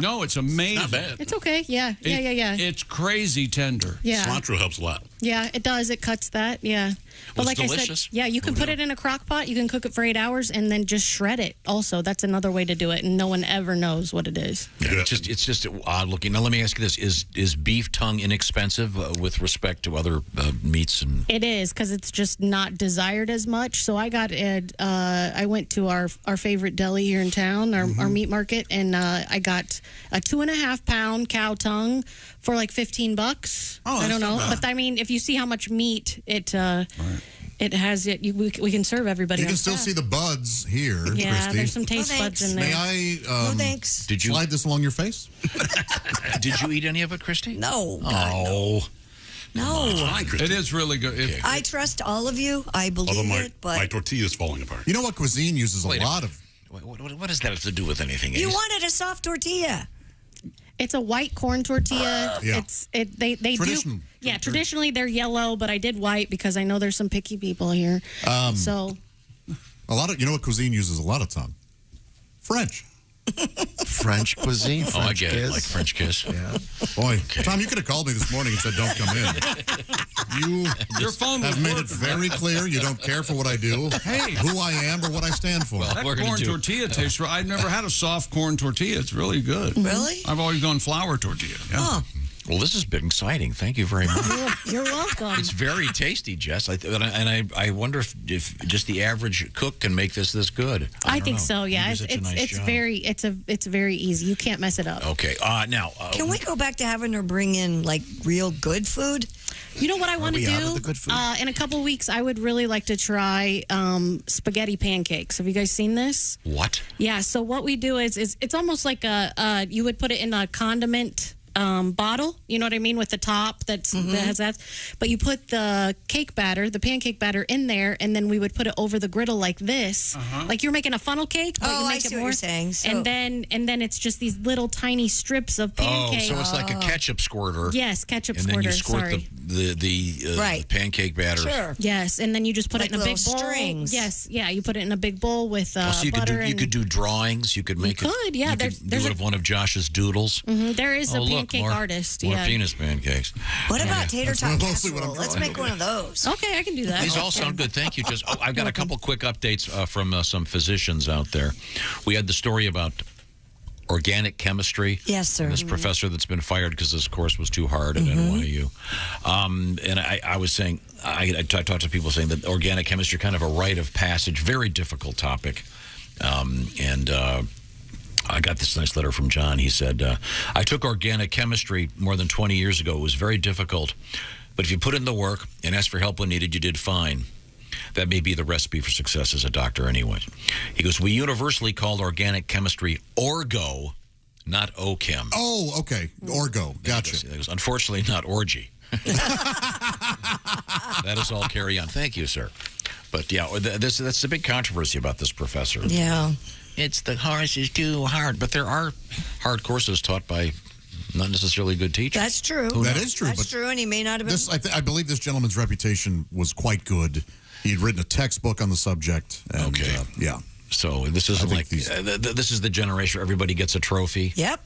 Speaker 4: No, it's amazing.
Speaker 2: Not bad.
Speaker 3: It's okay. Yeah. Yeah.
Speaker 4: It's crazy tender.
Speaker 3: Yeah.
Speaker 2: Cilantro helps a lot.
Speaker 3: Yeah, it does. It cuts that. Yeah. But
Speaker 5: Well,
Speaker 3: like
Speaker 5: it's
Speaker 3: I
Speaker 5: delicious.
Speaker 3: said, yeah, you can put it in a crock pot. You can cook it for 8 hours and then just shred it. Also, that's another way to do it, and no one ever knows what it is.
Speaker 5: Yeah, it's just odd looking. Now let me ask you this: Is beef tongue inexpensive with respect to other meats? And
Speaker 3: It is because it's just not desired as much. So I got it. I went to our favorite deli here in town, our meat market, and I got a 2.5-pound cow tongue for like $15.
Speaker 18: Oh,
Speaker 3: I don't
Speaker 18: that's
Speaker 3: know,
Speaker 18: not bad.
Speaker 3: but I mean, if you see how much meat it has, we can serve everybody.
Speaker 18: You can
Speaker 3: on
Speaker 18: still
Speaker 3: staff.
Speaker 18: see the buds here,
Speaker 3: Yeah,
Speaker 18: Christy.
Speaker 3: there's some taste buds in there.
Speaker 18: May I
Speaker 7: thanks.
Speaker 5: Did you
Speaker 18: slide this along your face?
Speaker 5: Did you eat any of it, Christy?
Speaker 7: No.
Speaker 5: Oh.
Speaker 7: No.
Speaker 4: It is really good.
Speaker 7: I trust all of you. I believe
Speaker 2: Although
Speaker 7: it, but
Speaker 2: my tortilla is falling apart.
Speaker 18: You know what cuisine uses
Speaker 5: Wait
Speaker 18: a
Speaker 5: a
Speaker 18: lot of?
Speaker 5: What does that have to do with anything?
Speaker 7: you
Speaker 5: Ace?
Speaker 7: wanted a soft tortilla.
Speaker 3: It's a white corn tortilla.
Speaker 18: Yeah.
Speaker 3: They
Speaker 18: Traditional.
Speaker 3: do. Yeah, traditionally they're yellow, but I did white because I know there's some picky people here. So
Speaker 18: A lot of you know what cuisine uses a lot of tongue? French.
Speaker 14: French cuisine.
Speaker 5: Oh, I get it. Like French kiss.
Speaker 14: Yeah.
Speaker 18: Boy, Tom, you could have called me this morning and said, "Don't come in."
Speaker 4: Your phone
Speaker 18: have
Speaker 4: was
Speaker 18: made
Speaker 4: working.
Speaker 18: it very clear you don't care for what I do, who I am, or what I stand for.
Speaker 5: Well,
Speaker 4: That
Speaker 5: we're gonna
Speaker 4: corn
Speaker 5: do-
Speaker 4: tortilla tastes. I've never had a soft corn tortilla. It's really good.
Speaker 7: Really?
Speaker 4: I've always gone flour tortilla. Yeah.
Speaker 7: Huh.
Speaker 5: Well, this has been exciting. Thank you very much.
Speaker 3: you're welcome.
Speaker 5: It's very tasty, Jess. I wonder if just the average cook can make this good.
Speaker 3: I
Speaker 5: don't
Speaker 3: think
Speaker 5: know.
Speaker 3: so. Yeah,
Speaker 5: You do such a nice job.
Speaker 3: it's very easy. You can't mess it up.
Speaker 5: Okay. Now,
Speaker 7: Can we go back to having her bring in like real good food?
Speaker 3: You know what I want to
Speaker 14: we out
Speaker 3: do?
Speaker 14: of the good food?
Speaker 3: In a couple weeks, I would really like to try spaghetti pancakes. Have you guys seen this?
Speaker 5: what?
Speaker 3: Yeah. So what we do is it's almost like you would put it in a condiment bottle. You know what I mean, with the top that has that. But you put the cake batter, the pancake batter, in there, and then we would put it over the griddle like this, like you're making a funnel cake. But you
Speaker 7: I
Speaker 3: make
Speaker 7: see
Speaker 3: it
Speaker 7: what
Speaker 3: more.
Speaker 7: you're saying. So-
Speaker 3: and then it's just these little tiny strips of pancake.
Speaker 5: Oh, so it's like a ketchup squirter.
Speaker 3: Yes, ketchup
Speaker 5: and
Speaker 3: squirter.
Speaker 5: then you squirt
Speaker 3: Sorry.
Speaker 5: the
Speaker 7: Right.
Speaker 5: pancake batter.
Speaker 7: Sure.
Speaker 3: Yes, and then you just put
Speaker 7: Like
Speaker 3: it in a big
Speaker 7: little
Speaker 3: bowl.
Speaker 7: strings.
Speaker 3: Yes, yeah, you put it in a big bowl with
Speaker 5: So you
Speaker 3: butter.
Speaker 5: you could do drawings. You could make it.
Speaker 3: could, yeah,
Speaker 5: You
Speaker 3: there's-
Speaker 5: could
Speaker 3: there's
Speaker 5: do
Speaker 3: a-
Speaker 5: it of one of Josh's doodles.
Speaker 3: There is a
Speaker 5: look,
Speaker 3: pancake
Speaker 5: more,
Speaker 3: artist.
Speaker 5: More
Speaker 3: Yeah.
Speaker 5: penis pancakes.
Speaker 7: What about tater
Speaker 18: That's
Speaker 7: tot
Speaker 18: mostly what I'm
Speaker 7: casserole? Let's
Speaker 18: drawing
Speaker 7: make one of those.
Speaker 3: Okay, I can do that.
Speaker 5: These all sound good. Thank you. Just I've got a couple quick updates from some physicians out there. We had the story about organic chemistry.
Speaker 7: Yes, sir.
Speaker 5: And this professor that's been fired because this course was too hard at NYU. And I was saying, I talked to people saying that organic chemistry kind of a rite of passage, very difficult topic. I got this nice letter from John. He said, I took organic chemistry more than 20 years ago. It was very difficult. But if you put in the work and asked for help when needed, you did fine. That may be the recipe for success as a doctor anyway. He goes, we universally called organic chemistry orgo, not OChem.
Speaker 18: Oh, okay. Orgo. Gotcha.
Speaker 5: He goes, unfortunately, not orgy. That is all carry on. Thank you, sir. But yeah, that's the big controversy about this professor.
Speaker 7: Yeah.
Speaker 5: It's the course is too hard, but there are hard courses taught by not necessarily good teachers.
Speaker 7: That's true.
Speaker 18: That is true.
Speaker 7: That's
Speaker 18: but
Speaker 7: true, and he may not have been.
Speaker 18: This, I believe this gentleman's reputation was quite good. He'd written a textbook on the subject. And,
Speaker 5: Okay.
Speaker 18: Yeah.
Speaker 5: So this isn't like this is the generation where everybody gets a trophy.
Speaker 7: Yep.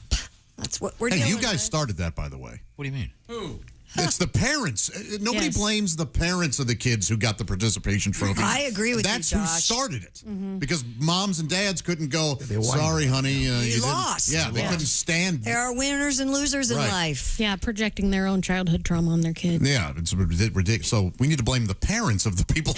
Speaker 7: That's what we're
Speaker 18: Hey,
Speaker 7: doing.
Speaker 18: you guys started that, by the way.
Speaker 5: What do you mean?
Speaker 4: Who?
Speaker 18: It's the parents. Nobody
Speaker 3: Yes.
Speaker 18: blames the parents of the kids who got the participation trophy.
Speaker 7: I agree with you,
Speaker 18: That's who
Speaker 7: Josh.
Speaker 18: started it. Because moms and dads couldn't go,
Speaker 14: won.
Speaker 18: sorry, honey. You didn't-"
Speaker 7: lost.
Speaker 18: Yeah, they couldn't stand
Speaker 7: There are winners and losers in
Speaker 18: Right.
Speaker 7: life.
Speaker 3: Yeah, projecting their own childhood trauma on their kid.
Speaker 18: Yeah, it's ridiculous. So we need to blame the parents of the people.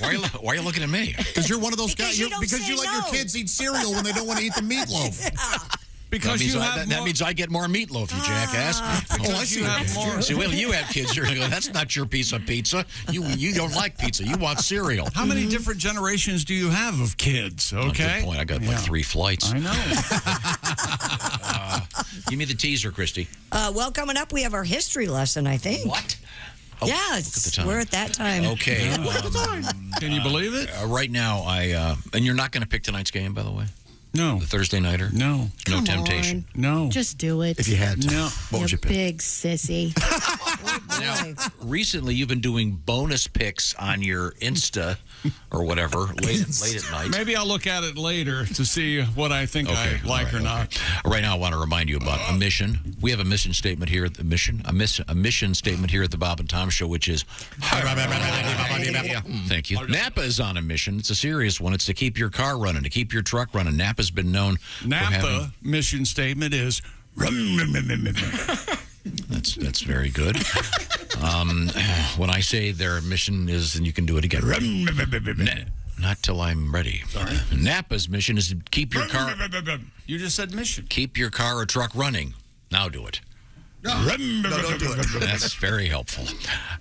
Speaker 5: Why are you looking at me?
Speaker 18: Because you're one of those
Speaker 7: Because
Speaker 18: guys.
Speaker 7: you don't
Speaker 18: Because
Speaker 7: say
Speaker 18: you let
Speaker 7: no.
Speaker 18: your kids eat cereal when they don't want to eat the meatloaf.
Speaker 4: Because
Speaker 5: that means I get more meatloaf, you jackass.
Speaker 18: Oh, I see.
Speaker 4: you have more.
Speaker 5: See, well, you have kids. You're going to go, that's not your piece of pizza. You don't like pizza. You want cereal.
Speaker 4: How many different generations do you have of kids? Okay.
Speaker 5: Good point. I got like 3 flights.
Speaker 4: I know.
Speaker 5: Give me the teaser, Christy.
Speaker 7: Well, coming up, we have our history lesson, I think.
Speaker 5: What?
Speaker 7: Yeah,
Speaker 5: look at the time.
Speaker 7: we're at that time.
Speaker 5: Okay.
Speaker 18: Look at the time.
Speaker 4: Can you believe it?
Speaker 5: Right now, and you're not going to pick tonight's game, by the way?
Speaker 4: No.
Speaker 5: The Thursday nighter?
Speaker 4: No.
Speaker 5: No
Speaker 3: Come
Speaker 5: temptation?
Speaker 3: on.
Speaker 4: No.
Speaker 3: Just do it.
Speaker 5: If you had to.
Speaker 4: No.
Speaker 5: What would you pick?
Speaker 3: Big sissy.
Speaker 5: Now, recently, you've been doing bonus picks on your Insta or whatever late at night.
Speaker 4: Maybe I'll look at it later to see what I think I like or not.
Speaker 5: Right now, I want to remind you about a mission. We have a mission statement here at the mission. A mission statement here at the Bob and Tom Show, which is thank you. Napa is on a mission. It's a serious one. It's to keep your car running, to keep your truck running. Napa's been known for having
Speaker 4: mission statement is
Speaker 5: That's very good. When I say their mission is, and you can do it again. Not till I'm ready.
Speaker 4: Sorry.
Speaker 5: Napa's mission is to keep your car.
Speaker 4: You just said mission.
Speaker 5: Keep your car or truck running. Now do it.
Speaker 18: No, don't do it.
Speaker 5: That's very helpful.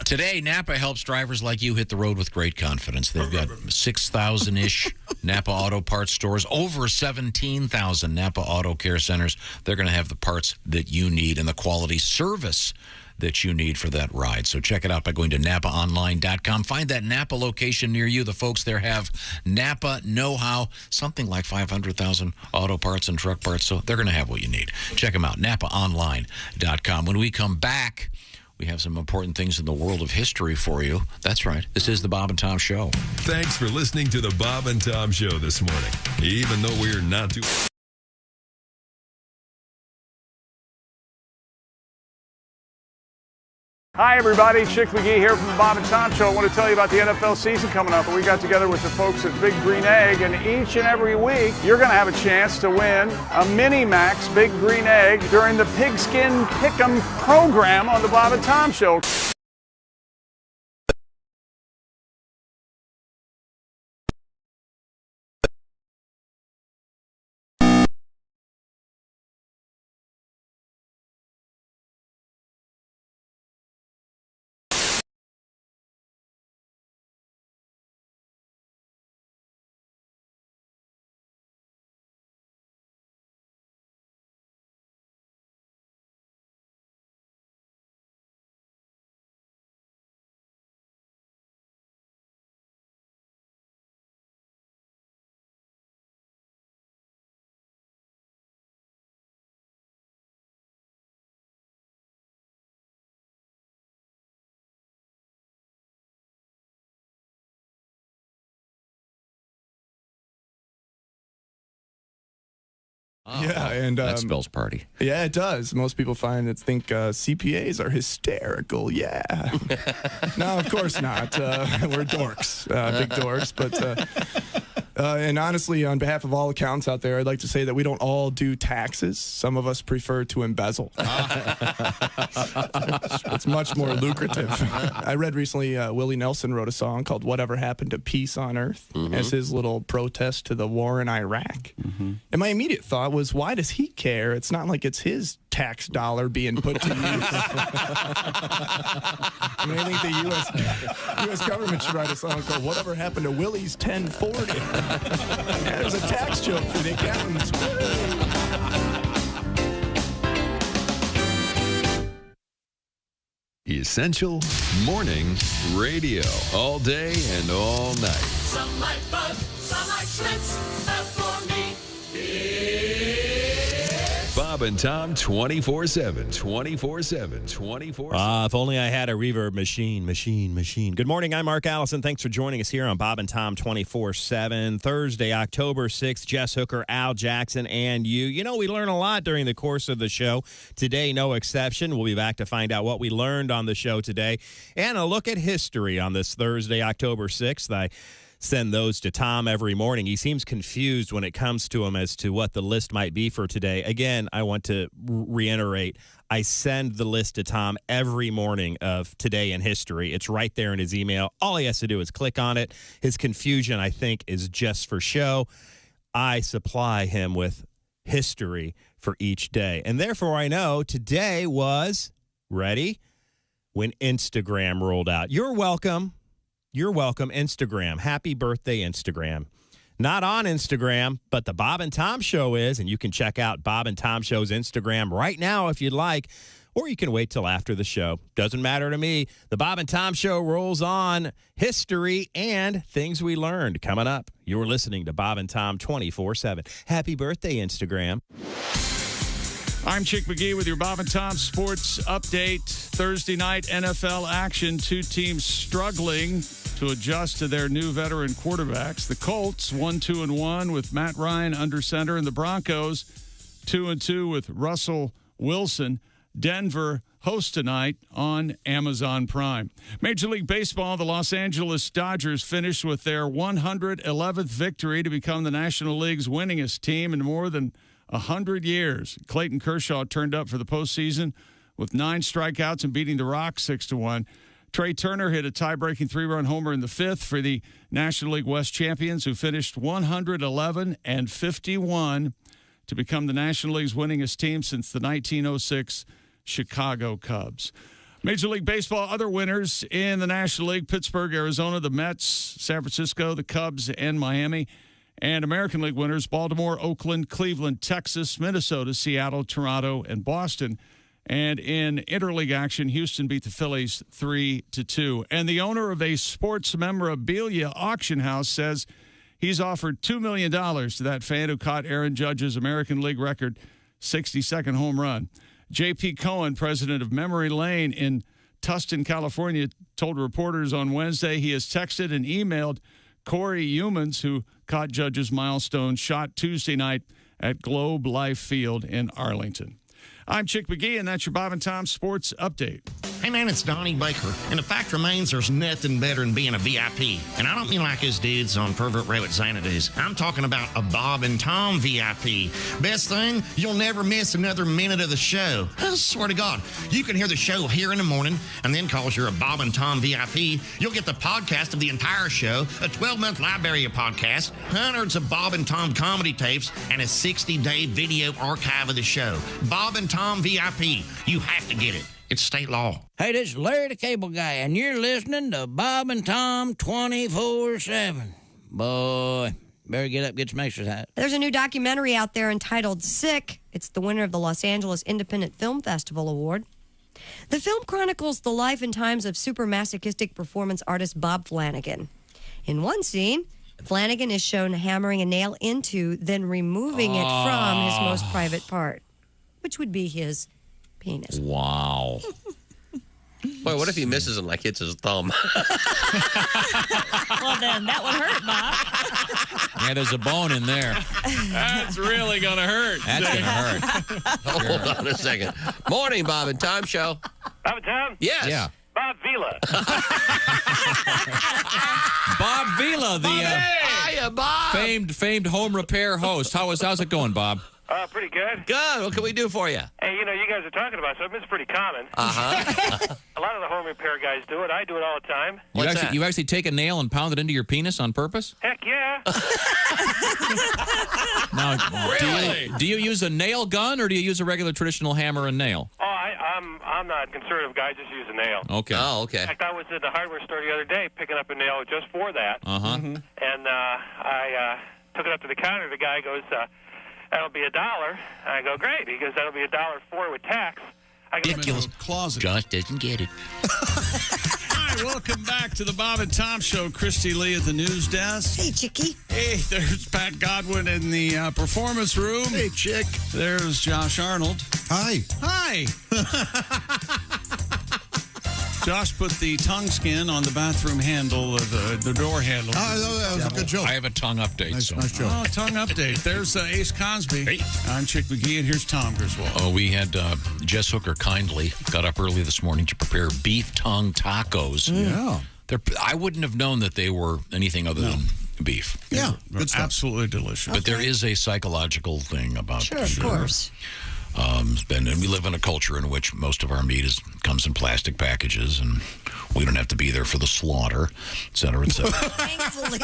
Speaker 5: Today, Napa helps drivers like you hit the road with great confidence. They've got 6,000-ish Napa Auto Parts stores, over 17,000 Napa Auto Care Centers. They're going to have the parts that you need and the quality service that you need for that ride. So check it out by going to NapaOnline.com. Find that Napa location near you. The folks there have Napa know-how, something like 500,000 auto parts and truck parts, so they're going to have what you need. Check them out, NapaOnline.com. When we come back, we have some important things in the world of history for you. That's right. This is the Bob and Tom Show.
Speaker 21: Thanks for listening to the Bob and Tom Show this morning. Even though we're not too...
Speaker 10: Hi, everybody. Chick McGee here from the Bob and Tom Show. I want to tell you about the NFL season coming up. We got together with the folks at Big Green Egg, and each and every week, you're going to have a chance to win a Mini Max Big Green Egg during the Pigskin Pick'em program on the Bob and Tom Show.
Speaker 11: Yeah, and
Speaker 8: that spells party.
Speaker 11: Yeah, it does. Most people think CPAs are hysterical. Yeah. No, of course not. We're dorks, big dorks. But and honestly, on behalf of all accountants out there, I'd like to say that we don't all do taxes. Some of us prefer to embezzle. It's much more lucrative. I read recently Willie Nelson wrote a song called "Whatever Happened to Peace on Earth" as his little protest to the war in Iraq. And my immediate thought was, why does he care? It's not like it's his tax dollar being put to use. I mean, I think the U.S. government should write a song called "Whatever Happened to Willie's 1040." There's a tax joke for the accountants.
Speaker 21: Essential Morning Radio. All day and all night.
Speaker 13: Some like Bud, some like Schlitz, but for me,
Speaker 21: Bob and Tom 24/7. 24/7. 24/7.
Speaker 9: If only I had a reverb machine. Good morning, I'm Mark Allison. Thanks for joining us here on Bob and Tom 24/7. Thursday, October 6th, Jess Hooker, Al Jackson, and you. You know, we learn a lot during the course of the show. Today, no exception. We'll be back to find out what we learned on the show today and a look at history on this Thursday, October 6th. I send those to Tom every morning. He seems confused when it comes to him as to what the list might be for today. Again, I want to reiterate, I send the list to Tom every morning of today in history. It's right there in his email. All he has to do is click on it. His confusion, I think, is just for show. I supply him with history for each day. And therefore, I know today was, ready, when Instagram rolled out. You're welcome. You're welcome, Instagram. Happy birthday, Instagram. Not on Instagram, but the Bob and Tom Show is, and you can check out Bob and Tom Show's Instagram right now if you'd like. or you can wait till after the show. Doesn't matter to me. The Bob and Tom Show rolls on. History and things we learned coming up. You're listening to Bob and Tom 24/7. Happy birthday, Instagram.
Speaker 4: I'm Chick McGee with your Bob and Tom Sports Update. Thursday night NFL action. Two teams struggling to adjust to their new veteran quarterbacks. The Colts 1-2-1 with Matt Ryan under center, and the Broncos 2-2 with Russell Wilson. Denver hosts tonight on Amazon Prime. Major League Baseball, the Los Angeles Dodgers finished with their 111th victory to become the National League's winningest team in more than 100 years. Clayton Kershaw turned up for the postseason with 9 strikeouts and beating the Rocks 6-1. Trey Turner hit a tie-breaking 3-run homer in the 5th for the National League West champions, who finished 111-51 to become the National League's winningest team since the 1906 Chicago Cubs. Major League Baseball, other winners in the National League: Pittsburgh, Arizona, the Mets, San Francisco, the Cubs, and Miami. And American League winners: Baltimore, Oakland, Cleveland, Texas, Minnesota, Seattle, Toronto, and Boston. And in interleague action, Houston beat the Phillies 3-2. And the owner of a sports memorabilia auction house says he's offered $2 million to that fan who caught Aaron Judge's American League record 62nd home run. J.P. Cohen, president of Memory Lane in Tustin, California, told reporters on Wednesday he has texted and emailed Corey Humans, who caught Judge's milestone shot Tuesday night at Globe Life Field in Arlington. I'm Chick McGee, and that's your Bob and Tom Sports Update.
Speaker 12: Hey, man, it's Donnie Baker. And the fact remains there's nothing better than being a VIP. And I don't mean like those dudes on Pervert Row at Xanadu's. I'm talking about a Bob and Tom VIP. Best thing, you'll never miss another minute of the show. I swear to God. You can hear the show here in the morning, and then because you're a Bob and Tom VIP, you'll get the podcast of the entire show, a 12-month library of podcasts, hundreds of Bob and Tom comedy tapes, and a 60-day video archive of the show. Bob and Tom VIP. You have to get it. It's state law.
Speaker 17: Hey, this is Larry the Cable Guy, and you're listening to Bob and Tom 24/7. Boy, better get up, get some exercise.
Speaker 7: There's a new documentary out there entitled Sick. It's the winner of the Los Angeles Independent Film Festival Award. The film chronicles the life and times of super masochistic performance artist Bob Flanagan. In one scene, Flanagan is shown hammering a nail into, then removing it from his most private part, which would be his penis.
Speaker 8: Wow.
Speaker 22: Boy, what if he misses and like hits his thumb?
Speaker 3: Well, then that would hurt, Bob.
Speaker 8: Yeah, there's a bone in there.
Speaker 4: That's really going to hurt.
Speaker 8: That's going to hurt.
Speaker 22: Hold on a second. Morning, Bob and Tom Show.
Speaker 23: Bob and Tom?
Speaker 22: Yes.
Speaker 8: Yeah.
Speaker 23: Bob Vila.
Speaker 8: Bob Vila, the
Speaker 22: Hiya, Bob.
Speaker 8: famed home repair host. How's it going, Bob?
Speaker 23: Pretty good.
Speaker 22: Good. What can we do for you?
Speaker 23: Hey, you know, you guys are talking about something that's pretty common.
Speaker 22: Uh-huh.
Speaker 23: A lot of the home repair guys do it. I do it all the time.
Speaker 8: You actually take a nail and pound it into your penis on purpose?
Speaker 23: Heck yeah.
Speaker 8: Now,
Speaker 23: Really?
Speaker 8: do you use a nail gun or do you use a regular traditional hammer and nail?
Speaker 23: Oh, I'm not a conservative guy. Just use a nail.
Speaker 8: Okay.
Speaker 22: Oh, okay.
Speaker 23: In fact, I was at the hardware store the other day picking up a nail just for that.
Speaker 8: Uh-huh.
Speaker 23: And I took it up to the counter. The guy goes, that'll be $1. I go, great. He goes, that'll be $1.04 with tax. I go,
Speaker 4: Ridiculous. Closet.
Speaker 22: Josh doesn't get it.
Speaker 4: All right, welcome back to the Bob and Tom Show. Christy Lee at the news desk.
Speaker 7: Hey, Chickie.
Speaker 4: Hey, there's Pat Godwin in the performance room.
Speaker 18: Hey, Chick.
Speaker 4: There's Josh Arnold.
Speaker 18: Hi.
Speaker 4: Hi. Josh put the tongue skin on the bathroom handle, the door handle.
Speaker 18: That was a good joke.
Speaker 5: I have a tongue update.
Speaker 18: Nice joke.
Speaker 4: Oh, tongue update. There's Ace Cosby.
Speaker 5: Hey.
Speaker 4: I'm Chick McGee, and here's Tom Griswold.
Speaker 5: Oh, we had Jess Hooker kindly got up early this morning to prepare beef tongue tacos.
Speaker 18: Yeah.
Speaker 5: I wouldn't have known that they were anything other than beef.
Speaker 18: Yeah, good stuff.
Speaker 4: Absolutely delicious.
Speaker 5: But there is a psychological thing about
Speaker 7: Sure, of course.
Speaker 5: And we live in a culture in which most of our meat comes in plastic packages, and we don't have to be there for the slaughter, et cetera, et cetera.
Speaker 7: Thankfully.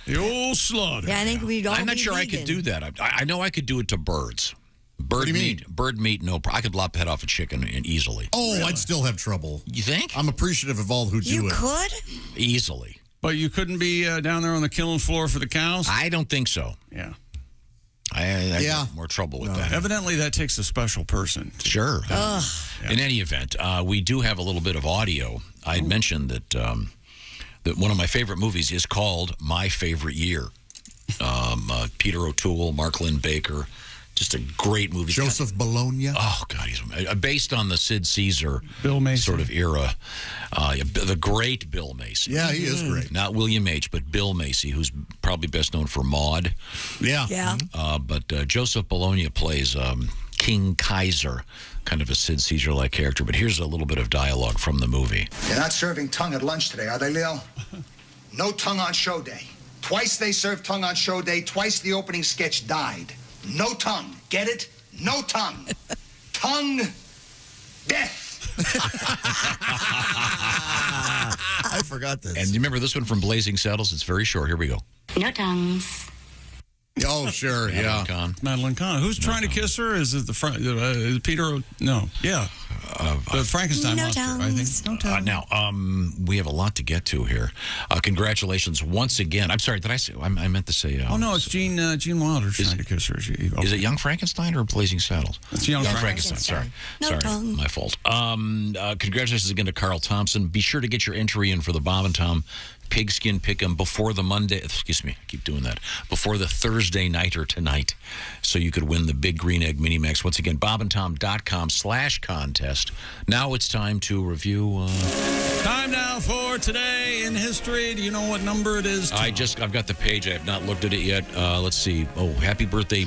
Speaker 4: The old slaughter.
Speaker 7: Yeah, I think we'd all
Speaker 5: I'm not
Speaker 7: be
Speaker 5: sure I
Speaker 7: vegan.
Speaker 5: could do that. I know I could do it to birds. Bird meat, no problem. I could lop head off a chicken easily.
Speaker 18: Oh, really? I'd still have trouble.
Speaker 5: You think?
Speaker 18: I'm appreciative of all who do
Speaker 7: You
Speaker 18: it.
Speaker 7: could?
Speaker 5: Easily.
Speaker 4: But you couldn't be down there on the killing floor for the cows?
Speaker 5: I don't think so.
Speaker 4: Yeah.
Speaker 5: I have more trouble with that.
Speaker 4: Evidently, that takes a special person.
Speaker 5: Sure. In any event, we do have a little bit of audio. I had mentioned that that one of my favorite movies is called My Favorite Year. Peter O'Toole, Mark Lynn Baker. Just a great movie.
Speaker 18: Joseph Bologna.
Speaker 5: Oh, God. He's based on the Sid Caesar
Speaker 4: Bill Macy
Speaker 5: sort of era. The great Bill Macy.
Speaker 18: Yeah, he is great.
Speaker 5: Not William H., but Bill Macy, who's probably best known for Maude.
Speaker 18: Yeah.
Speaker 5: But Joseph Bologna plays King Kaiser, kind of a Sid Caesar-like character. But here's a little bit of dialogue from the movie.
Speaker 15: They're not serving tongue at lunch today, are they, Leo? No tongue on show day. Twice they served tongue on show day. Twice the opening sketch died. No tongue. Get it? No tongue. Tongue death.
Speaker 18: I forgot this.
Speaker 5: And you remember this one from Blazing Saddles? It's very short. Here we go.
Speaker 19: No tongues.
Speaker 18: Oh, sure, yeah.
Speaker 5: Madeline
Speaker 4: Kahn. Who's trying to kiss her? Is it the Peter? No, yeah, the Frankenstein monster. I think. No tongues.
Speaker 5: Now, we have a lot to get to here. Congratulations once again. I'm sorry, did I say? I meant to say.
Speaker 4: Oh no, it's Gene Wilder trying to kiss her.
Speaker 5: Is it Young Frankenstein or Blazing Saddles?
Speaker 4: It's Young
Speaker 5: Frankenstein. Sorry, my fault. Congratulations again to Carl Thompson. Be sure to get your entry in for the Bob and Tom Pigskin Pick'em before the before the Thursday nighter tonight, so you could win the Big Green Egg Mini Max. Once again, bobandtom.com/contest. Now it's time to review.
Speaker 4: Time now for Today in History. Do you know what number it is, Tom?
Speaker 5: I've got the page. I have not looked at it yet. Let's see. Oh, happy birthday.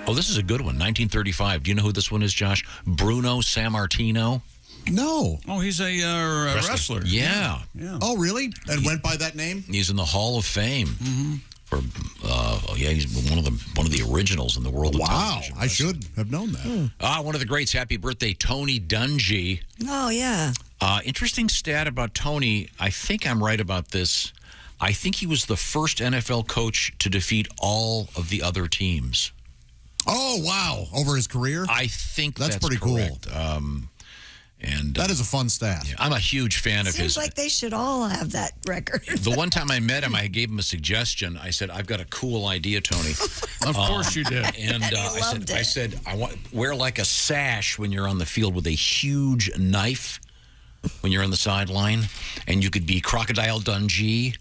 Speaker 5: Oh, this is a good one. 1935. Do you know who this one is, Josh? Bruno Sammartino.
Speaker 18: No.
Speaker 4: Oh, he's a wrestler.
Speaker 5: Yeah.
Speaker 18: Oh, really? And went by that name?
Speaker 5: He's in the Hall of Fame.
Speaker 4: Mm-hmm.
Speaker 5: For he's one of the originals in the world of television.
Speaker 18: Wow, I should have known that.
Speaker 5: One of the greats. Happy birthday, Tony Dungy.
Speaker 7: Oh, yeah.
Speaker 5: Interesting stat about Tony. I think I'm right about this. I think he was the first NFL coach to defeat all of the other teams.
Speaker 18: Oh, wow. Over his career?
Speaker 5: I think
Speaker 18: that's pretty
Speaker 5: correct.
Speaker 18: Cool. And that is a fun stat.
Speaker 5: Yeah, I'm a huge fan of his.
Speaker 7: Seems like they should all have that record.
Speaker 5: The one time I met him, I gave him a suggestion. I said, "I've got a cool idea, Tony."
Speaker 4: Of course you did.
Speaker 5: And I said, I want wear like a sash when you're on the field with a huge knife when you're on the sideline, and you could be Crocodile Dundee.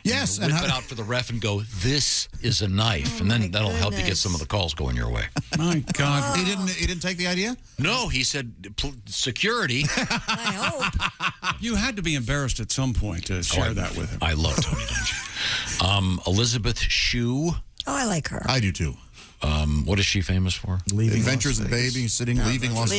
Speaker 18: Yes,
Speaker 5: and whip it out for the ref and go, "This is a knife," and then that'll help you get some of the calls going your way.
Speaker 4: My God,
Speaker 18: he didn't take the idea.
Speaker 5: No, he said security.
Speaker 7: I hope
Speaker 4: you had to be embarrassed at some point to share that with him.
Speaker 5: I love Tony Dungy. Elizabeth Shue.
Speaker 7: Oh, I like her.
Speaker 18: I do too.
Speaker 5: What is she famous for?
Speaker 18: Adventures in Baby, leaving Las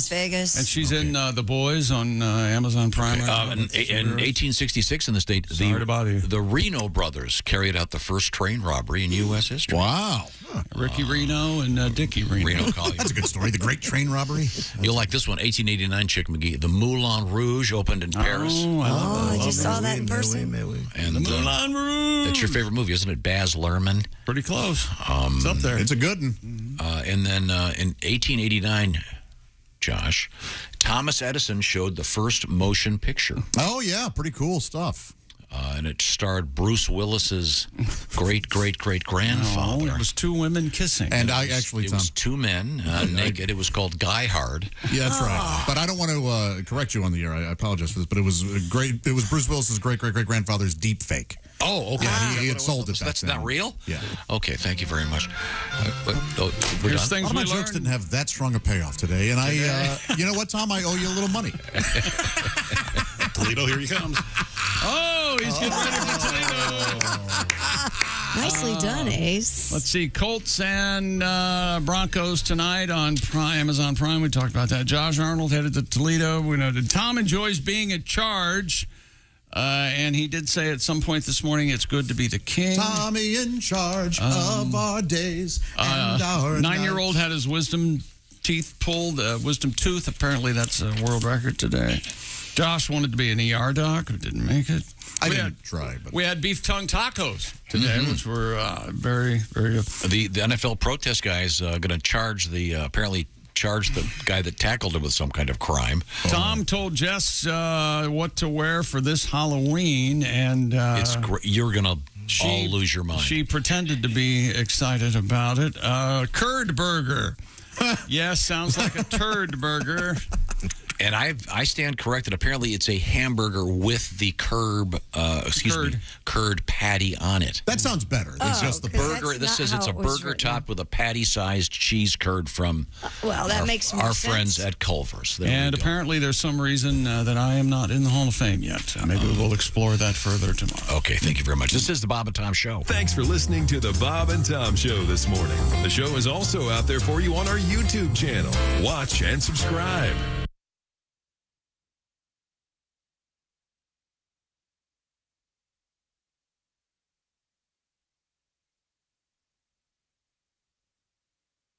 Speaker 7: Vegas.
Speaker 4: And she's in The Boys on Amazon Prime.
Speaker 5: In 1866 in the state, the Reno brothers carried out the first train robbery in U.S. history.
Speaker 18: Wow.
Speaker 4: Ricky Reno and Dickie Reno.
Speaker 18: That's a good story. The Great Train Robbery.
Speaker 5: You'll like this one. 1889, Chick McGee. The Moulin Rouge opened in Paris.
Speaker 7: I just saw that in person.
Speaker 5: And
Speaker 4: the Moulin Rouge.
Speaker 5: It's your favorite movie, isn't it? Baz Luhrmann.
Speaker 4: Pretty close. It's up there.
Speaker 18: It's a good one.
Speaker 5: And then in 1889, Josh, Thomas Edison showed the first motion picture.
Speaker 18: Oh, yeah. Pretty cool stuff.
Speaker 5: And it starred Bruce Willis's great-great-great-grandfather.
Speaker 4: No, it was two women kissing.
Speaker 18: And
Speaker 5: it was two men naked. It was called Guy Hard.
Speaker 18: Yeah, that's right. But I don't want to correct you on the air. I apologize for this, but it was great. It was Bruce Willis's great-great-great-grandfather's deep fake.
Speaker 5: Oh, okay.
Speaker 18: Yeah, he had sold it.
Speaker 5: That's not real?
Speaker 18: Yeah.
Speaker 5: Okay, thank you very much. We're done.
Speaker 18: A lot of my jokes didn't have that strong a payoff today, and you know what, Tom? I owe you a little money.
Speaker 2: Toledo, here he comes.
Speaker 4: Oh, he's getting ready for Toledo.
Speaker 7: Nicely done, Ace.
Speaker 4: Let's see. Colts and Broncos tonight on Amazon Prime. We talked about that. Josh Arnold headed to Toledo. We know that Tom enjoys being in charge. And he did say at some point this morning, it's good to be the king.
Speaker 18: Tommy in charge of our days and our
Speaker 4: 9-year-old had his wisdom teeth pulled, wisdom tooth. Apparently that's a world record today. Josh wanted to be an ER doc who didn't make it.
Speaker 18: I didn't try. But
Speaker 4: we had beef tongue tacos today, which were very, very good.
Speaker 5: The NFL protest guy is going to charge apparently charge the guy that tackled him with some kind of crime.
Speaker 4: Tom told Jess what to wear for this Halloween, and
Speaker 5: it's great. You're going to all lose your mind.
Speaker 4: She pretended to be excited about it. Curd burger. Yes, sounds like a turd burger.
Speaker 5: And I stand corrected. Apparently, it's a hamburger with the curd patty on it.
Speaker 18: That sounds better. It's just the
Speaker 5: burger. This says it's a burger topped with a patty-sized cheese curd from
Speaker 7: that makes more
Speaker 5: our
Speaker 7: sense.
Speaker 5: friends at Culver's. There
Speaker 4: And
Speaker 5: we go.
Speaker 4: apparently there's some reason that I am not in the Hall of Fame yet. Maybe we'll explore that further tomorrow.
Speaker 5: Okay, thank you very much. This is the Bob and Tom Show.
Speaker 21: Thanks for listening to the Bob and Tom Show this morning. The show is also out there for you on our YouTube channel. Watch and subscribe.